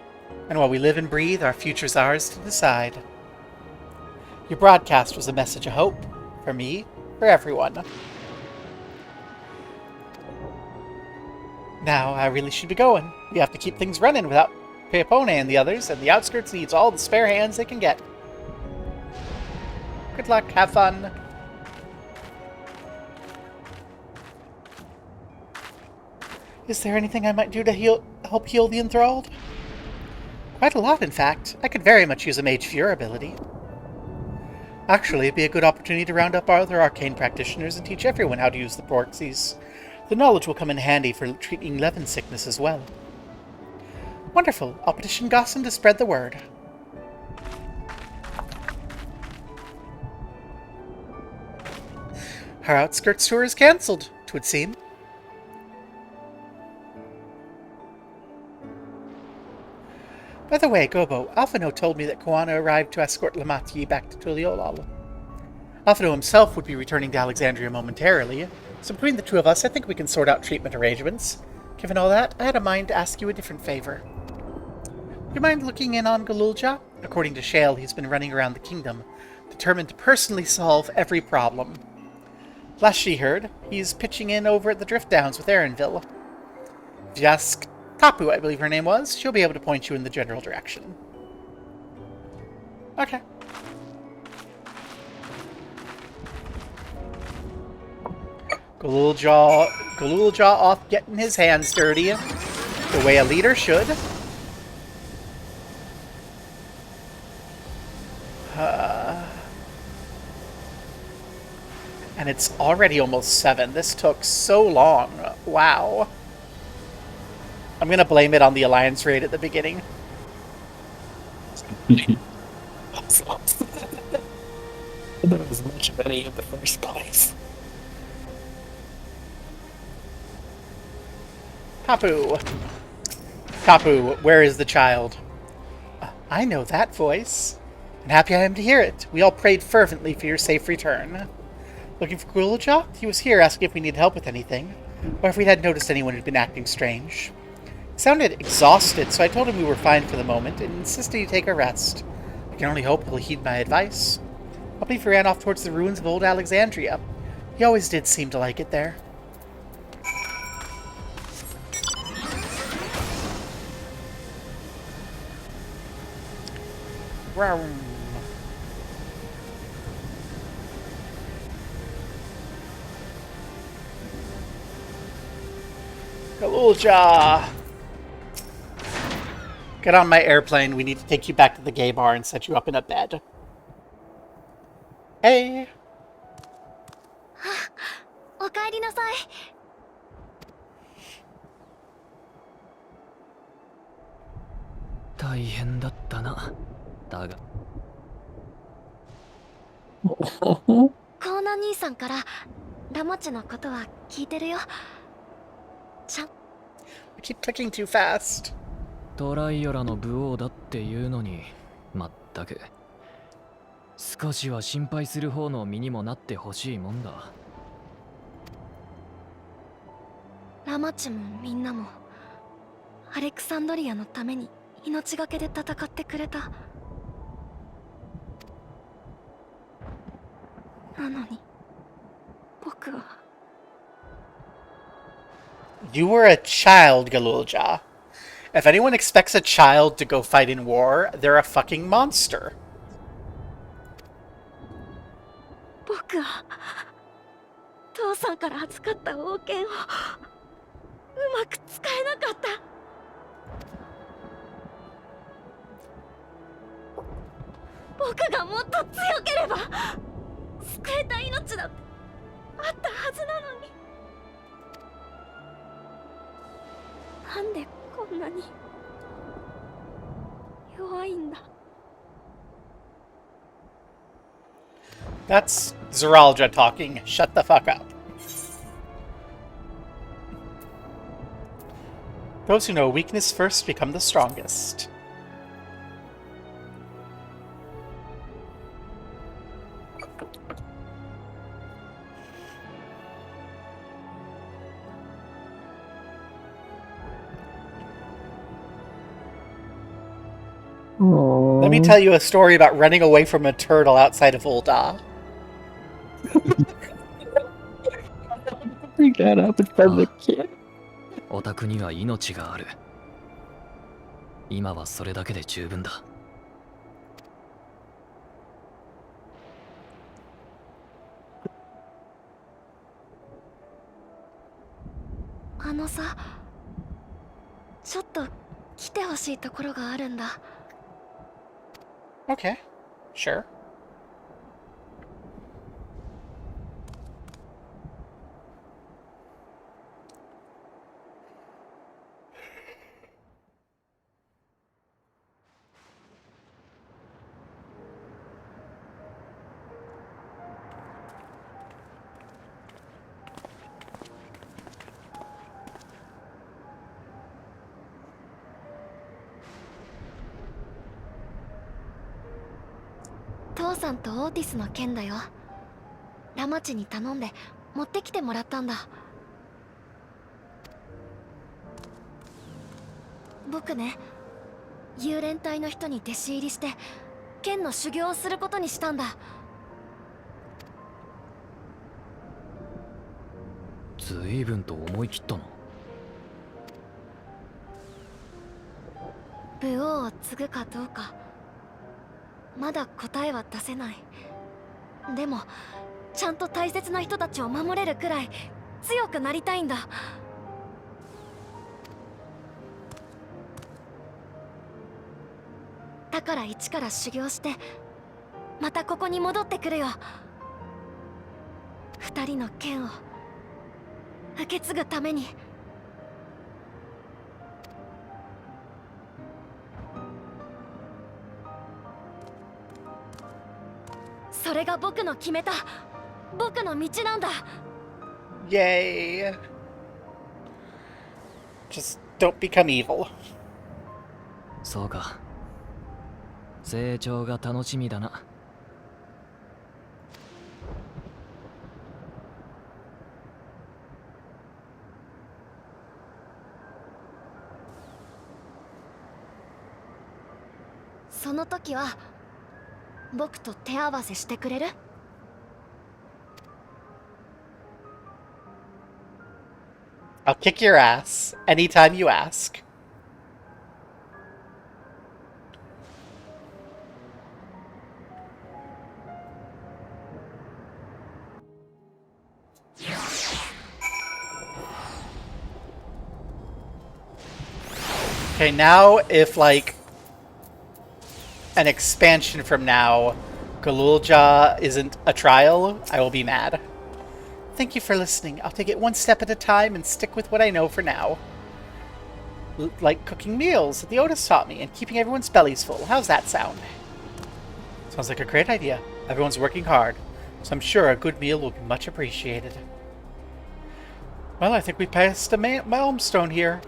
and while we live and breathe, our future's ours to decide. Your broadcast was a message of hope, for me, for everyone. Now, I really should be going. We have to keep things running without Peapone and the others, and the outskirts needs all the spare hands they can get. Good luck, have fun. Is there anything I might do to help heal the enthralled? Quite a lot, in fact. I could very much use a Mage Fury ability. Actually, it'd be a good opportunity to round up our other arcane practitioners and teach everyone how to use the Puxxles. The knowledge will come in handy for treating Levin sickness as well. Wonderful. I'll petition Gossan to spread the word. Our outskirts tour is cancelled, 'twould seem. By the way, Gobo, Alphino told me that Koana arrived to escort Lamati back to Tuliolal. Alphino himself would be returning to Alexandria momentarily, so between the two of us, I think we can sort out treatment arrangements. Given all that, I had a mind to ask you a different favor. Do you mind looking in on Galulja? According to Shale, he's been running around the kingdom, determined to personally solve every problem. Last she heard, he's pitching in over at the Drift Downs with Aaronville. If you ask Tapu, I believe her name was, she'll be able to point you in the general direction. Okay. Galuljaw off getting his hands dirty, the way a leader should. And it's already almost 7. This took so long. Wow. I'm going to blame it on the Alliance raid at the beginning. There was much of any in the first place. Tapu. Tapu, where is the child? I know that voice. And happy I am to hear it. We all prayed fervently for your safe return. Looking for Galuljaw? He was here asking if we needed help with anything, or if we had noticed anyone who'd been acting strange. He sounded exhausted, so I told him we were fine for the moment, and insisted he take a rest. I can only hope he'll heed my advice. I believe he ran off towards the ruins of old Alexandria. He always did seem to like it there. Vroom. Galuljaw! Get on my airplane. We need to take you back to the gay bar and set you up in a bed. Hey! おかえりなさい。大変だったな。だが。コーナ兄さんからラマチのことは聞いてるよ。ちゃん。I keep clicking too fast. トライオラの武王だっていうのに、まったく。少しは心配する方の身にもなってほしいもんだ。ラマチもみんなもアレクサンドリアのために命がけで戦ってくれた。なのに僕は。You were a child, Galuljaw. If anyone expects a child to go fight in war, they're a fucking monster. 僕は父さんから預かった王権をうまく使えなかった。僕がもっと強ければ救えた命だってあったはずなのに。なんでこんなに弱いんだ。That's Zeralja talking. Shut the fuck up. Those who know weakness first become the strongest. Aww. Let me tell you a story about running away from a turtle outside of Ul'dah. Bring that up in front of the kid. オタクには命がある。今はそれだけで十分だ。あのさ、ちょっと来てほしいところがあるんだ。Okay, sure.「父さんとオーティスの件だよ。ラマチに頼んで持ってきてもらったんだ。僕ね、幽連隊の人に弟子入りして剣の修行をすることにしたんだ。随分と思い切ったな。武王を継ぐかどうかまだ答えは出せない。でもちゃんと大切な人たちを守れるくらい強くなりたいんだ。だから一から修行してまたここに戻ってくるよ。二人の剣を受け継ぐために。それが僕の決めた僕の道なんだ。 Yay! Just don't become evil. そうか。成長が楽しみだな。その時は僕と手合わせしてくれる？I'll kick your ass anytime you ask. Okay, now if, like, an expansion from now, Galulja isn't a trial, I will be mad. Thank you for listening. I'll take it one step at a time and stick with what I know for now. Like cooking meals that the Otis taught me and keeping everyone's bellies full. How's that sound? Sounds like a great idea. Everyone's working hard, so I'm sure a good meal will be much appreciated. Well, I think we passed a milestone here.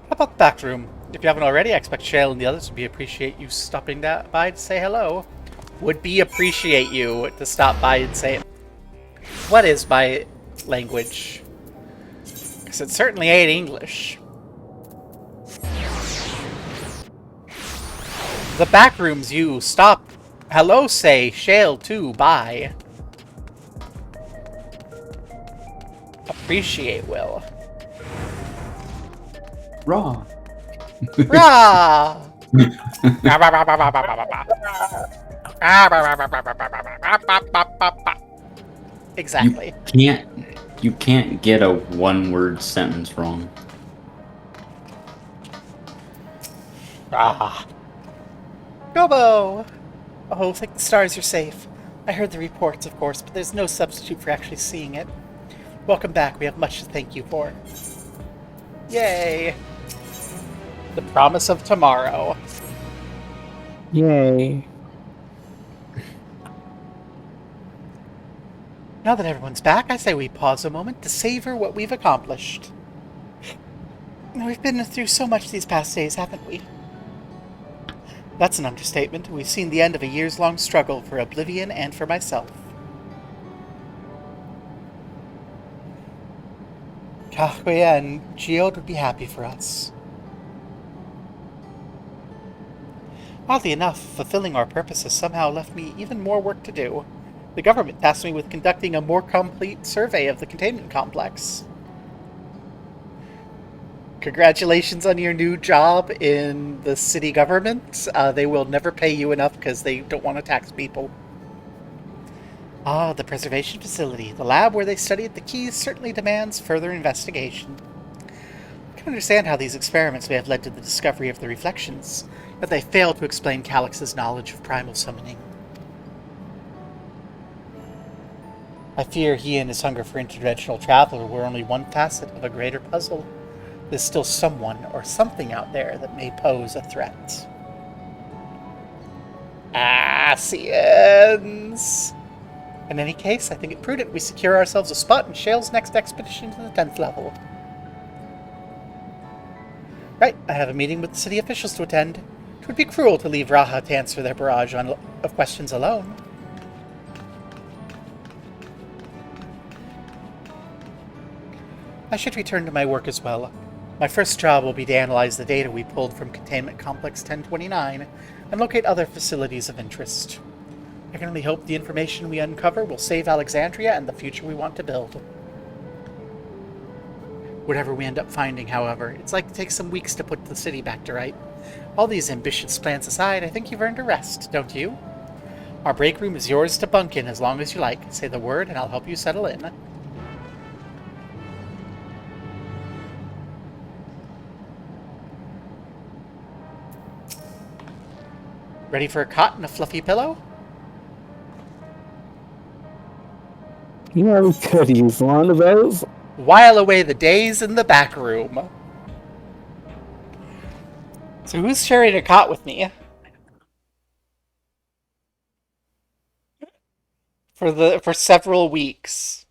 How about the back room? If you haven't already, I expect Shale and the others would appreciate you stopping by to say hello. Would be appreciate you to stop by and say... What is my language? Because it certainly ain't English. The back rooms, you stop. Hello, say Shale too. Bye. Appreciate will. Raw. Rah! Exactly. You can't get a one-word sentence wrong. Ah. Gobo! Oh, thank the stars you're safe. I heard the reports, of course, but there's no substitute for actually seeing it. Welcome back. We have much to thank you for. Yay! The promise of tomorrow. Yay. Now that everyone's back, I say we pause a moment to savor what we've accomplished. We've been through so much these past days, haven't we? That's an understatement. We've seen the end of a years-long struggle for Oblivion and for myself. Kaguya and Geode would be happy for us. Oddly enough, fulfilling our purpose has somehow left me even more work to do. The government tasked me with conducting a more complete survey of the containment complex. Congratulations on your new job in the city government. They will never pay you enough because they don't want to tax people. Ah, the preservation facility. The lab where they studied the keys certainly demands further investigation. I can understand how these experiments may have led to the discovery of the reflections, but they fail to explain Calyx's knowledge of primal summoning. I fear he and his hunger for interdimensional travel were only one facet of a greater puzzle. There's still someone or something out there that may pose a threat. Asians! In any case, I think it prudent we secure ourselves a spot in Shale's next expedition to the 10th level. Right, I have a meeting with the city officials to attend. It would be cruel to leave Raha to answer their barrage of questions alone. I should return to my work as well. My first job will be to analyze the data we pulled from Containment Complex 1029 and locate other facilities of interest. I can only hope the information we uncover will save Alexandria and the future we want to build. Whatever we end up finding, however, it's like it takes some weeks to put the city back to right. All these ambitious plans aside, I think you've earned a rest, don't you? Our break room is yours to bunk in as long as you like. Say the word and I'll help you settle in. Ready for a cot and a fluffy pillow? You know, we could use one of those. While away the days in the back room. So who's sharing a cot with me? For several weeks.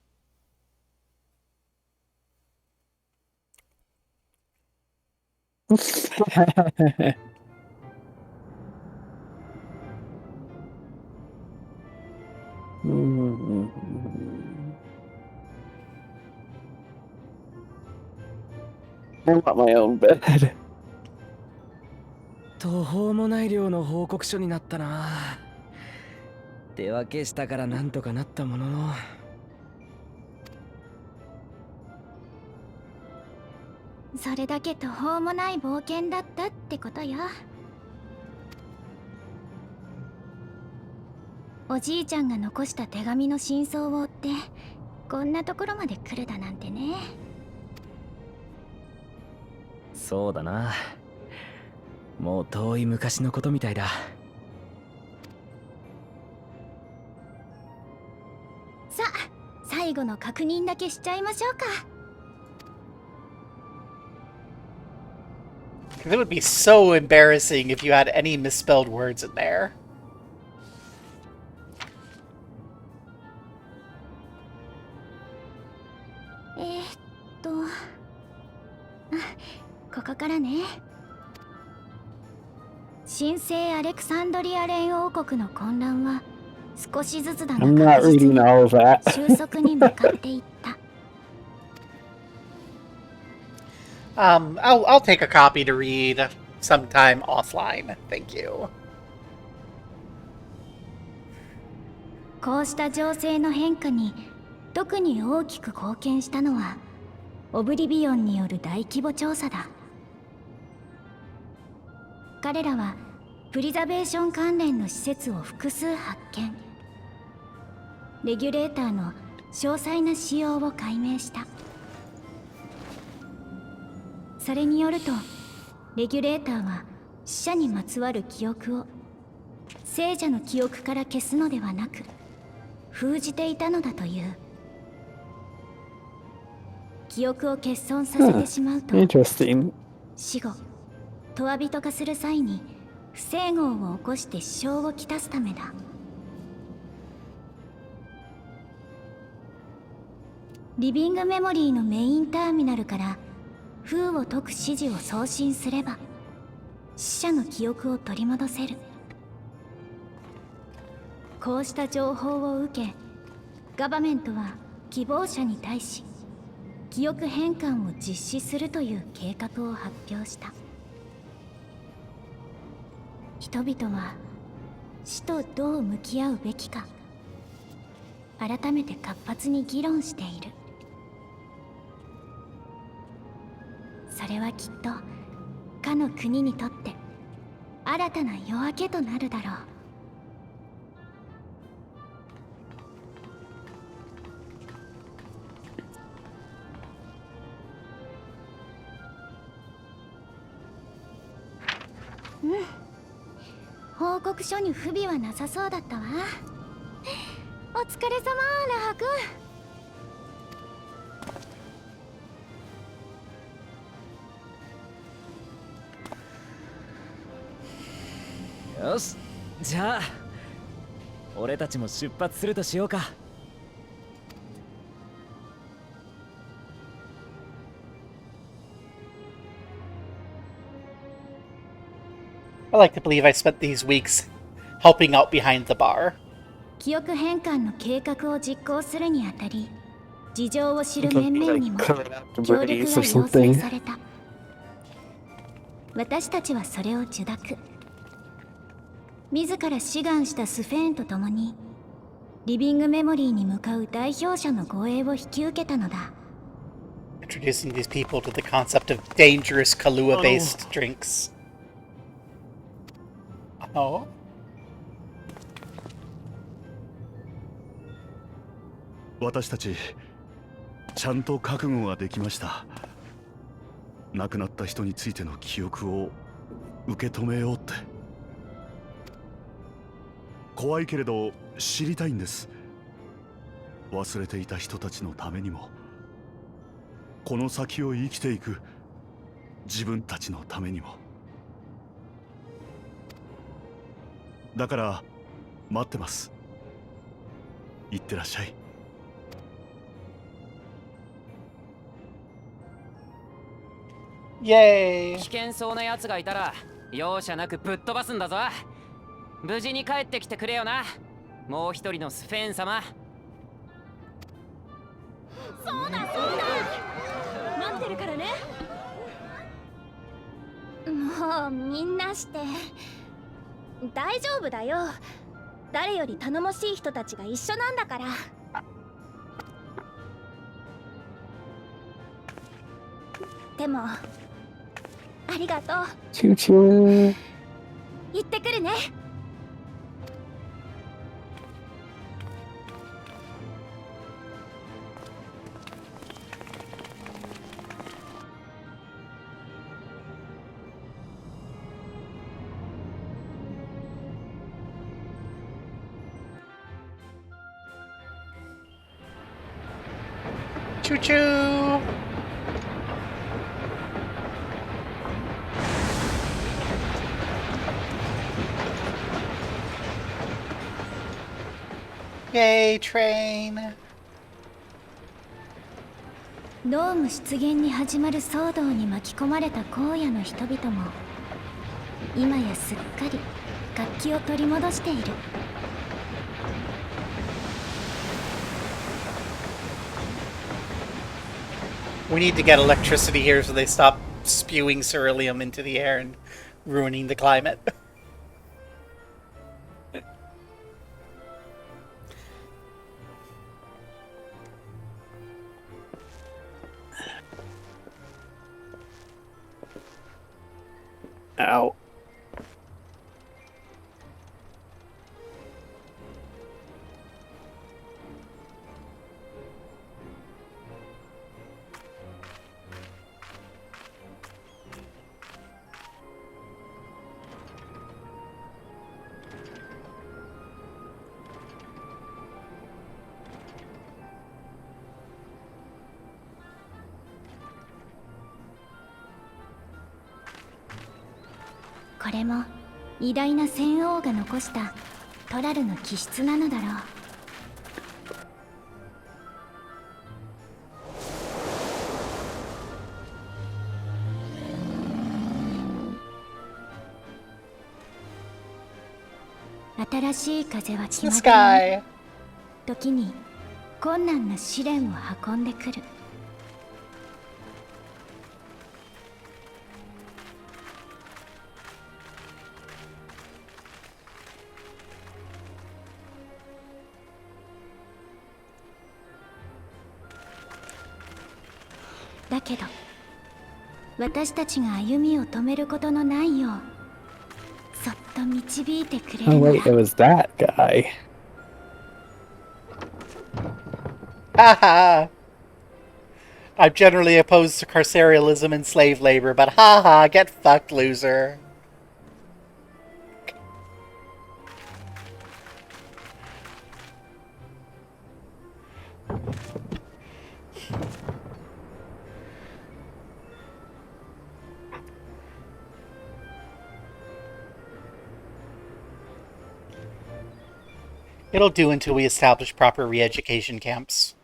I want my own bed. 途方もない量の報告書になったな。手分けしたからなんとかなったものの。それだけ途方もない冒険だったってことよ。おじいちゃんが残した手紙の真相を追ってこんなところまで来るだなんてね。そうだな。もう遠い昔のことみたいだ。さあ、最後の確認だけしちゃいましょうか。It would be so embarrassing if you had any misspelled words in there. ここからね。神聖アレクサンドリア連王国の混乱は少しずつだが I'm not reading all of that. 収束に向かっていった。I'll take a copy to read sometime offline. Thank you. こうした情勢の変化に特に大きく貢献したのはオブリビオンによる大規模調査だ。彼らはプリザベーション関連の施設を複数発見。レギュレーターの詳細な仕様を解明した。それによるとレギュレーターは死者にまつわる記憶を聖者の記憶から消すのではなく封じていたのだという。記憶を欠損させてしまうと、死後トワ人化する際に不整合を起こして支障をきたすためだ。リビングメモリーのメインターミナルから封を解く指示を送信すれば死者の記憶を取り戻せる。こうした情報を受けガバメントは希望者に対し記憶変換を実施するという計画を発表した。人々は死とどう向き合うべきか改めて活発に議論している。それはきっとかの国にとって新たな夜明けとなるだろう。報告書に不備はなさそうだったわ。お疲れ様、ラハ君。よし、じゃあ俺たちも出発するとしようか。I like to believe I spent these weeks helping out behind the bar. 記憶変換の計画を実行するにあたり、事情を知る面々にも協力が要請された。私たちはそれを受諾。自ら志願したスフェーンと共に、リビングメモリーに向かう代表者の護衛を引き受けたのだ。Introducing these people to the concept of dangerous Kahlua-based drinks. Oh?私たちちゃんと覚悟ができました。亡くなった人についての記憶を受け止めようって。怖いけれど知りたいんです。忘れていた人たちのためにも、この先を生きていく自分たちのためにも。だから待ってます。いってらっしゃい。イエーイ。危険そうな奴がいたら容赦なくぶっ飛ばすんだぞ。無事に帰ってきてくれよな、もう一人のスフェーン様。そうだそうだ、待ってるからね。もうみんなして大丈夫だよ。誰より頼もしい人たちが一緒なんだから。でもありがとう。チューチュー。行ってくるね。チューチュー。Yay, train! ドーム出現に始まる騒動に巻き込まれた荒野の人々も今やすっかり活気を取り戻している。We need to get electricity here so they stop spewing ceruleum into the air and ruining the climate. Ow. .これも偉大な戦王が残したトラルの気質なのだろう。新しい風は気まぐれに時に困難な試練を運んでくる。だけど私たちが歩みを止めることのないようそっと導いてくれる Oh のだ。 wait, it was that guy. Haha! I'm generally opposed to carceralism and slave labor, but haha, get fucked, loser. It'll do until we establish proper re-education camps.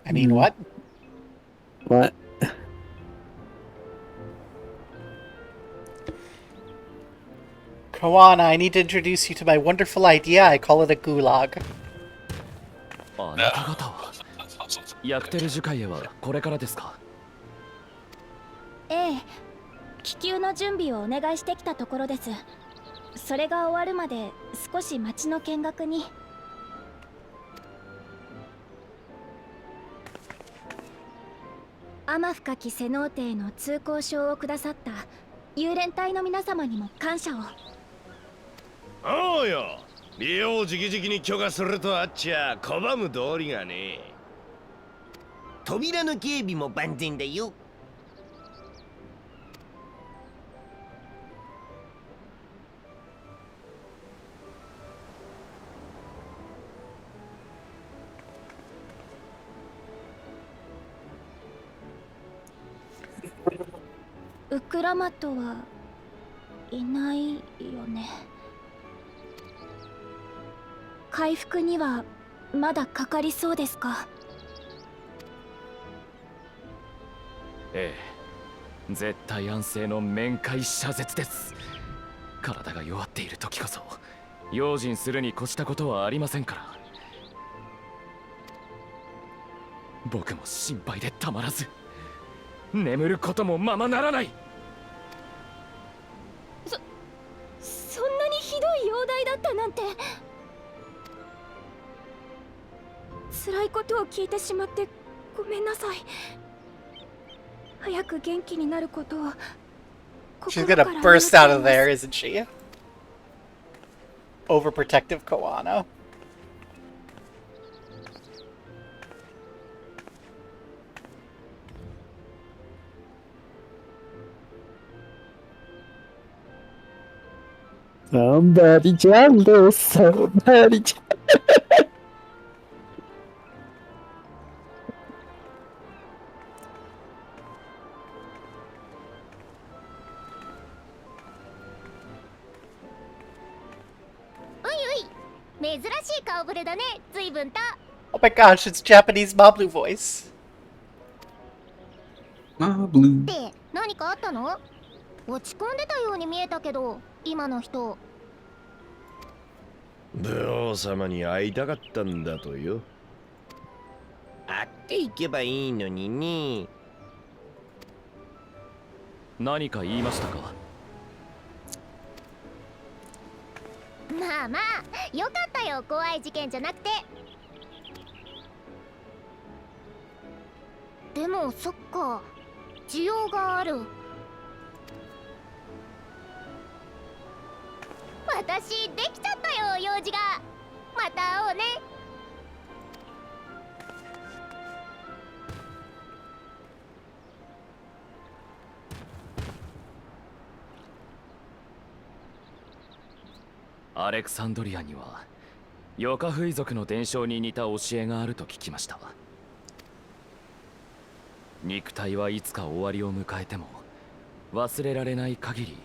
I mean, what? What? Kawana, I need to introduce you to my wonderful idea. I call it a gulag. あなた方はヤクテル樹海へはこれからですか？ええ、気球の準備をお願いしてきたところです。それが終わるまで少し街の見学に。天深きセノーテへの通行証をくださった幽連隊の皆様にも感謝を。おうよ、利用を直々に許可するとあっちゃ拒む道理がね。扉の警備も万全だよ。ウクラマトはいないよね。回復にはまだかかりそうですか？ええ、絶対安静の面会謝絶です。体が弱っている時こそ用心するに越したことはありませんから。僕も心配でたまらず眠ることもままならない。そんなにひどい容体だったなんて。辛いことを聞いてしまってごめんなさい。早く元気になることを。 She's gonna burst out of there, isn't she? Overprotective Koano. Somebody jealous, somebody jealous. Oh my gosh, it's Japanese Mablu voice. Mablu. って何かあったの？落ち込んでたように見えたけど、今の人。武王様に会いたかったんだとよ。会っていけばいいのにね。何か言いましたか？まあまあ、よかったよ、怖い事件じゃなくて。でもそっか、需要がある。私できちゃったよ、用事が。また会おうね。アレクサンドリアにはヨカフイ族の伝承に似た教えがあると聞きました。肉体はいつか終わりを迎えても忘れられない限り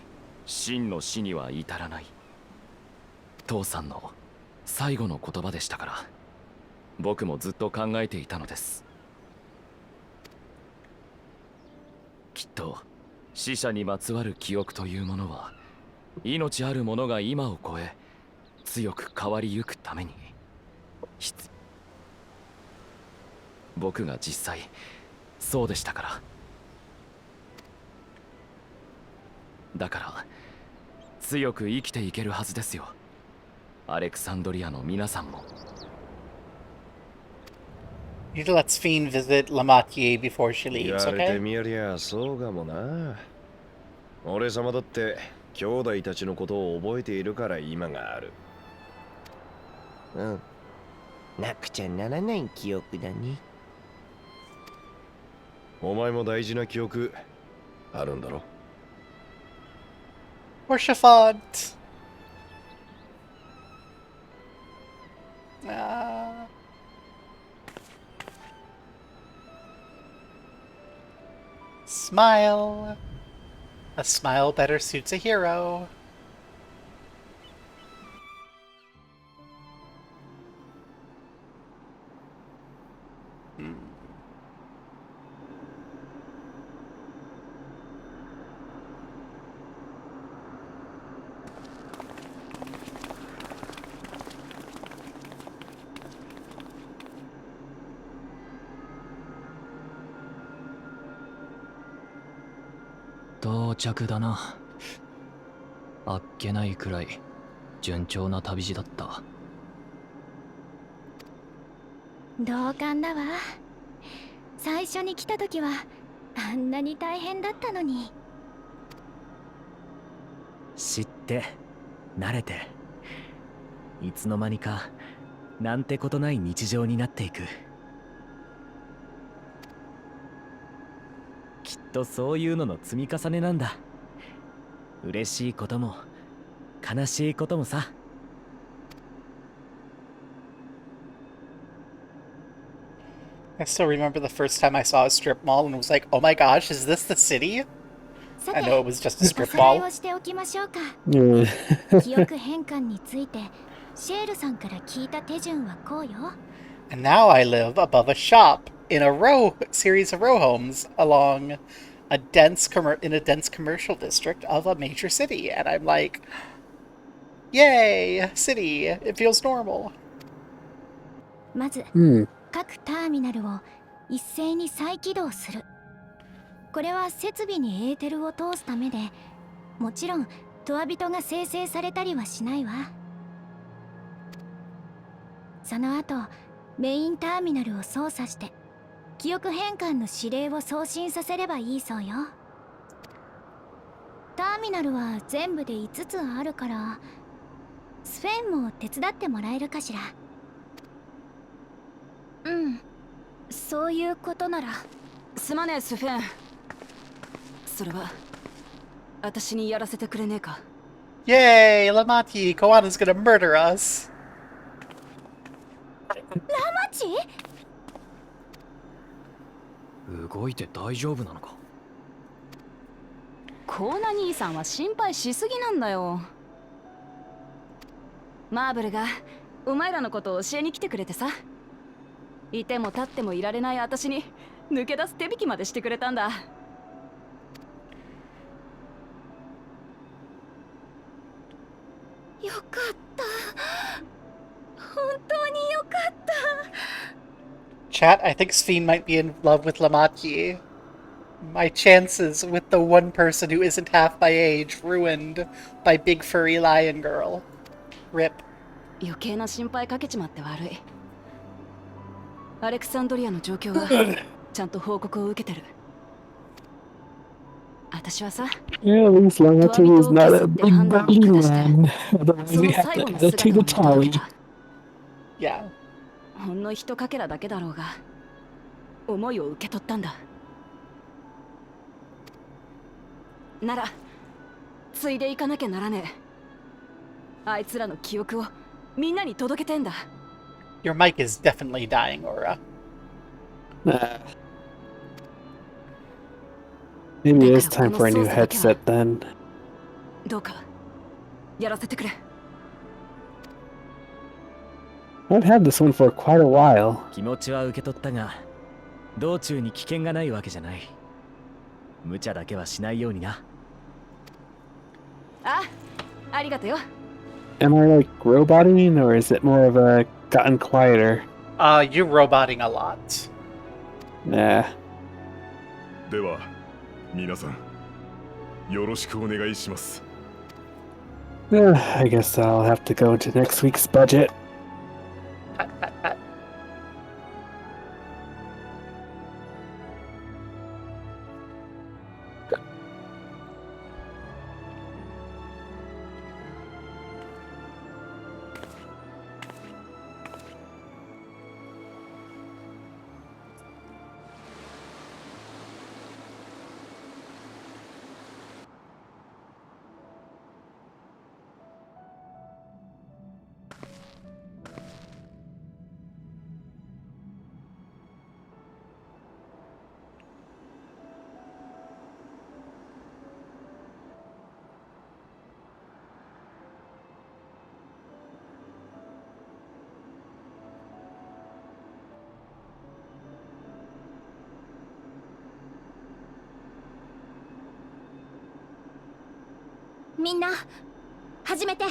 真の死には至らない。父さんの最後の言葉でしたから、僕もずっと考えていたのです。きっと死者にまつわる記憶というものは命あるものが今を超え強く変わりゆくために僕が実際そうでしたから。だから強く生きていけるはずですよ、アレクサンドリアの皆さんも。You need to let Sphene visit Lamatier before she leaves, 言われて okay? みりゃそうかもな。俺様だって兄弟たちのことを覚えているから今がある。うん。なくちゃならない記憶だね。お前も大事な記憶あるんだろ。Or Chiffon. Smile. A smile better suits a hero. Hmm. 到着だな。あっけないくらい順調な旅路だった。同感だわ。最初に来た時はあんなに大変だったのに。知って慣れていつの間にかなんてことない日常になっていく。きっとそういうのの積み重ねなんだ。嬉しいことも悲しいこともさ。I still remember the first time I saw a strip mall and was like, oh my gosh, is this the city? I know it was just a strip おさらい mall. をしておきましょうか。うん記憶変換についてシェールさんから聞いた手順はこうよ。And now I live above a shop in a series of row homes along a in a dense commercial district of a major city. And I'm like, yay, city, it feels normal. まず、各ターミナルを一斉に再起動する。これは設備にエーテルを通すためで、もちろんトワビトが生成されたりはしないわ。その後、メインターミナルを操作して記憶変換の指令を送信させればいいそうよ。ターミナルは全部で5つあるから、スフェンも手伝ってもらえるかしら。うん、そういうことなら。すまねえスフェン。それは私にやらせてくれねえか。 Yay, Lamati, Koana's gonna murder us. ラマチ？動いて大丈夫なのか。コーナ兄さんは心配しすぎなんだよ。マーブルがお前らのことを教えに来てくれてさ。いても立ってもいられない私に抜け出す手引きまでしてくれたんだ。よかった。本当によかった。Chat, I think Sphene might be in love with Lamati. My chances with the one person who isn't half my age ruined by Big Furry Lion Girl. Rip. 余計な心配かけちまって悪い。アレクサンドリアの状況はちゃんと報告を受けてる。私はさ、 Yeah, at least Lamati is not a big buddy man. Otherwise we have to add it to the tally. Yeah. ほんの一かけらだけだろうが、思いを受け取ったんだ。なら、ついでいかなきゃならねえ。あいつらの記憶をみんなに届けてんだ。Your mic is definitely dying, Aura. Maybe it is time for a new headset then. どうかやらせてくれ。I've had this one for quite a while. 気持ちは受け取ったが、道中に危険がないわけじゃない。無茶だけはしないようにな。あ、ありがとよ。Am I like roboting, or is it more of a gotten quieter? You're roboting a lot. Nah. では、皆さん、よろしくお願いします。I guess I'll have to go into next week's budget. Pat, pat, pat. .みんな、始めて。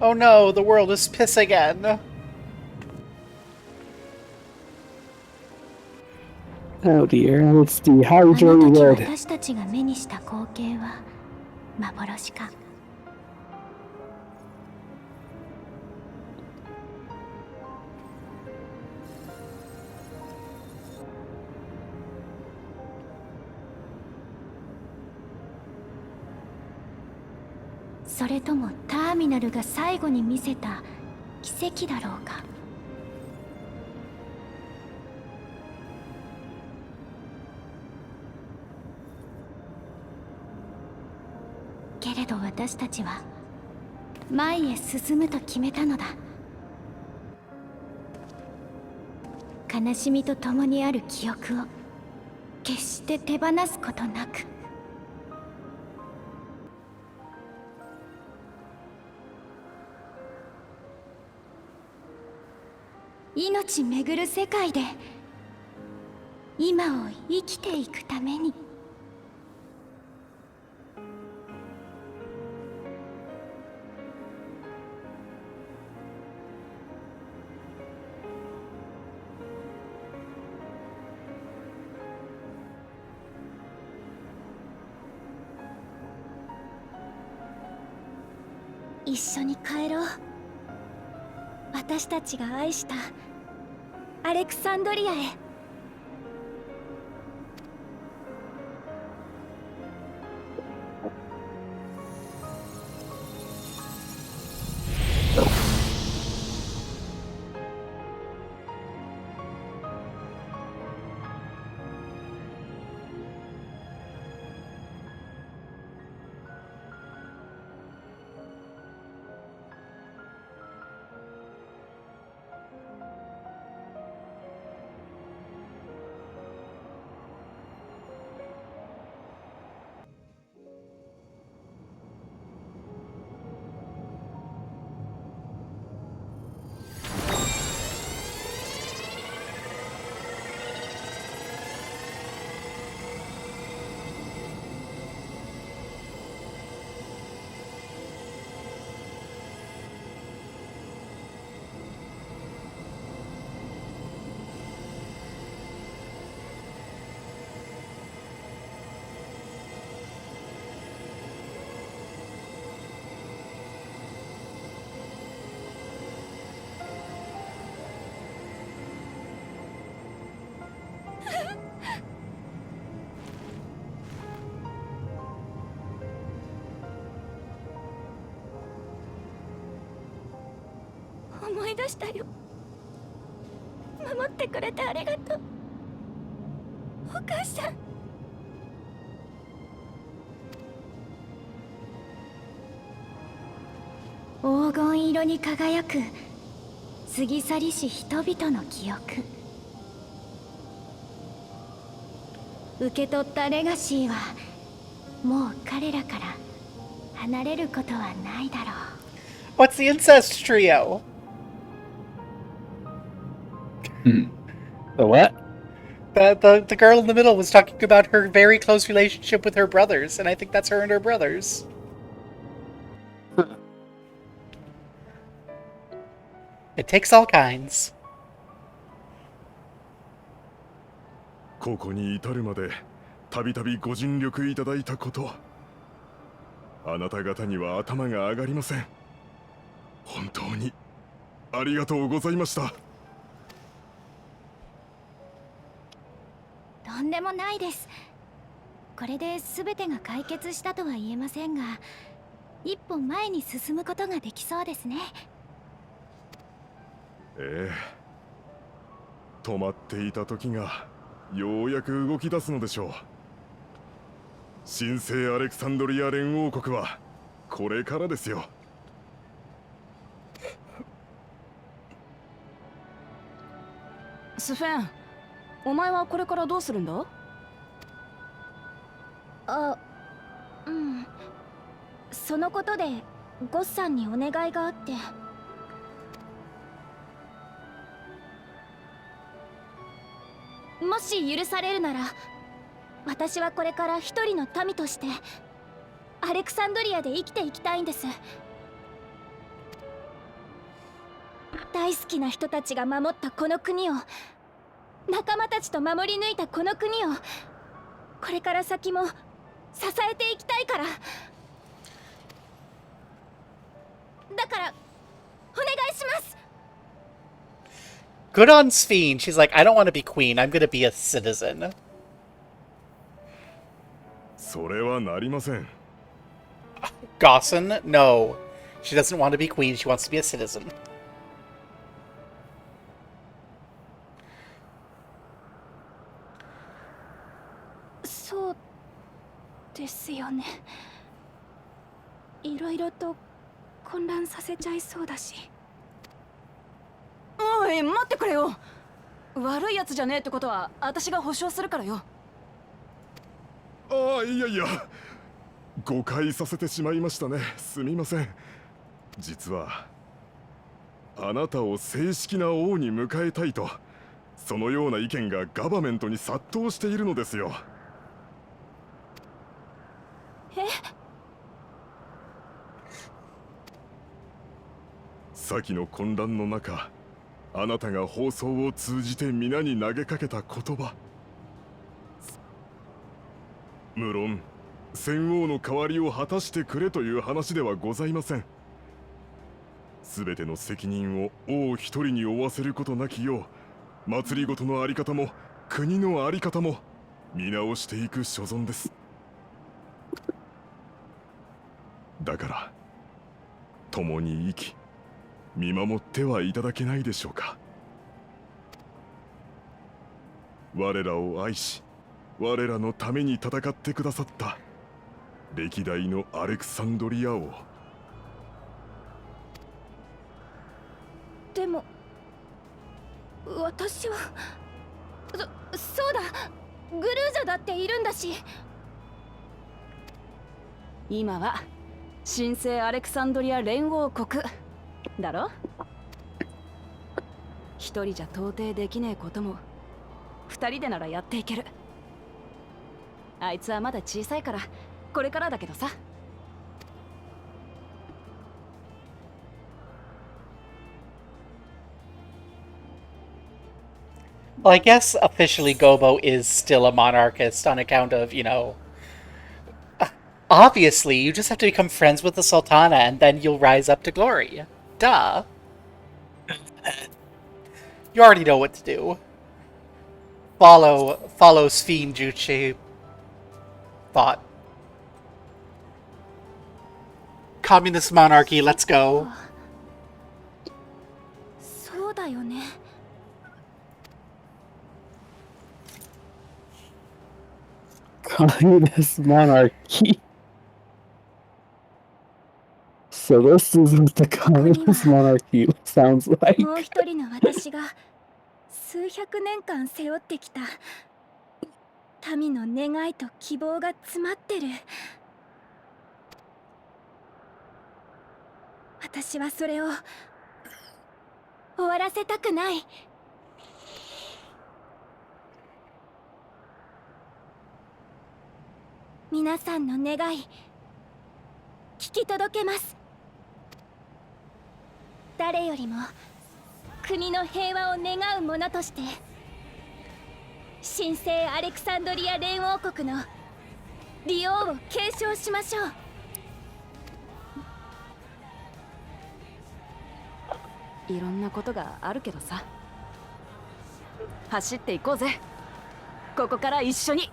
Oh no, the world is piss again. Oh dear, it's dehydrated あの時 red. 私たちが目にした光景は幻か。それともターミナルが最後に見せた奇跡だろうか。けれど私たちは前へ進むと決めたのだ。悲しみと共にある記憶を決して手放すことなく。命めぐる世界で今を生きていくために。一緒に帰ろう。私たちが愛したアレクサンドリアへ。思い出したよ。守ってくれてありがとう、お母さん。黄金色に輝く過ぎ去りし人々の記憶。受け取ったレガシーはもう彼らから離れることはないだろう。 What's the incest trio? The what? The girl in the middle was talking about her very close relationship with her brothers, and I think that's her and her brothers. It takes all kinds. ここに至るまでたびたびご尽力いただいたこと、あなた方には頭が上がりません。本当にありがとうございました。とんでもないです。これで全てが解決したとは言えませんが、一歩前に進むことができそうですね。ええ、止まっていた時がようやく動き出すのでしょう。神聖アレクサンドリア連王国はこれからですよ。スフェン、お前はこれからどうするんだ？そのことでゴッさんにお願いがあって。もし許されるなら、私はこれから一人の民としてアレクサンドリアで生きていきたいんです。大好きな人たちが守ったこの国を、仲間たちと守り抜いたこの国を、これから先も支えていきたいから。だからお願いします。 Good on Sphene. She's like, I don't want to be queen. I'm going to be a citizen. それはなりません。Gossan? No. She doesn't want to be queen. She wants to be a citizen. そうですよね。いろいろと混乱させちゃいそうだし。おい、待ってくれよ。悪いやつじゃねえってことは私が保証するからよ。ああ、いやいや、誤解させてしまいましたね。すみません。実はあなたを正式な王に迎えたいと、そのような意見がガバメントに殺到しているのですよ。え？先の混乱の中、あなたが放送を通じて皆に投げかけた言葉、無論戦王の代わりを果たしてくれという話ではございません。全ての責任を王一人に負わせることなきよう、祭りごとのあり方も国のあり方も見直していく所存です。だから共に生き見守ってはいただけないでしょうか。我らを愛し、我らのために戦ってくださった歴代のアレクサンドリア王。でも私はそうだ、グルージャだっているんだし。今は神聖アレクサンドリア連王国だろ。一人じゃ到底できねえことも二人でならやっていける。あいつはまだ小さいからこれからだけどさ。Well, I guess officially Gobo is still a monarchist on account of, you know... Obviously, you just have to become friends with the Sultana and then you'll rise up to glory. Duh. You already know what to do. Follow Sphene Juche thought. Communist monarchy, let's go. そうだよね。Communist monarchy. So this is what the communist monarchy sounds like. もう一人の私が数百年間背負ってきた民の願いと希望が詰まってる。私はそれを終わらせたくない。皆さんの願い聞き届けます。誰よりも国の平和を願う者として、神聖アレクサンドリア連王国の利王を継承しましょう。いろんなことがあるけどさ、走っていこうぜ、ここから一緒に。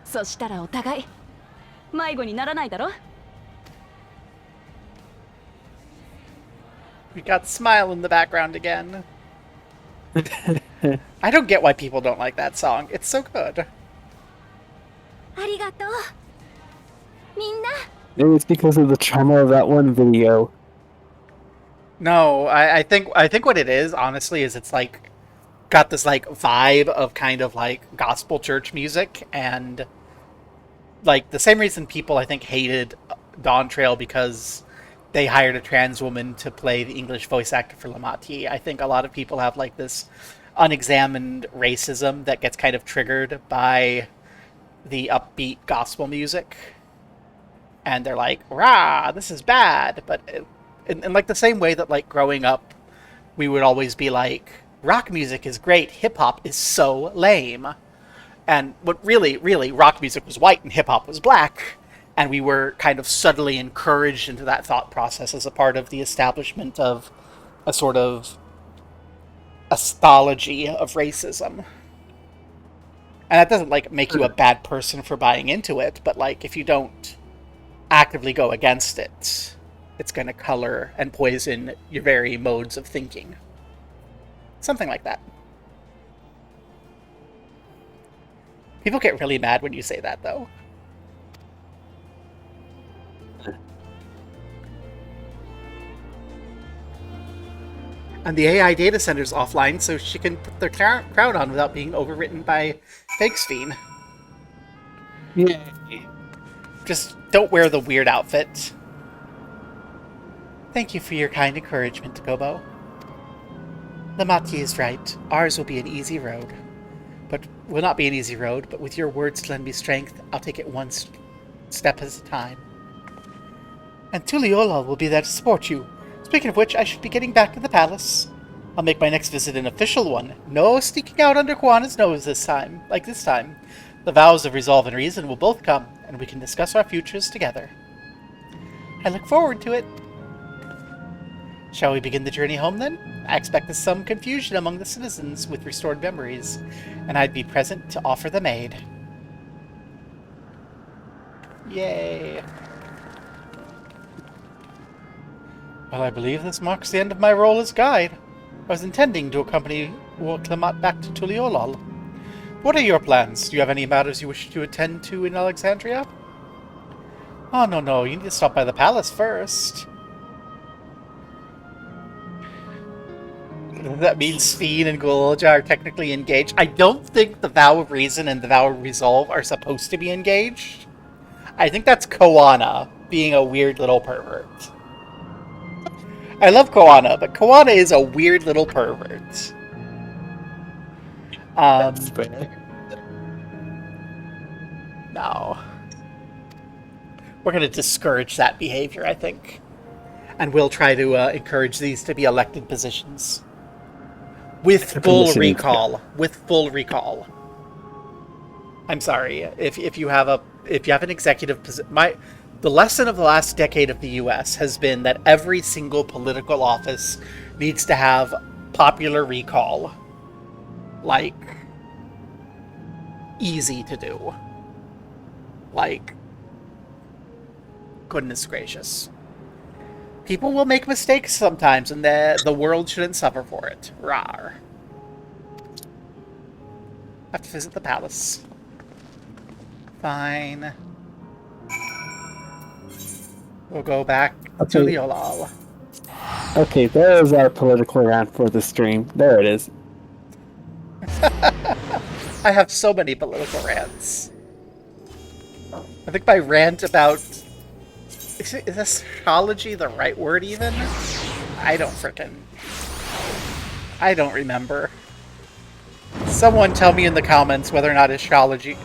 そしたらお互い迷子にならないだろ。 We got Smile in the background again. I don't get why people don't like that song. It's so good. ありがとうみんな。 Maybe it's because of the trauma of that one video. No, I think what it is, honestly, is it's like got this like vibe of kind of like gospel church music, and like the same reason people I think hated Dawn Trail because they hired a trans woman to play the English voice actor for Lamati. I think a lot of people have like this unexamined racism that gets kind of triggered by the upbeat gospel music, and they're like, "Rah, this is bad," but in like the same way that like growing up, we would always be like, rock music is great, hip hop is so lame. And what really, rock music was white and hip hop was black. And we were kind of subtly encouraged into that thought process as a part of the establishment of a sort of astrology of racism. And that doesn't like make you a bad person for buying into it, but like if you don't actively go against it, it's going to color and poison your very modes of thinking. Something like that. People get really mad when you say that, though. And the AI data center's offline, so she can put their crown on without being overwritten by XIV. Yeah. Just don't wear the weird outfit. Thank you for your kind encouragement, Gobo. Lamati is right. Ours will be an easy road. But will not be an easy road, but with your words to lend me strength, I'll take it one step at a time. And Tuliyollal will be there to support you. Speaking of which, I should be getting back to the palace. I'll make my next visit an official one. No sneaking out under Kuana's nose this time. Like this time. The vows of resolve and reason will both come, and we can discuss our futures together. I look forward to it. Shall we begin the journey home, then? I expect there's some confusion among the citizens with restored memories, and I'd be present to offer them aid. Yay. Well, I believe this marks the end of my role as guide. I was intending to accompany Clemat back to Tuliyollal. What are your plans? Do you have any matters you wish to attend to in Alexandria? Oh, no, you need to stop by the palace first. That means Sphene and Gulja are technically engaged. I don't think the Vow of Reason and the Vow of Resolve are supposed to be engaged. I think that's Koana being a weird little pervert. I love Koana, but Koana is a weird little pervert. That's fair. No. We're going to discourage that behavior, I think. And we'll try to encourage these to be elected positions. With full recall. With full recall. I'm sorry. If you have an executive position, the lesson of the last decade of the US has been that every single political office needs to have popular recall. Like, easy to do. Like, goodness gracious. People will make mistakes sometimes, and the world shouldn't suffer for it. Rawr. I have to visit the palace. Fine. We'll go back to Tuliyollal. Okay, there's our political rant for the stream. There it is. I have so many political rants. I think my rant about... Is astrology the right word, even? I don't remember. Someone tell me in the comments whether or not astrology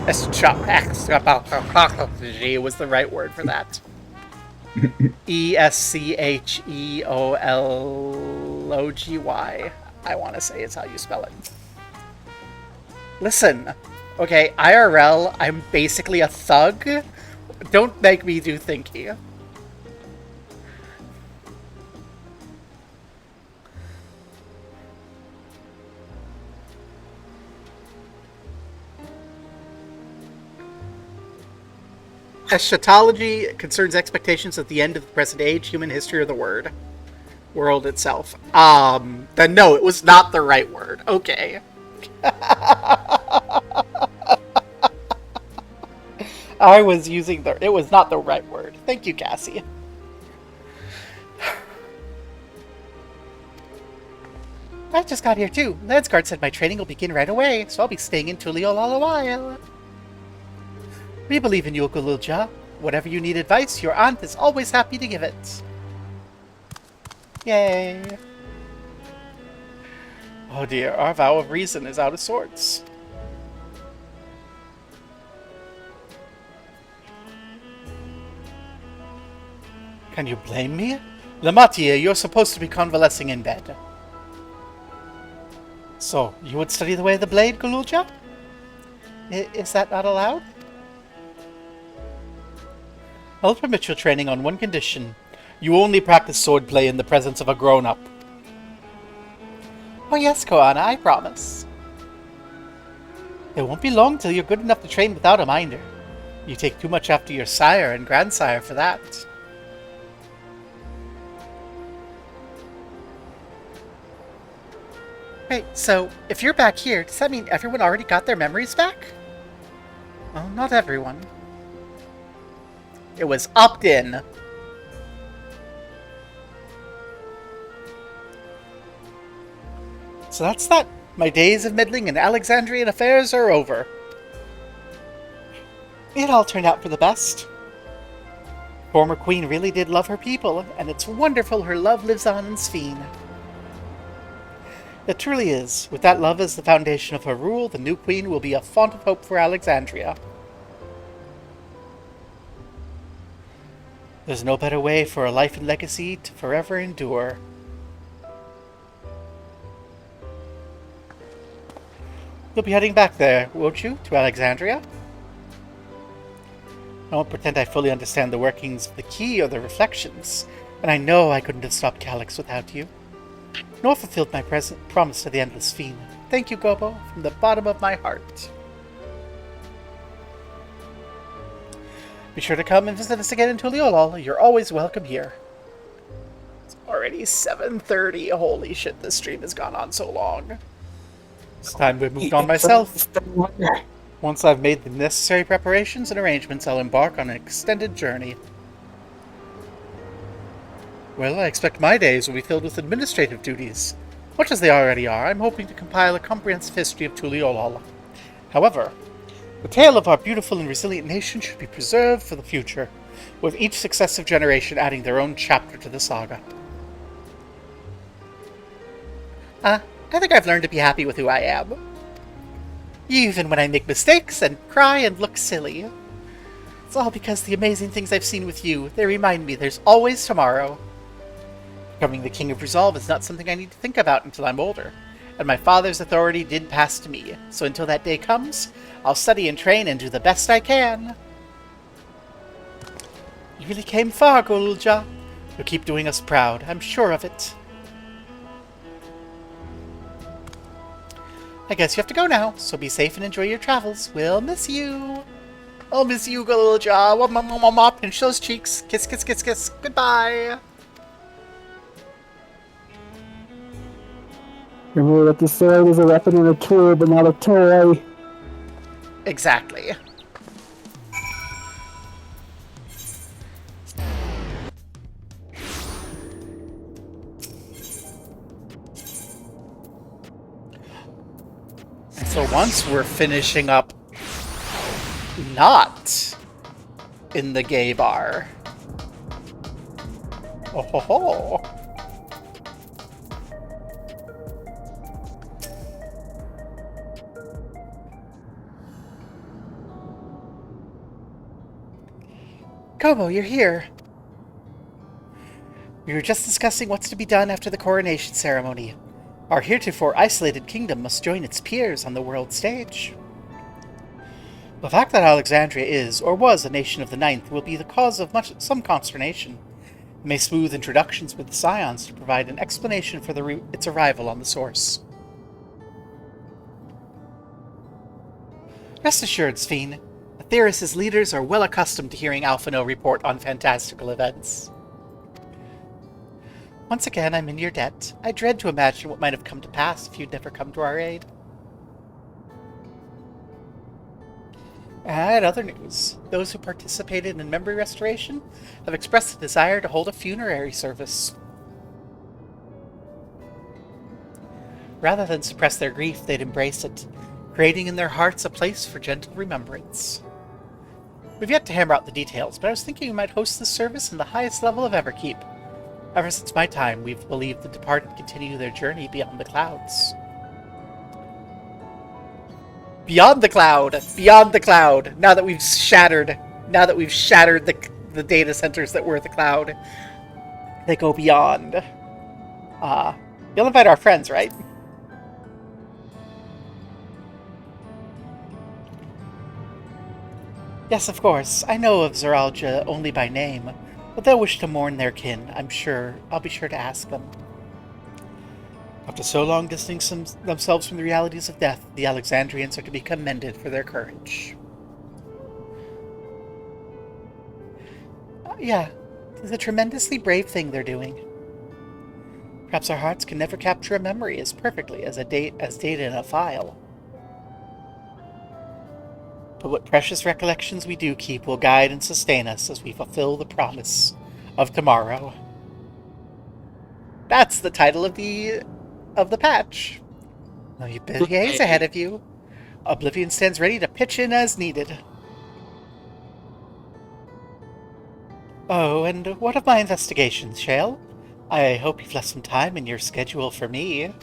was the right word for that. ESCHEOLOGY, I want to say is how you spell it. Listen, okay, IRL, I'm basically a thug. Don't make me do thinky. Eschatology concerns expectations at the end of the present age, human history, or the world itself. Then no, it was not the right word. Okay. I was using it was not the right word. Thank you, Cassie. I just got here too. Landsguard said my training will begin right away, so I'll be staying in Tuliyollal a while. We believe in you, Gulja. Whatever you need advice, your aunt is always happy to give it. Yay. Oh dear, our vow of reason is out of sorts. Can you blame me? Lamatia, you're supposed to be convalescing in bed. So, you would study the way of the blade, Gululja? Is that not allowed? I'll permit your training on one condition. You only practice swordplay in the presence of a grown-up. Oh yes, Koana, I promise. It won't be long till you're good enough to train without a minder. You take too much after your sire and grandsire for that. Wait, so if you're back here, does that mean everyone already got their memories back? Well, not everyone. It was opt-in. So that's that. My days of meddling in Alexandrian affairs are over. It all turned out for the best. Former queen really did love her people, and it's wonderful her love lives on in Sphene. It truly is. With that love as the foundation of her rule, the new queen will be a font of hope for Alexandria. There's no better way for a life and legacy to forever endure. You'll be heading back there, won't you, to Alexandria? I won't pretend I fully understand the workings of the key or the reflections, and I know I couldn't have stopped Calyx without you, nor fulfilled my promise to the Endless Fiend. Thank you, Gobo, from the bottom of my heart. Be sure to come and visit us again in Tuliolol. You're always welcome here. It's already 7:30. Holy shit, this stream has gone on so long. It's time we moved on myself. Once I've made the necessary preparations and arrangements, I'll embark on an extended journey. Well, I expect my days will be filled with administrative duties. Much as they already are, I'm hoping to compile a comprehensive history of Tuliolol. However, the tale of our beautiful and resilient nation should be preserved for the future, with each successive generation adding their own chapter to the saga. I think I've learned to be happy with who I am. Even when I make mistakes and cry and look silly. It's all because the amazing things I've seen with you, they remind me there's always tomorrow. Becoming the King of Resolve is not something I need to think about until I'm older, and my father's authority did pass to me, so until that day comes, I'll study and train and do the best I can. You really came far, Golulja. You'll keep doing us proud, I'm sure of it. I guess you have to go now, so be safe and enjoy your travels. We'll miss you. I'll miss you, Golulja. Pinch those cheeks. Kiss, kiss, kiss, kiss. Goodbye. Remember that the sword is a weapon and a tool, but not a toy. Exactly. So once we're finishing up not in the gay bar. Oh ho ho. Kobo, you're here. We were just discussing what's to be done after the coronation ceremony. Our heretofore isolated kingdom must join its peers on the world stage. The fact that Alexandria is, or was, a nation of the Ninth will be the cause of some consternation. It may smooth introductions with the Scions to provide an explanation for its arrival on the source. Rest assured, Sphene, Atheris' leaders are well accustomed to hearing Alphino report on fantastical events. Once again, I'm in your debt. I dread to imagine what might have come to pass if you'd never come to our aid. And other news. Those who participated in memory restoration have expressed a desire to hold a funerary service. Rather than suppress their grief, they'd embrace it, creating in their hearts a place for gentle remembrance. We've yet to hammer out the details, but I was thinking we might host this service in the highest level of Everkeep. Ever since my time, we've believed the departed continue their journey beyond the clouds. Beyond the cloud! Beyond the cloud! Now that we've shattered the data centers that were the cloud. They go beyond. You'll invite our friends, right? Yes, of course. I know of Zeralja only by name, but they'll wish to mourn their kin. I'll be sure to ask them. After so long distancing themselves from the realities of death, the Alexandrians are to be commended for their courage. Yeah, it's a tremendously brave thing they're doing. Perhaps our hearts can never capture a memory as perfectly as data in a file. But what precious recollections we do keep will guide and sustain us as we fulfill the promise of tomorrow. That's the title of the patch. Now you bet Hayes ahead of you. Oblivion stands ready to pitch in as needed. Oh, and what of my investigations, Shale? I hope you've left some time in your schedule for me.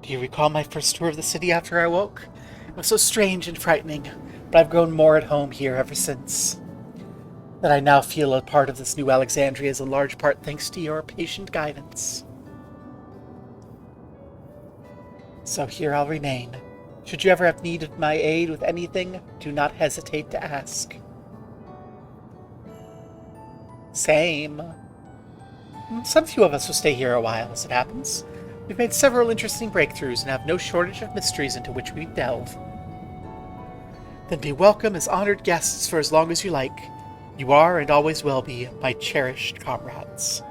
Do you recall my first tour of the city after I woke? It was so strange and frightening, but I've grown more at home here ever since. That I now feel a part of this new Alexandria is in large part thanks to your patient guidance. So here I'll remain. Should you ever have need of my aid with anything, do not hesitate to ask. Same. Some few of us will stay here a while, as it happens. We've made several interesting breakthroughs and have no shortage of mysteries into which we delve. Then be welcome as honored guests for as long as you like. You are, and always will be, my cherished comrades.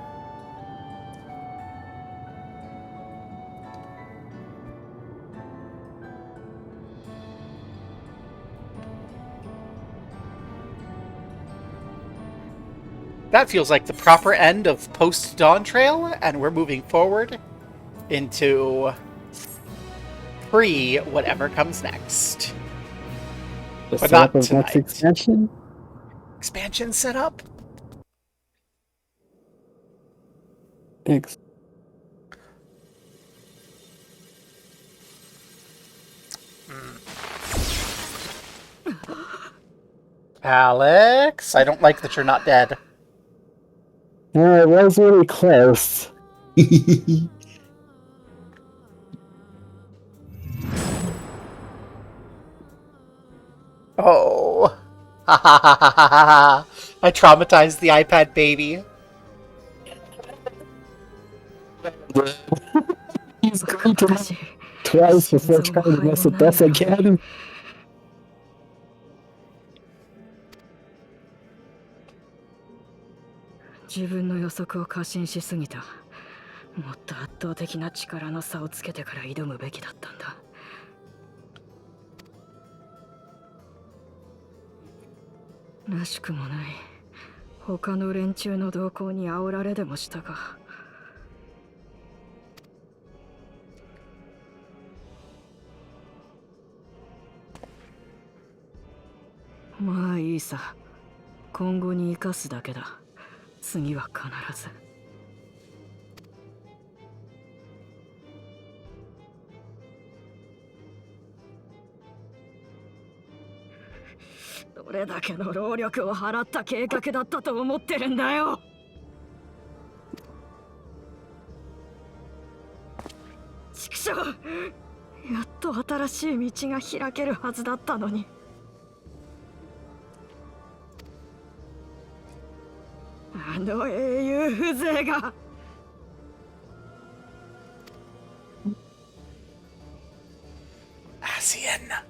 That feels like the proper end of post-Dawn Trail, and we're moving forward into whatever comes next. The But setup not of next tonight. expansion? Expansion setup? Thanks. Alex, I don't like that you're not dead. It was really close. Oh. I traumatized the iPad baby. He's going to miss twice before trying to mess with us again.自分の予測を過信しすぎた。もっと圧倒的な力の差をつけてから挑むべきだったんだ。らしくもない。他の連中の動向に煽られでもしたか。まあいいさ。今後に生かすだけだ。次は必ず。どれだけの労力を払った計画だったと思ってるんだよ。畜生！やっと新しい道が開けるはずだったのに。あの英雄風情が。アシエンナ。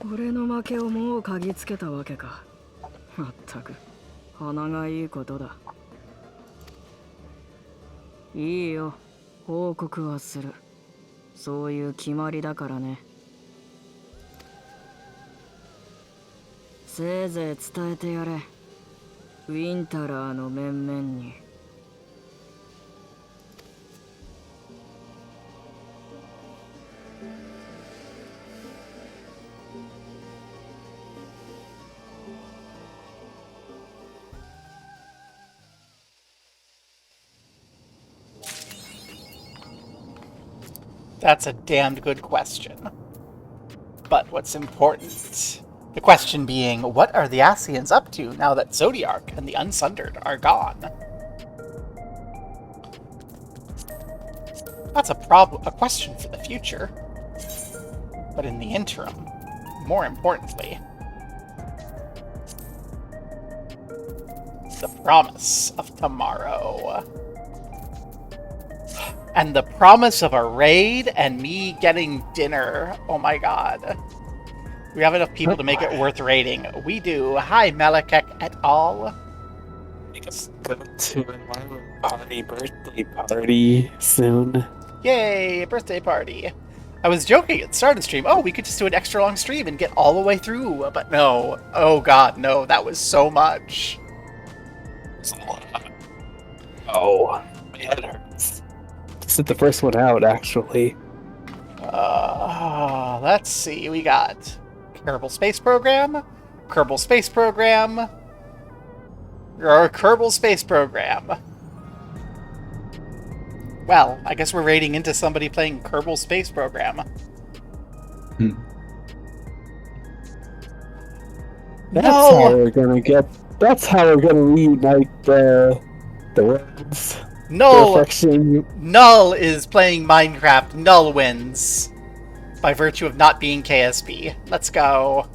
俺の負けをもう嗅ぎつけたわけか。まったく鼻がいいことだ。いいよ、報告はする。そういう決まりだからね。せいぜい伝えてやれ。ウィンタラーの面々に。That's a damned good question. But what's important? The question being, what are the Ascians up to now that Zodiark and the Unsundered are gone? That's a question for the future. But in the interim, more importantly, the promise of tomorrow. And the promise of a raid and me getting dinner. Oh my god. We have enough people to make it worth raiding. We do. Hi, Malekek et al. Go to a birthday party soon. Yay, birthday party. I was joking at the start of the stream. Oh, we could just do an extra long stream and get all the way through. But no. Oh god, no. That was so much. Oh, my head hurts. This is the first one out, actually. Let's see. We got Kerbal Space Program, Kerbal Space Program, or Kerbal Space Program. Well, I guess we're raiding into somebody playing Kerbal Space Program. That's how we're gonna get. That's how we're gonna reunite the worlds. Null is playing Minecraft. Null wins by virtue of not being KSP. Let's go.